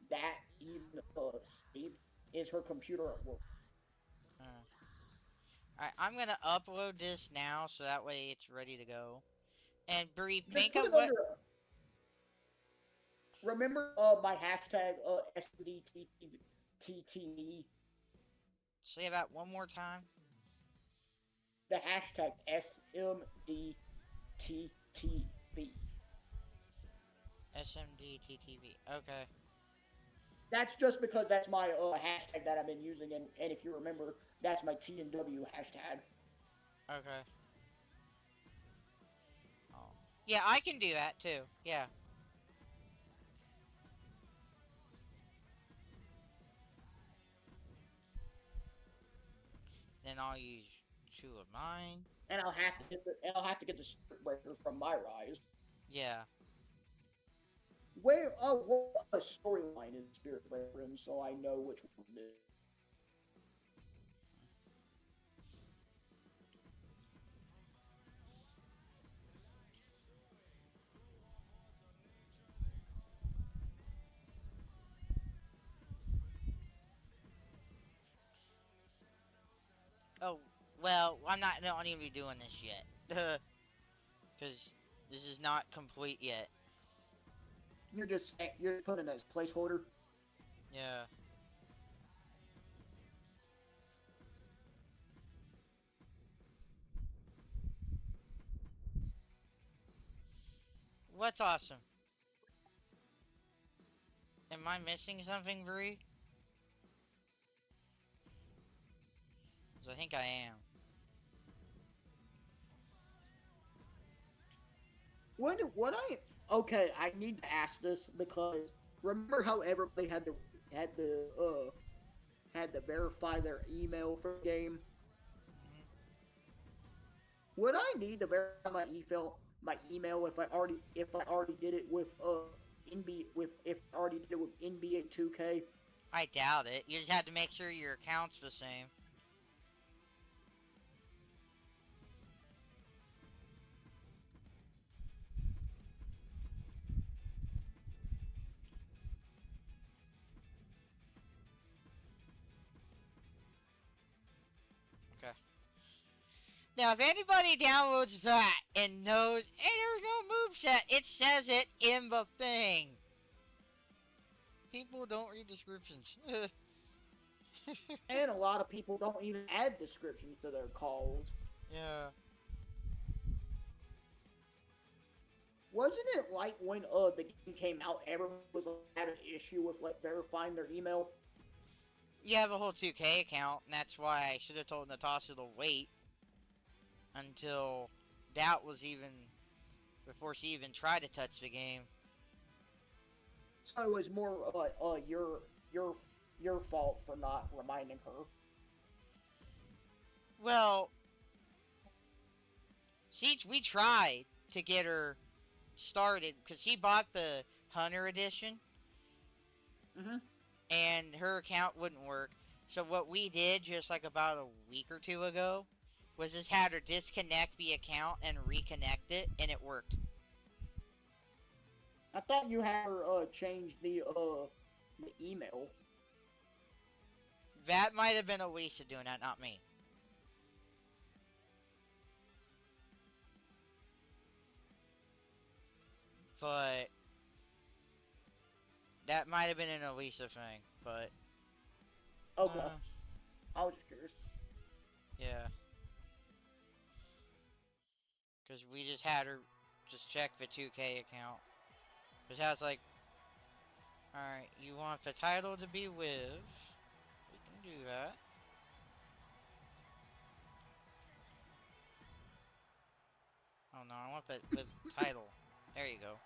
that even saved is her computer at work. Alright, I'm gonna upload this now so that way it's ready to go. And Bree, Just think put of it what. under. Remember my hashtag SMDTTV. Say that one more time. The hashtag SMDTTV. SMDTTV. Okay. That's just because that's my hashtag that I've been using, and if you remember, that's my TNW hashtag. Okay. Oh. Yeah, I can do that too. Yeah. then I'll use 2 of mine. And I'll have to get the Spirit Breaker from my Rise. Yeah. What storyline is Spirit Breaker in, so I know which one it is. Oh, well, I'm not even be doing this yet. Because this is not complete yet. You're putting it as placeholder. Yeah. What's awesome? Am I missing something, Bree? 'Cause I think I am. Okay, I need to ask this because remember how everybody had to verify their email for the game? Mm-hmm. Would I need to verify my email if I already did it with if I already did it with NBA 2K? I doubt it. You just have to make sure your account's the same. Okay. Now, if anybody downloads that and knows, hey, there's no moveset, it says it in the thing. People don't read descriptions. And a lot of people don't even add descriptions to their calls. Yeah. Wasn't it like when the game came out, everyone had an issue with like verifying their email? You have a whole 2K account, and that's why I should have told Natasha to wait until that was even before she even tried to touch the game. So it was more your fault for not reminding her. Well, we tried to get her started because she bought the Hunter edition, and her account wouldn't work. So what we did just like about a week or two ago was just had her disconnect the account and reconnect it, and it worked. I thought you had her change the email. That might have been Elisa doing that, not me. But that might have been an Elisa thing, but okay. I was just curious. Yeah. Because we just had her just check the 2K account. Because I was like, alright, you want the title to be with? We can do that. Oh no, I want the title. There you go.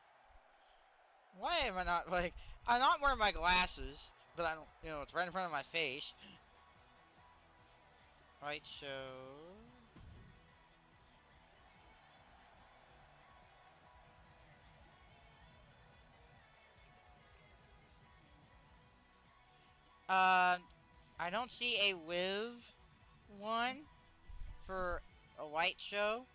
Why am I not, like, I'm not wearing my glasses, but I don't, it's right in front of my face. Right, so... I don't see a with one for a white show.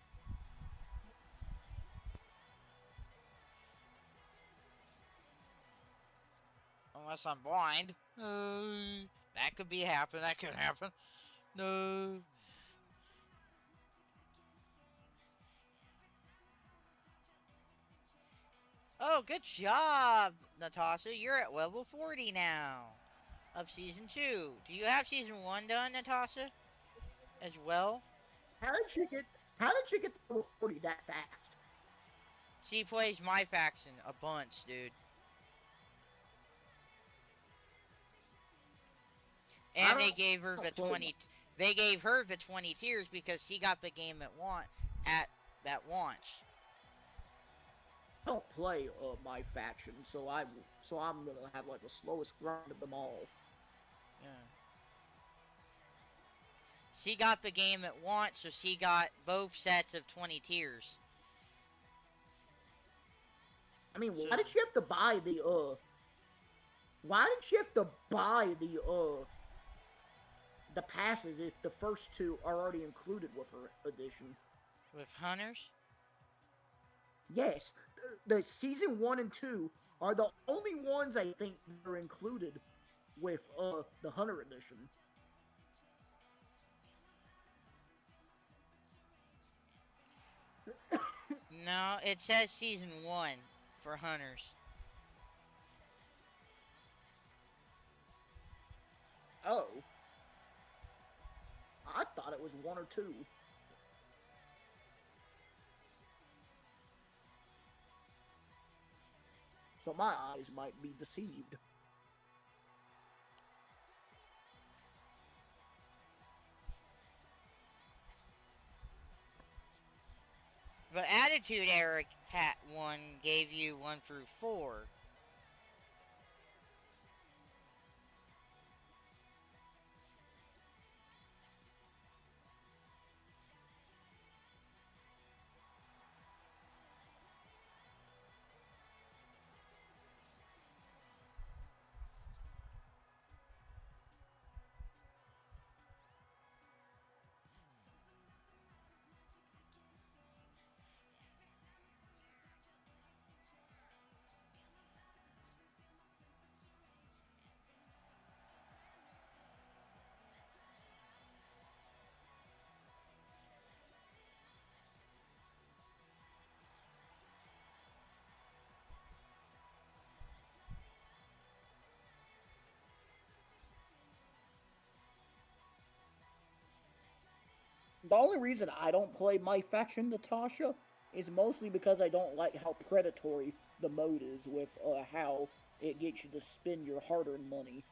Unless I'm blind. That could happen. That could happen. No. Oh, good job, Natasha. You're at level 40 now of season 2. Do you have season 1 done, Natasha? As well? How did she get to level 40 that fast? She plays my faction a bunch, dude. And they gave her the 20. They gave her the 20 tiers because she got the game at that launch. I don't play my faction, so I'm gonna have like the slowest grind of them all. Yeah. She got the game at once, so she got both sets of 20 tiers. I mean, why did she have to buy the the passes if the first two are already included with her edition? With hunters? Yes, the season 1 and 2 are the only ones I think that are included with the hunter edition. No, it says season 1 for hunters. Oh. I thought it was 1 or 2. So my eyes might be deceived. But Attitude Era Pat 1 gave you 1 through 4. The only reason I don't play my faction Natasha is mostly because I don't like how predatory the mode is with how it gets you to spend your hard-earned money.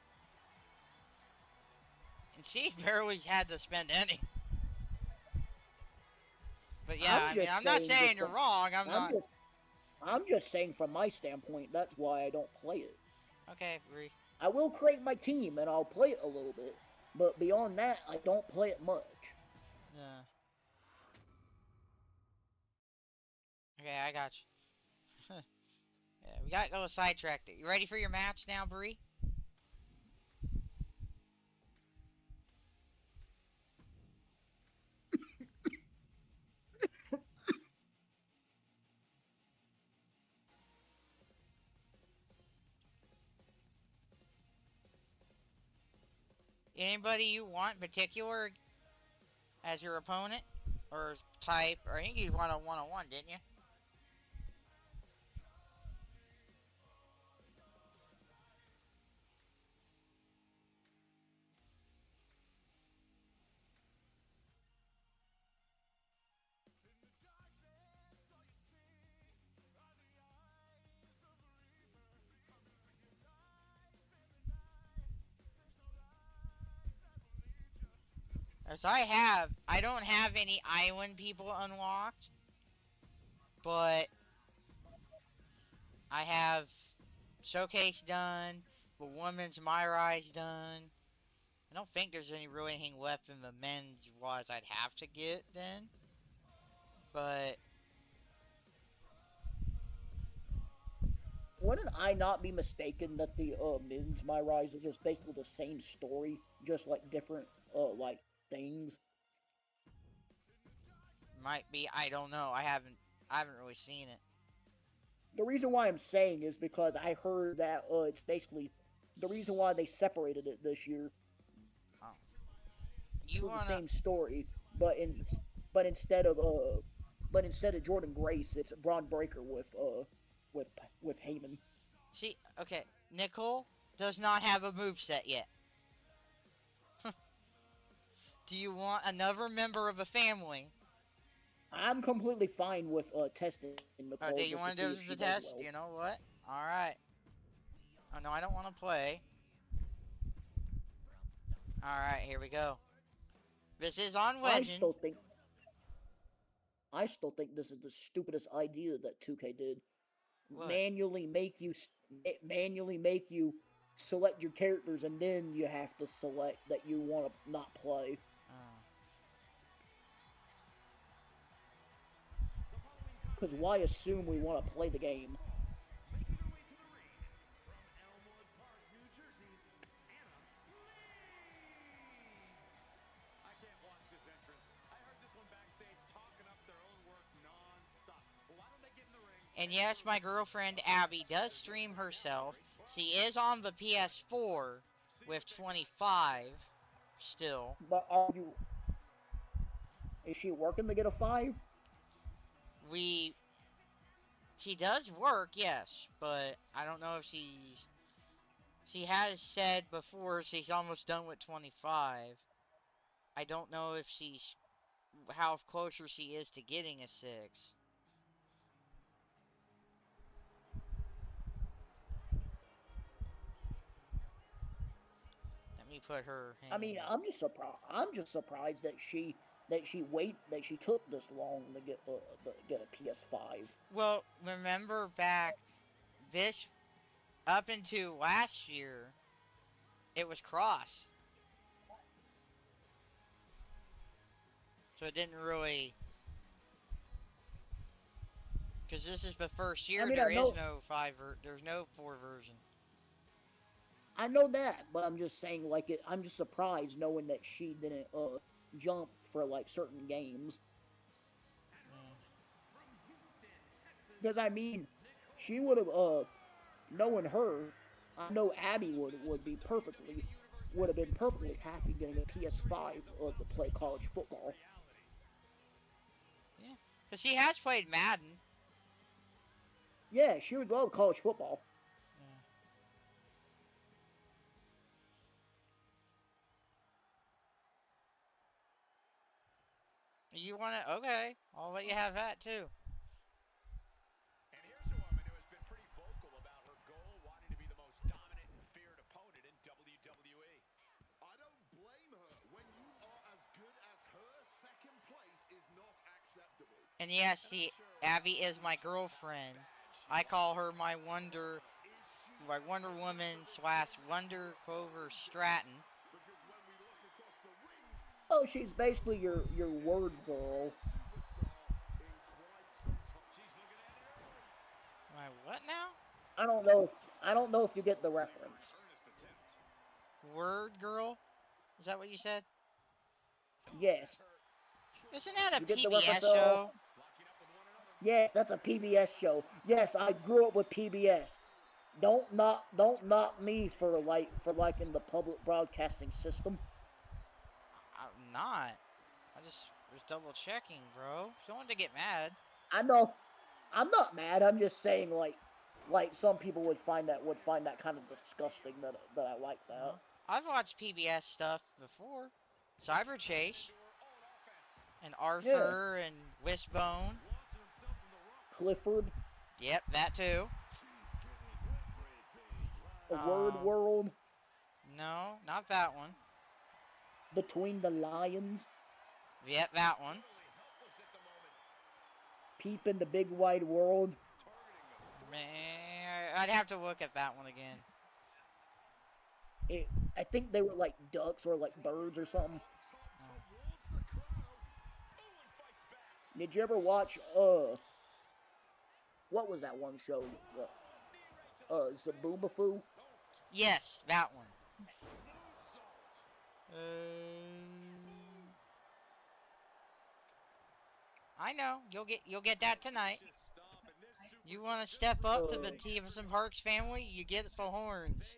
And she barely had to spend any. But yeah, I'm not saying you're wrong. I'm just saying from my standpoint, that's why I don't play it. Okay, agree. I will create my team and I'll play it a little bit, but beyond that, I don't play it much. Yeah. Okay, I got you. Yeah, we got a little sidetracked. You ready for your match now, Bree? Anybody you want in particular as your opponent? Or type? Or I think you won a one-on-one, didn't you? So I don't have any island people unlocked. But I have Showcase done. The women's My Rise done. I don't think there's really anything left in the men's wise I'd have to get then. But wouldn't I not be mistaken that the men's My Rise is just basically the same story, just like different like things? might be, I don't know. I haven't really seen it. The reason why I'm saying is because I heard that it's basically the reason why they separated it this year. Oh. You the same story, but instead of Jordan Grace, it's Braun Breaker with Heyman. See, okay, Nicole does not have a moveset yet. Do you want another member of a family? I'm completely fine with testing Nicole. Oh, do you want to do the test? Well. You know what? Alright. Oh, no, I don't want to play. Alright, here we go. This is on Legend. I still think this is the stupidest idea that 2K did. What? Manually make you select your characters, and then you have to select that you want to not play. Because why assume we want to play the game? And yes, my girlfriend Abby does stream herself. She is on the PS4 with 25 still. But is she working to get a 5? She does work, yes, but I don't know if she has said before she's almost done with 25. I don't know if how closer she is to getting a 6. Let me put her. I mean, I'm just surprised that she took this long to get a PS5. Well, remember back up into last year, it was cross. So it didn't really, because this is the first year. There is no there's no 4 version. I know that, but I'm just saying, like, I'm just surprised knowing that she didn't jump for like certain games. Because I mean, she would have knowing her, I know Abby would have been perfectly happy getting a PS5 to play college football. Yeah, because she has played Madden. Yeah, she would love college football. You want it? Okay, I'll let you have that too. And here's a woman who has been pretty vocal about her goal, wanting to be the most dominant and feared opponent in WWE. I don't blame her. When you are as good as her, second place is not acceptable. And yes, Abby is my girlfriend. I call her my Wonder Woman / Wonder Clover Stratton. Oh, she's basically your word girl. My what now? I don't know if you get the reference. Word girl? Is that what you said? Yes. Isn't that a You get the PBS reference, show? Yes, that's a PBS show. Yes, I grew up with PBS. Don't knock me for liking the public broadcasting system. I'm not. I just was double checking, bro. Don't want to get mad. I know. I'm not mad. I'm just saying, like some people would find that kind of disgusting that I like that. Well, I've watched PBS stuff before. Cyber Chase. And Arthur and Wishbone. Clifford. Yep, that too. The Word World. No, not that one. Between the Lions. Yep, that one. Peep in the Big Wide World. Man, I'd have to look at that one again. I think they were like ducks or like birds or something. Did you ever watch, what was that one show? Zaboomafoo? Yes, that one. I know. You'll get that tonight. You want to step up to the Stevenson Parks family? You get the horns.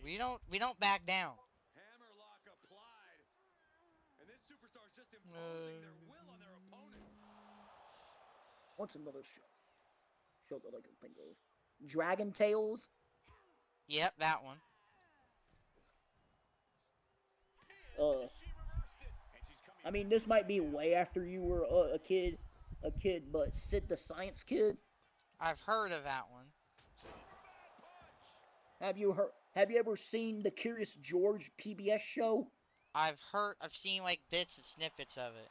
We don't back down. Hammerlock applied. And this superstar's just imposing their will on their opponent. What's another show that I can think of? Dragon Tales? Yep, that one. I mean, this might be way after you were a kid, but Sid the Science Kid? I've heard of that one. Have you ever seen the Curious George PBS show? I've seen like bits and snippets of it.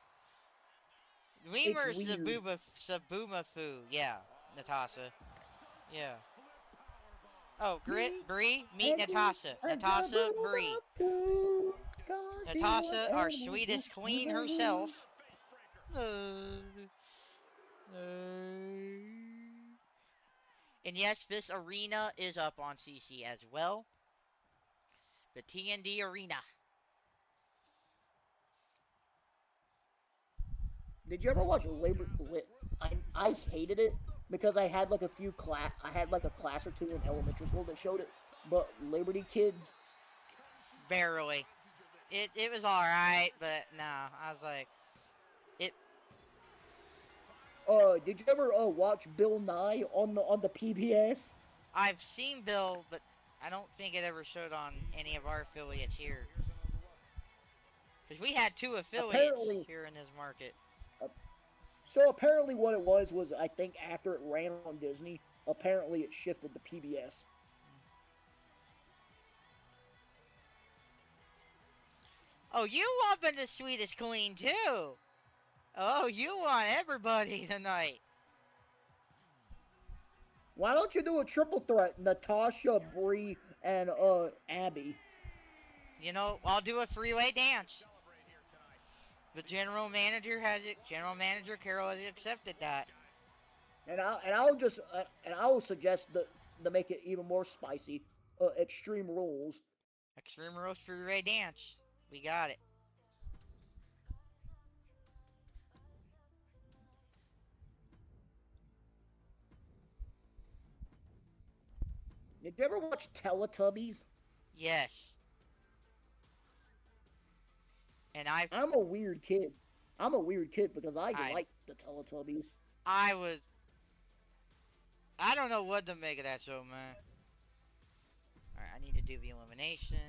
Lemur Saboomafoo. Yeah, Natasha. Yeah. Oh, Bree, meet Natasha. Natasha, Bree. Natasha, our sweetest queen herself. And yes, this arena is up on CC as well. The TND Arena. Did you ever watch Labor? I hated it because I had like a few class. I had like a class or two in elementary school that showed it. But Liberty Kids. Barely. It was alright, but no. I was like, it. Did you ever watch Bill Nye on the PBS? I've seen Bill, but I don't think it ever showed on any of our affiliates here. Because we had 2 affiliates Apparently, here in this market. So apparently, what it was I think after it ran on Disney, apparently it shifted to PBS. Oh, you want the sweetest queen too? Oh, you want everybody tonight? Why don't you do a triple threat? Natasha, Brie, and Abby. You know, I'll do a three-way dance. The general manager has it. General manager Carol has accepted that. And I will suggest to make it even more spicy. Extreme Rules. Extreme Rules three-way dance. We got it. Did you ever watch Teletubbies? Yes. And I'm a weird kid. I'm a weird kid because I like the Teletubbies. I don't know what to make of that show, man. Alright, I need to do the elimination.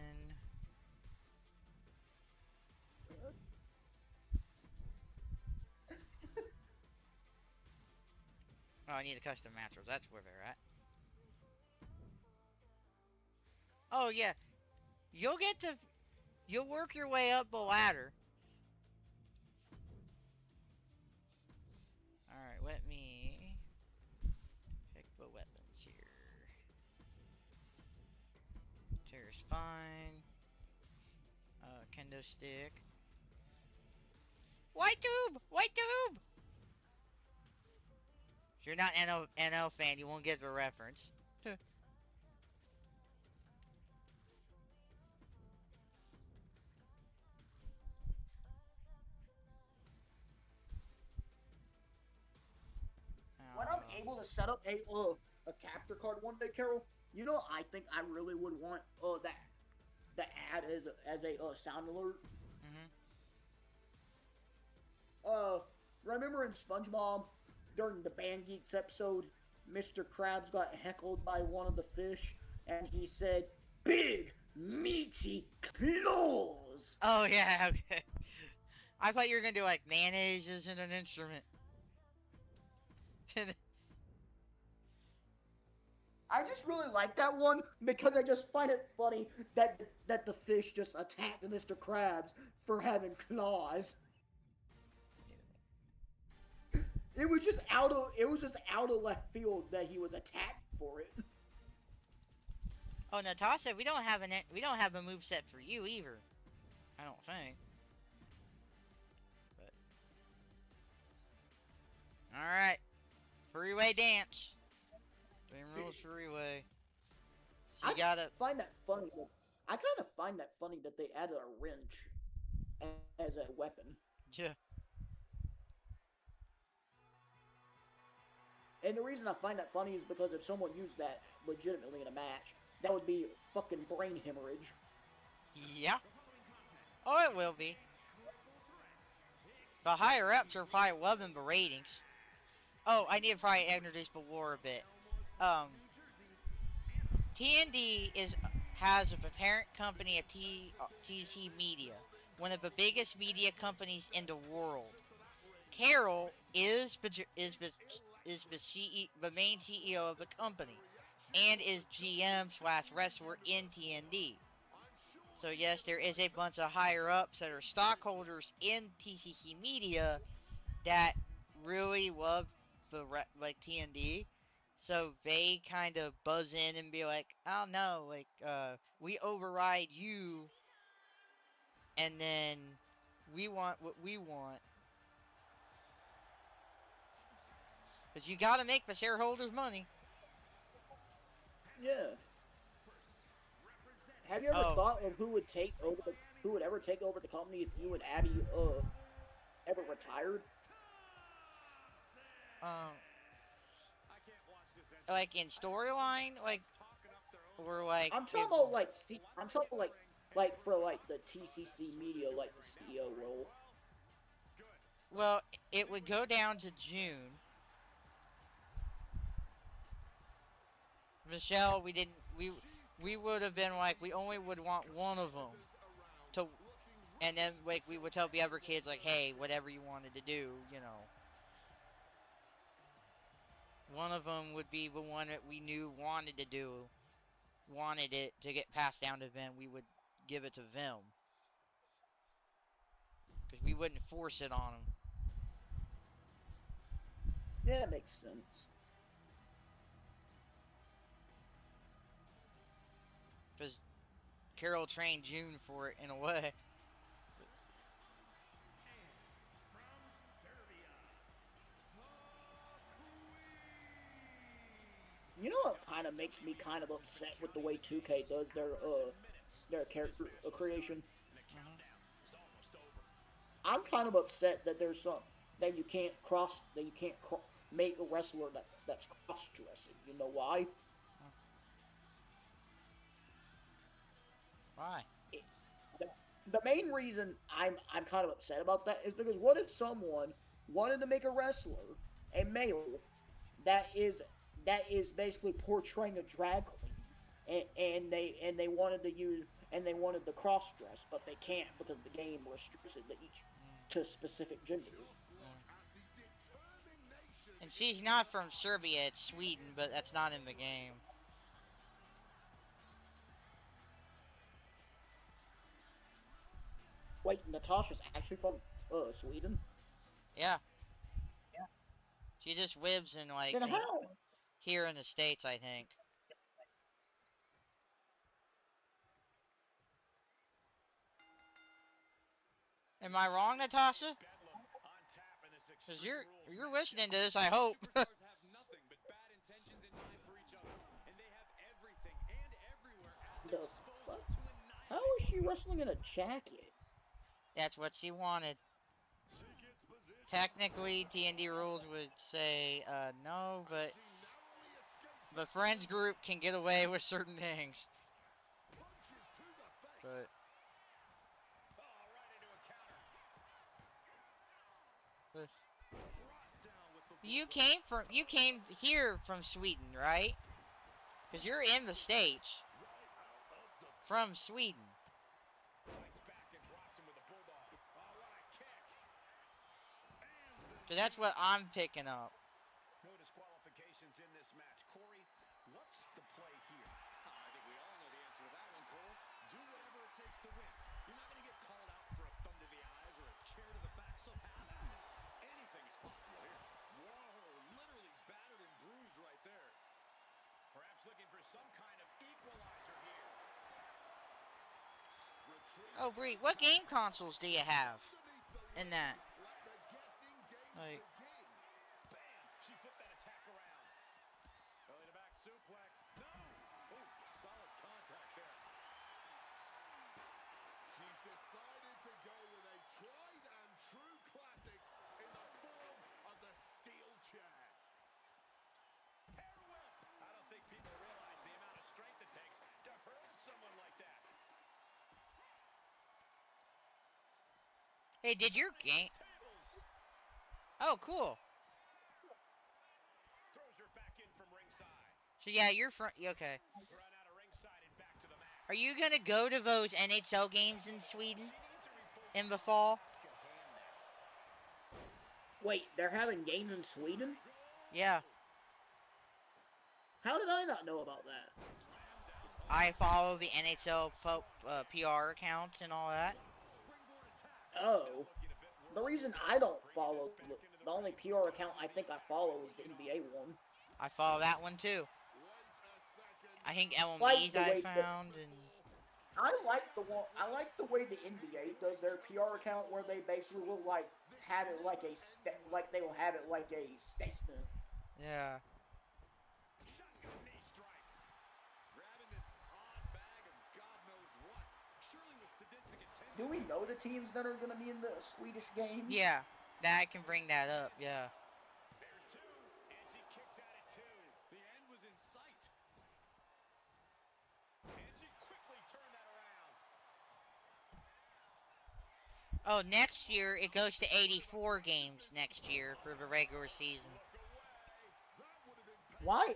Oh, I need a custom matches. That's where they're at. Oh, yeah. You'll work your way up the ladder. Alright, let me pick the weapons here. Chair's fine. Kendo stick. White tube! White tube! If you're not an NL fan, you won't get the reference. When I'm able to set up a capture card one day, Carol, you know I think I really would want that the ad as a sound alert. Remember in SpongeBob during the Band Geeks episode, Mr. Krabs got heckled by one of the fish, and he said, "Big meaty claws." Oh yeah, okay. I thought you were gonna do like mayonnaise isn't an instrument. I just really like that one because I just find it funny that the fish just attacked Mr. Krabs for having claws. It was just out of left field that he was attacked for it. Oh, Natasha, we don't have a moveset for you either. I don't think. But all right, three-way dance. Dream rules three-way. So you gotta find that funny. I kind of find that funny that they added a wrench as a weapon. Yeah. And the reason I find that funny is because if someone used that legitimately in a match, that would be fucking brain hemorrhage. Yeah. Oh, it will be. The higher ups are probably loving the ratings. Oh, I need to probably introduce the war a bit. TND has a parent company of TC Media, one of the biggest media companies in the world. Carol is the main CEO of the company, and is GM/wrestler in TND. So yes, there is a bunch of higher ups that are stockholders in TCC Media that really love like TND. So they kind of buzz in and be like, "Oh no, like we override you, and then we want what we want." Because you got to make the shareholders money. Yeah. Have you ever Oh, thought of who would ever take over the company if you and Abby ever retired? um, like in storyline, or like I'm talking about like for like the TCC media, like the CEO role. well, it would go down to June. Michelle, we would have been like, we only would want one of them to, and then like we would tell the other kids like, hey, whatever you wanted to do, one of them would be the one that we knew wanted it to get passed down to them. We would give it to them because we wouldn't force it on them. Yeah, that makes sense. Because Carol trained June for it in a way. You know what kind of makes me kind of upset with the way 2K does their character creation? I'm kind of upset that there's some that you can't make a wrestler that's cross dressing. You know why? Why? The, the main reason I'm kind of upset about that is because what if someone wanted to make a wrestler a male that is basically portraying a drag queen, and they wanted to use and they wanted the cross dress, but they can't because the game restricts it to specific gender. And she's not from Serbia, it's Sweden, but that's not in the game. Wait, Natasha's actually from Sweden? Yeah. She just lives in like Then how? here in the States, I think. Am I wrong, Natasha? Cause you're listening to this, I hope. The fuck? How is she wrestling in a jacket? That's what she wanted. Technically, TND rules would say no, but the friends group can get away with certain things. But you came here from Sweden, right? Because you're in the States from Sweden. So that's what I'm picking up. No disqualifications in this match. Corey, what's the play here? I think we all know the answer to that one, Cole. Do whatever it takes to win. You're not going to get called out for a thumb to the eyes or a chair to the back, so have at it. Anything is possible here. Whoa, literally battered and bruised right there. Perhaps looking for some kind of equalizer here. Oh, Bree, what game consoles do you have in that? Like, Bam! She flipped that attack around. Belly to back suplex. No! Oh, solid contact there. She's decided to go with a tried and true classic in the form of the steel chair. Hair whip! I don't think people realize the amount of strength it takes to hurl someone like that. hey, did your game? Oh, cool. Throws her back in from ringside. So yeah, you're from. Okay. Run out of ringside and back to the mat. Are you gonna go to those NHL games in Sweden in the fall? Wait, they're having games in Sweden? Yeah. How did I not know about that? I follow the NHL PR accounts and all that. Oh. The reason I don't follow the only PR account I think I follow is the NBA one. I follow that one too. I think Like LMBs the I way found and I like the way the NBA does their PR account, where they basically will like have it like like they will have it like a statement. Yeah. Shotgun knee strike. Grabbing this odd bag of God knows what. Surely with sadistic intent. Do we know the teams that are going to be in the Swedish games? Yeah. That I can bring that up. Yeah. There's two, and she kicks out at two. The end was in sight. And she quickly turned that around. Oh, next year it goes to 84 games next year for the regular season. Why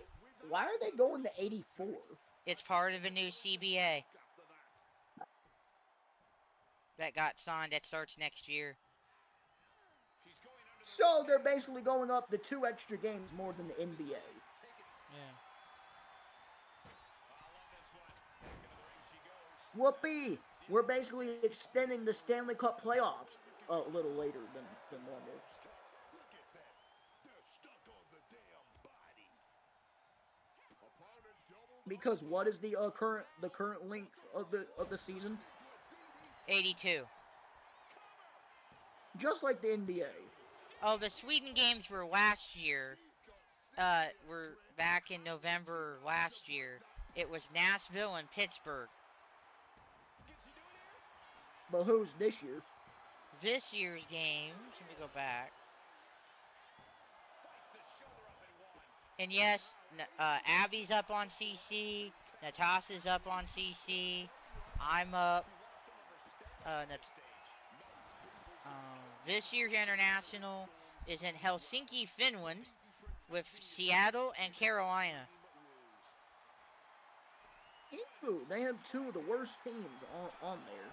are they going to 84? It's part of a new CBA that got signed that starts next year. So they're basically going up to 2 extra games more than the NBA. Yeah. Whoopee! We're basically extending the Stanley Cup playoffs a little later than normal. Because what is the current length of the season? 82. Just like the NBA. Oh, the Sweden games were last year. Were back in November last year. It was Nashville and Pittsburgh. But who's this year? This year's games, let me go back. And yes, Abby's up on CC. Natasha's up on CC. I'm up. This year's international is in Helsinki, Finland, with Seattle and Carolina. Ew, they have 2 of the worst teams on there.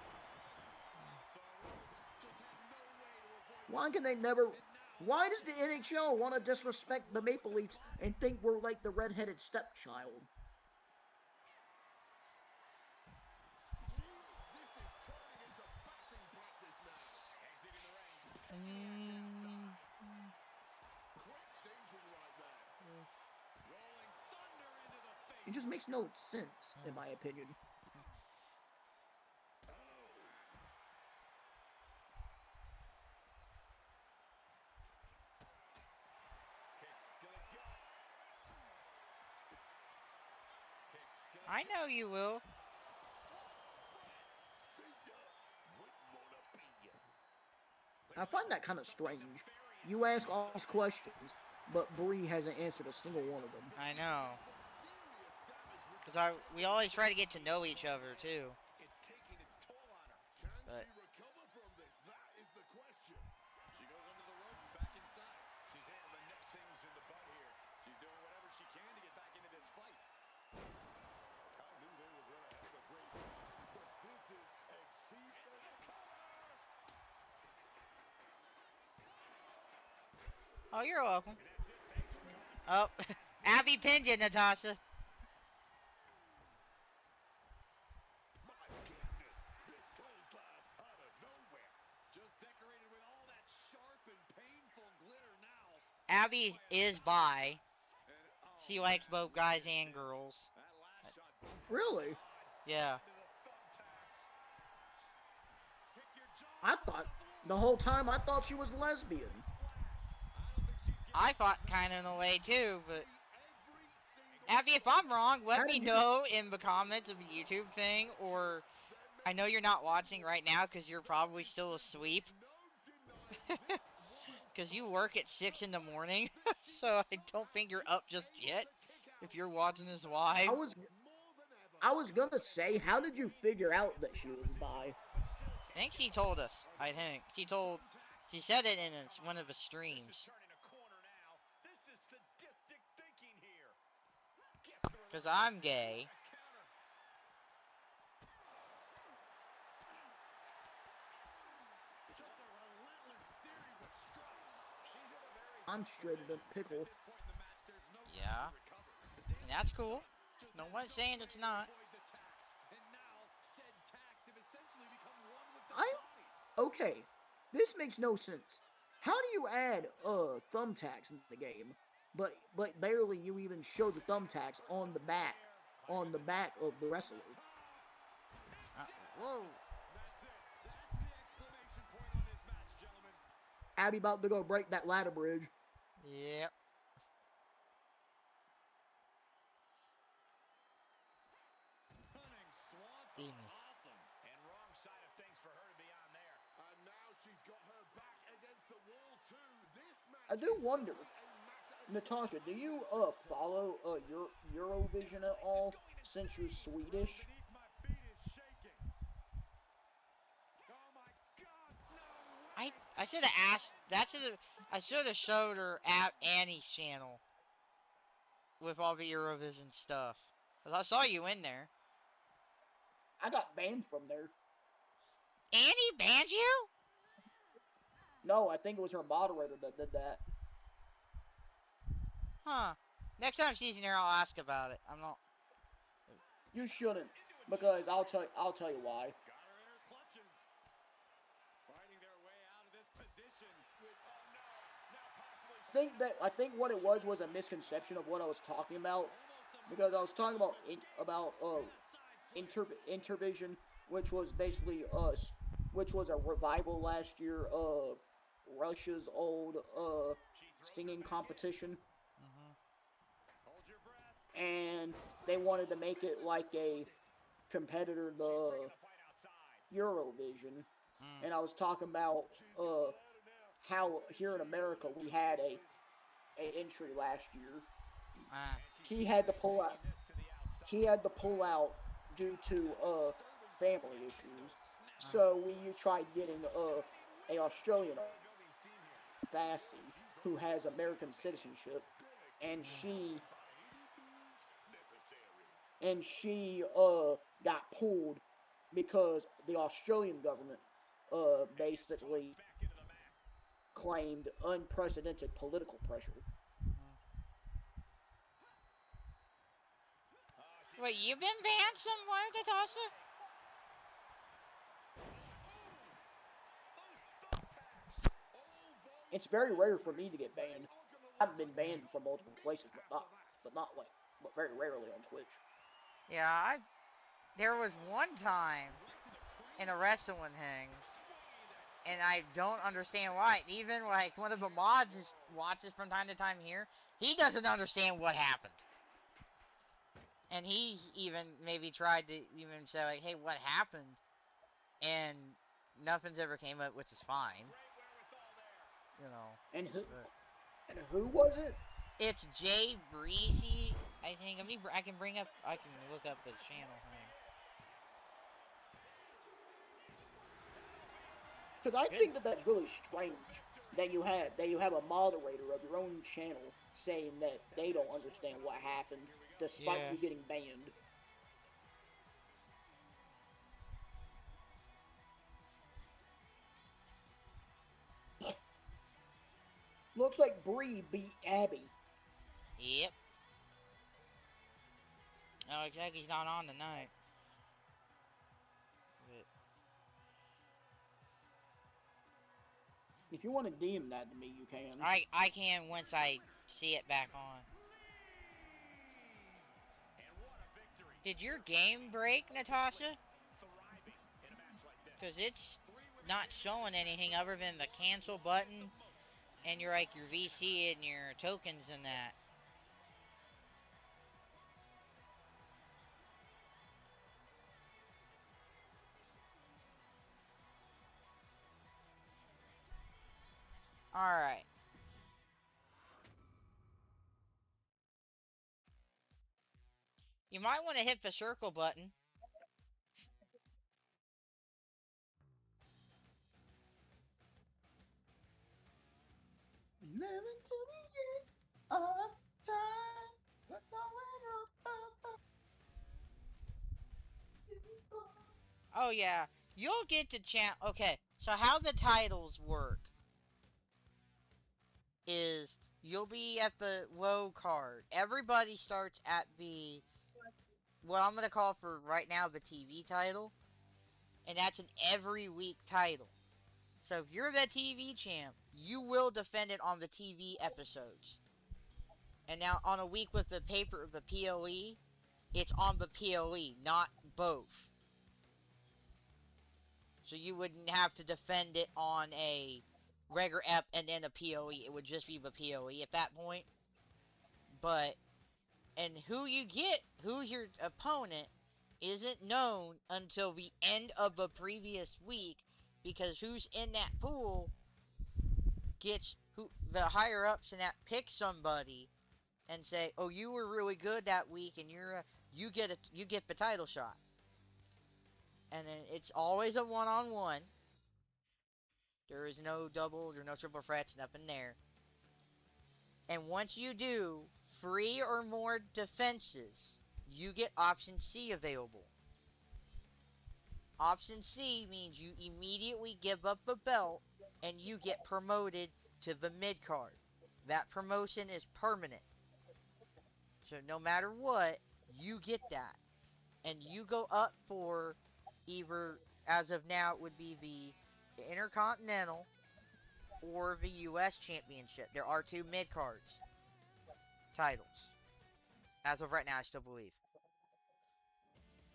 Why does the NHL want to disrespect the Maple Leafs and think we're like the redheaded stepchild? It just makes no sense, in my opinion. I know you will. I find that kind of strange. You ask all these questions, but Bree hasn't answered a single one of them. I know. Because we always try to get to know each other, too. But She goes under the ropes back inside. She's able to nip things in the bud here. She's doing whatever she can to get back into this fight. I knew they were going to have a great match, but this is exceedingly oh, you're welcome. Oh, Abby pinned you, Natasha. Just decorated with all that sharp and painful glitter now. Abby is bi. She likes both guys and girls. Really? Yeah. The whole time I thought she was lesbian. I thought kind of in a way too, but Abby, if I'm wrong, let me know in the comments of the YouTube thing, or I know you're not watching right now because you're probably still asleep. Because you work at 6 in the morning, so I don't think you're up just yet. If you're watching this live, I was gonna say, how did you figure out that she was bi? I think she told us. I think she said it in one of the streams. Because I'm gay. I'm straight in the pickle. Yeah. And that's cool. No one's saying it's not. Okay, this makes no sense. How do you add thumbtacks in the game, but barely you even show the thumbtacks on the back of the wrestler? Whoa. Abby about to go break that ladder bridge. Yep. Beat me. Awesome. And wrong side of things for her to be on there. And now she's got her back against the wall too. This match I do is wonder, simply a matter of Natasha, do you follow Eurovision at all since you're Swedish? Beneath my feet is shaking. Oh my God, no way. I should have asked. I should have showed her at Annie's channel with all the Eurovision stuff. 'Cause I saw you in there. I got banned from there. Annie banned you? No, I think it was her moderator that did that. Huh. Next time she's in here, I'll ask about it. I'm not. You shouldn't, because I'll tell you why. Got her in her clutches. Fighting their way out of this position. With, oh no, now possibly. I think what it was a misconception of what I was talking about, because I was talking about Intervision, which was basically which was a revival last year of Russia's old singing competition, Hold your breath. and they wanted to make it like a competitor to Eurovision. And I was talking about how here in America we had a entry last year. He had to pull out. He had to pull out due to family issues. So we tried getting a Australian, Vassy, who has American citizenship, and she got pulled because the Australian government basically claimed unprecedented political pressure. Wait, you've been banned somewhere, Natasha? It's very rare for me to get banned. I've been banned from multiple places, but very rarely on Twitch. Yeah, there was one time in a wrestling thing, and I don't understand why. Even like one of the mods just watches from time to time here. He doesn't understand what happened. And he even maybe tried to even say like, hey, what happened? And nothing's ever came up, which is fine. You know. And who was it? It's Jay Breezy, I think. I can look up his channel. Because I think that's really strange that you have a moderator of your own channel saying that they don't understand what happened, despite you getting banned. Looks like Bree beat Abby. Yep. Oh, exactly. He's not on tonight. But if you want to DM that to me, you can. I can once I see it back on. Did your game break, Natasha? Because it's not showing anything other than the cancel button and your VC and your tokens and that. Alright. You might want to hit the circle button. Living to the end of time, but going up. Oh yeah, you'll get to Okay, so how the titles work is you'll be at the low card. Everybody starts at what I'm gonna call for right now the TV title, and that's an every week title. So if you're the TV champ, you will defend it on the TV episodes. And now on a week with the PLE, it's on the PLE, not both. So you wouldn't have to defend it on a regular ep and then a PLE. It would just be the PLE at that point. And who your opponent isn't known until the end of the previous week, because who's in that pool gets who the higher ups in that pick somebody and say, "Oh, you were really good that week, and you get the title shot." And then it's always a one-on-one. There is no doubles or no triple threats, nothing there. And once you do 3 or more defenses, you get option C available. Option C means you immediately give up the belt and you get promoted to the mid-card. That promotion is permanent. So no matter what, you get that. And you go up for either, as of now, it would be the Intercontinental or the U.S. Championship. There are 2 mid-cards titles. As of right now, I still believe.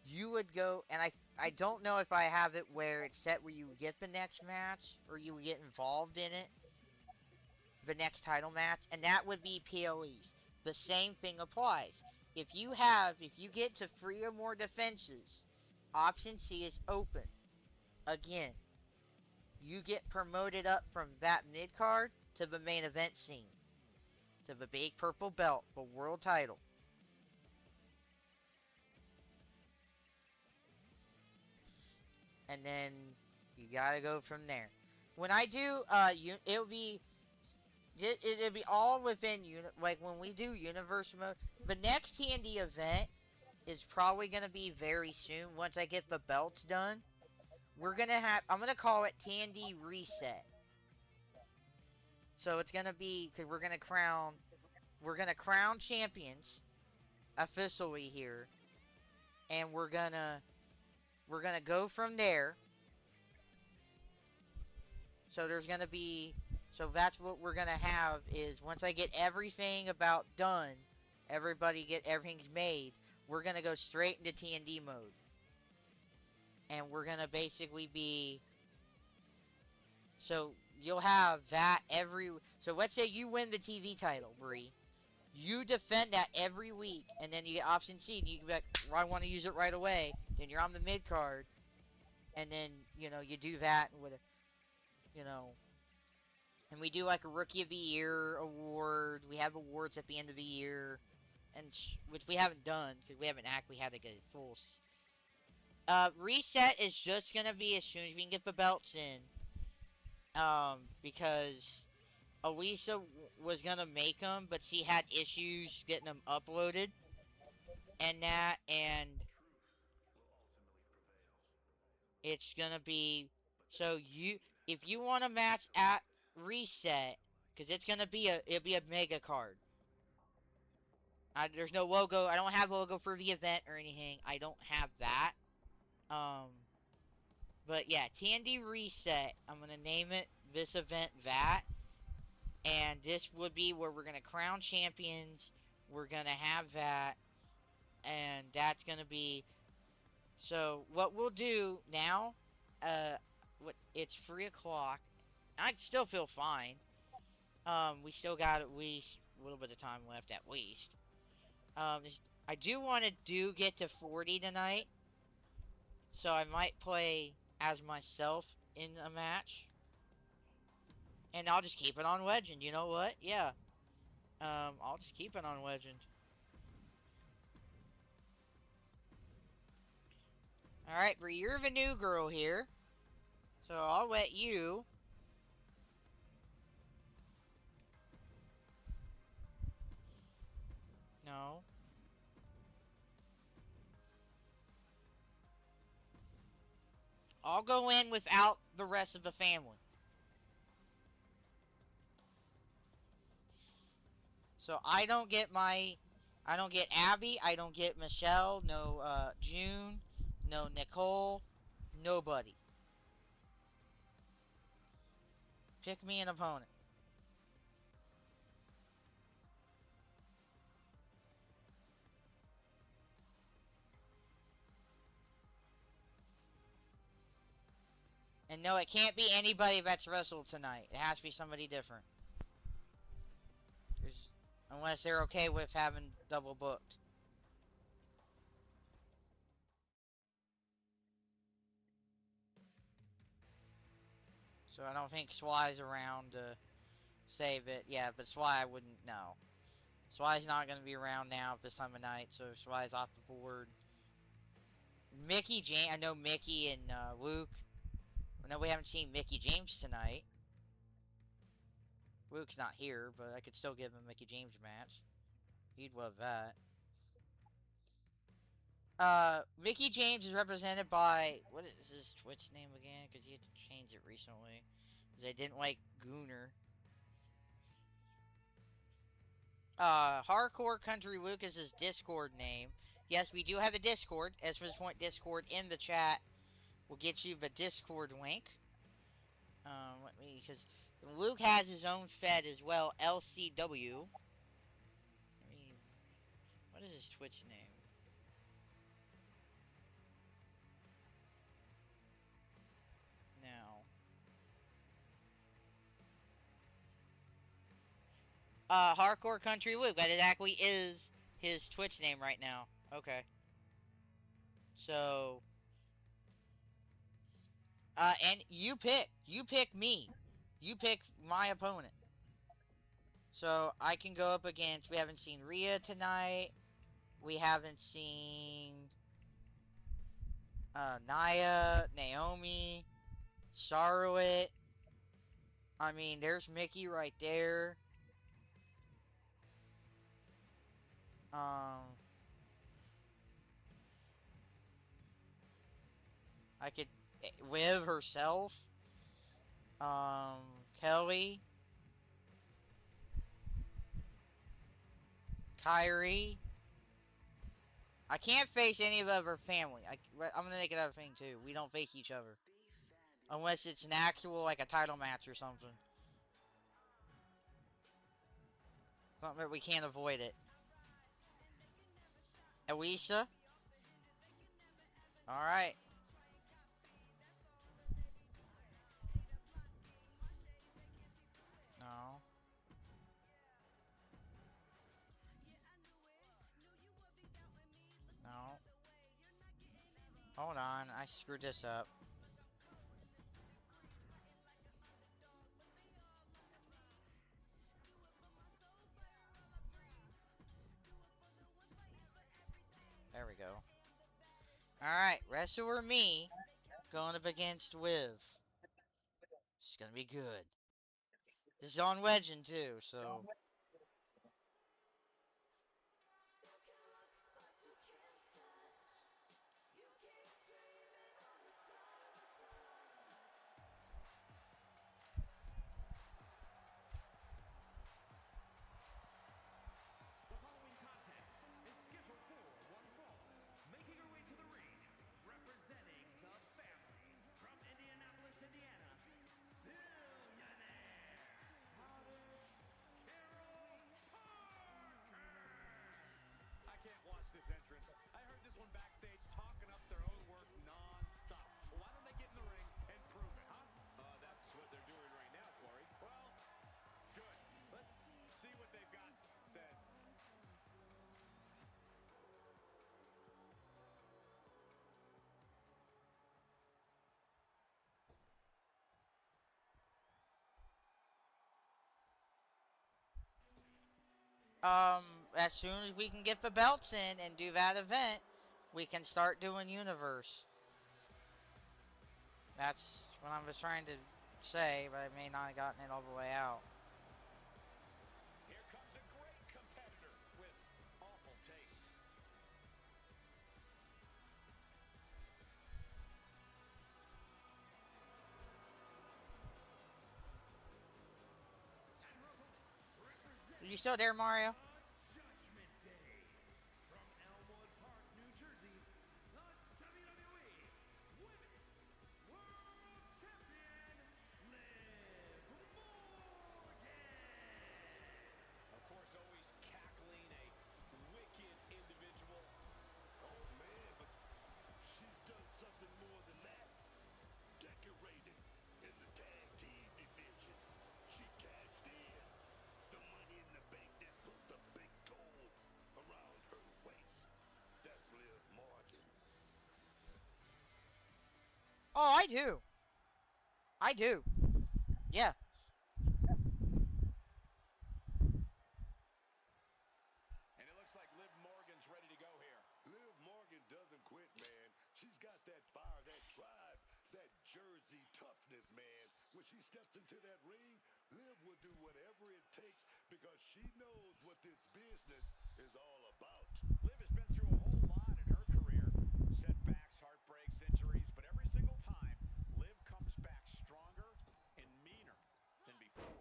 You would go, and I don't know if I have it where it's set where you get the next match, or you would get involved in it, the next title match, and that would be PLEs. The same thing applies. If you get to 3 or more defenses, option C is open. Again, you get promoted up from that mid-card to the main event scene. To the big purple belt, the world title. And then you gotta go from there. When I do, it'll be all within like when we do universe mode. The next TND event is probably gonna be very soon. Once I get the belts done, I'm gonna call it TND Reset. So it's gonna be, because we're gonna crown champions officially here, and we're gonna go from there. So that's what we're gonna have, is once I get everything about done, everything's made, we're gonna go straight into TND mode. And we're gonna basically be, so you'll have that so let's say you win the TV title, Bree. You defend that every week, and then you get option C, and you can be like, well, I want to use it right away. Then you're on the mid card, and then you do that with and we do like a Rookie of the Year award. We have awards at the end of the year, and which we haven't done because we haven't actually had like a full. Reset is just gonna be as soon as we can get the belts in, because Elisa was gonna make them, but she had issues getting them uploaded, and it's gonna be, so if you want a match at Reset, because it'll be a mega card. There's no logo. I don't have a logo for the event or anything. I don't have that. But yeah, TND Reset. I'm gonna name it this event that. And this would be where we're going to crown champions. We're going to have that. And that's going to be... So, what we'll do now... it's 3 o'clock. I still feel fine. We still got at least a little bit of time left, at least. I do want to get to 40 tonight. So, I might play as myself in a match. And I'll just keep it on Legend. You know what? Yeah. I'll just keep it on Legend. Alright, Bree, you're the new girl here. So I'll let you... No. I'll go in without the rest of the family. So I don't get Abby, I don't get Michelle, no June, no Nicole, nobody. Pick me an opponent. And no, it can't be anybody that's wrestled tonight. It has to be somebody different. Unless they're okay with having double booked. So I don't think Swy's around to save it. Yeah, but Swy I wouldn't know. Swy's not going to be around now at this time of night, so Swy's off the board. Mickey James, I know Mickey and Luke. I know we haven't seen Mickey James tonight. Luke's not here, but I could still give him a Mickey James match. He'd love that. Mickey James is represented by, what is his Twitch name again? Because he had to change it recently. Because they didn't like Gooner. Hardcore Country Luke is his Discord name. Yes, we do have a Discord. As for this point, Discord in the chat will get you the Discord link. Let me, because Luke has his own Fed as well, LCW. I mean, what is his Twitch name? Now. Hardcore Country Luke. That exactly is his Twitch name right now. Okay. So, and you pick me. You pick my opponent. So I can go up against, we haven't seen Rhea tonight. We haven't seen Nia, Naomi, Charlotte. I mean, there's Mickey right there. I could, Liv herself. Kelly. Kyrie. I can't face any of her family. I'm gonna make another thing too. We don't face each other. Unless it's an actual, like a title match or something. Something that we can't avoid it. Elisa. Alright. No. No. Hold on, I screwed this up. There we go. Alright, wrestler me going up against Liv. It's gonna be good. This is on Legend too, so. The following contest is scheduled for one fall. Making her way to the ring, representing the family from Indianapolis, Indiana, billionaire, Carol Parker. I can't watch this entrance. I heard this one backstage talking up their own work non-stop. Well, why don't they get in the ring and prove it, huh? That's what they're doing right now, Corey. Well, good. Let's see what they've got then. As soon as we can get the belts in and do that event, we can start doing Universe. That's what I was trying to say, but I may not have gotten it all the way out. Here comes a great competitor with awful taste. Are you still there, Mario? Judgment Day. From Elmwood Park, New Jersey, the WWE Women's World Champion, Liv Morgan. Of course, always cackling, a wicked individual. Oh man, but she's done something more than that. Decorated in the tag team division. She cashed in the money in the bank that put the big gold around her waist. That's Liv Morgan. Oh, I do. I do. Yeah. And it looks like Liv Morgan's ready to go here. Liv Morgan doesn't quit, man. She's got that fire, that drive, that Jersey toughness, man. When she steps into that ring, Liv will do whatever it takes because she knows what this business is all about. Liv has been through a whole lot in her career. Setbacks, heartbreaks, injuries, but every single time, Liv comes back stronger and meaner than before.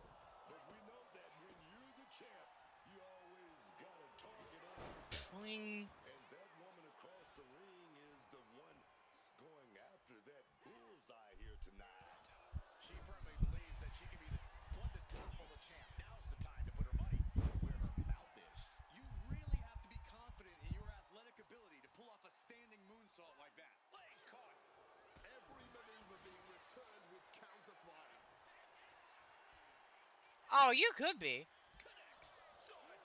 But we know that when you're the champ, you always got a target on your back. Fling. And that woman across the ring is the one going after that bullseye here tonight. She firmly believes that she can be the one to topple the champ. Now's the time to put her money where her mouth is. You really have to be confident in your athletic ability to pull off a standing moonsault like that. Legs caught. Every maneuver being returned with counterfire. Oh, you could be.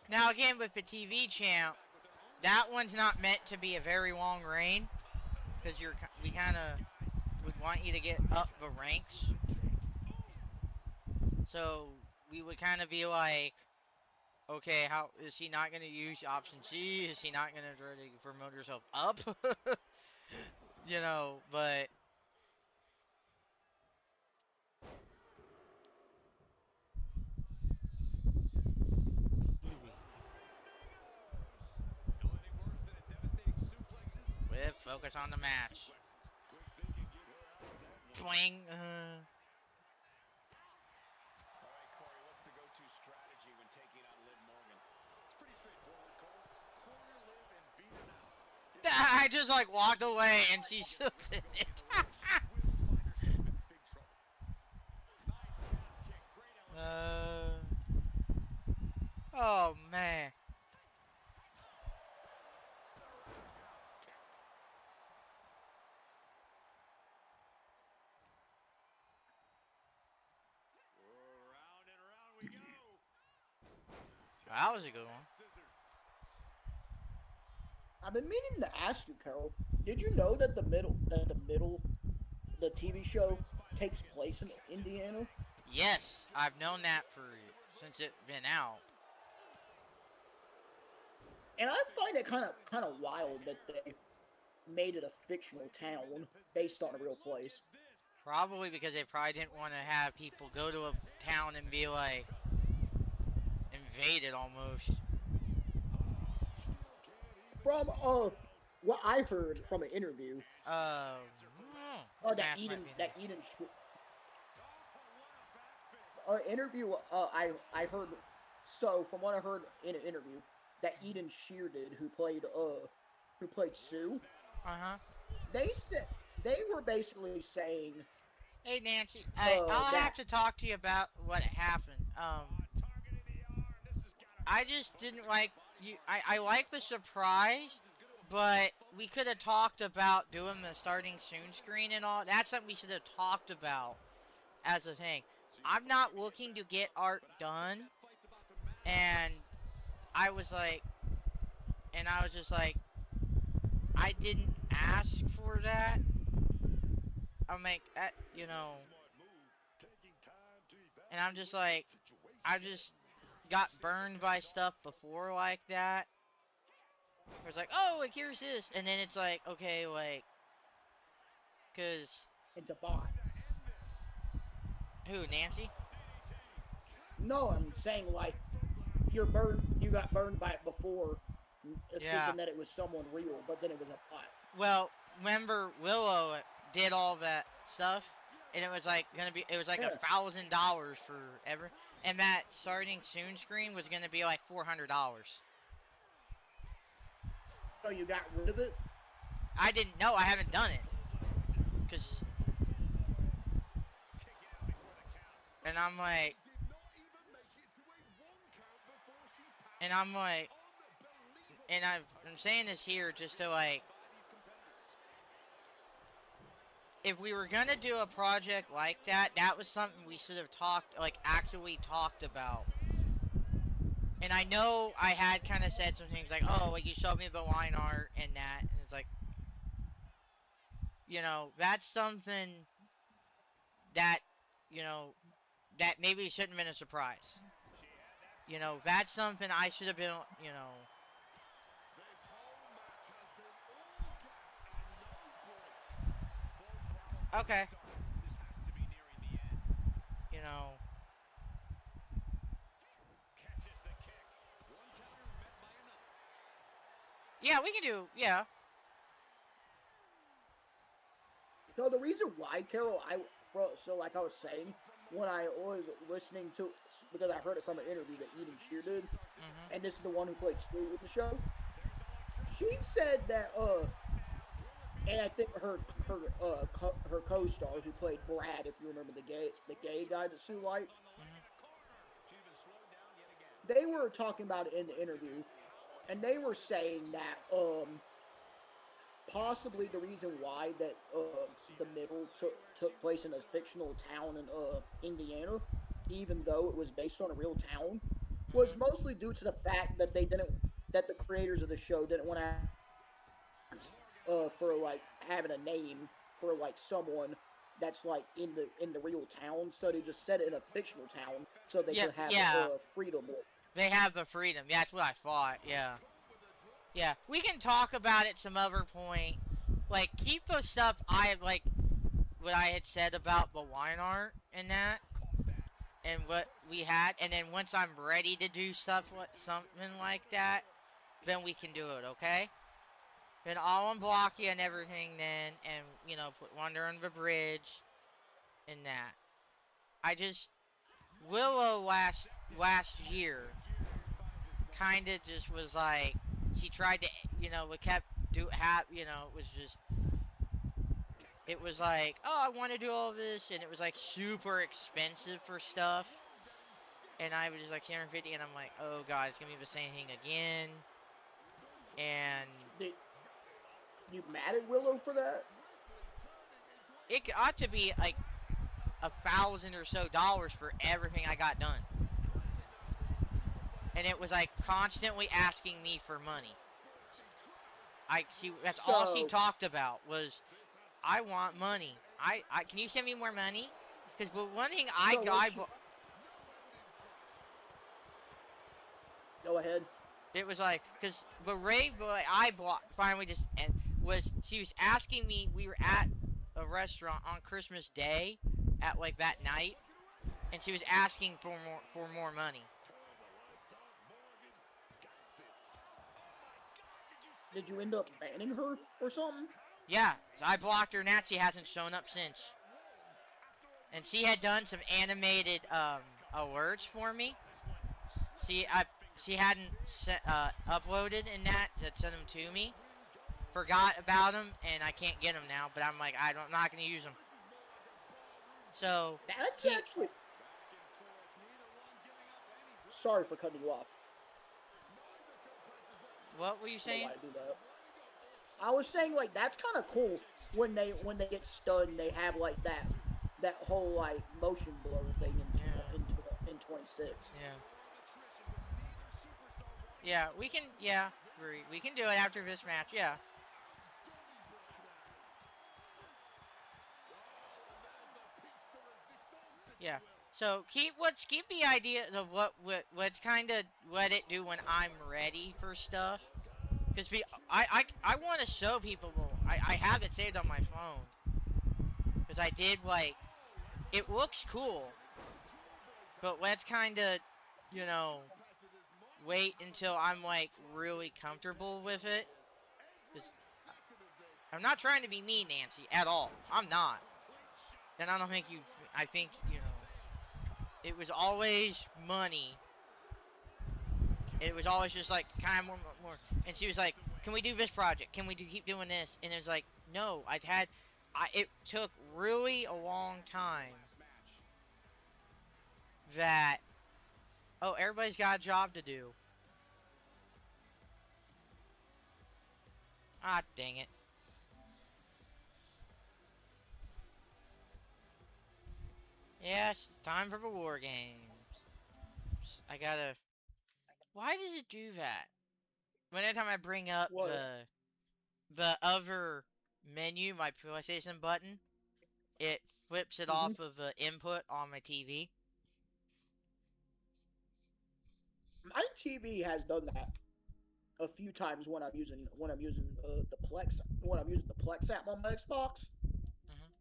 Now again, with the TV champ, that one's not meant to be a very long reign, because we kind of would want you to get up the ranks. So we would kind of be like, okay, how is he not going to use option C? Is he not going to try to promote herself up? You know, but with focus on the match. Swing. All right, Corey, what's the go-to strategy when taking on Liv Morgan? It's pretty straightforward, Cole. Corner Liv and beat her out. I just like walked away and she still did it. Oh man. Round and round we go. That was a good one. I've been meaning to ask you, Carol. Did you know that the TV show takes place in Indiana? Yes, I've known that since it's been out. And I find it kind of wild that they made it a fictional town based on a real place. Probably because they probably didn't want to have people go to a town and be like invaded almost. From what I heard from an interview, Match might be interview I heard. So from what I heard in an interview, that Eden Shearded, who played Sue, they said they were basically saying, "Hey Nancy, I'll have to talk to you about what happened. I just didn't like you. I like the surprise, but we could have talked about doing the starting soon screen and all. That's something we should have talked about as a thing. I'm not looking to get art done, and I was just like, I didn't ask for that. I'm like, you know, and I'm just like, I just got burned by stuff before like that. It's like, oh, like, here's this, and then it's like, okay, like, cause it's a bot. Who, Nancy? No, I'm saying like, you got burned by it before, thinking that it was someone real, but then it was a bot. Well, remember Willow did all that stuff, and it was like $1,000 for ever, and that starting soon screen was gonna be like $400. So you got rid of it? I didn't know. I haven't done it, and I'm like, I'm saying this here just to like, if we were gonna do a project like that, that was something we should have actually talked about. And I know I had kind of said some things like, oh, like you showed me the line art and that, and it's like, you know, that's something that, you know, that maybe shouldn't have been a surprise. You know, that's something I should have been, you know. Okay. You know. Yeah, we can do, yeah. So the reason why, Carol, so like I was saying, when I was listening to, because I heard it from an interview that Eden Shear did, and this is the one who played Stu with the show. She said that, and I think her co-star who played Brad, if you remember the gay guy that Sue liked, they were talking about it in the interview, and they were saying that possibly the reason why that the middle took place in a fictional town in Indiana, even though it was based on a real town, was mostly due to the fact that the creators of the show didn't want to for like having a name for like someone that's like in the real town, so they just set it in a fictional town so they could have freedom. They have the freedom. Yeah, that's what I thought. Yeah. Yeah, we can talk about it some other point. Like, keep the stuff like, what I had said about the wine art and that, and what we had, and then once I'm ready to do something like that, then we can do it, okay? Then I'll unblock you and everything then, and, you know, put Wonder on the bridge, and that. Willow last year, kinda just was like, she tried to, you know, it kept you know, it was like, oh, I want to do all this, and it was like super expensive for stuff, and I was just like 150, and I'm like, oh god, it's gonna be the same thing again, and you mad at Willow for that? It ought to be like $1,000 or so for everything I got done. And it was like constantly asking me for money. That's all she talked about was, I want money. Can you send me more money? Because the one thing go ahead. It was like, because the rave I blocked finally just she was asking me. We were at a restaurant on Christmas Day at like that night, and she was asking for more money. Did you end up banning her or something? Yeah, so I blocked her, and that she hasn't shown up since. And she had done some animated alerts for me. She hadn't uploaded in that sent them to me. Forgot about them, and I can't get them now. But I'm like, I'm not gonna use them. So that's actually. Sorry for cutting you off. What were you saying? I was saying, like, that's kind of cool when they get stunned. They have like that whole like motion blur thing in 26. Yeah. Yeah, we can. Yeah, we can do it after this match. Yeah. Yeah. So keep the idea of let's kind of let it do when I'm ready for stuff. Because I want to show people. I have it saved on my phone. Because I did like, it looks cool. But let's kind of, you know, wait until I'm like really comfortable with it. I'm not trying to be mean, Nancy, at all. I'm not. And I don't think I think, you know, it was always money. It was always just like, kind of more. And she was like, can we do this project? Can we keep doing this? And it was like, no, it took really a long time that, oh, everybody's got a job to do. Ah, dang it. Yes, it's time for the war games. I gotta... Why does it do that? Anytime I bring up the other menu, my PlayStation button, it flips it off of the input on my TV. My TV has done that a few times when I'm using the Plex app on my Xbox. Hmm.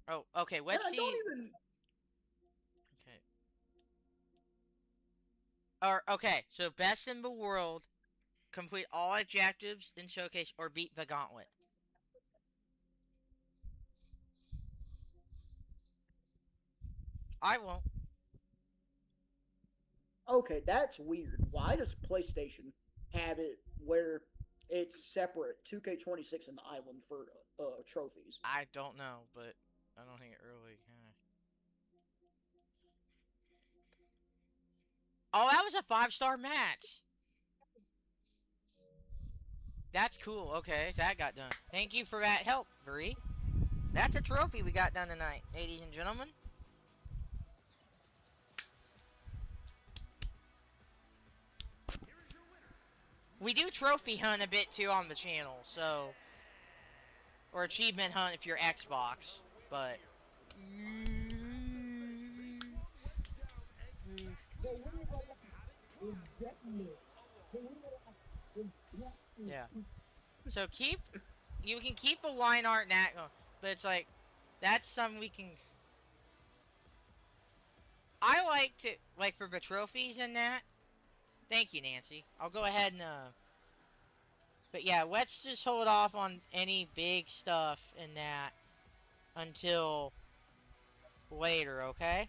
Oh, okay. And Let's I don't see. even. Okay. Or okay. So best in the world, complete all objectives in showcase, or beat the gauntlet. I won't. Okay, that's weird. Why does PlayStation have it where it's separate 2K26 and the island for trophies? I don't know, but I don't think it really. Oh, that was a 5-star match. That's cool. Okay, so that got done. Thank you for that help, Vree. That's a trophy we got done tonight, ladies and gentlemen. We do trophy hunt a bit too on the channel, so or achievement hunt if you're Xbox, but yeah. So you can keep the line art and that going, but it's like that's something we can. I like to like for the trophies and that. Thank you, Nancy. I'll go ahead and But yeah, let's just hold off on any big stuff in that until later, okay?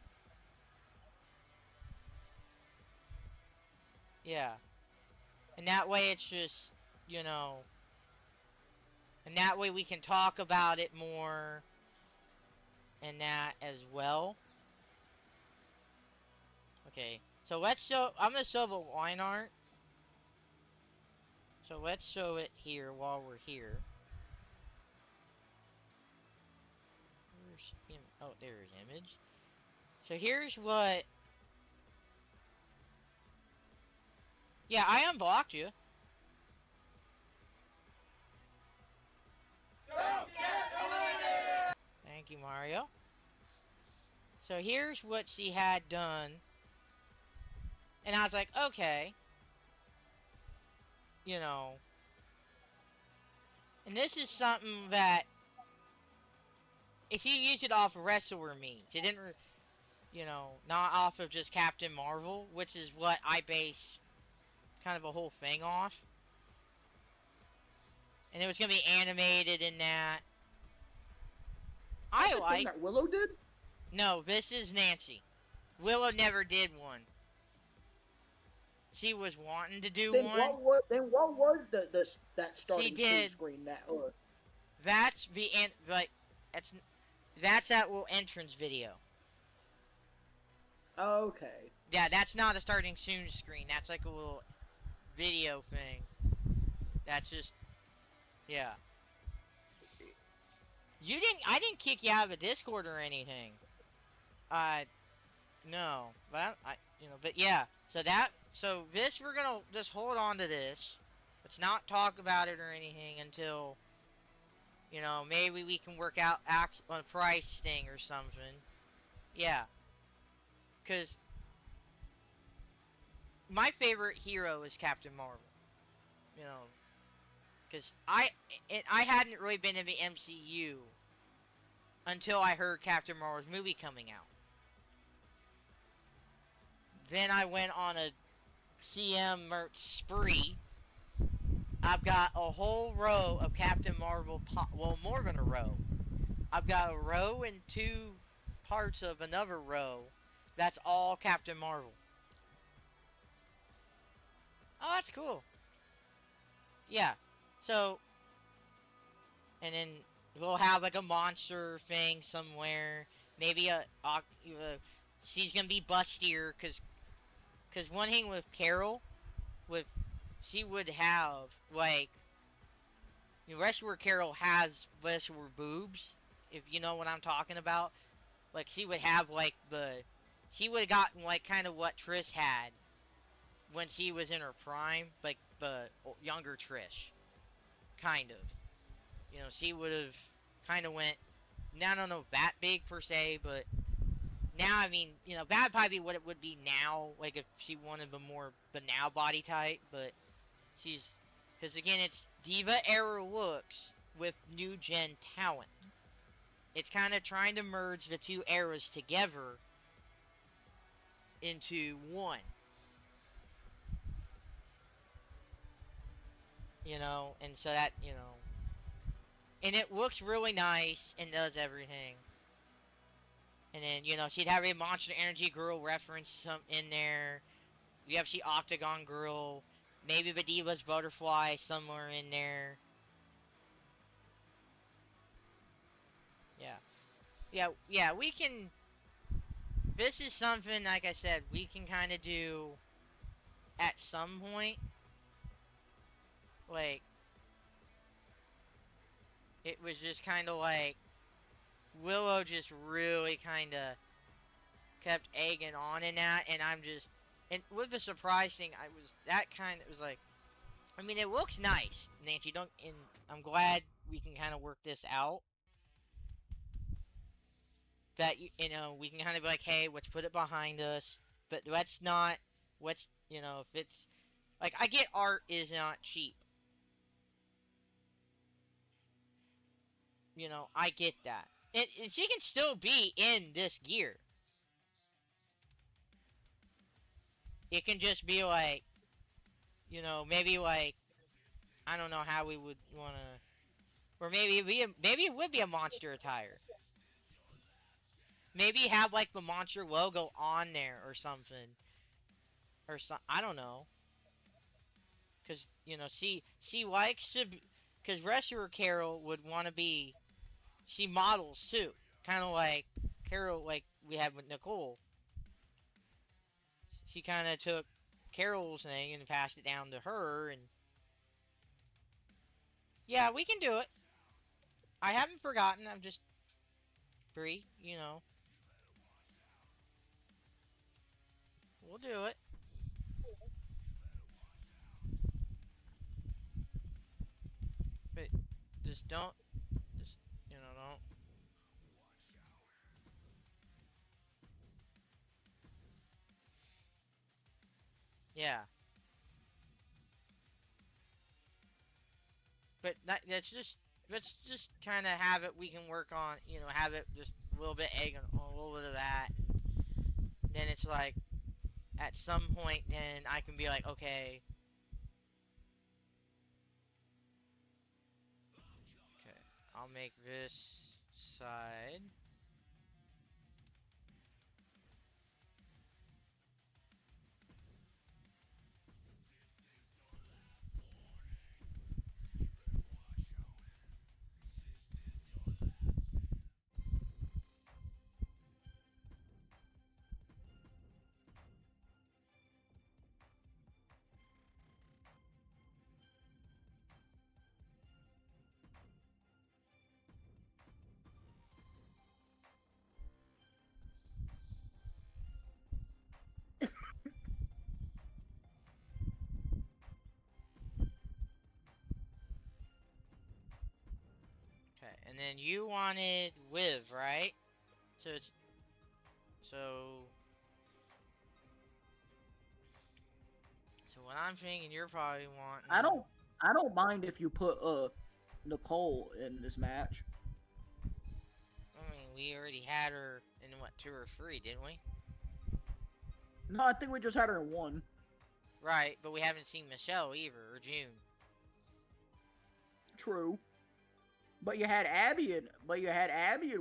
Yeah. And that way it's just, you know, and that way we can talk about it more and that as well. Okay. So let's show, I'm going to show the line art. So let's show it here while we're here. Oh, there's image. So here's what. Yeah, I unblocked you. Thank you, Mario. So here's what she had done. And I was like, okay. You know. And this is something that. If you use it off wrestler memes, it didn't, you know, not off of just Captain Marvel, which is what I base kind of a whole thing off. And it was going to be animated in that. I The thing like. that Willow did? No, this is Nancy. Willow never did one. She was wanting to do Then one. what was that She starting did. screen that? That's the like that's that little entrance video. Okay. Yeah, that's not a starting soon screen. That's like a little video thing. That's just yeah. I didn't kick you out of the Discord or anything. No, but but yeah. So this we're gonna just hold on to this. Let's not talk about it or anything until, maybe we can work out on a price thing or something. Yeah, because my favorite hero is Captain Marvel. You know, because I hadn't really been in the MCU until I heard Captain Marvel's movie coming out. Then I went on a CM merch spree. I've got a whole row of Captain Marvel, well, more than a row. I've got a row and 2 parts of another row. That's all Captain Marvel. Oh, that's cool. Yeah. So, and then we'll have like a monster thing somewhere. Maybe she's gonna be bustier cause one thing with Carol, she would have like, wrestler Carol has wrestler boobs, if you know what I'm talking about. Like she would have like she would have gotten like kind of what Trish had when she was in her prime, like the younger Trish, kind of. She would have kind of went, I don't know that big per se, but now, I mean, that probably what it would be now, like if she wanted a more banal body type, but she's, because again, it's Diva era looks with new gen talent. It's kind of trying to merge the two eras together into one. And so that, and it looks really nice and does everything. And then, she'd have a Monster Energy Girl reference some in there. You have Octagon Girl, maybe the Divas Butterfly somewhere in there. Yeah. Yeah, we can. This is something, like I said, we can kind of do at some point. Like, it was just kind of like Willow just really kind of kept egging on in that, and and with the surprise thing, it was like, I mean, it looks nice, Nancy, and I'm glad we can kind of work this out. That, we can kind of be like, hey, let's put it behind us, but if it's, like, I get art is not cheap. I get that. And she can still be in this gear. It can just be like, maybe like, I don't know how we would want to, or maybe it would be a monster attire. Maybe have like the monster logo on there or something, I don't know, because she likes to, because wrestler Carol would want to be, she models too, kind of like Carol, like we had with Nicole. She kind of took Carol's thing and passed it down to her, and yeah, we can do it. I haven't forgotten. I'm just free. We'll do it. But just don't, just, don't. Yeah. But let's just kind of have it. We can work on, have it just a little bit egg on a little bit of that. Then it's like, at some point, then I can be like, okay, okay, I'll make this side. Okay, and then you wanted with, right? So it's so so what I'm thinking, you're probably wanting. I don't mind if you put Nicole in this match. I mean, we already had her in what, 2 or 3, didn't we? No, I think we just had her in one. Right, but we haven't seen Michelle either, or June. True. But you had Abby in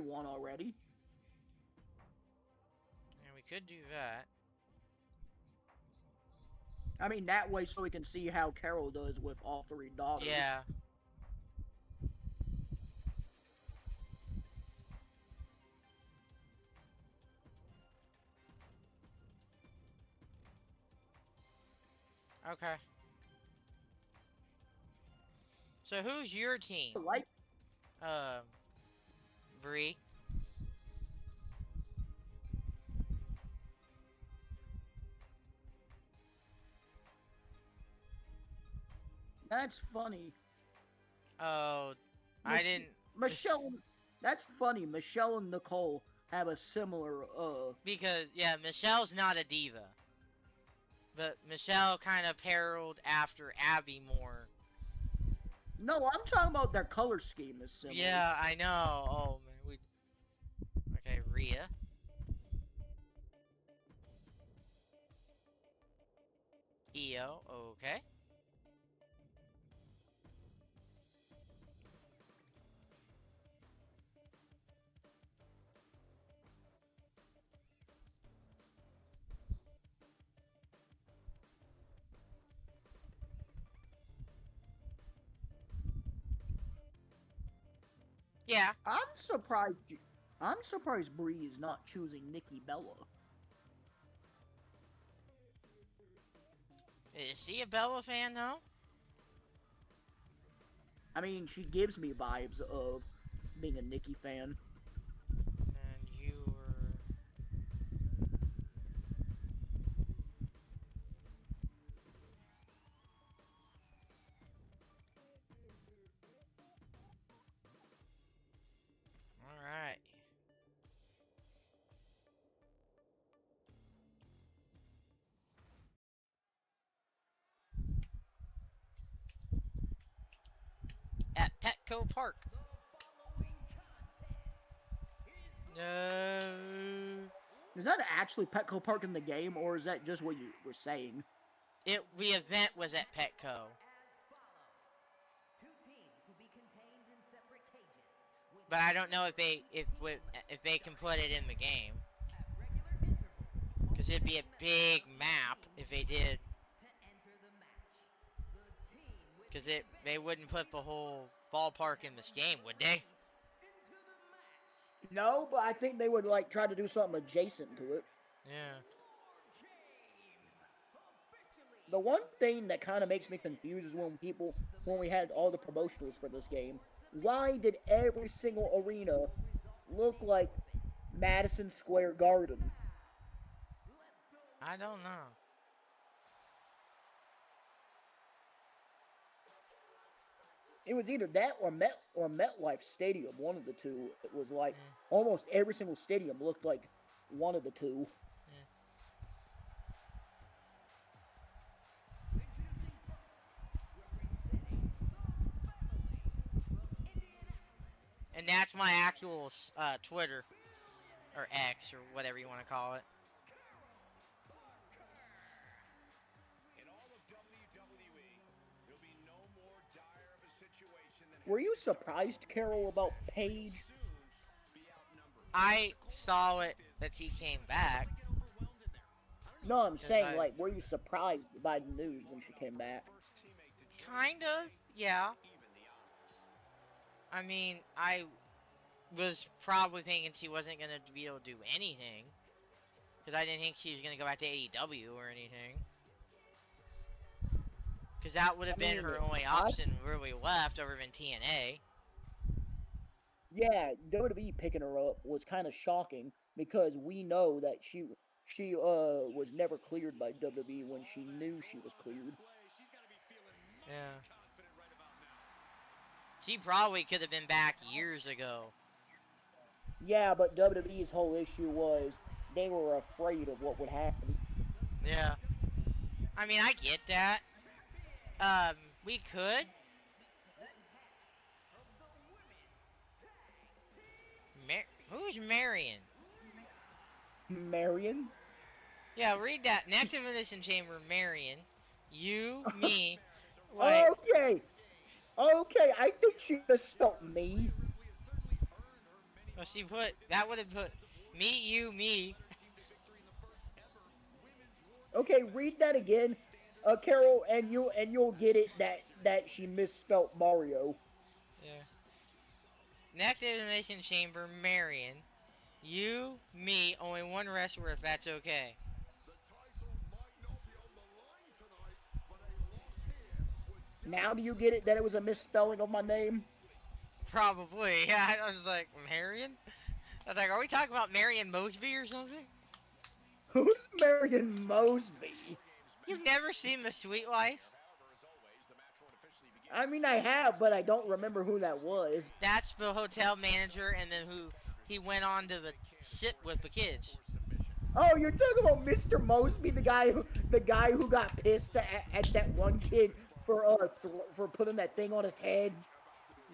one already. And we could do that. I mean, that way so we can see how Carol does with all 3 daughters. Yeah. Okay. So who's your team? Like, Bree. that's funny. Oh, I didn't. Michelle, that's funny. Michelle and Nicole have a similar Because yeah, Michelle's not a diva, but Michelle kind of paralleled after Abby more. No, I'm talking about their color scheme is similar. Yeah, I know. Oh man, okay, Rhea. Io, okay. Yeah. I'm surprised. I'm surprised Bree is not choosing Nikki Bella. Is she a Bella fan though? I mean, she gives me vibes of being a Nikki fan. And you were. All right. At Petco Park. No. Is that actually Petco Park in the game, or is that just what you were saying? The event was at Petco. But I don't know if they can put it in the game. Because it'd be a big map if they did. Because they wouldn't put the whole ballpark in this game, would they? No, but I think they would like try to do something adjacent to it. Yeah. The one thing that kind of makes me confused is when we had all the promotionals for this game, why did every single arena look like Madison Square Garden? I don't know. It was either that or MetLife Stadium, one of the two. It was like almost every single stadium looked like one of the two. And that's my actual Twitter. Or X, or whatever you want to call it. Were you surprised, Carol, about Paige? I saw it that he came back. No, I'm saying, like, were you surprised by the news when she came back? Kind of, yeah. I mean, I was probably thinking she wasn't going to be able to do anything. Because I didn't think she was going to go back to AEW or anything. Because that would have been her only option really left over in TNA. Yeah, WWE picking her up was kind of shocking because we know that she was never cleared by WWE when she knew she was cleared. Yeah. She probably could have been back years ago. Yeah, but WWE's whole issue was they were afraid of what would happen. Yeah. I mean, I get that. We could. Who's Marion? Marion? Yeah, read that. Next Elimination Chamber, Marion. You, me. Like, okay, I think she misspelled me. Well, that would have put me, you, me. Okay, read that again, Carol, and you'll get it that she misspelled Mario. Yeah. Next Elimination Chamber, Marion. You, me, only one wrestler if that's okay. Now do you get it that it was a misspelling of my name? Probably, yeah. I was like, Marion? I was like, are we talking about Marion Mosby or something? Who's Marion Mosby? You've never seen The Sweet Life? I mean, I have, but I don't remember who that was. That's the hotel manager, and then he went on to the ship with the kids. Oh, you're talking about Mr. Mosby, the guy who got pissed at that one kid for putting that thing on his head.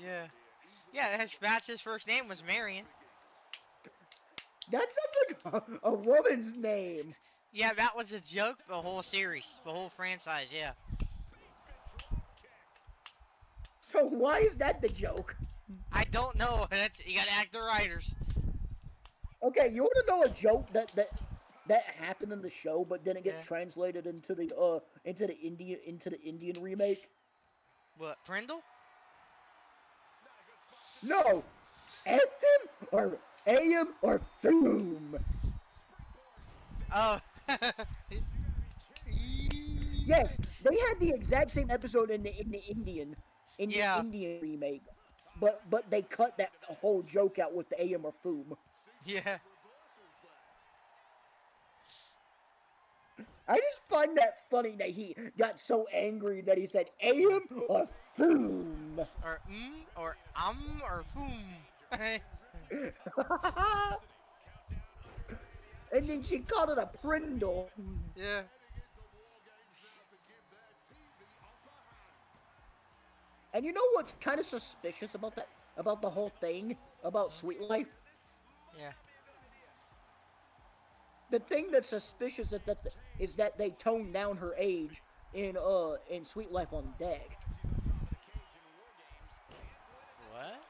Yeah. Yeah, that's his first name was Marion. That sounds like a woman's name. Yeah, that was a joke the whole series, the whole franchise, yeah. So why is that the joke? I don't know. You gotta act the writers. Okay, you want to know a joke that happened in the show, but didn't get translated into the Indian remake? What, Prindle? No, FM or AM or Foom. Oh. Yes, they had the exact same episode in the Indian remake, but they cut that whole joke out with the AM or Foom. Yeah. I just find that funny that he got so angry that he said AM or Foom. Or or Foom. And then she called it a Prindle. Yeah. And you know what's kind of suspicious about that? About the whole thing? About Sweet Life? Yeah. The thing that's suspicious is that they toned down her age in Sweet Life on Deck. What?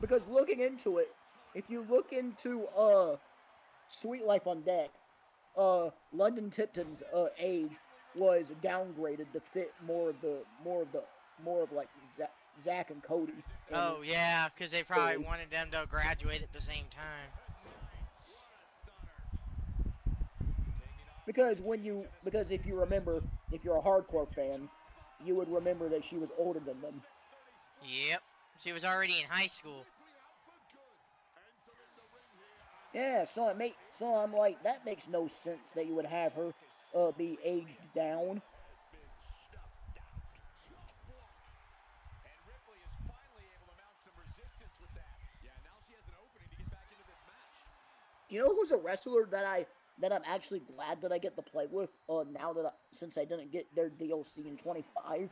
Because looking into it, if you look into Sweet Life on Deck, London Tipton's age was downgraded to fit more of like Zach and Cody. Oh yeah, because they probably wanted them to graduate at the same time. Because if you remember, if you're a hardcore fan, you would remember that she was older than them. Yep, she was already in high school. Yeah, so I'm like, that makes no sense that you would have her be aged down. You know who's a wrestler that I'm actually glad that I get to play with now that since I didn't get their DLC in 25?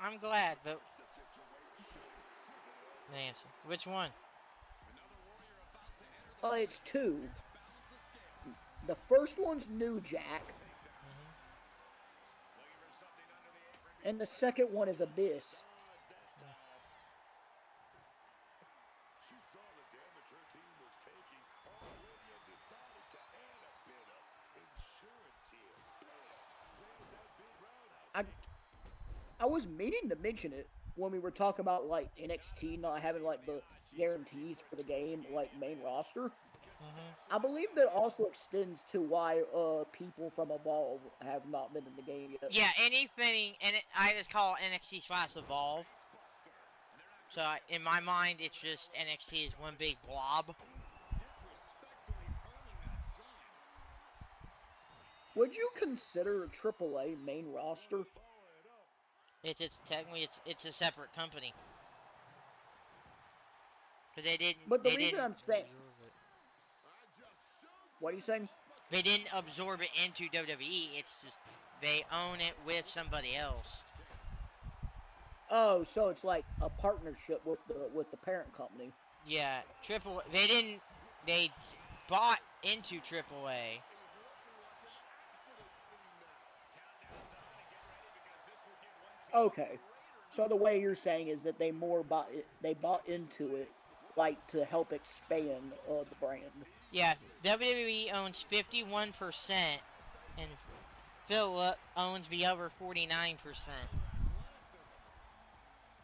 I'm glad, but Nancy, which one? It's two. The first one's New Jack, and the second one is Abyss. I was meaning to mention it when we were talking about like NXT not having like the guarantees for the game, like main roster. I believe that also extends to why people from Evolve have not been in the game yet. Yeah, anything, and I just call NXT slash Evolve. So in my mind, it's just NXT is one big blob. Would you consider AAA main roster? It's technically it's a separate company because they didn't. But the reason I'm saying, what are you saying? They didn't absorb it into WWE. It's just they own it with somebody else. Oh, so it's like a partnership with the parent company. Yeah, They bought into AAA. Okay, so the way you're saying is that they bought into it, like to help expand the brand. Yeah, WWE owns 51%, and Philip owns the other 49%.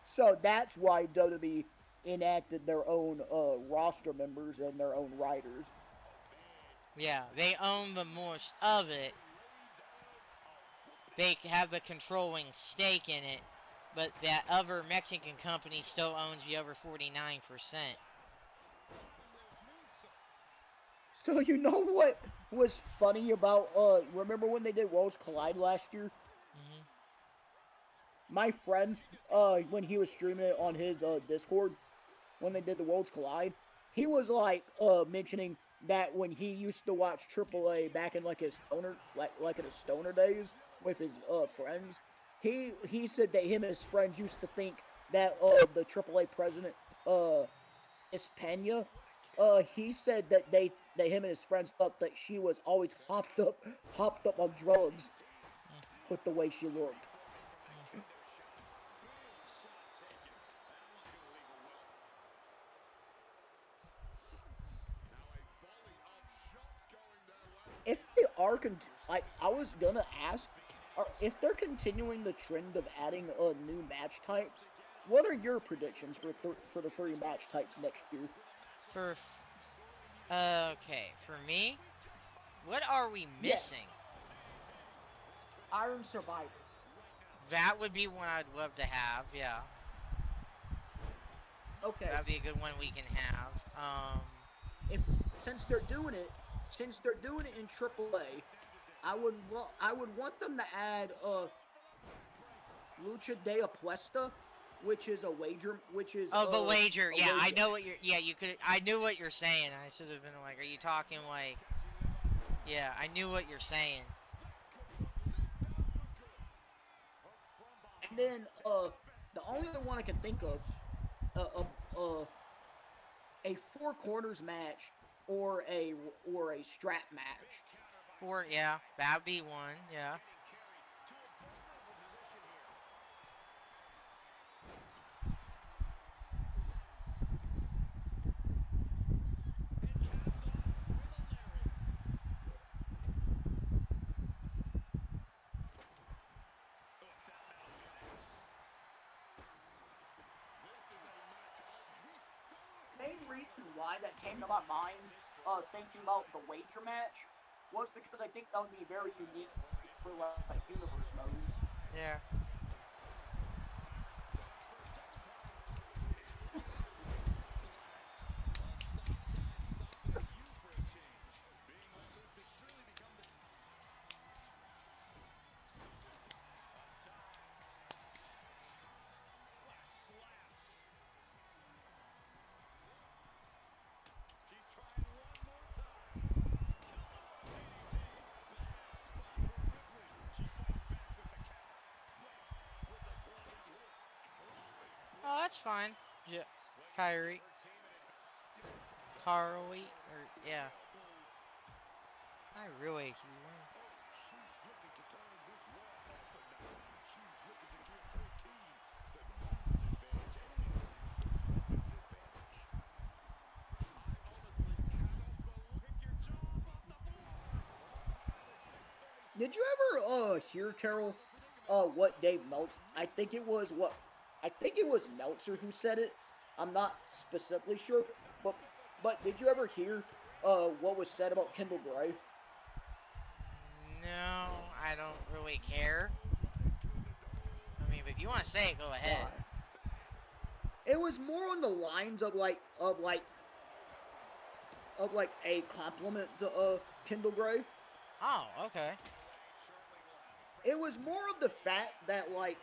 So that's why WWE enacted their own roster members and their own writers. Yeah, they own the most of it. They have a controlling stake in it, but that other Mexican company still owns the other 49%. So you know what was funny about remember when they did Worlds Collide last year? my friend, when he was streaming it on his Discord, when they did the Worlds Collide, he was like mentioning that when he used to watch AAA back in like his stoner like in his stoner days with his friends, he said that him and his friends used to think that the AAA president Espana, he said that him and his friends thought that she was always hopped up on drugs with the way she looked. If they are like I was gonna ask, if they're continuing the trend of adding new match types, what are your predictions for the 3 match types next year? For okay, for me, what are we Yes, missing? Iron Survivor. That would be one I'd love to have. Yeah, Okay, that'd be a good one we can have. if since they're doing it, in AAA, I would want them to add Lucha de Apuesta, which is Oh, the wager. a Yeah, I wager. know what you're. Yeah, you could. I knew what you're saying. I should have been like, are you talking like? Yeah, I knew what you're saying. And then the only other one I can think of, uh, uh, uh a four corners match or a strap match. Yeah, that'd be one. Yeah. Main reason why that came to my mind, thinking about the wager match, was because I think that would be very unique for like universe modes. Yeah. Oh, that's fine. Yeah. Kyrie. Carly. Or yeah. I really. Did you ever hear, Carol, what Dave Meltzer? I think it was Meltzer who said it. I'm not specifically sure, but did you ever hear what was said about Kendall Gray? No, I don't really care. I mean, if you want to say it, go ahead. It was more on the lines of a compliment to Kendall Gray. Oh, okay. It was more of the fact that like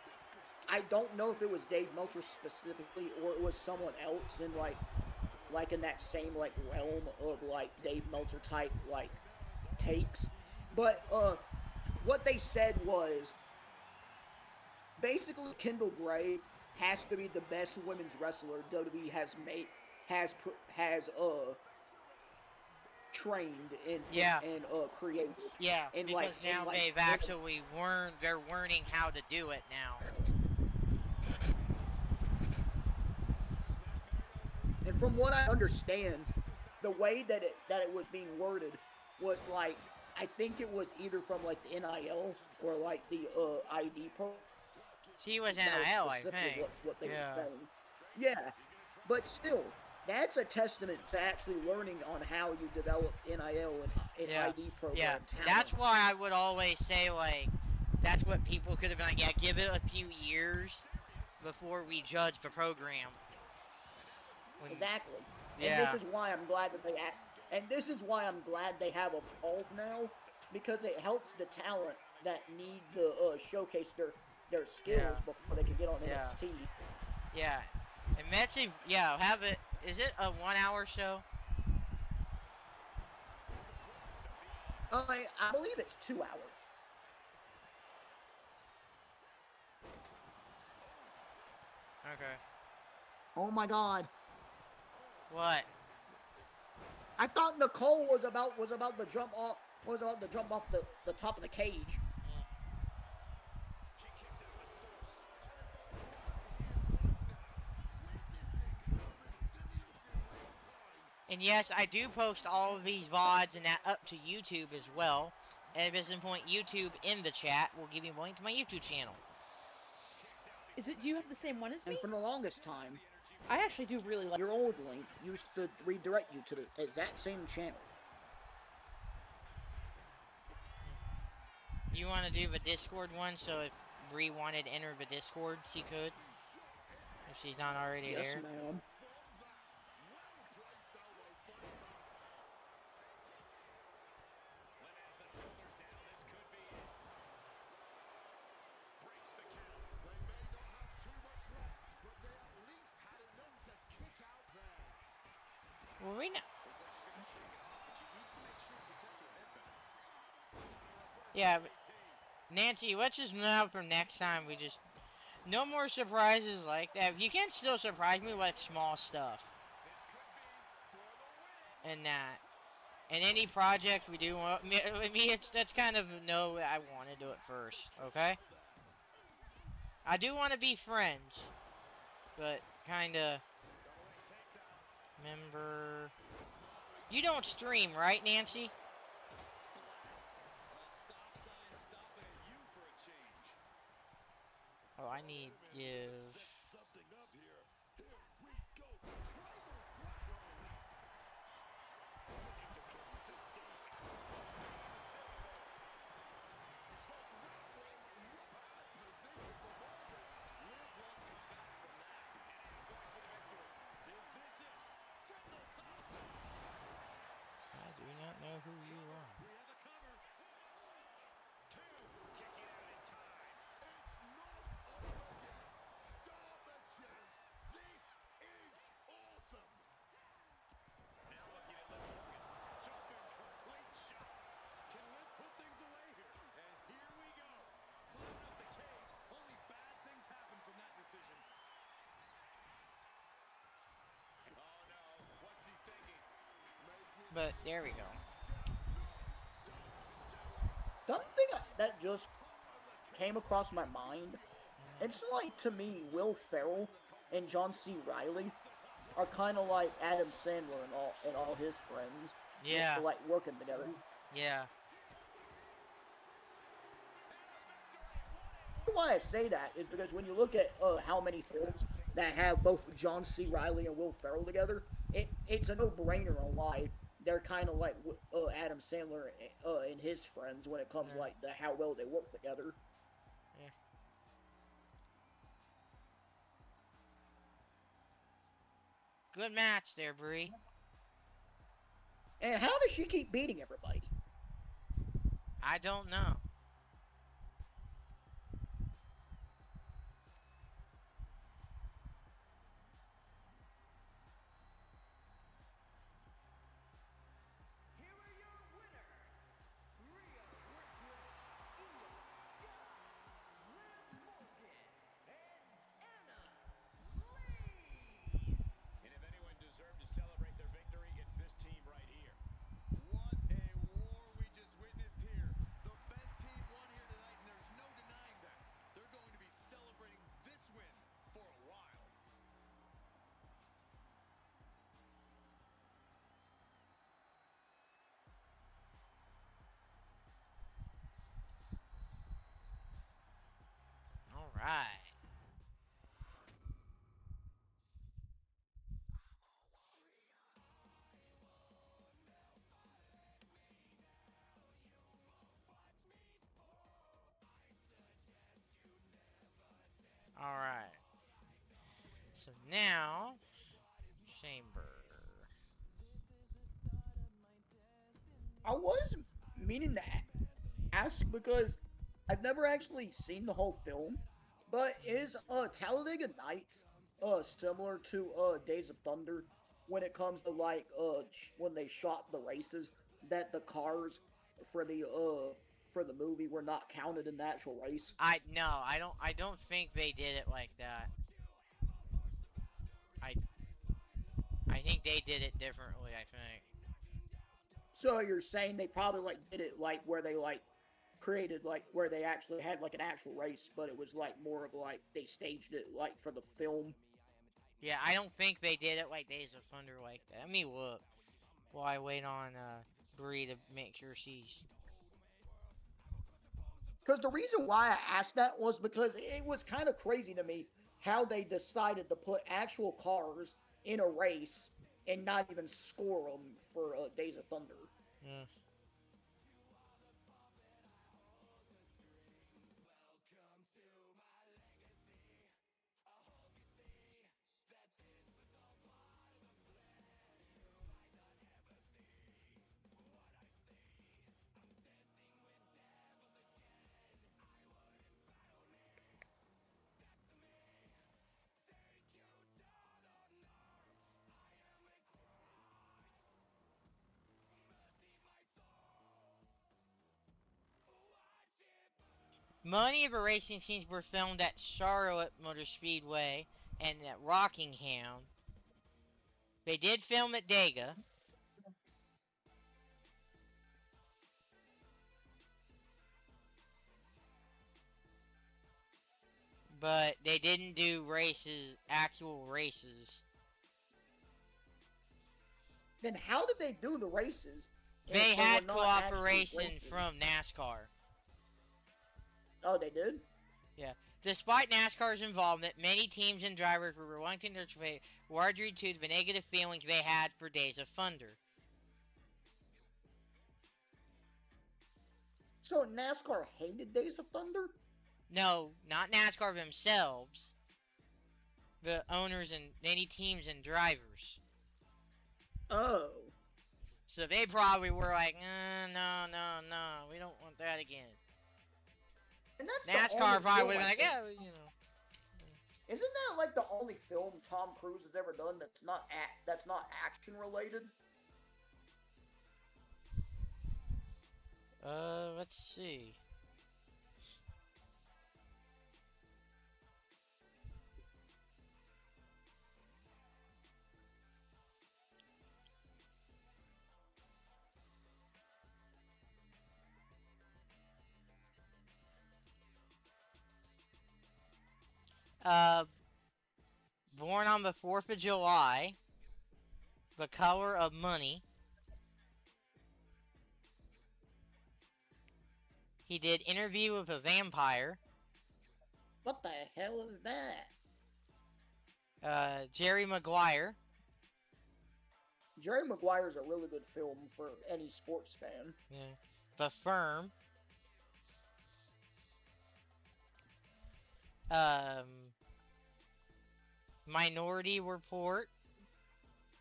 I don't know if it was Dave Meltzer specifically or it was someone else in like in that same like realm of like Dave Meltzer type like takes. But what they said was basically Kendall Gray has to be the best women's wrestler WWE has trained Yeah. and created. Yeah, And because now they've actually they're learning how to do it now. And from what I understand, the way that it was being worded was like I think it was either from like the NIL or like the ID pro. She was That NIL, I specifically think. what they Yeah. were saying. Yeah, but still, that's a testament to actually learning on how you develop NIL and Yeah. ID program Yeah. talent. That's why I would always say, like, that's what people could have been like, yeah, give it a few years before we judge the program. Exactly. Yeah. And this is why I'm glad that they have Evolve now, because it helps the talent that need to showcase their skills before they can get on NXT. Yeah. And Metsi, have it. Is it a 1 hour show? I believe it's 2 hours. Okay. Oh my god. What? I thought Nicole was about to jump off the top of the cage. And yes, I do post all of these VODs and that up to YouTube as well. And if it's in point YouTube in the chat, we'll give you a link to my YouTube channel. Do you have the same one as me? And for the longest time, I actually do really like your old link used to redirect you to the exact same channel. Do you want to do the Discord one, so if Bree wanted to enter the Discord, she could? If she's not already there? Yes, ma'am. Well, we know. Yeah, but Nancy, let's just know for next time. We just no more surprises like that. You can still surprise me with small stuff, and that, and any project we do. I mean, that's kind of no. I want to do it first, okay? I do want to be friends, but kind of. Remember, you don't stream, right, Nancy? Oh, I need give. I do not know who you are. But there we go. Something that just came across my mind. It's like, to me, Will Ferrell and John C. Reilly are kind of like Adam Sandler and all his friends. Yeah. Like working together. Yeah. Why I say that is because when you look at how many films that have both John C. Reilly and Will Ferrell together, it's a no-brainer on why they're kind of like Adam Sandler and his friends when it comes like to how well they work together. Yeah. Good match there, Bree. And how does she keep beating everybody? I don't know. All right. All right. So now, Chamber. I was meaning to ask because I've never actually seen the whole film, But is Talladega Nights similar to Days of Thunder when it comes to like when they shot the races that the cars for the movie were not counted in the actual race? I don't think they did it like that. I think they did it differently, I think. So you're saying they probably like did it like where they like created like where they actually had like an actual race, but it was like more of like they staged it like for the film. Yeah, I don't think they did it like Days of Thunder like that. Let me look while I wait on Bree to make sure she's. Because the reason why I asked that was because it was kind of crazy to me how they decided to put actual cars in a race and not even score them for Days of Thunder. Yeah. Many of the racing scenes were filmed at Charlotte Motor Speedway and at Rockingham. They did film at Dega. But they didn't do actual races. Then how did they do the races? They if had were not actually cooperation races? from NASCAR. Oh, they did? Yeah. Despite NASCAR's involvement, many teams and drivers were reluctant to participate, largely due to the negative feelings they had for Days of Thunder. So NASCAR hated Days of Thunder? No, not NASCAR themselves. The owners and many teams and drivers. Oh. So they probably were like, no, we don't want that again. And that's NASCAR probably would have been like, yeah, you know. Isn't that like the only film Tom Cruise has ever done that's not action related? Let's see. Born on the 4th of July, The Color of Money. He did Interview with a Vampire. What the hell is that? Jerry Maguire. Jerry Maguire is a really good film for any sports fan. Yeah. The Firm. Minority Report.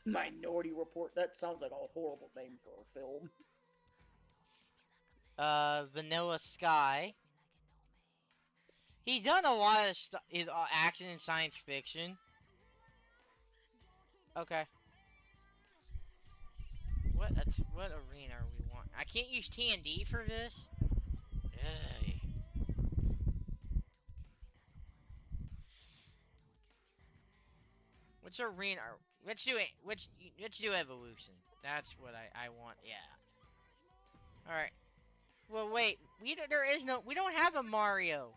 Minority Report. That sounds like a horrible name for a film. Vanilla Sky. He's done a lot of action and science fiction. Okay. What arena are we want? I can't use TND for this. Ugh. Which arena? Let's do it. Let's do Evolution. That's what I want. Yeah. All right. Well, wait. We don't have a Mario.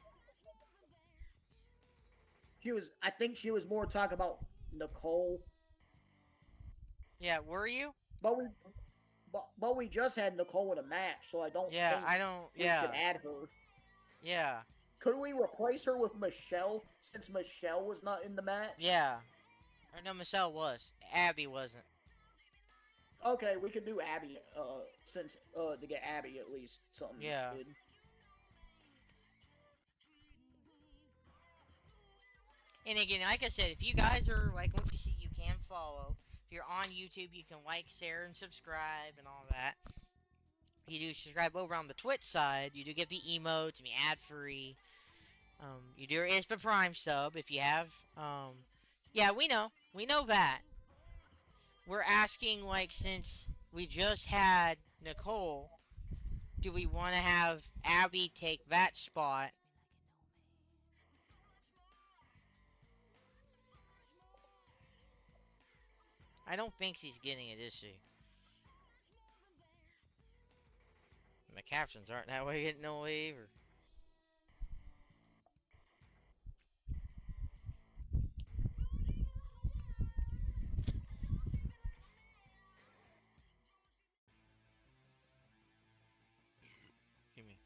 I think she was more talking about Nicole. Yeah, were you? But we just had Nicole in a match, so I don't. Yeah, think I don't. we Yeah. should add her. Yeah. Could we replace her with Michelle since Michelle was not in the match? Yeah. Or no, Michelle was. Abby wasn't. Okay, we could do Abby. Since to get Abby at least something. Yeah. Good. And again, like I said, if you guys are like what you see, you can follow. If you're on YouTube, you can like, share, and subscribe and all that. You do subscribe over on the Twitch side. You do get the emotes and the ad-free. You do your ISPA Prime sub if you have. Yeah, we know. We know that. We're asking, like, since we just had Nicole, do we want to have Abby take that spot? I don't think she's getting it, is she? My captions aren't that way getting no way either. Give me.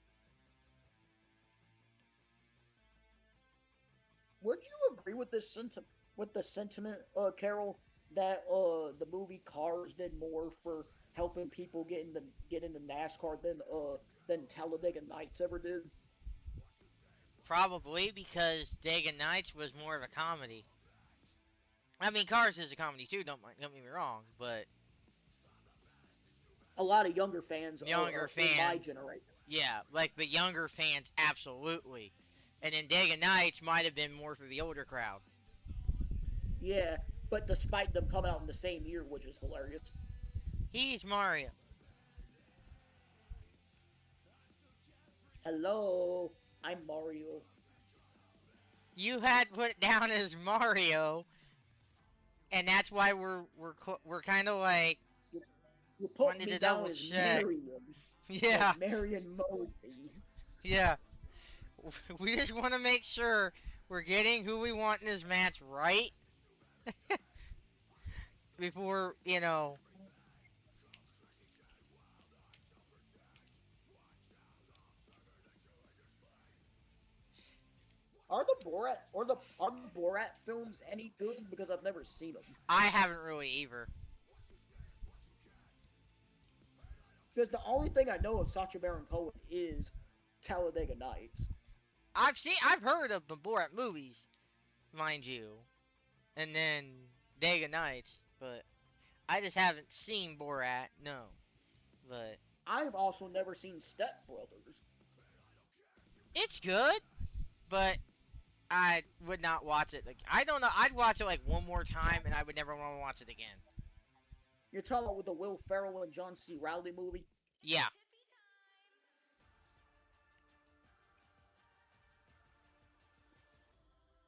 Would you agree with this sentiment, Carol, that the movie Cars did more for helping people get into NASCAR than Talladega Nights ever did? Probably because Dagon Nights was more of a comedy. I mean, Cars is a comedy too. Don't get me wrong, but A lot of younger fans, younger are in my fans, generation. yeah, like the younger fans, absolutely. And then Dagon Nights might have been more for the older crowd. Yeah, but despite them coming out in the same year, which is hilarious. He's Mario. Hello, I'm Mario. You had put it down as Mario, and that's why we're kind of like You put wanted me to down double as check. Marion. Yeah, Like Marion Mosby. yeah. We just want to make sure we're getting who we want in this match right before, you know. Are the Borat films any good? Because I've never seen them. I haven't really either. Because the only thing I know of Sacha Baron Cohen is Talladega Nights. I've heard of the Borat movies, mind you, and then Dagon Nights, but I just haven't seen Borat. No, but I've also never seen Step Brothers. it's good, but I would not watch it. Like, I don't know. I'd watch it like one more time, and I would never want to watch it again. You're talking about with the Will Ferrell and John C. Reilly movie? Yeah.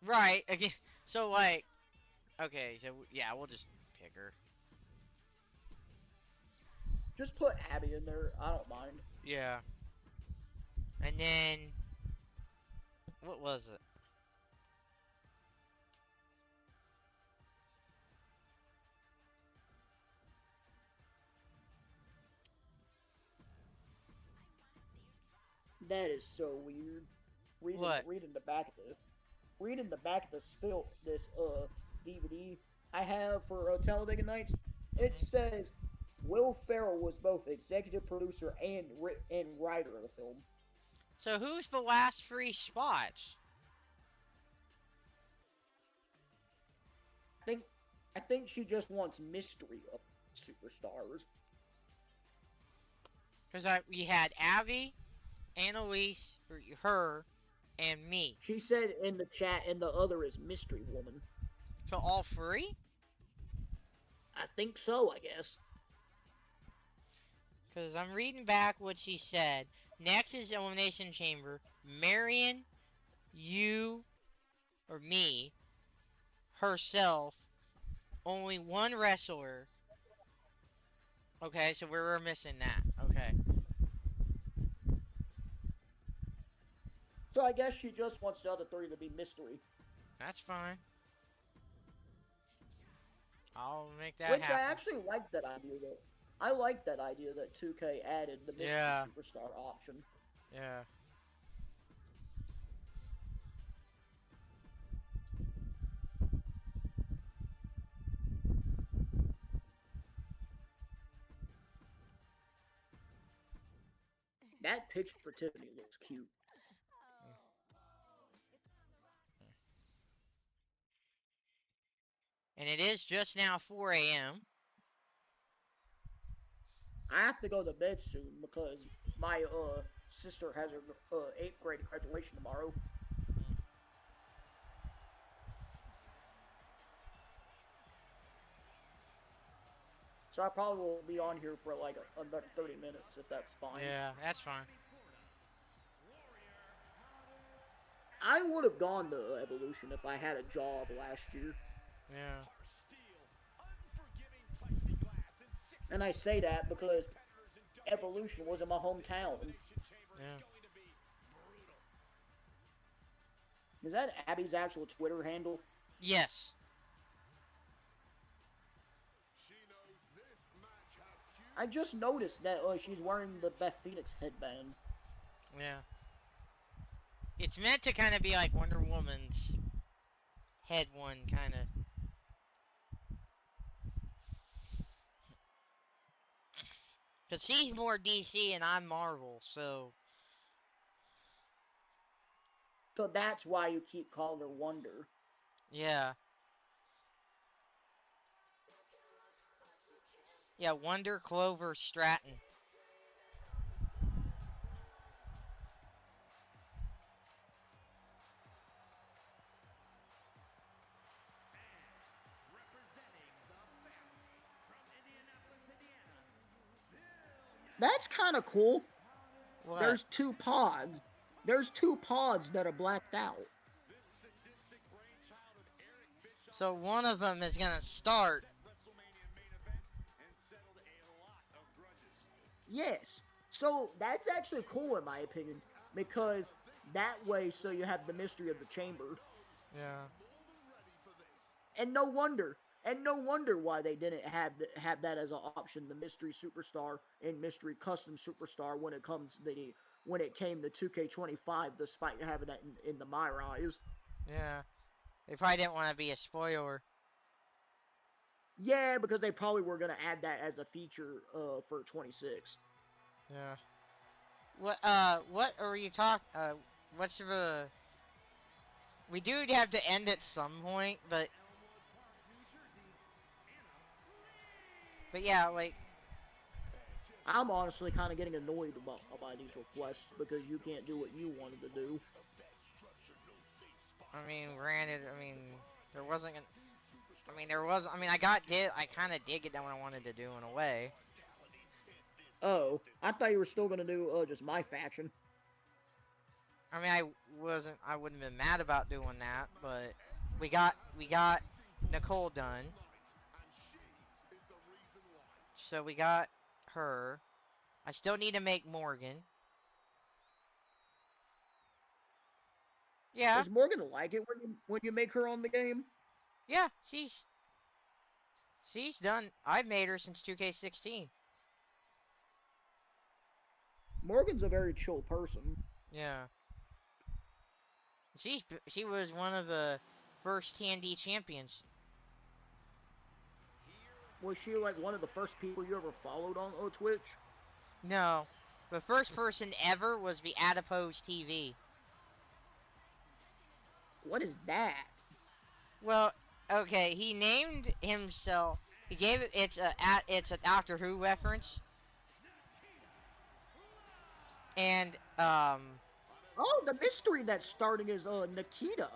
Right. Again. So like, okay. So yeah, we'll just pick her. Just put Abby in there. I don't mind. Yeah. And then, what was it? That is so weird. What? Reading the back of this. Reading the back of this DVD I have for Talladega Nights, it says Will Ferrell was both executive producer and writer of the film. So who's the last three spots? I think she just wants mystery of superstars. Because we had Abby, Annalise, or her, and me. She said in the chat, and the other is Mystery Woman. So all three? I think so, I guess. Because I'm reading back what she said. Next is Elimination Chamber. Marion, you, or me, herself, only one wrestler. Okay, so we were missing that. Okay. So I guess she just wants the other three to be mystery. That's fine. I'll make that Which happen. I actually like that idea, though. I like that idea that 2K added the mystery superstar option. Yeah. That picture for Tiffany looks cute. And it is just now 4 a.m. I have to go to bed soon because my sister has her 8th grade graduation tomorrow. so I probably will be on here for like another 30 minutes if that's fine. Yeah, that's fine. I would have gone to Evolution if I had a job last year. Yeah. And I say that because Evolution was in my hometown. Yeah. Is that Abby's actual Twitter handle? Yes. I just noticed that she's wearing the Beth Phoenix headband. Yeah. It's meant to kind of be like Wonder Woman's head one, kind of. Because she's more DC and I'm Marvel, so. So that's why you keep calling her Wonder. Yeah. Yeah, Wonder Clover Stratton. That's kind of cool. What? There's two pods. There's two pods that are blacked out. So one of them is going to start. Yes. So that's actually cool in my opinion. Because that way, so you have the mystery of the chamber. Yeah. And no wonder why they didn't have that as an option, the mystery superstar and mystery custom superstar when it came to 2K25, despite having that in the My Rise. Yeah. They probably didn't want to be a spoiler. Yeah, because they probably were going to add that as a feature for 26. Yeah. What are you talking, what's the... We do have to end at some point, but yeah, like... I'm honestly kind of getting annoyed by these requests because you can't do what you wanted to do. I mean, granted, there wasn't... I kind of did get that what I wanted to do in a way. Oh, I thought you were still going to do just my faction. I mean, I wouldn't have been mad about doing that, but we got Nicole done. So we got her. I still need to make Morgan. Yeah. Does Morgan like it when you make her on the game? Yeah, she's done. I've made her since 2K16. Morgan's a very chill person. Yeah. She was one of the first TND champions. Was she like one of the first people you ever followed on Twitch? No. The first person ever was the Adipose TV. What is that? Well, okay, he named himself. He gave it. It's a Doctor Who reference. And Oh, the mystery that's starting is Nikita.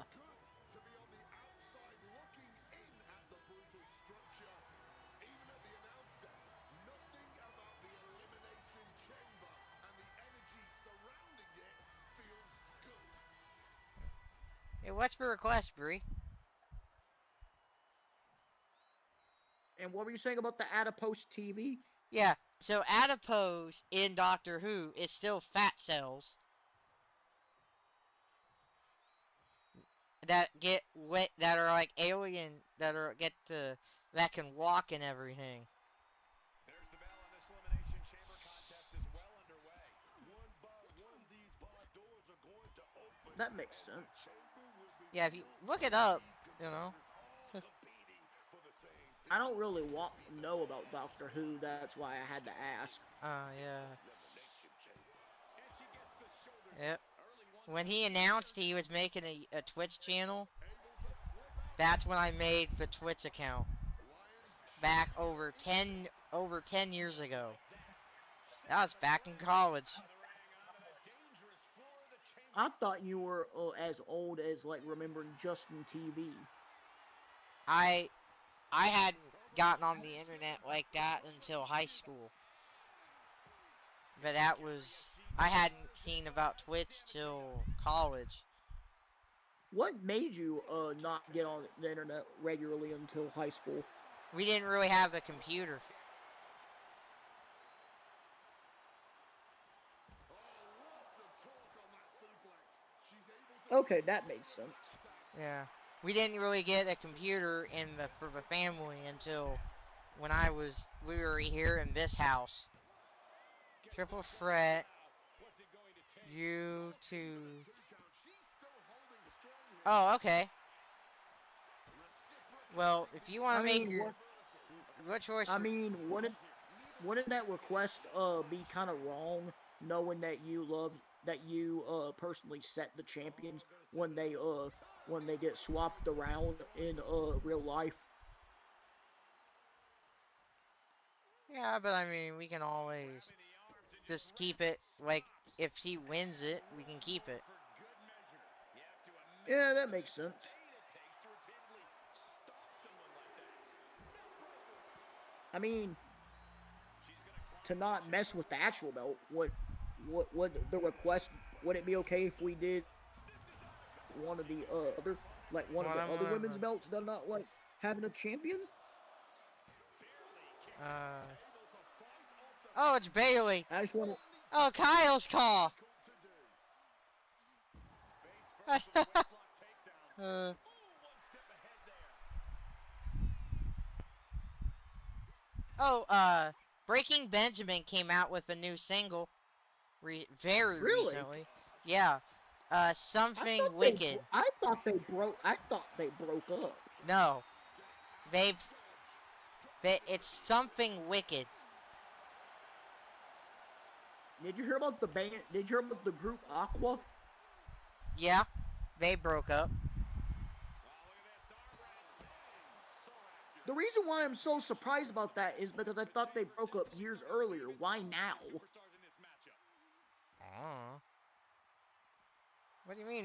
Hey, what's the request, Bree? And what were you saying about the Adipose TV? Yeah, so Adipose in Doctor Who is still fat cells that get wet, that are like alien, that can walk and everything. There's the bell, and this elimination chamber contest is well underway. One by one, these barred doors are going to open. That makes sense. Yeah, if you look it up, you know. I don't really know about Doctor Who, that's why I had to ask. Yeah. Yep. When he announced he was making a Twitch channel, that's when I made the Twitch account. Back over 10 years ago. That was back in college. I thought you were as old as like remembering Justin TV. I hadn't gotten on the internet like that until high school. But that was, I hadn't seen about Twitch till college. What made you not get on the internet regularly until high school? We didn't really have a computer. Okay, that makes sense. Yeah. We didn't really get a computer for the family until when we were here in this house. Triple threat. You two. Oh, okay. Well, if you want to make what choice? I mean, wouldn't that request be kind of wrong, knowing that you personally set the champions when they get swapped around in real life? Yeah, but I mean, we can always just keep it. Like, if she wins it, we can keep it. Yeah, that makes sense. I mean, to not mess with the actual belt, what would the request? Would it be okay if we did one of the other women's belts that are not like having a champion? Oh, it's Bailey. I just want to. Oh, Kyle's call. Breaking Benjamin came out with a new single very recently. Yeah. Something Wicked. I thought they broke up. No. It's Something Wicked. Did you hear about the band? Did you hear about the group Aqua? Yeah. They broke up. The reason why I'm so surprised about that is because I thought they broke up years earlier. Why now? What do you mean?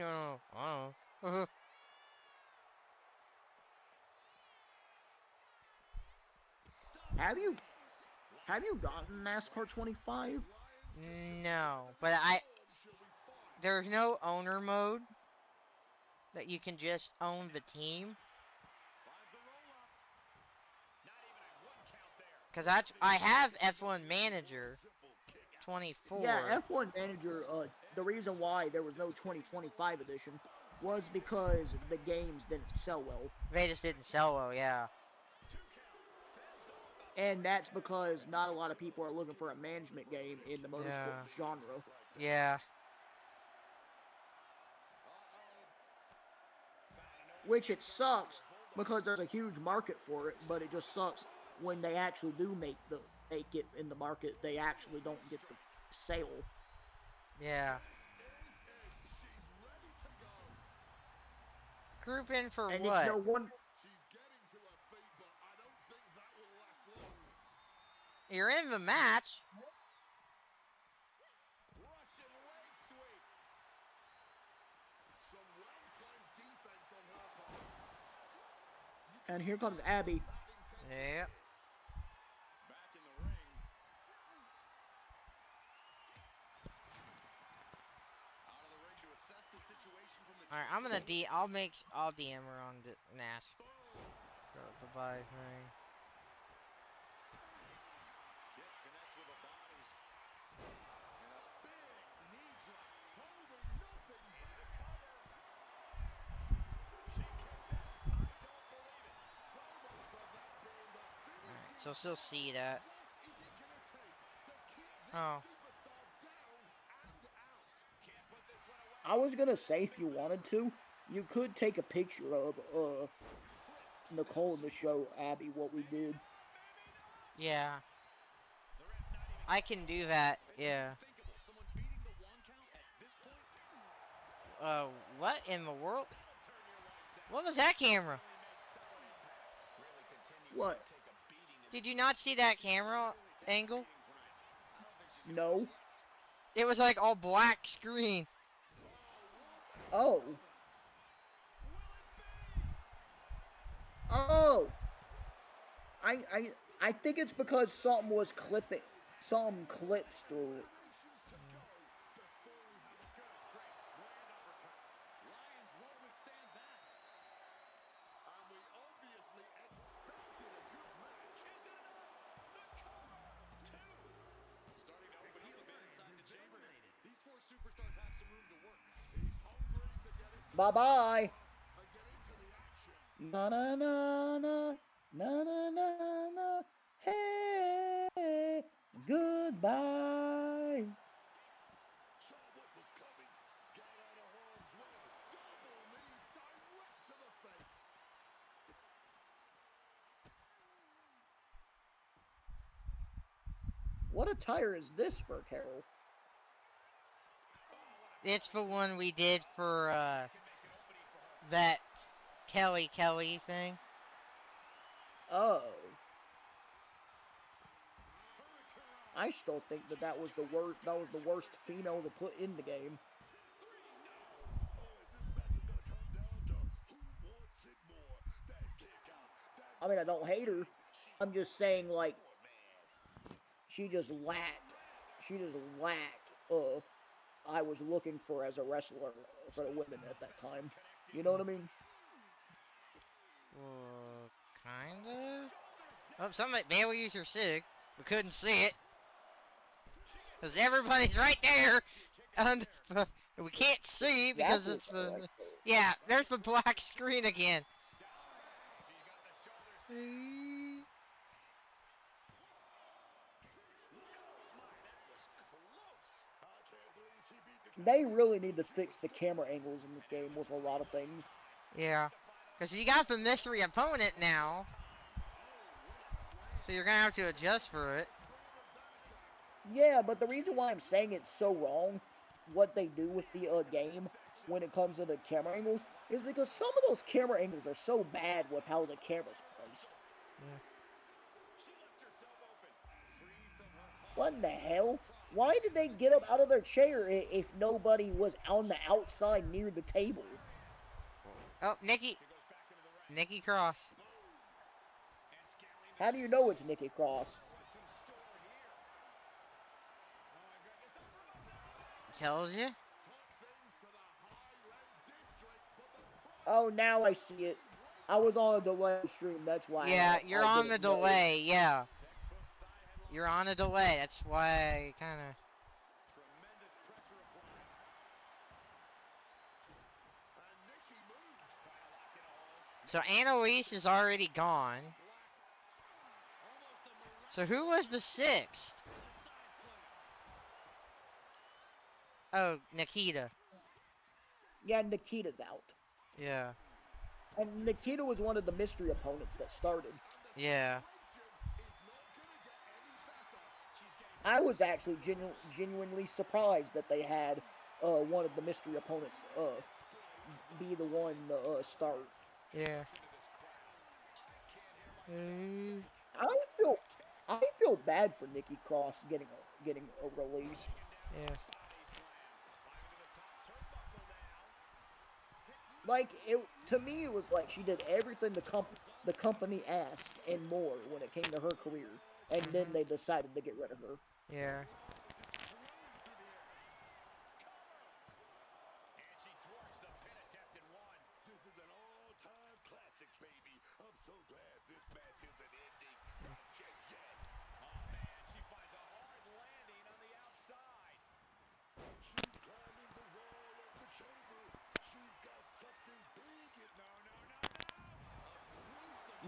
Have you gotten NASCAR 25? No, but there's no owner mode that you can just own the team. Because I have F1 Manager 24. Yeah, F1 Manager, the reason why there was no 2025 edition was because the games didn't sell well. They just didn't sell well, yeah. And that's because not a lot of people are looking for a management game in the motorsport genre. Yeah. Which it sucks because there's a huge market for it, but it just sucks when they actually do make it in the market, they actually don't get the sale. Yeah. Group in for and what? It's no one. You're in the match. And here comes Abby. Yeah. Alright, I'm gonna I'll DM her on the NAS. Bye-bye thing. Alright, so she'll see that. Oh. I was gonna say, if you wanted to, you could take a picture of Nicole and show Abby what we did. Yeah. I can do that, yeah. What in the world? What was that camera? What? Did you not see that camera angle? No. It was like all black screen. Oh. Oh. I think it's because something was clipping, something clips through it. Bye bye. Na na na na na na na na. Hey, goodbye. What attire is this for, Carol? It's the one we did for that Kelly thing. Oh. I still think that was the worst. That was the worst Pheno to put in the game. I mean, I don't hate her. I'm just saying, like, she just lacked. I was looking for as a wrestler for the women at that time. You know what I mean? Kinda. Oh, somebody Bailey used her sig. We couldn't see it. Because everybody's right there. And we can't see because it's the... Right. Yeah, there's the black screen again. They really need to fix the camera angles in this game with a lot of things. Yeah. Because you got the mystery opponent now. So you're going to have to adjust for it. Yeah, but the reason why I'm saying it's so wrong, what they do with the game when it comes to the camera angles, is because some of those camera angles are so bad with how the camera's placed. Yeah. What in the hell? Why did they get up out of their chair if nobody was on the outside near the table? Oh, Nikki Cross. How do you know it's Nikki Cross? Tells you. Oh, now I see it. I was on a delay stream, that's why. Yeah, you're on the delay, yeah. You're on a delay, that's why I kind of... So Annalise is already gone. So who was the sixth? Oh, Nikita. Yeah, Nikita's out. Yeah. And Nikita was one of the mystery opponents that started. Yeah. I was actually genuinely surprised that they had one of the mystery opponents be the one to start. Yeah. I feel bad for Nikki Cross getting a release. Yeah. Like to me, it was like she did everything the company asked and more when it came to her career, and then they decided to get rid of her. Yeah.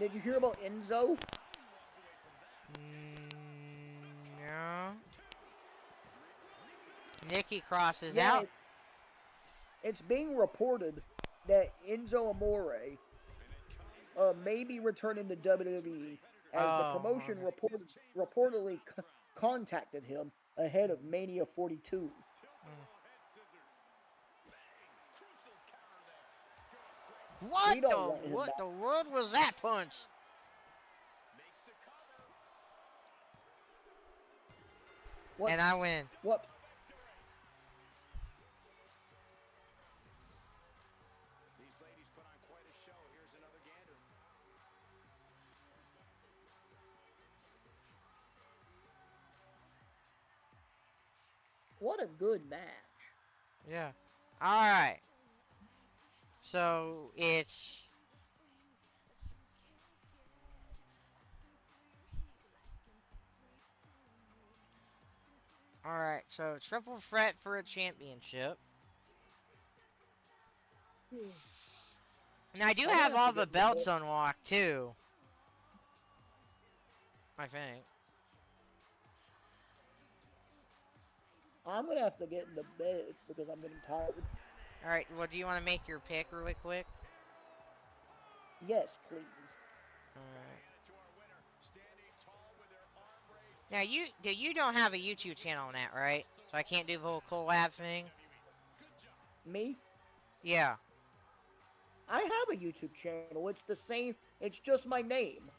Did you hear about Enzo? No. Nikki Cross is Yeah, out. It's being reported that Enzo Amore may be returning to WWE, as the promotion reportedly contacted him ahead of Mania 42. What the world was that punch? What? And I win. What? These ladies put on quite a show. Here's another gander. a good match. Yeah. Alright. So, it's... Alright, so triple threat for a championship. And I do I'm gonna have have to all the get the belts belt. unlocked, too. I think. I'm gonna have to get in the bed because I'm getting tired. Alright, well, do you want to make your pick really quick? Yes, please. Alright. Now, you don't have a YouTube channel on that, right? So I can't do the whole collab thing? Me? Yeah. I have a YouTube channel. It's the same. It's just my name.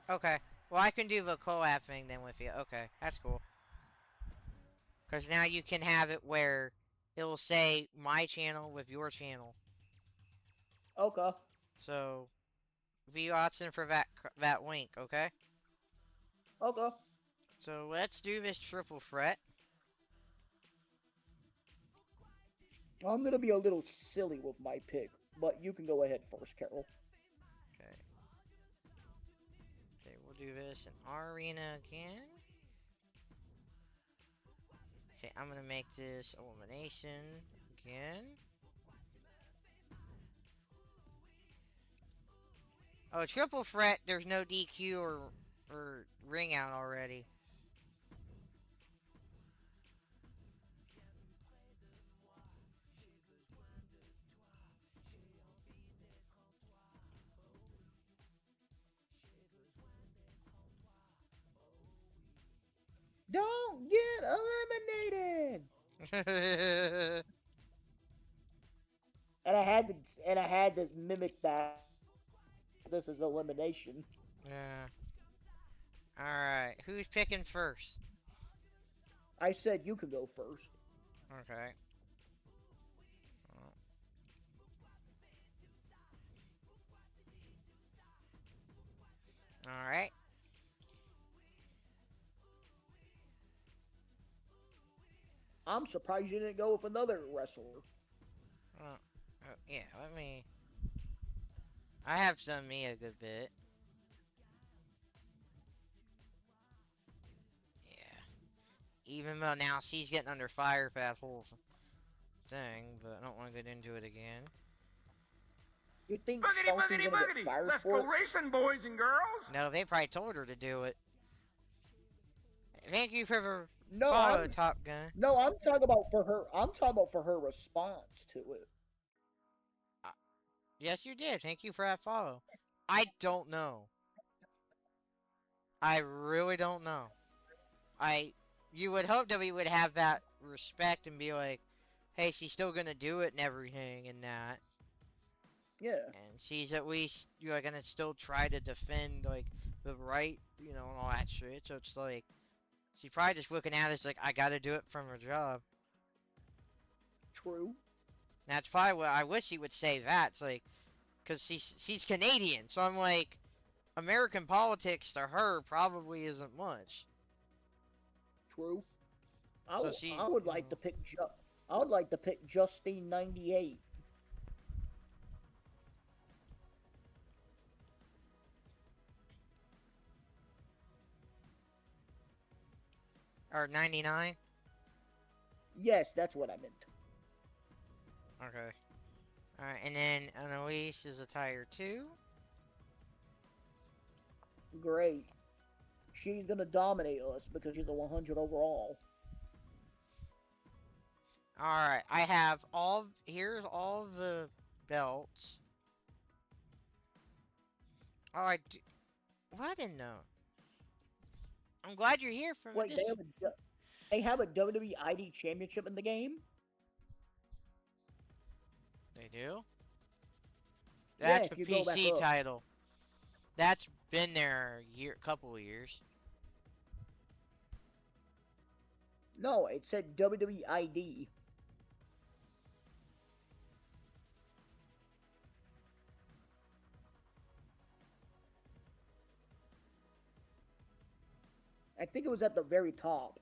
Okay. Well, I can do the collab thing then with you. Okay, that's cool. Because now you can have it where it'll say my channel with your channel. Okay. So, view Watson for that link, okay? Okay. So let's do this triple threat. I'm gonna be a little silly with my pick, but you can go ahead first, Carol. Okay. Okay, we'll do this in our arena again. Okay, I'm gonna make this elimination again. Oh, triple threat, there's no DQ or ring out already. Don't get eliminated. And I had to mimic that. This is elimination. Yeah. Alright, who's picking first? I said you could go first. Okay. Alright. I'm surprised you didn't go with another wrestler. Yeah, let me... I have done me a good bit. Yeah. Even though now she's getting under fire for that whole thing, but I don't want to get into it again. You think Boogity, Chelsea's boogity, gonna boogity. get fired Let's for go it? racing, boys and girls. No, they probably told her to do it. Thank you for the No, follow, Top Gun. I'm talking about for her. I'm talking about for her response to it. Yes, you did. Thank you for that follow. I don't know. I really don't know. You would hope that we would have that respect and be like, hey, she's still gonna do it and everything and that. Yeah. And she's at least, you're gonna still try to defend, like, the right, and all that shit. So it's like, she's probably just looking at it as like, I gotta do it from her job. True. And that's probably what I wish he would say that. It's like, because she's Canadian. So I'm like, American politics to her probably isn't much. True. I would like to pick I would like to pick Justine 98. Or 99? Yes, that's what I meant. Okay. Alright, and then Annalise is a tire 2. Great. She's gonna dominate us because she's a 100 overall. Alright, I have here's all the belts. Oh, well, I didn't know. I'm glad you're here for Wait, this. they have a WWE ID Championship in the game? They do? Yeah, That's the PC title. That's been there a couple of years. No, it said WWE ID. I think it was at the very top.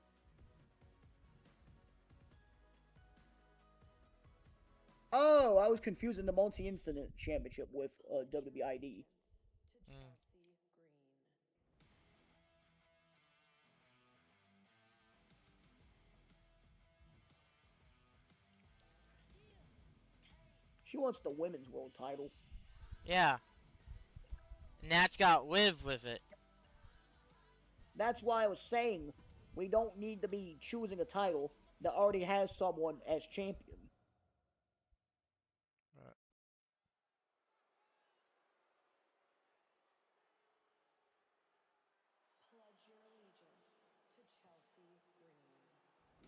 No, I was confusing the Multi-Infinite Championship with WWID. Mm. She wants the women's world title. Yeah. And that's got Liv with it. That's why I was saying we don't need to be choosing a title that already has someone as champion.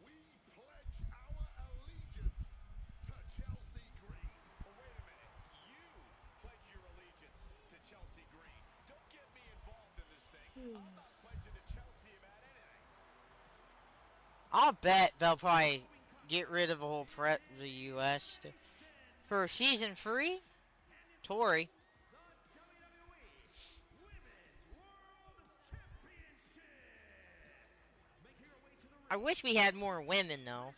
We pledge our allegiance to Chelsea Green. Well, wait a minute. You pledge your allegiance to Chelsea Green. Don't get me involved in this thing. I'm not pledging to Chelsea about anything. I'll bet they'll probably get rid of the whole the U.S. For season 3, Tori. I wish we had more women though.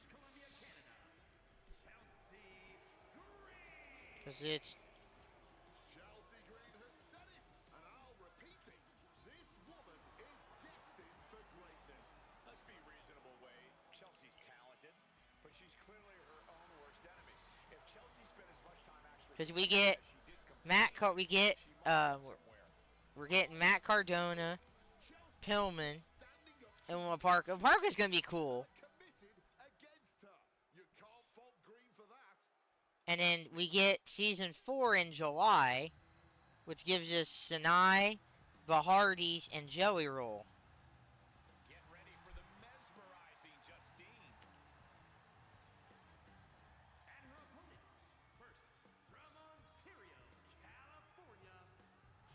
Because it's... Chelsea Green has said it, and I'll repeat it. This woman is destined for greatness. Let's be reasonable, Wade. Chelsea's talented, but she's clearly her own worst enemy. If Chelsea spent as much time actually... Because we get we're getting Matt Cardona, Pillman, and Parker. Parker's gonna be cool. And then we get season 4 in July, which gives us Sinai, the Hardys, and Joey Roll. Get ready for the mesmerizing Justine. And her opponents, first from Ontario, California,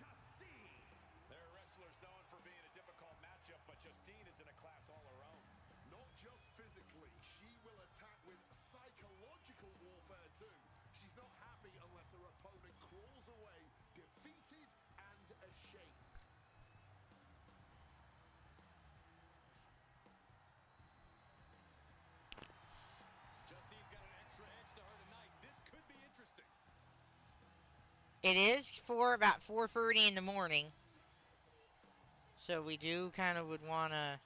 Justine. There are wrestlers known for being a difficult matchup, but Justine is in a class all her own. Not just physically, she will attack with psychological warfare too. She's not happy unless her opponent crawls away, defeated and ashamed. Justine's got an extra edge to her tonight. This could be interesting. It is for about 4:30 in the morning. So we do kind of would want to...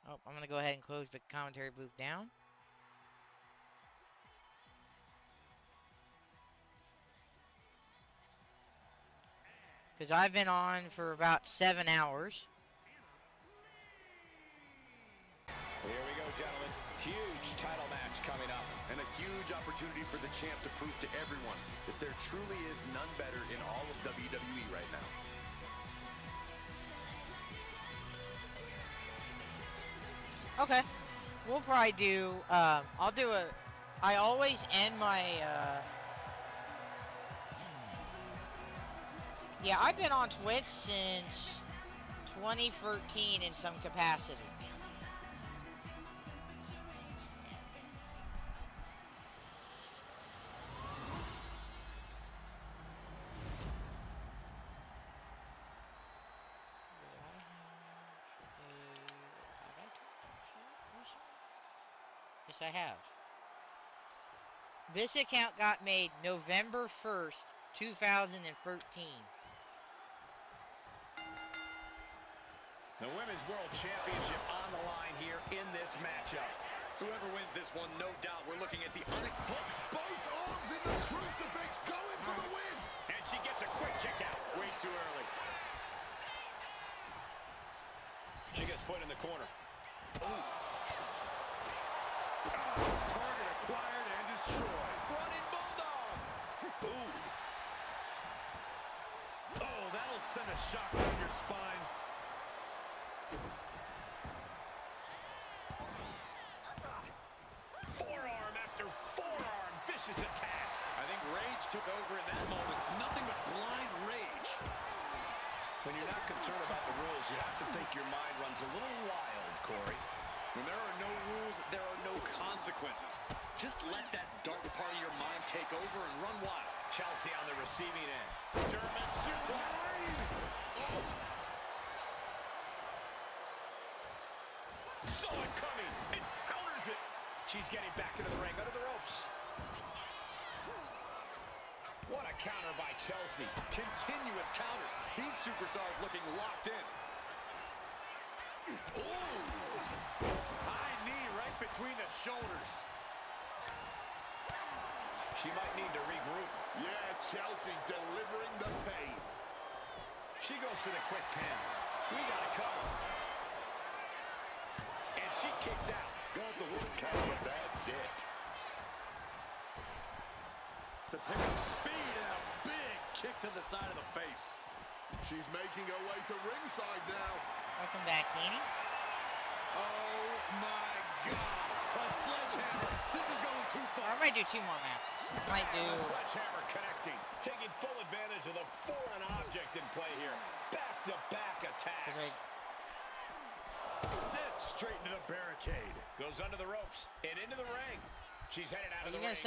Oh, I'm going to go ahead and close the commentary booth down. Because I've been on for about 7 hours. Here we go, gentlemen. Huge title match coming up. And a huge opportunity for the champ to prove to everyone that there truly is none better in all of WWE right now. Okay. We'll probably do, I'll do I always end my, yeah, I've been on Twitch since 2013 in some capacity. Yes, I have. This account got made November 1st, 2013. The Women's World Championship on the line here in this matchup. Whoever wins this one, no doubt, we're looking at the Puts both arms in the crucifix, going for the win. And she gets a quick kick out way too early. She gets put in the corner. Target acquired and destroyed. Running Bulldog. Ooh. Oh, that'll send a shock down your spine. Forearm after forearm. Vicious attack. I think rage took over in that moment. Nothing but blind rage. When you're not concerned about the rules, you have to think your mind runs a little wild, Corey. When there are no rules, there are no consequences. Just let that dark part of your mind take over and run wild. Chelsea on the receiving end. German suplex. Saw it coming. And how She's getting back into the ring, under the ropes. What a counter by Chelsea. Continuous counters. These superstars looking locked in. Ooh. High knee right between the shoulders. She might need to regroup. Yeah, Chelsea delivering the pain. She goes for the quick pin. We got to cover. And she kicks out. Got the one count, but that's it. To pick up speed and a big kick to the side of the face. She's making her way to ringside now. Welcome back, Kenny. Oh my God. A sledgehammer. This is going too Or far. I might do 2 more matches. I might do. The sledgehammer connecting. Taking full advantage of the foreign object in play here. Back-to-back attacks. Sent straight into the barricade. Goes under the ropes and into the ring. She's headed out of the When ring.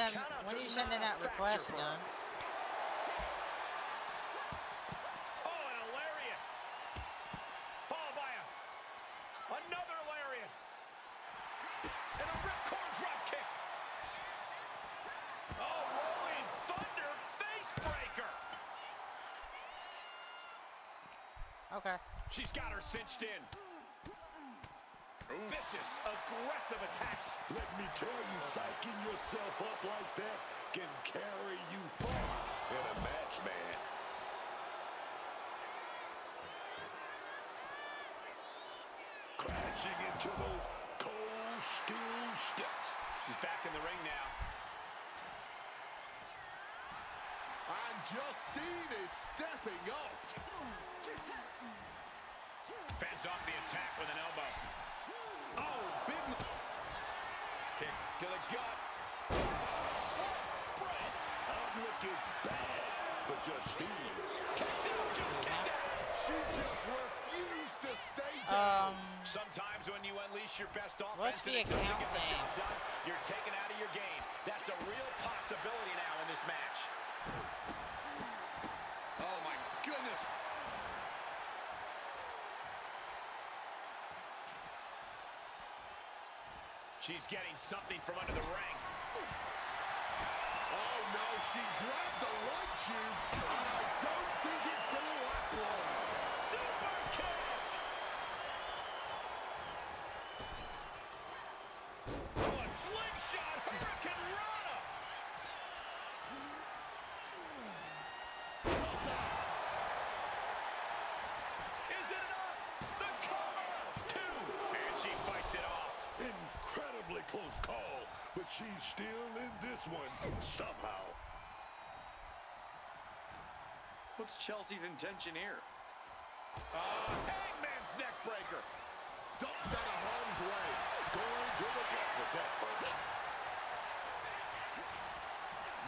are you sending that request, Gunn? Oh, and a lariat. Followed by another lariat. And a ripcord drop kick. Oh, rolling thunder face breaker. Okay. She's got her cinched in. Vicious, aggressive attacks. Let me tell you, psyching yourself up like that can carry you far in a match, man. Crashing into those cold steel steps. She's back in the ring now. And Justine is stepping up. Fends off the attack with an elbow. Oh, big kick to the gut. Spread. Outlook is bad for Justine. Kicks out, just kicked out. She just refused to stay down. Sometimes when you unleash your best offense What's the and it doesn't account get the name? job done, you're taken out of your game. That's a real possibility now in this match. Oh my goodness. She's getting something from under the ring. Oh no, she grabbed the light tube, and I don't think it's gonna last long. Super kick! Oh, a slingshot! Hurricane Rana! Is it enough? The cover! 2! And she fights it off. Incredibly close call, but she's still in this one somehow. What's Chelsea's intention here? Hangman's neck breaker. Ducks out of harm's way. Going to the gut with that one.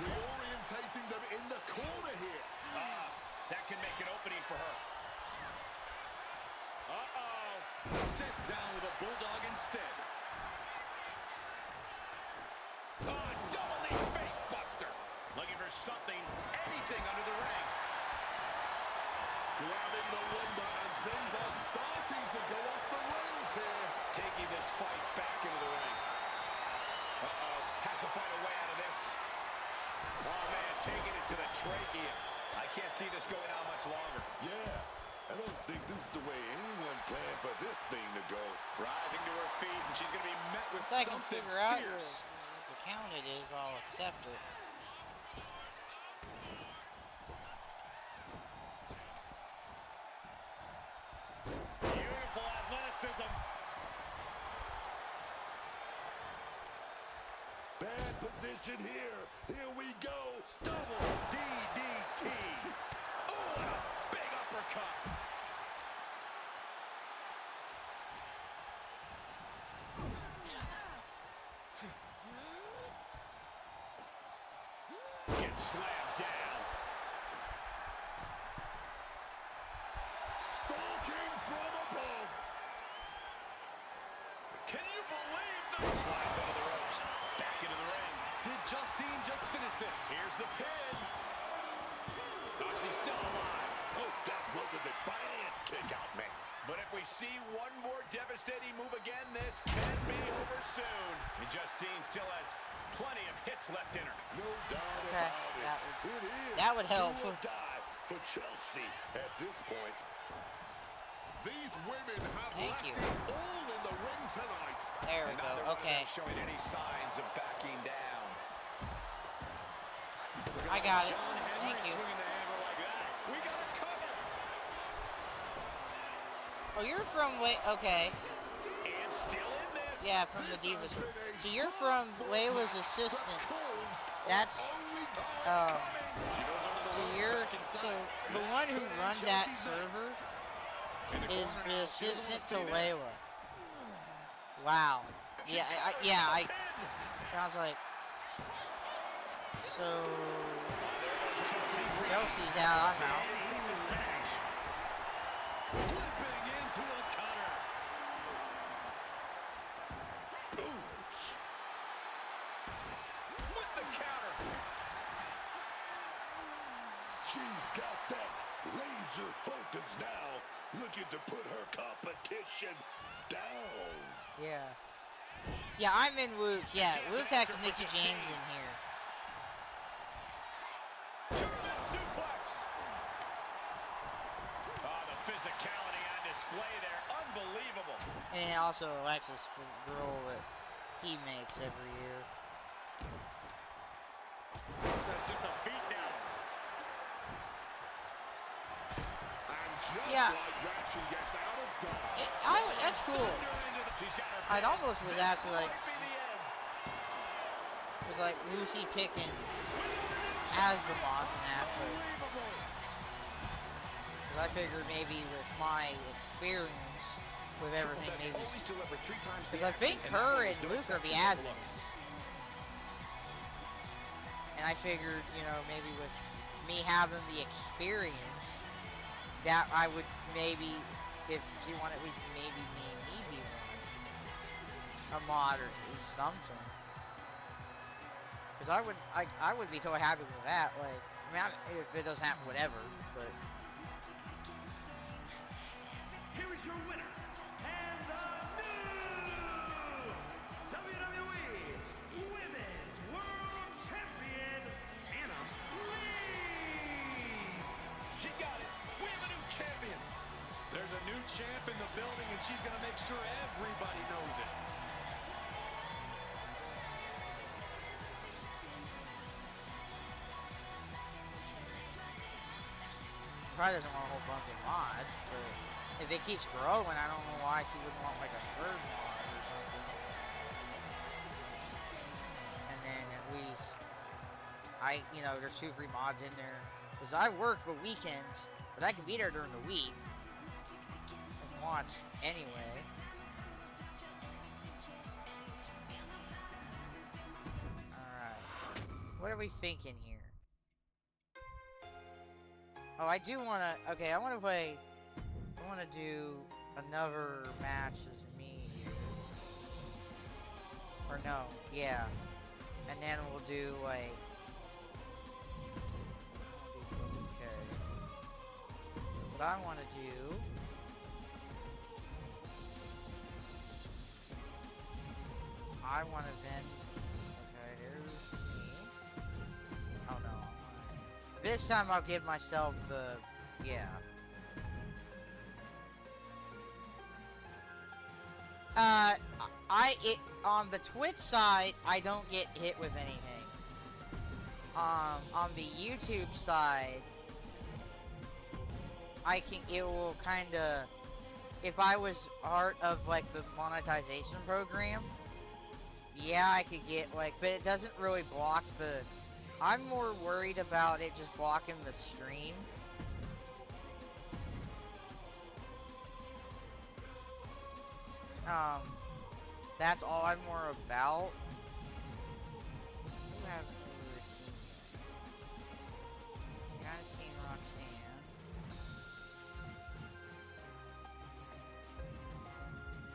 Reorientating them in the corner here. That can make an opening for her. Uh-oh. Sent down with a bulldog instead. Double knee face buster. Looking for something, anything under the ring. Grabbing the lumber, and things are starting to go off the rails here. Taking this fight back into the ring. Uh-oh. Has to find a way out of this. Oh, man, taking it to the trachea. I can't see this going on much longer. Yeah, I don't think this is the way anyone planned for this thing to go. Rising to her feet, and she's going to be met with Once I can something figure out fierce. whose account it is, I'll accept it. Beautiful athleticism. Bad position here. Here we go. Double DDT. Oh, and a big uppercut. Gets slammed down. Stalking from above. Can you believe that? Slides under the ropes. Back into the ring. Did Justine just finish this? Here's the pin. Oh, she's still alive. Oh, that was a defiant kick out, man. But if we see one more devastating move again, this can be over soon. And Justine still has plenty of hits left in her. No doubt Okay, about it. that would help. Do or die for Chelsea at this point. These women have Thank left you. it all in the ring tonight. There we And neither go. one of Okay. them showing any signs of backing down. I got it. John Henry Thank you. swinging the hammer like that. We got a cover. Oh, you're from okay. And still in this. Yeah, from the Divas. So you're from Layla's assistants. That's so you're the one who runs that server is the assistant to Layla. Wow. Yeah, I sounds like so Chelsea's out, I'm out. Flipping into a cutter. With the counter. She's got that laser focus now, looking to put her competition down. Yeah. Yeah, I'm in Woots. Yeah, Woots had Mickey James in here. German suplex. Oh, the physicality on display there. Unbelievable. And also Alexis girl that he makes every year. Just a beat down. And just Yeah. like that, she gets out of dodge. That's cool. I'd almost was actually like Lucy picking as the mods and that, but 'cause I figured maybe with my experience with everything, maybe because I think her and Luke are the admins, and I figured, you know, maybe with me having the experience, that I would maybe, if she wanted at least maybe me be one, a mod or at least something. Because I would be totally happy with that. Like, I mean, if it doesn't happen, whatever. But Here is your winner, and the new WWE Women's World Champion, Anna Lee. She got it. We have a new champion. There's a new champ in the building, and she's going to make sure everybody knows it. probably doesn't want a whole bunch of mods. But if it keeps growing, I don't know why she wouldn't want like a third mod or something. And then at least there's 2 free mods in there. Because I work the weekends, but I can be there during the week. Once anyway. Alright. What are we thinking here? Oh, I do wanna... Okay, I wanna play... I wanna do another match as me here. Or no, yeah. And then we'll do like... Okay. What I wanna do... I want to then... Okay, here's me. Oh no. This time I'll give myself the... Yeah. On the Twitch side, I don't get hit with anything. On the YouTube side, it will kinda... If I was part of, like, the monetization program... Yeah, I could get, like, but it doesn't really block the... I'm more worried about it just blocking the stream. That's all I'm more about. Who haven't really seen yet? Kinda seen Roxanne.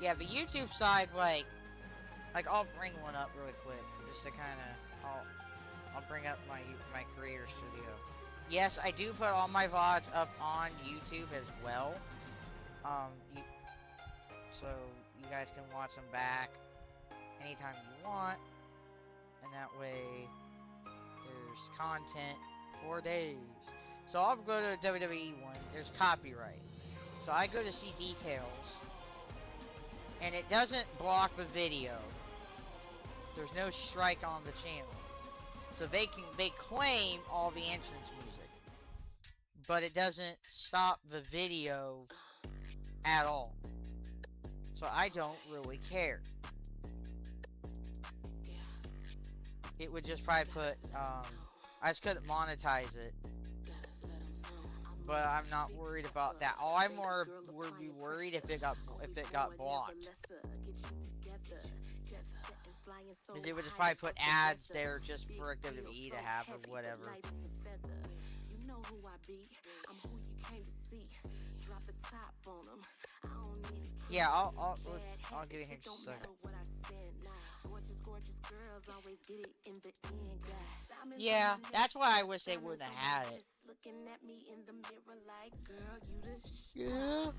Yeah, the YouTube side, like, I'll bring one up really quick, just to kind of, I'll bring up my creator studio. Yes, I do put all my VODs up on YouTube as well. You, so you guys can watch them back anytime you want, and that way there's content 4 days. So I'll go to the WWE one. There's copyright. So I go to see details, and it doesn't block the video. There's no strike on the channel. So they claim all the entrance music, but it doesn't stop the video at all. So I don't really care. It would just probably put, I just couldn't monetize it. But I'm not worried about that. All I'm more would be worried if it got blocked. Because it would just probably put ads there just for WWE to have or whatever. Yeah, I'll give it here just a second. Yeah, that's why I wish they wouldn't have had it. Yeah.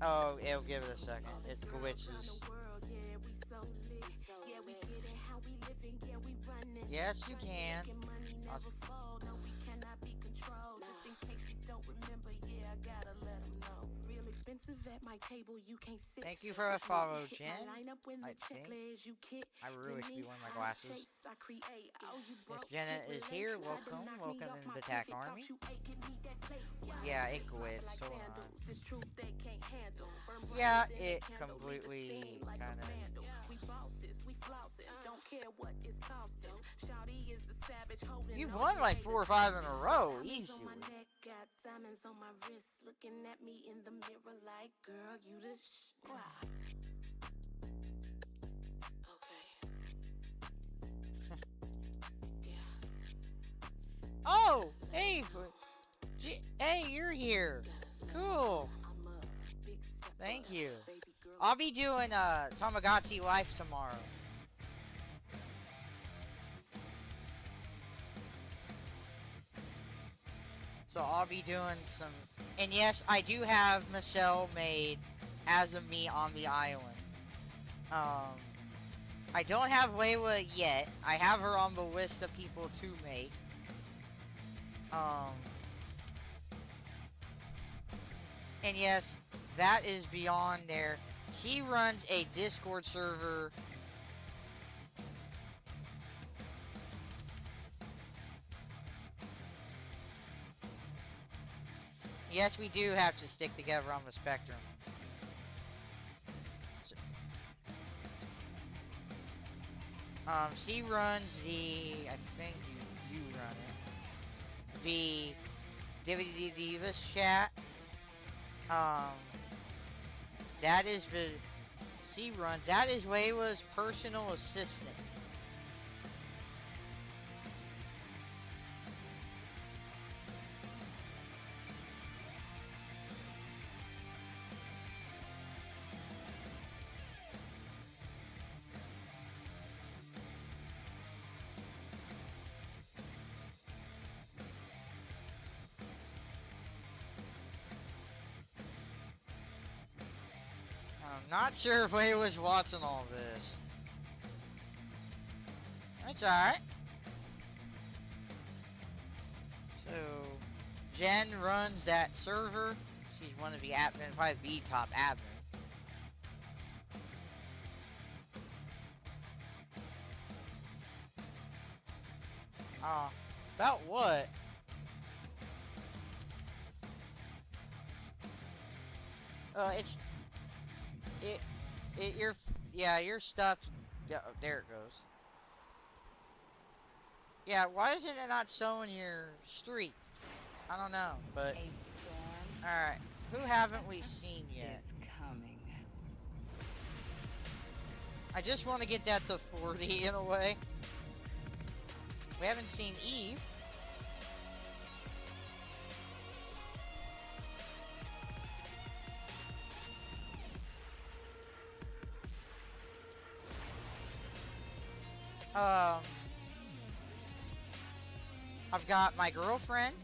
Oh, it'll give it a second. It glitches. Yes, you can. Thank you for a follow, Jen. I think. I really should be wearing my glasses. Yes, Jenna is here. Welcome. Welcome in the Attack Army. Yeah, it glitched. Hold on. Yeah, it completely kind of... You won like 4 or 5 in a row, easily. Oh, hey, hey, you're here. Cool. Thank you. I'll be doing Tamagotchi Life tomorrow. So I'll be doing some, and yes, I do have Michelle made as of me on the island. I don't have Layla yet. I have her on the list of people to make. And yes, that is beyond there. She runs a Discord server. Yes, we do have to stick together on the spectrum. She runs the, I think you run it, the DVD Divas chat. That is the, she runs, that is Layla's personal assistant. Not sure if Way was watching all this. That's alright. So, Jen runs that server. She's one of the admin, probably the top admin. About what? Your stuff, there it goes. Yeah, why isn't it not showing your streak? I don't know, but... Alright, who haven't we seen yet? I just want to get that to 40 in a way. We haven't seen Eve. Um, I've got my girlfriend.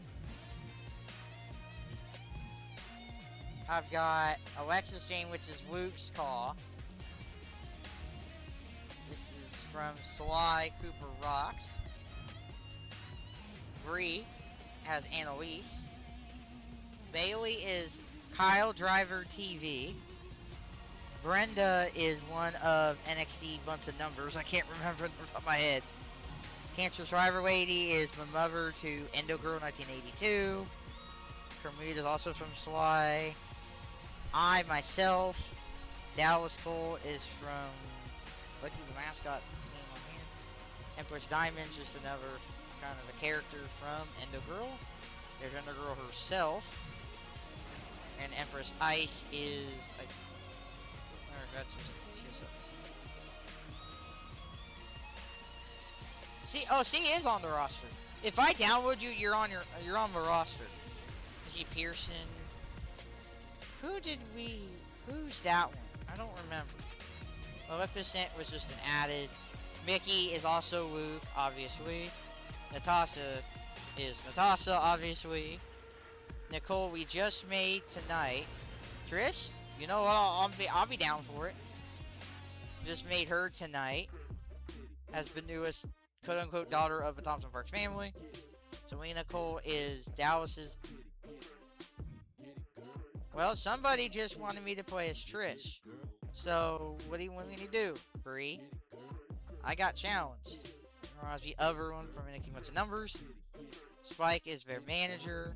I've got Alexis Jane, which is Luke's call. This is from Sly Cooper Rocks. Bree has Annalise. Bailey is Kyle Driver TV. Brenda is one of NXT Bunch of Numbers. I can't remember off the top of my head. Cancer Survivor Lady is my mother to Endo Girl 1982. Kermit is also from Sly. I, myself, Dallas Cole is from Lucky the Mascot name on here. Empress Diamond's just another kind of a character from Endo Girl. There's Endo Girl herself. And Empress Ice is that's she is on the roster. If I download you, you're on the roster. Is Pearson? Who's that one? I don't remember. Maleficent was just an added. Mickey is also Luke, obviously. Natasha is Natasha, obviously. Nicole, we just made tonight. Trish, you know what? I'll be down for it. Just made her tonight as the newest quote-unquote daughter of the Thompson Parks family. Selena Cole is Dallas's. Well, somebody just wanted me to play as Trish. So, what do you want me to do, Bree? I got challenged. Reminds the other one from NXT Bunch of Numbers. Spike is their manager.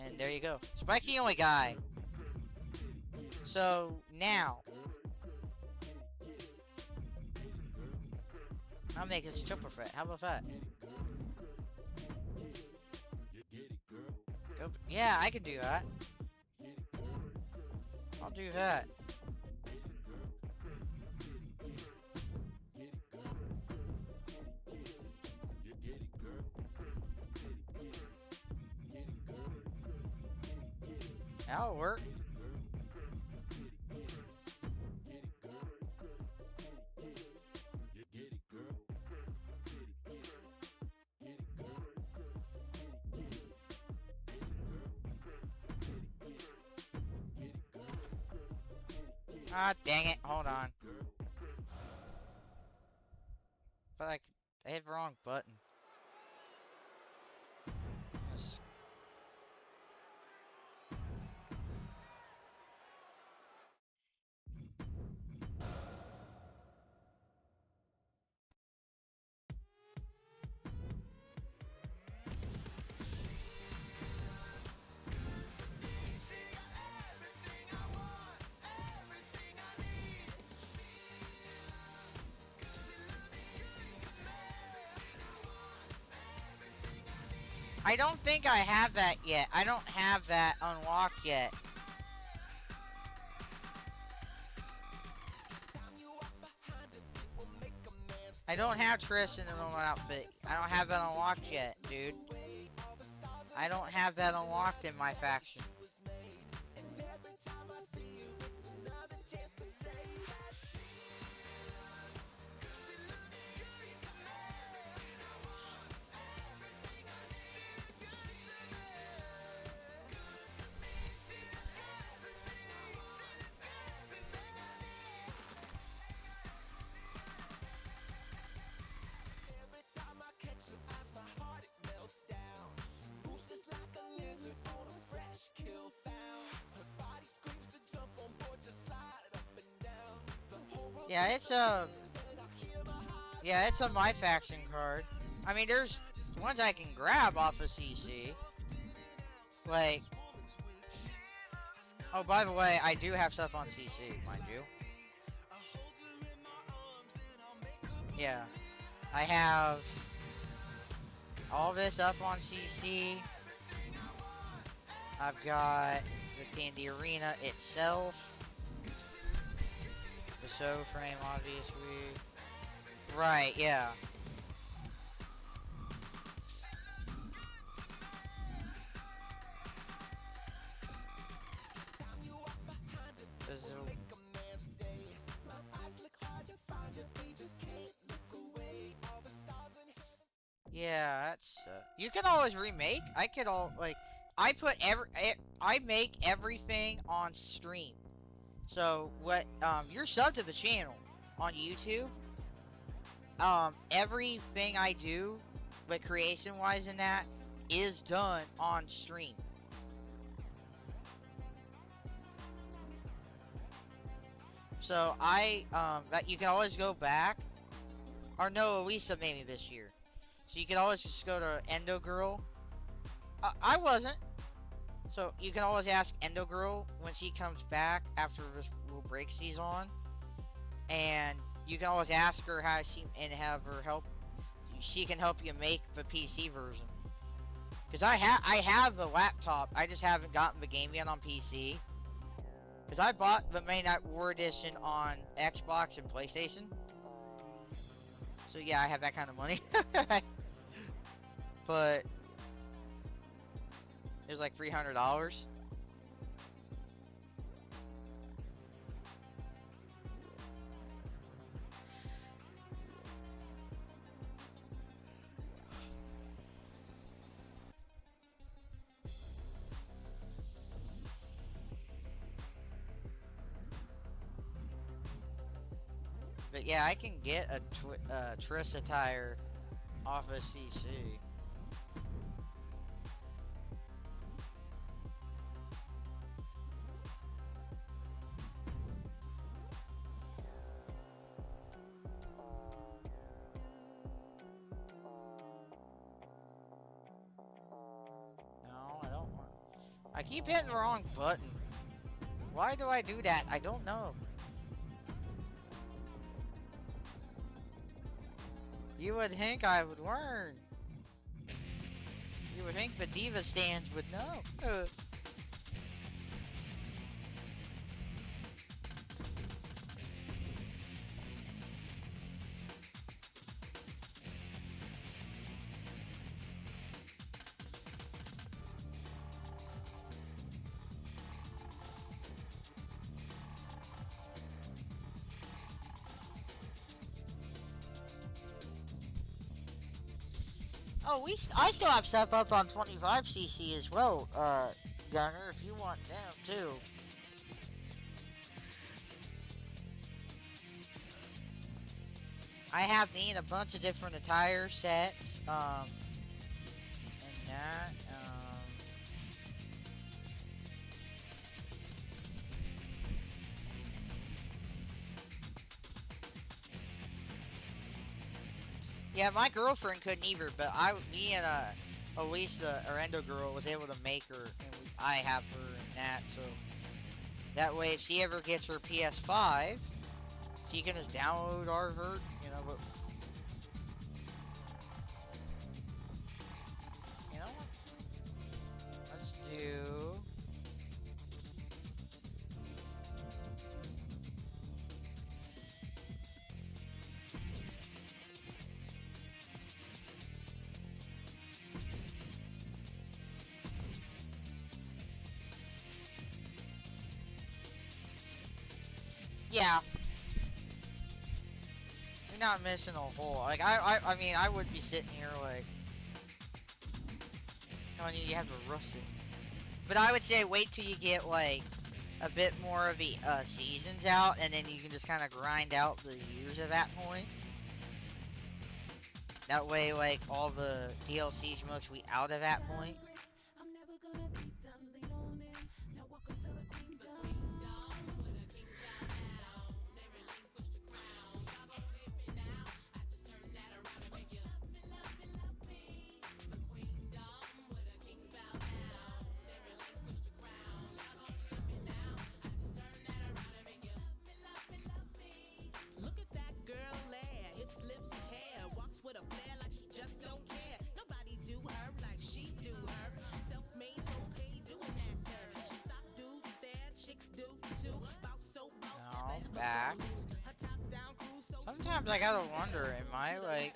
And there you go. Spike's the only guy. So, now. I'll make this a triple threat. How about that? Go, yeah, I can do that. I'll do that. That'll work. Ah, dang it. Hold on. Felt like I hit the wrong button. Let's... I don't think I have that yet. I don't have that unlocked yet. I don't have Trish in the normal outfit. I don't have that unlocked yet, dude. I don't have that unlocked in my faction. Yeah, it's a my faction card. I mean, there's ones I can grab off of CC. Like, oh, by the way, I do have stuff on CC, mind you. Yeah, I have all this up on CC. I've got the Tandy Arena itself. The show frame, obviously. Right, yeah. Yeah, that's. You can always remake. I could all like. I make everything on stream. So what? You're sub to the channel on YouTube. Everything I do, but creation wise in that, is done on stream. So that you can always go back, or no, Elisa made me this year. So you can always just go to Endo Girl. I wasn't. So you can always ask Endo Girl when she comes back after this little break she's on, and you can always ask her how and have her help. She can help you make the PC version. Cause I have the laptop. I just haven't gotten the game yet on PC. Cause I bought the Midnight War Edition on Xbox and PlayStation. So yeah, I have that kind of money. But it was like $300. But yeah, I can get a Triss attire off of CC. No, I don't want. I keep hitting the wrong button. Why do I do that? I don't know. You would think I would learn. You would think the Diva stands would know. Oh, I still have stuff up on 25cc as well, Gunner, if you want them too. I have me in a bunch of different attire sets, and that, yeah, my girlfriend couldn't either, but me and Elisa, or Endo Girl, was able to make her, and I have her and that, so that way if she ever gets her PS5, she can just download our version, you know, but you know what? Let's do yeah. You're not missing a whole. Like I mean, I would be sitting here like, I mean, you have to rust it. But I would say wait till you get like a bit more of the seasons out, and then you can just kind of grind out the years at that point. That way, like all the DLCs most we out at that point. Back. Sometimes I gotta wonder, am I like...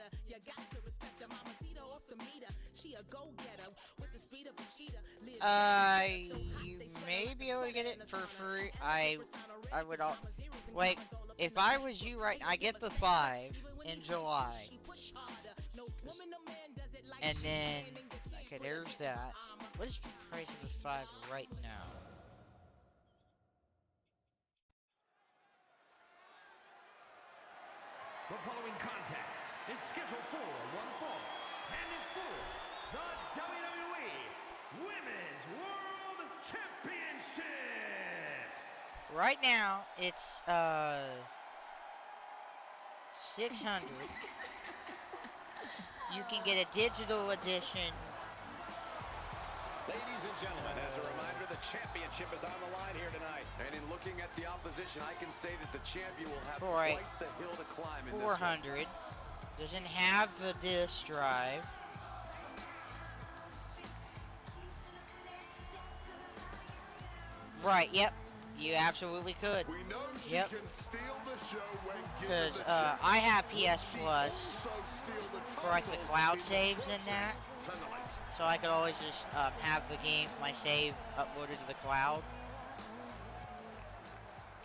you may be able to get it for free. I would like, if I was you right, I get the 5 in July. And then, okay, there's that. What is the price of a 5 right now? The following contest is scheduled for one fall and is for the WWE Women's World Championship. Right now, it's 600. You can get a digital edition. Ladies and gentlemen, as a reminder, the championship is on the line here tonight. And in looking at the opposition, I can say that the champion will have For quite the hill to climb in 400. Doesn't have the disc drive. Right, yep. You absolutely could. We know she Yep. can steal the show when given Because the chance. I have PS She Plus also steal the for like the title cloud in the saves and that. process tonight. So I could always just have the game, my save, uploaded to the cloud.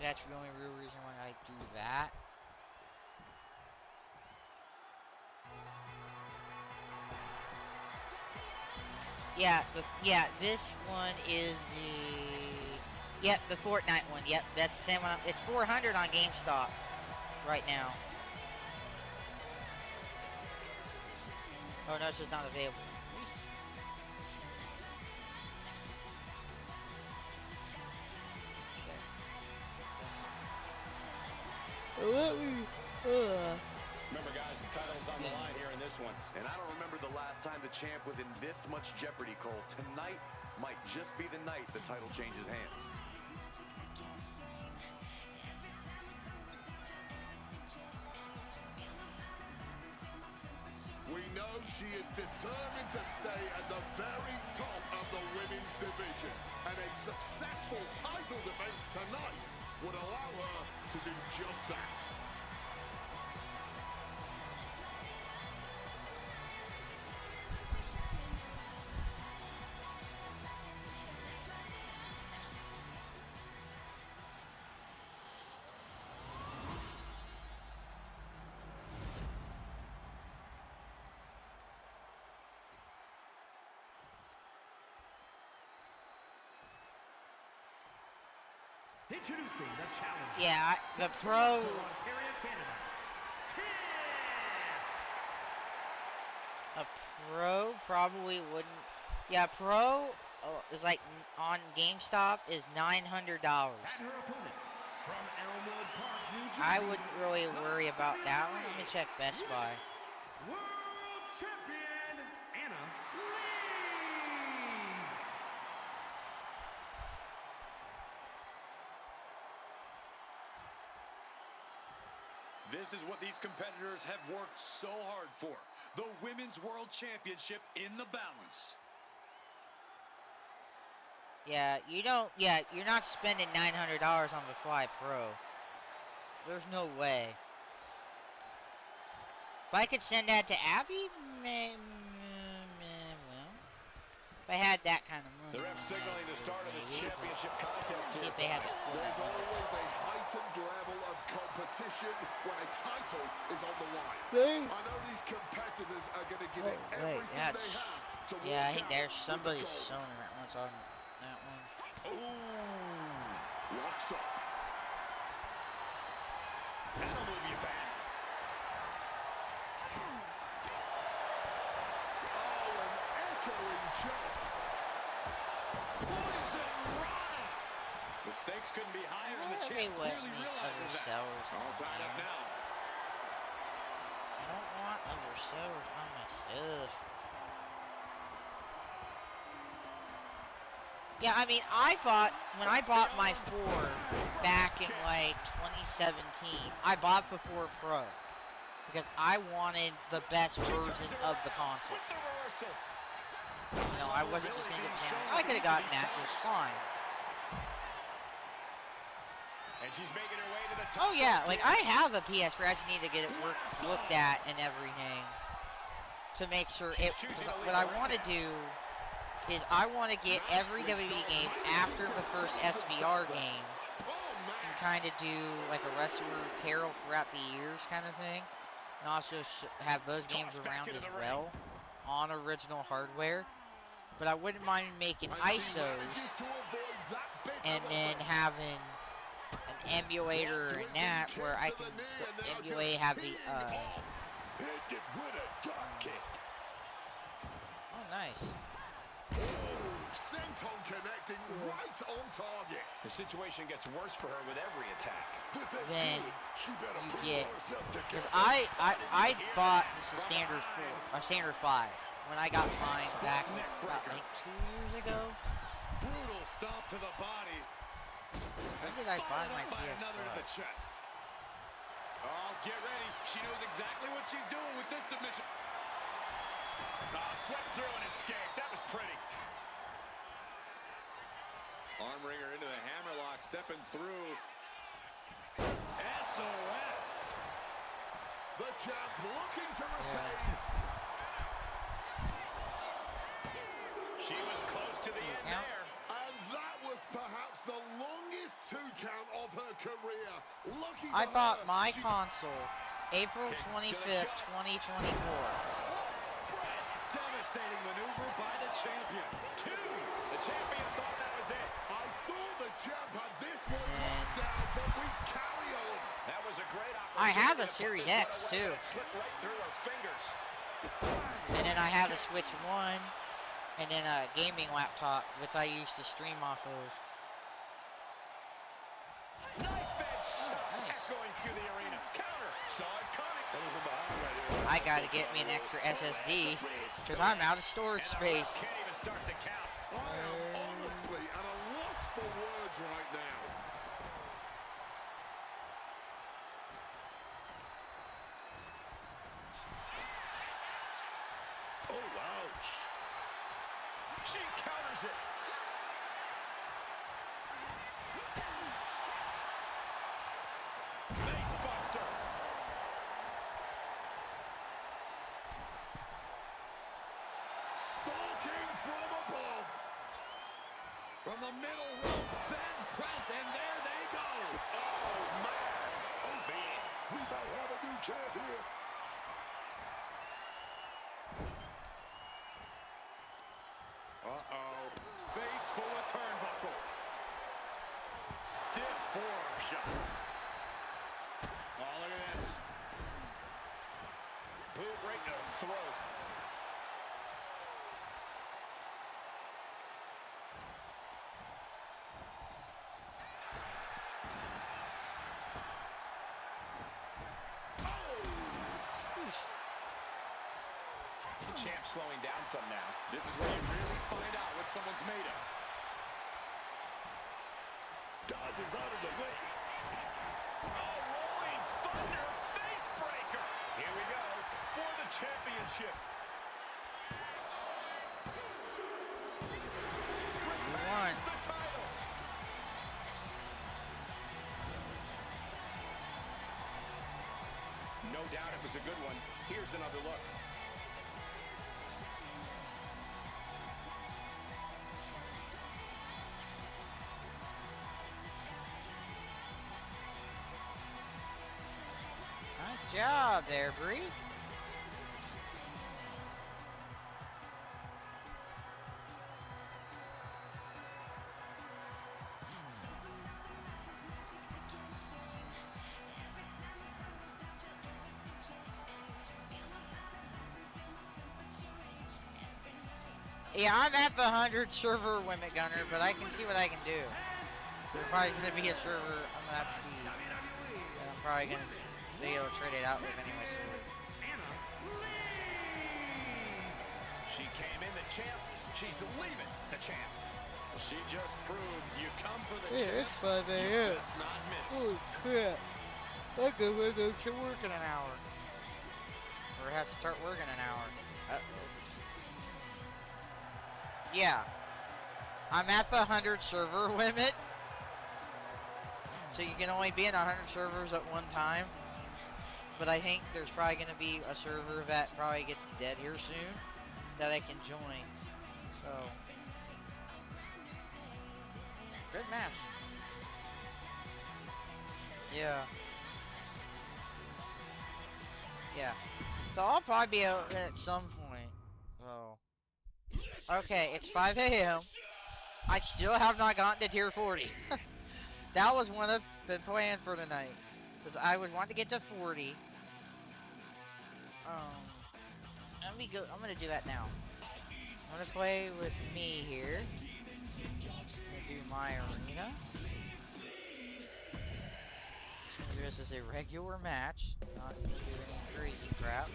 That's the only real reason why I do that. Yeah, this one is the Fortnite one. Yep, that's the same one. It's 400 on GameStop right now. Oh no, it's just not available. Remember, guys, the title's on the line here in this one. And I don't remember the last time the champ was in this much jeopardy, Cole. Tonight might just be the night the title changes hands. We know she is determined to stay at the very top of the women's division, and a successful title defense tonight would allow her to do just that. Introducing the challenger. Yeah, the pro. Ontario, Canada. A pro probably wouldn't. Yeah, pro is like on GameStop is $900. And her opponent from Elmwood Park, New Jersey. I wouldn't really worry about that one. Let me check Best Buy. World Champion Anna Lees. This is what these competitors have worked so hard for. The Women's World Championship in the balance. Yeah, you're not spending $900 on the Fly Pro. There's no way. If I could send that to Abby, well, if I had that kind of money. The ref signaling the start of this maybe. championship contest See here if they had tonight. that. There's always a heightened level of competition when a title is on the line. I know these competitors are going to give it everything they have to Yeah, I walk think out there's with the somebody gold. sewing that one's on that one. Ooh, locks up. That'll move you back. Oh, an echoing jump. The stakes couldn't be higher, and the Why are champ they letting clearly these other realizes that. sellers on All tied up there? now. I don't want other sellers on my stuff. Yeah, I mean, when I bought my 4 back in like 2017, I bought the 4 Pro because I wanted the best version of the console. With the reversal. You know, I wasn't just gonna get the down. I could have gotten that just fine. And she's making her way to the top. Oh yeah, like I have a PS4. I just need to get it looked at and everything to make sure it. What I want to do is I want to get every WWE game after the first SVR game and kind of do like a wrestler carol throughout the years kind of thing, and also have those games around as well. on original hardware, but I wouldn't mind making ISOs and then having an emulator and that where I can emulate, have the oh, nice. Senton connecting right on target. The situation gets worse for her with every attack. Then you get, because I bought this a standard 5 when I got mine back about like 2 years ago. Brutal stomp to the body. When did I buy my Another to the PS5? chest. Oh, get ready. She knows exactly what she's doing with this submission. Swept through and escaped. That was pretty. Arm wringer into the hammerlock, stepping through. SOS. The champ looking to retain. She was close to the end there. And that was perhaps the longest 2 count of her career. Lucky for I bought her, my console April 25th, 2024. Devastating maneuver by the champion. 2. The champion thought that was it. I thought the champ had this one locked down, but we carry on. That was a great opportunity. I have a Series X too. Slipped right through her fingers. And then I have a Switch 1, and then a gaming laptop, which I used to stream off of. Knife edge shot Nice. echoing through the arena. Counter. Saw it coming. I gotta get me an extra SSD, because I'm out of storage space. Can't even start the count. I am honestly at a loss for words right now. Oh, ouch. She counters it. Face buster. Stalking from above. From the middle rope, fence press, and there they go. Oh, man. Oh, man. We might have a new champ here. Uh-oh. Face full of turnbuckle. Stiff forearm shot. Oh, look at this. Boot right to the throat. The champ slowing down some now. This is where you really find out what someone's made of. Dodges out of the way. Oh, rolling thunder face breaker. Here we go for the championship. Won. The title. No doubt it was a good one. Here's another look. Nice job there, Bree. Yeah, I'm at the 100 server limit, Gunner, but I can see what I can do. There's probably going to be a server I'm going to have to be, and I'm probably going to be able to trade it out with anyway, so. She came in the champ. She's leaving the champ. She just proved you come for the champ. It's 5 You a.m. must not miss. Holy crap. I go to work in an hour. Or have to start working an hour. Uh-oh. Yeah. I'm at the 100 server limit. So you can only be in 100 servers at one time. But I think there's probably going to be a server that probably gets dead here soon that I can join. So. Good match. Yeah. Yeah. So I'll probably be able, at some point, Okay, it's 5 a.m. I still have not gotten to tier 40. That was one of the plans for the night. Because I would want to get to 40. Let me go. I'm going to do that now. I'm going to play with me here. I'm going to do my arena. Just going to do this as a regular match. Not do any crazy crap.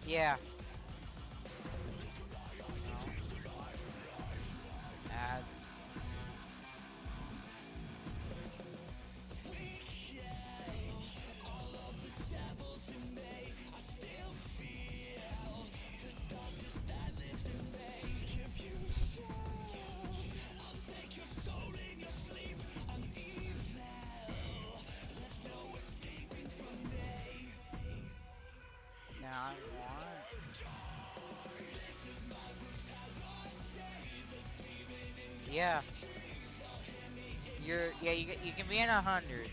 Yeah. Add. Now I want. Yeah. You can be in 100.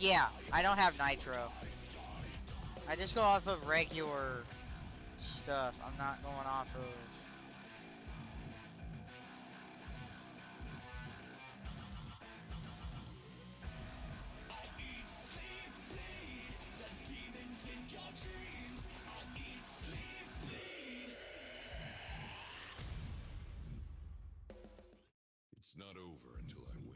Yeah, I don't have nitro. I just go off of regular stuff. I'm not going off of... It's not over until I win.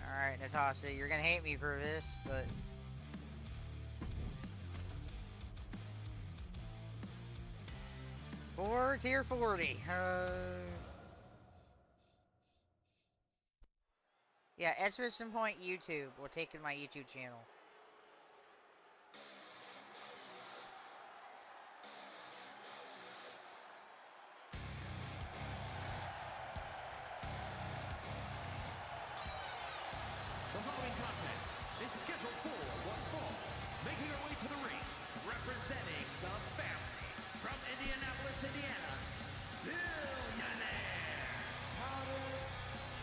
Alright, Natasha, you're gonna hate me for this, but... For tier 40. Yeah, Exclamation Point YouTube. We're taking my YouTube channel. The following contest is scheduled for one fall. Making her way to the ring, representing the family from Indianapolis, Indiana, Billionaire Thomas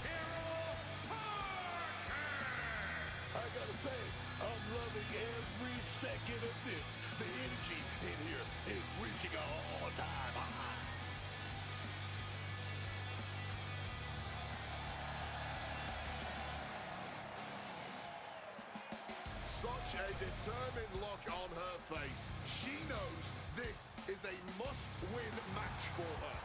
Hero Parker. I gotta say, I'm loving every second of this. The energy in here is reaching an all-time high. Such a determined look on her face. She knows this is a must-win match for her.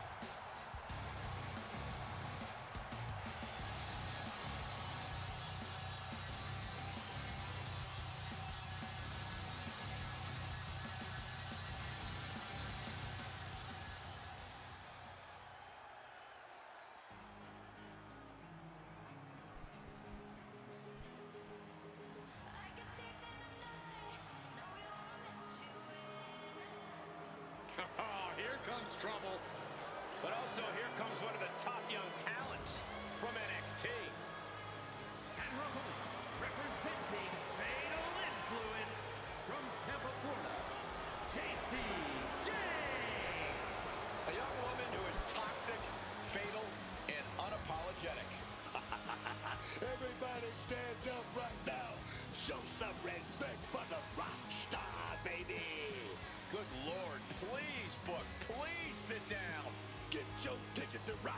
Oh, here comes trouble. But also here comes one of the top young talents from NXT. And her opponent, representing Fatal Influence from Tampa, Florida, JCJ. A young woman who is toxic, fatal, and unapologetic. Everybody stand up right now. Show some respect for the rock star, baby. Good Lord, please, Book, please sit down. Get your ticket to ride.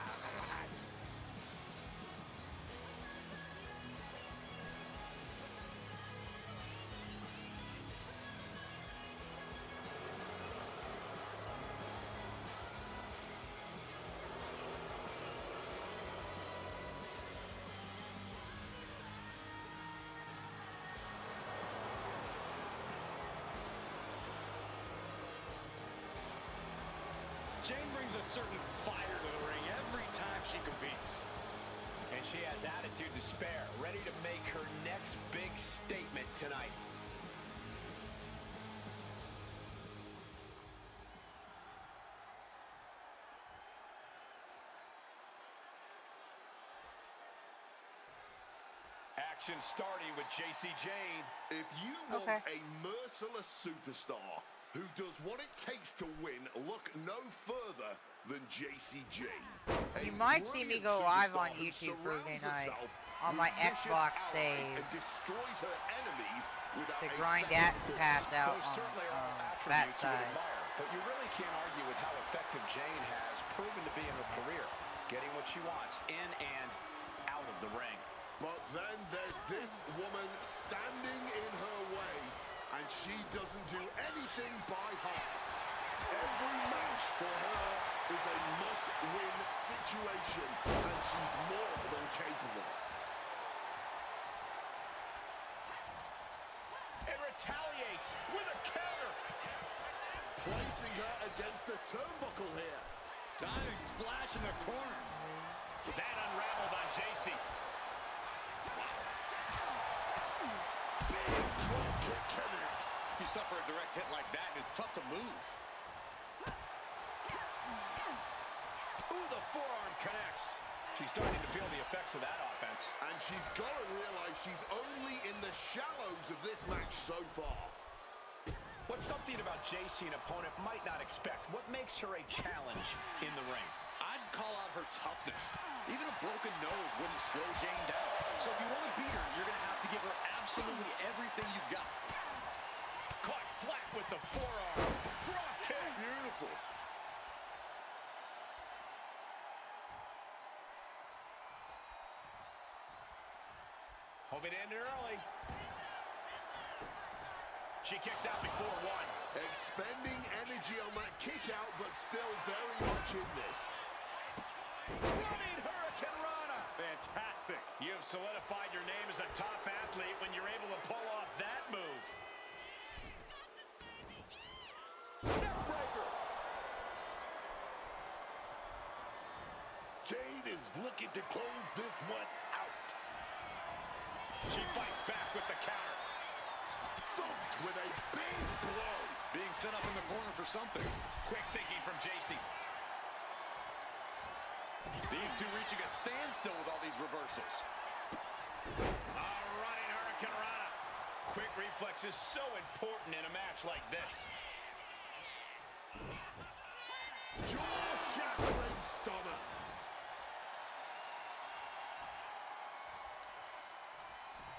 Jane brings a certain fire to the ring every time she competes. And she has attitude to spare, ready to make her next big statement tonight. action starting with JC Jane. If you want a merciless superstar who does what it takes to win, look no further than JC Jane. You might see me go live on YouTube Thursday night on my Xbox save and destroys her enemies without to grind that pass out on that side. But you really can't argue with how effective Jane has proven to be in her career, getting what she wants in and out of the ring. But then there's this woman standing in her way, and she doesn't do anything by half. Every match for her is a must-win situation, and she's more than capable. It retaliates with a counter. Placing her against the turnbuckle here. Diving splash in the corner. That unraveled on JC. Big drop kick connects. You suffer a direct hit like that, and it's tough to move. Ooh, the forearm connects. She's starting to feel the effects of that offense. And she's got to realize she's only in the shallows of this match so far. What's something about JC an opponent might not expect? What makes her a challenge in the ring? I'd call out her toughness. Even a broken nose wouldn't slow Jane down. So if you want to beat her, you're going to have to give her absolutely everything you've got. Caught flat with the forearm. Drop kick. Beautiful. Hoping to end it early. She kicks out before one. Expending energy on that kick out, but still very much in this. Running Hurricane Rana. Fantastic. You have solidified your name as a top athlete when you're able to pull off that move. Neckbreaker. Jade is looking to close this one out. She fights back with the counter. Thumped with a big blow. Being set up in the corner for something. Quick thinking from JC. These two reaching a standstill with all these reversals. Running Hurricane Rana. Quick reflex is so important in a match like this. Jaw-shattering stunner.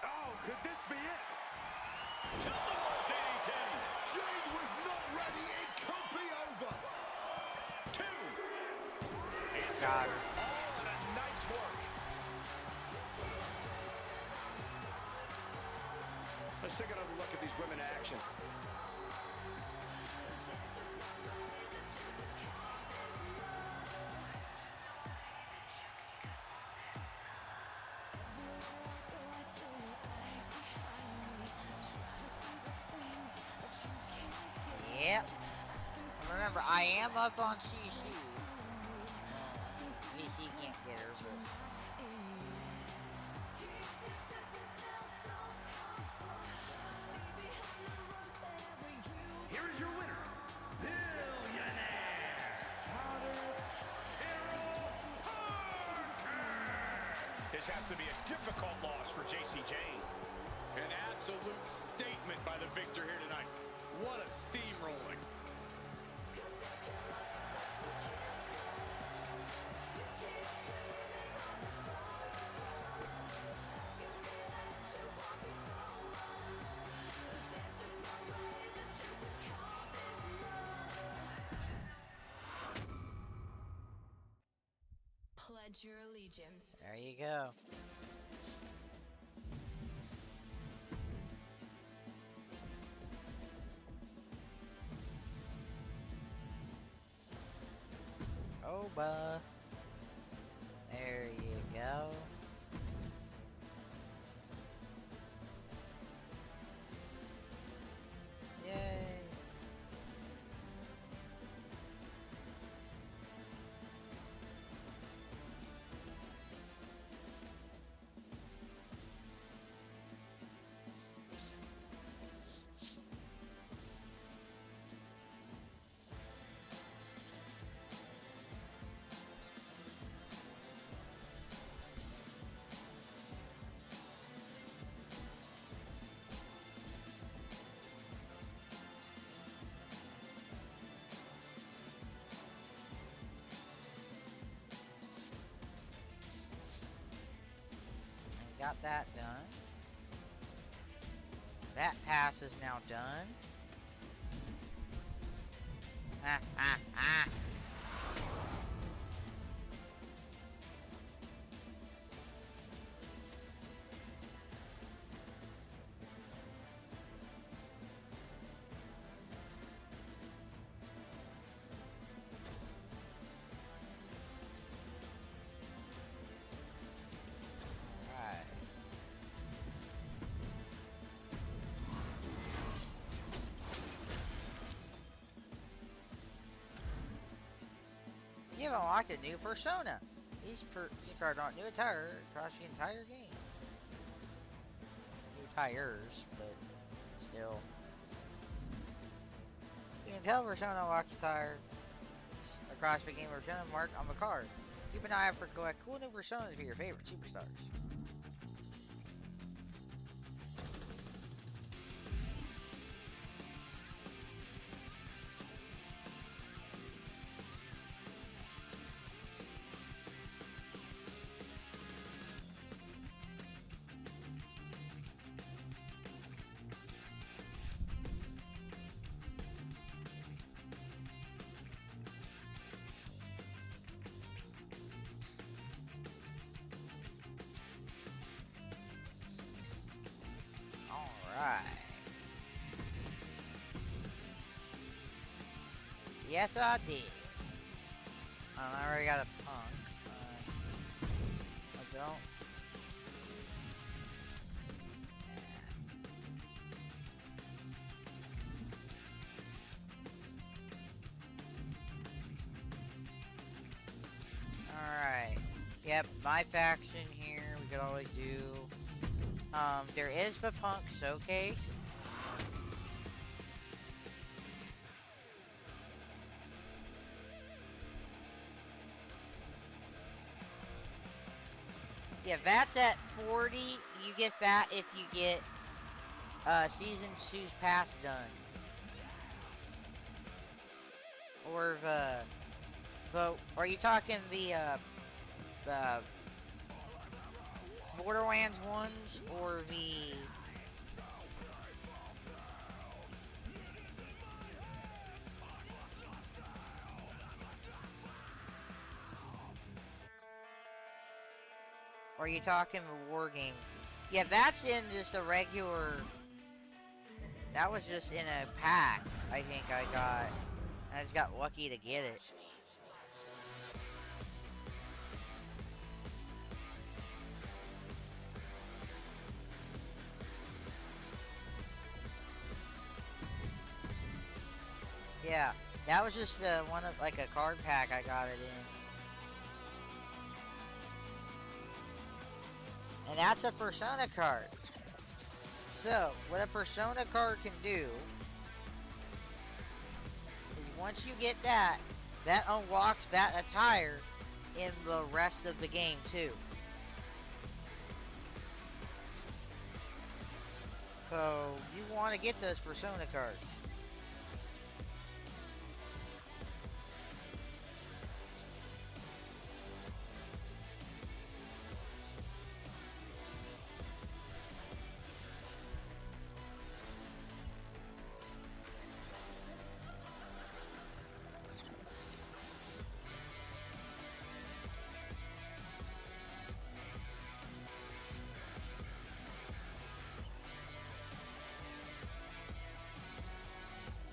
Oh, could this be it? DDT. Jade was not ready. It could be over. 2. It's Got over. her. Oh, and a nice work. Let's take another look at these women in action. Yep. Remember, I am up on CC. VC can't get her, but... Here is your winner, Billionaire This has to be a difficult loss for JC Jane. An absolute statement by the victor here tonight. What a steamrolling. Pledge your allegiance. There you go. Oba. There you go. Yay. got that done. That pass is now done. Ah, ah, ah. Alright. You have unlocked a new persona. These cards aren't new attire across the entire game. New tires, but still. You can tell persona unlocks attire across the game persona mark on the card. Keep an eye out for cool new personas for your favorite superstars. Alright. Yes, I did. I already got a punk. I don't. Alright. Yep, my faction here, we could always do. There is the punk showcase. Yeah, that's at 40. You get that if you get Season 2's pass done. Or are you talking the Borderlands ones or the or are you talking the war game? Yeah, that's in just a regular. That was just in a pack. I think I got. I just got lucky to get it. Yeah, that was just one of like a card pack I got it in. And that's a Persona card. So, what a Persona card can do is once you get that, that unlocks that attire in the rest of the game too. So, you want to get those Persona cards.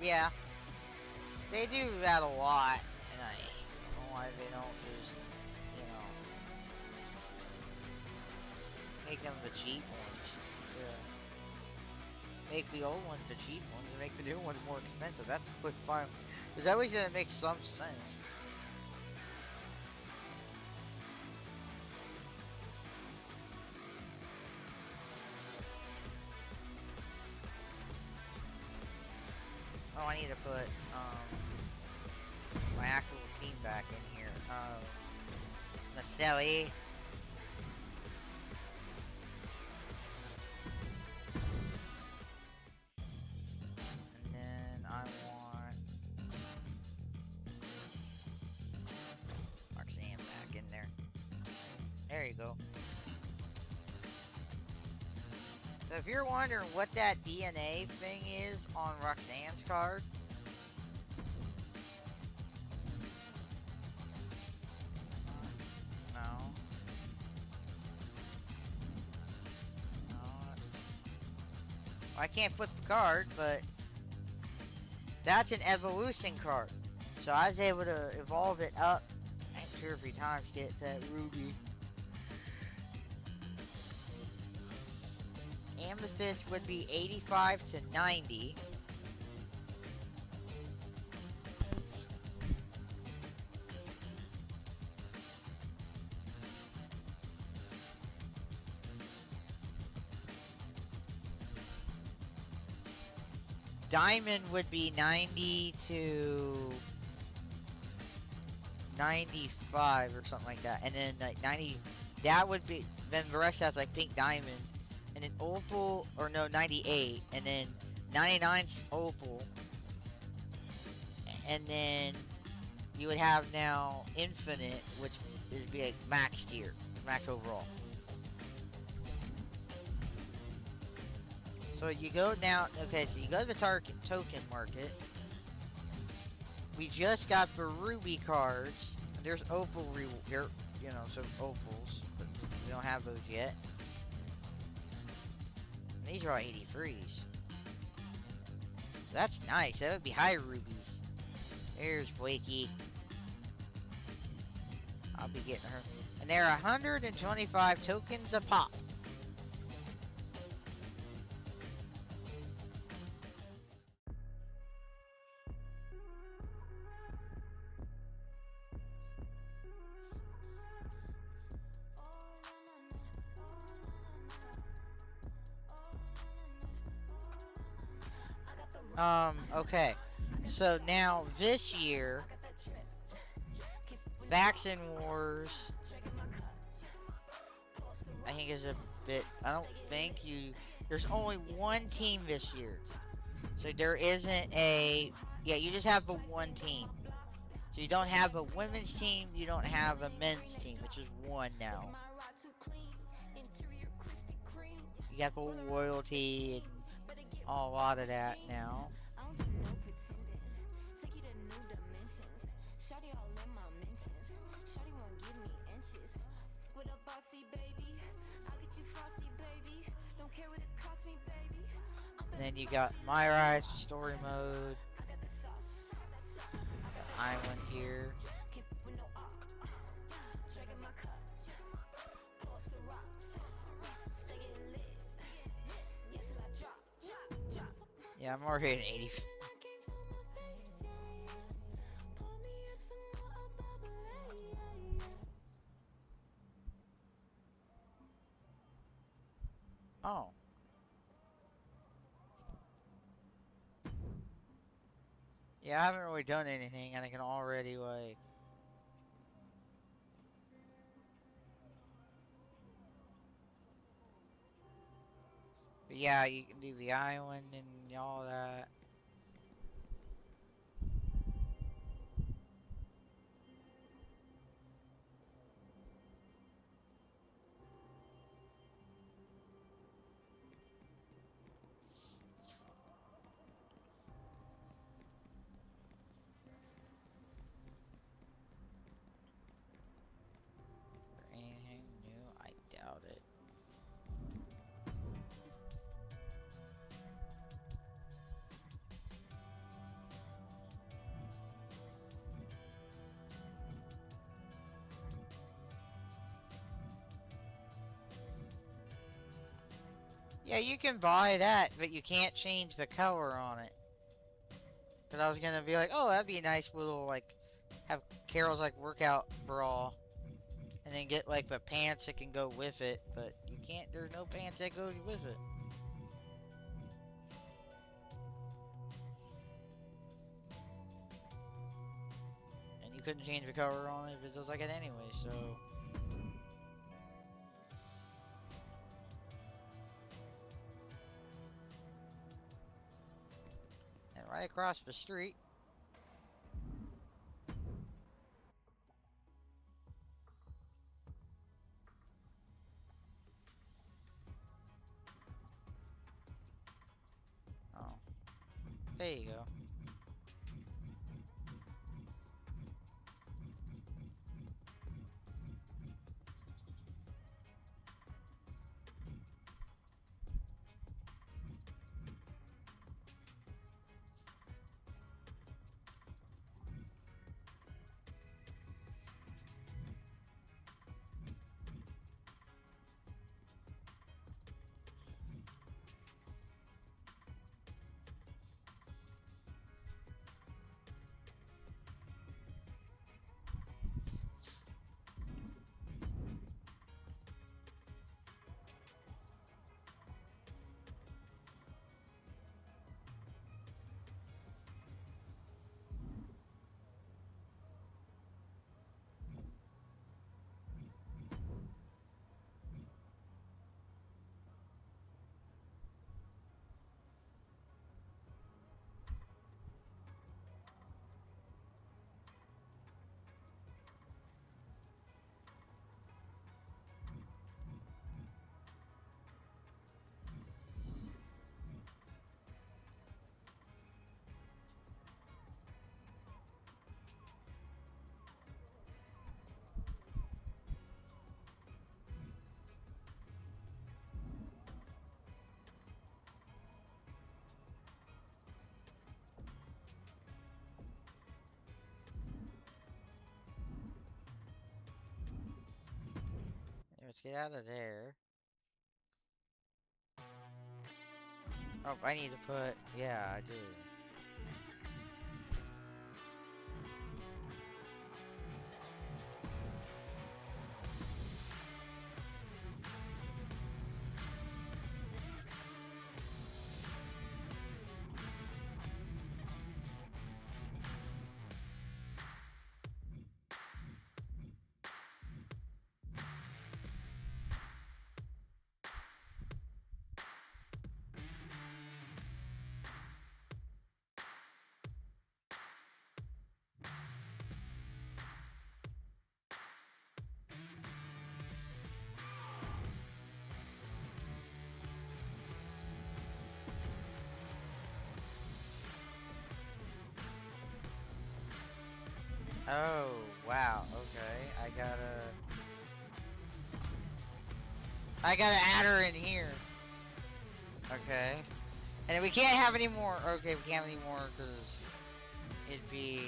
Yeah, they do that a lot, and I don't know why they don't just, you know, make them the cheap ones. Yeah. Make the old ones the cheap ones and make the new ones more expensive. That's what fun. Because that always doesn't make some sense. Oh, I need to put my actual team back in here. Maselli. And then I want Roxanne back in there. There you go. So if you're wondering what that DNA thing is on Roxanne's card, no. Well, I can't flip the card, but that's an evolution card. So I was able to evolve it up, I think 2 or 3 times to get that ruby. Amethyst would be 85 to 90. Diamond would be 90 to 95 or something like that. And then like 90, that would be, then the rest has like pink diamond. And then opal, or no, 98. And then 99's opal. And then you would have now infinite, which is be like max tier, max overall. So you go down, okay, so you go to the token market. We just got the ruby cards. There's opal, so opals, but we don't have those yet. And these are all 83s. So that's nice, that would be high rubies. There's Blakey. I'll be getting her. And they're 125 tokens a pop. Okay. So now this year, Vaccine Wars, I think is a bit, I don't think there's only one team this year. So there isn't you just have the one team. So you don't have a women's team, you don't have a men's team, which is one now. You got the loyalty and a lot of that now. And then you got My Rise story mode. The island here. Yeah, I'm already at 80. Oh. Yeah, I haven't really done anything, and I can already, like... But yeah, you can do the island and all that. Anything new? I doubt it. Yeah, you can buy that, but you can't change the color on it. Cause I was gonna be like, oh, that'd be a nice little, like, have Carol's, like, workout bra. And then get, like, the pants that can go with it. But you can't, there's no pants that go with it. And you couldn't change the color on it if it does like it anyway, so... And right across the street. There you go. Let's get out of there. Oh, I need to put... Yeah, I do. Oh, wow. Okay, I gotta add her in here. Okay. And we can't have any more. Okay, we can't have any more because it'd be...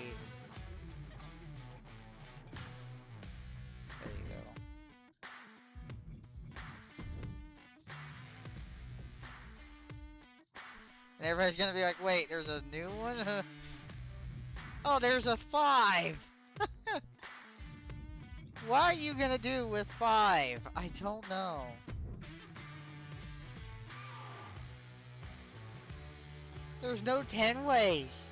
There you go. And everybody's gonna be like, wait, there's a new one? Oh, there's a 5! What are you gonna do with 5? I don't know. There's no 10 ways.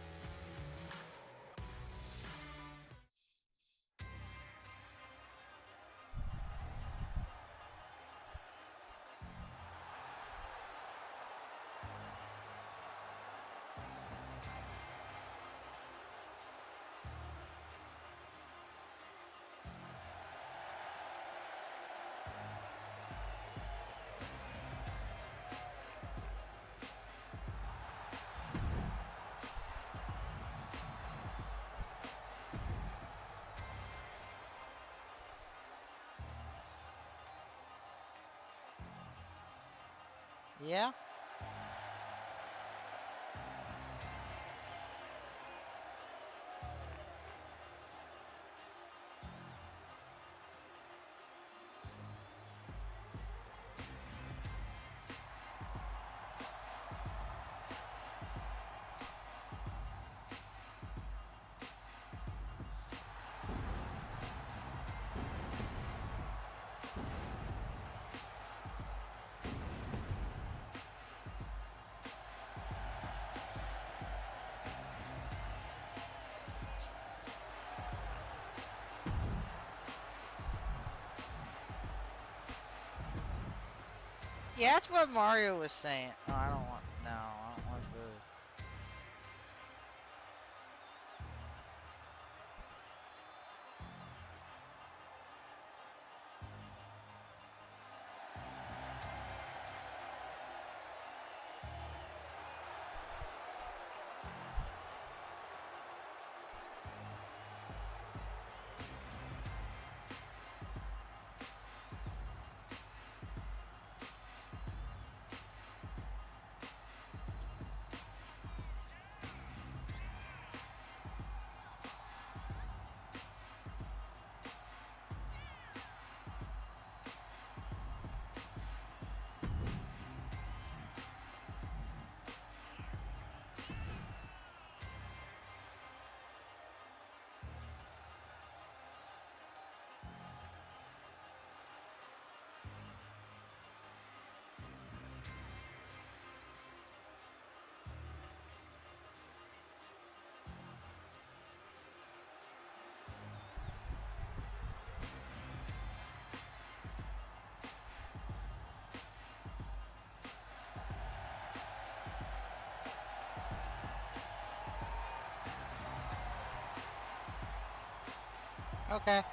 Yeah? Yeah, that's what Mario was saying. No, I don't want... No, I don't want to. Okay.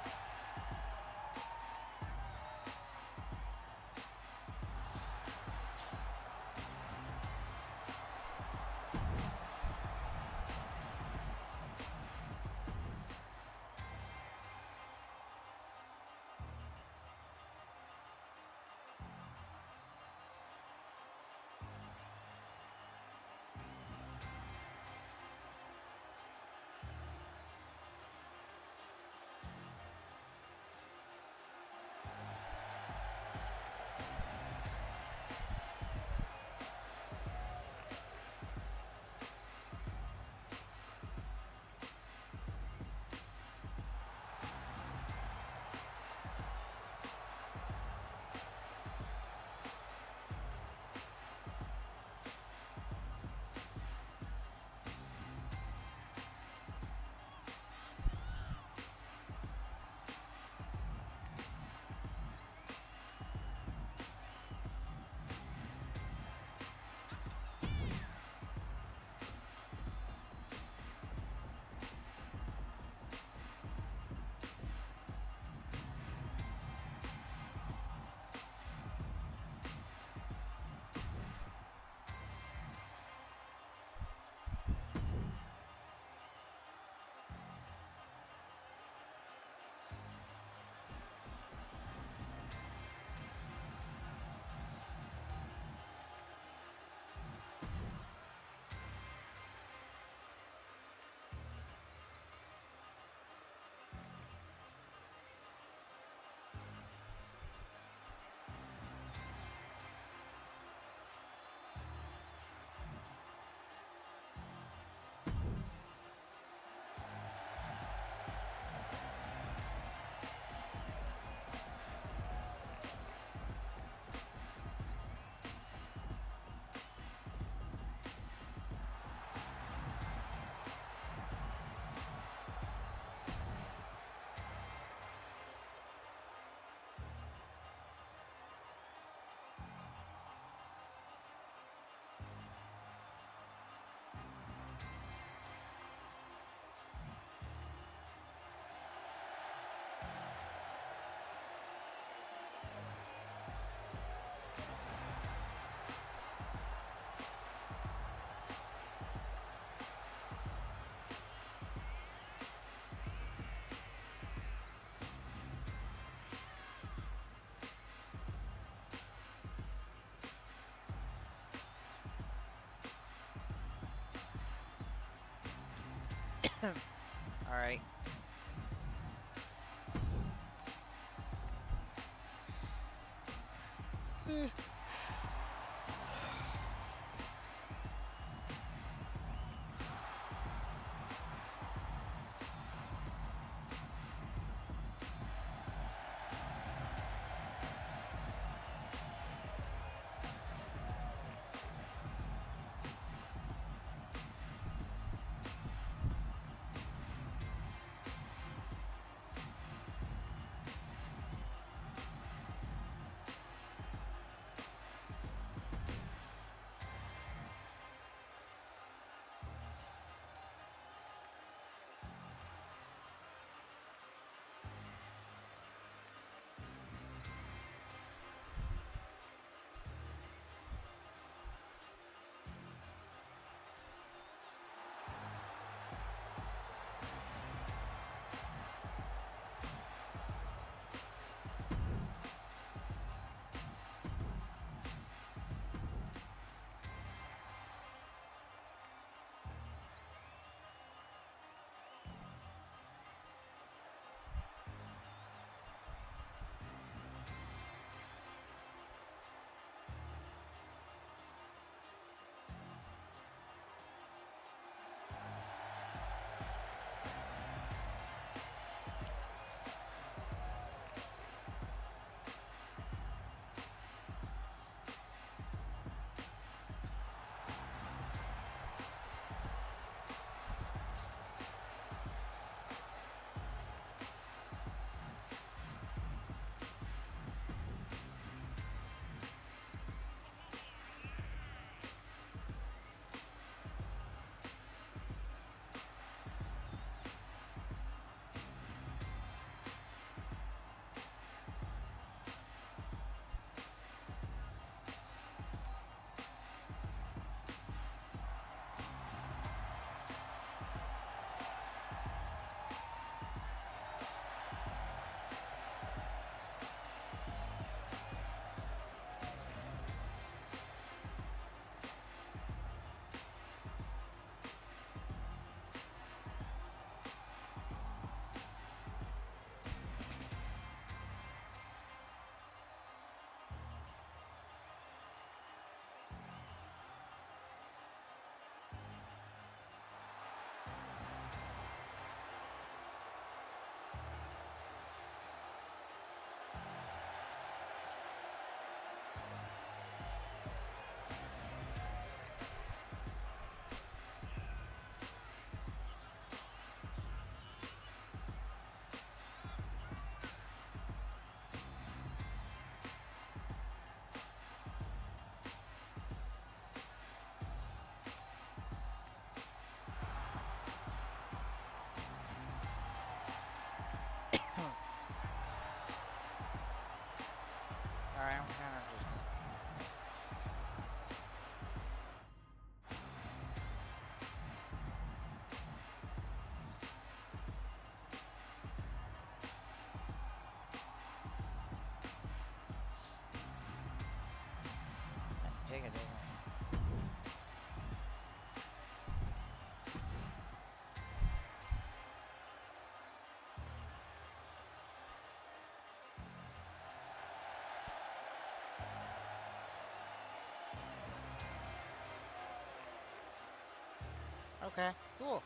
Alright. Okay, cool.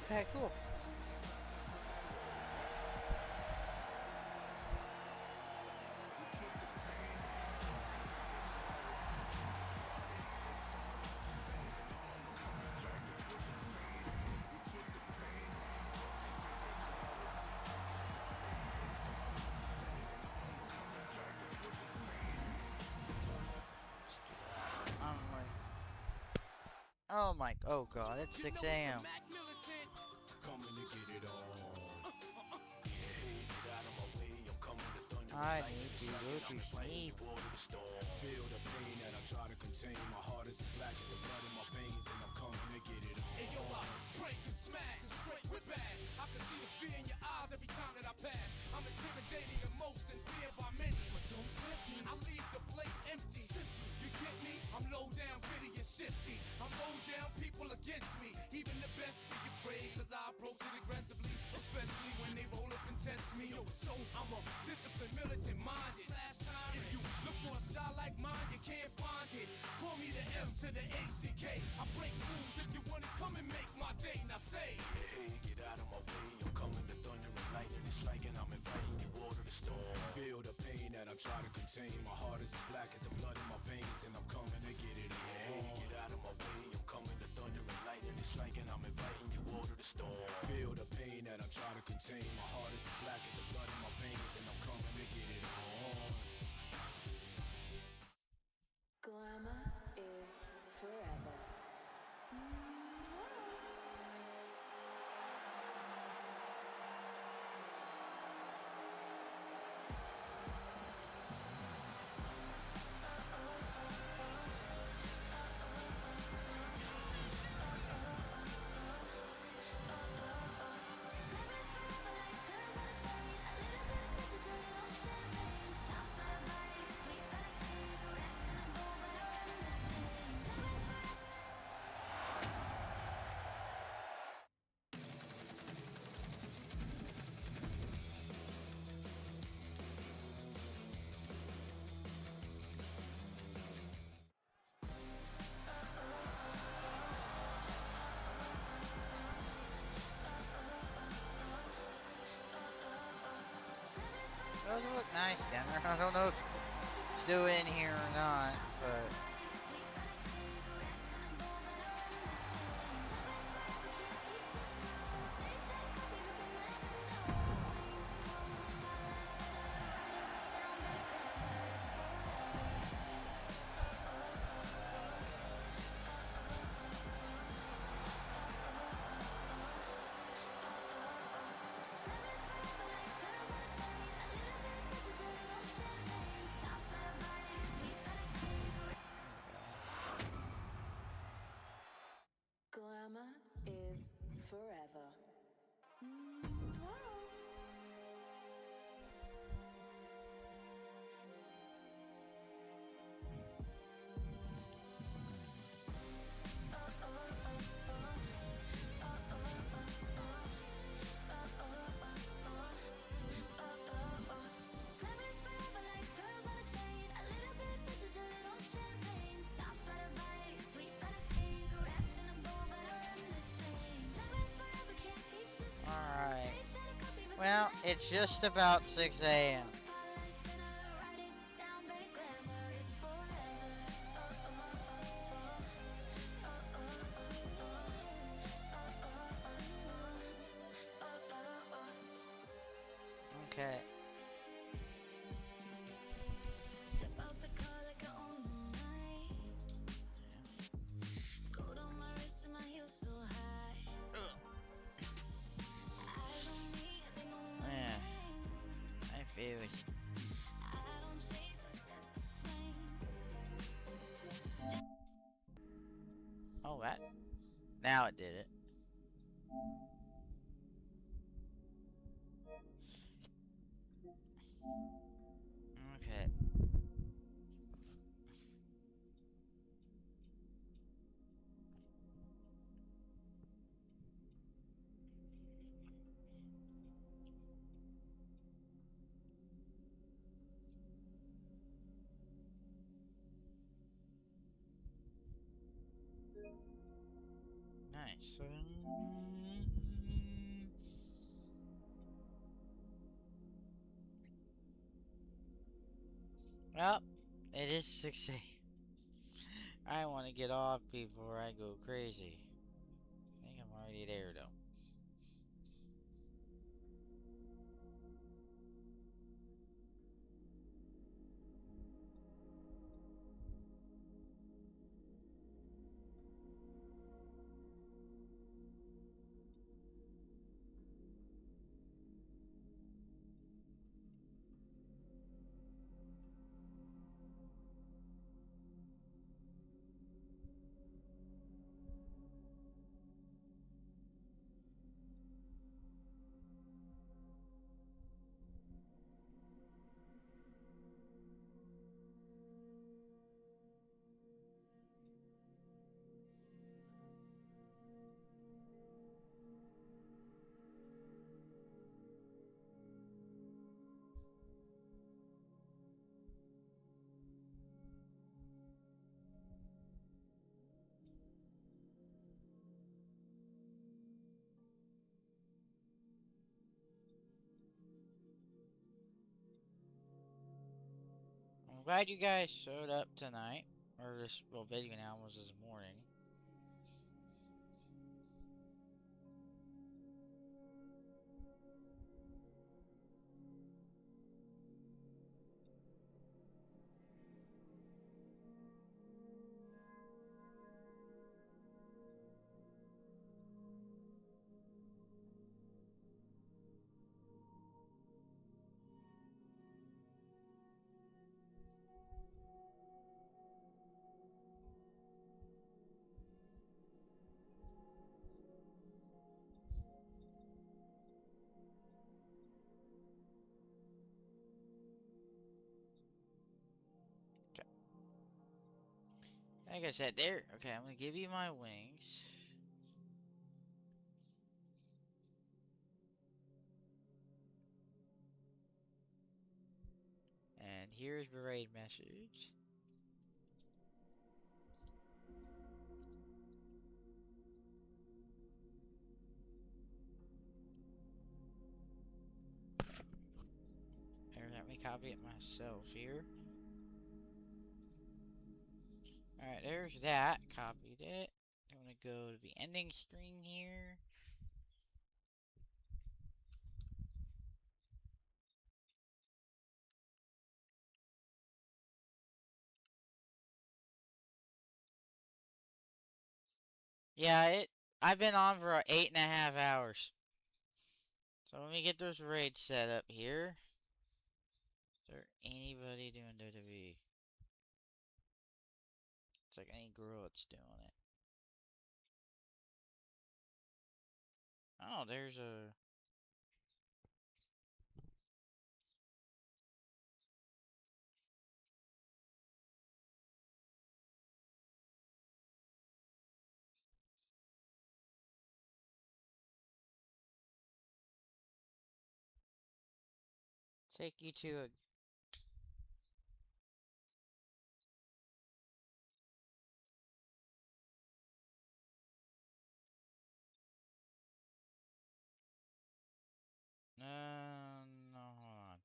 Okay, cool. I'm like, oh my, oh god, it's 6 a.m. Coming to get it on. I need to go to sleep. Feel the pain that I try to contain. My heart is as black as the blood in my veins, and I'm coming to get it on. Hey yo, I break and smash and straight with bass. I can see the fear in your eyes every time that I pass. I'm intimidating the most and feared by many, but don't tempt me. I leave the place empty. Simply, you get me? I'm low down, gritty and shifty. I'm low down, people against me. Even the best be afraid, cause I approach it aggressively, especially when they roll up and test me. Yo, so I'm a disciplined, militant minded. If you look for a style like mine, you can't find it. Call me the M to the ACK. I break rules. If you wanna come and make my day, now say, hey, get out of my way. I'm coming to thunder and lightning and striking. I'm inviting you all to the storm. Feel the pain that I try to contain. My heart is as black as the blood in my veins, and I'm coming to get it on. Hey, get out of my way. I'm coming to thunder and lightning and striking. I'm inviting you all to the storm. Feel the pain that I try to contain. My heart is as black as the blood in my veins, and I'm coming to get it on. Glamour is forever. Those look nice down there. I don't know if it's still in here or not, but Glamour is forever. alright. Well, it's just about 6 a.m. Okay. Yeah, I feel it. Oh, that. Now it did it. Okay. Nice. Well, it is 6 a.m. I want to get off before I go crazy. I think I'm already there though. I'm glad you guys showed up tonight. Or this, well, video now was this morning. Okay. Like I said, there. Okay, I'm gonna give you my wings. And here's the raid message. Here, let me copy it myself here. Alright, there's that. Copied it. I'm gonna go to the ending screen here. Yeah, I've been on for 8.5 hours. So let me get those raids set up here. Is there anybody doing WWE? It's like any girl that's doing it. Oh, there's a... Take you to a... No, hold on.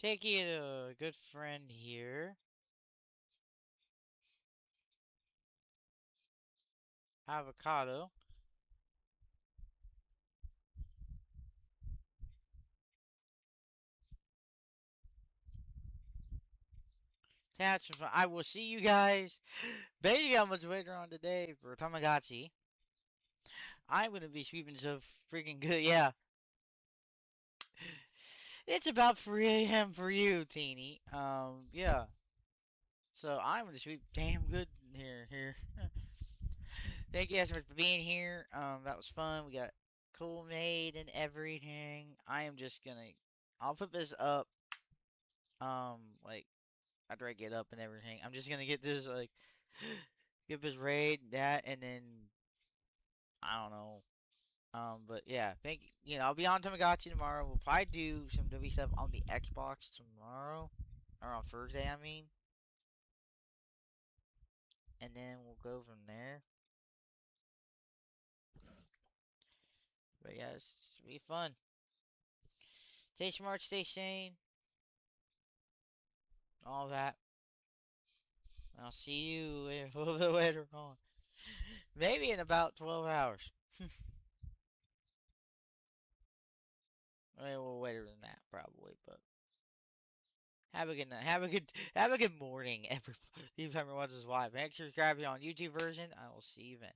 Take you to a good friend here. Avocado. That's fun. I will see you guys. Basically, how much later on today for Tamagotchi. I'm gonna be sweeping so freaking good. Yeah, it's about 3 a.m. for you, Teeny. Yeah. So I'm gonna sweep damn good here. Thank you guys so much for being here. That was fun. We got cool made and everything. I am just gonna. I'll put this up. Like after I get up and everything. I'm just gonna get this like get this raid that and then I don't know But yeah, I'll be on Tamagotchi tomorrow. We'll probably do some W stuff on the Xbox tomorrow, or on Thursday, I mean, and then we'll go from there. But yeah, it's gonna be fun. Stay smart, stay sane, all that. I'll see you a little bit later on. Maybe in about 12 hours. I mean, well, later than that, probably. But have a good night. Have a good morning, everybody. If you haven't watched this live, make sure to subscribe on YouTube version. I will see you then.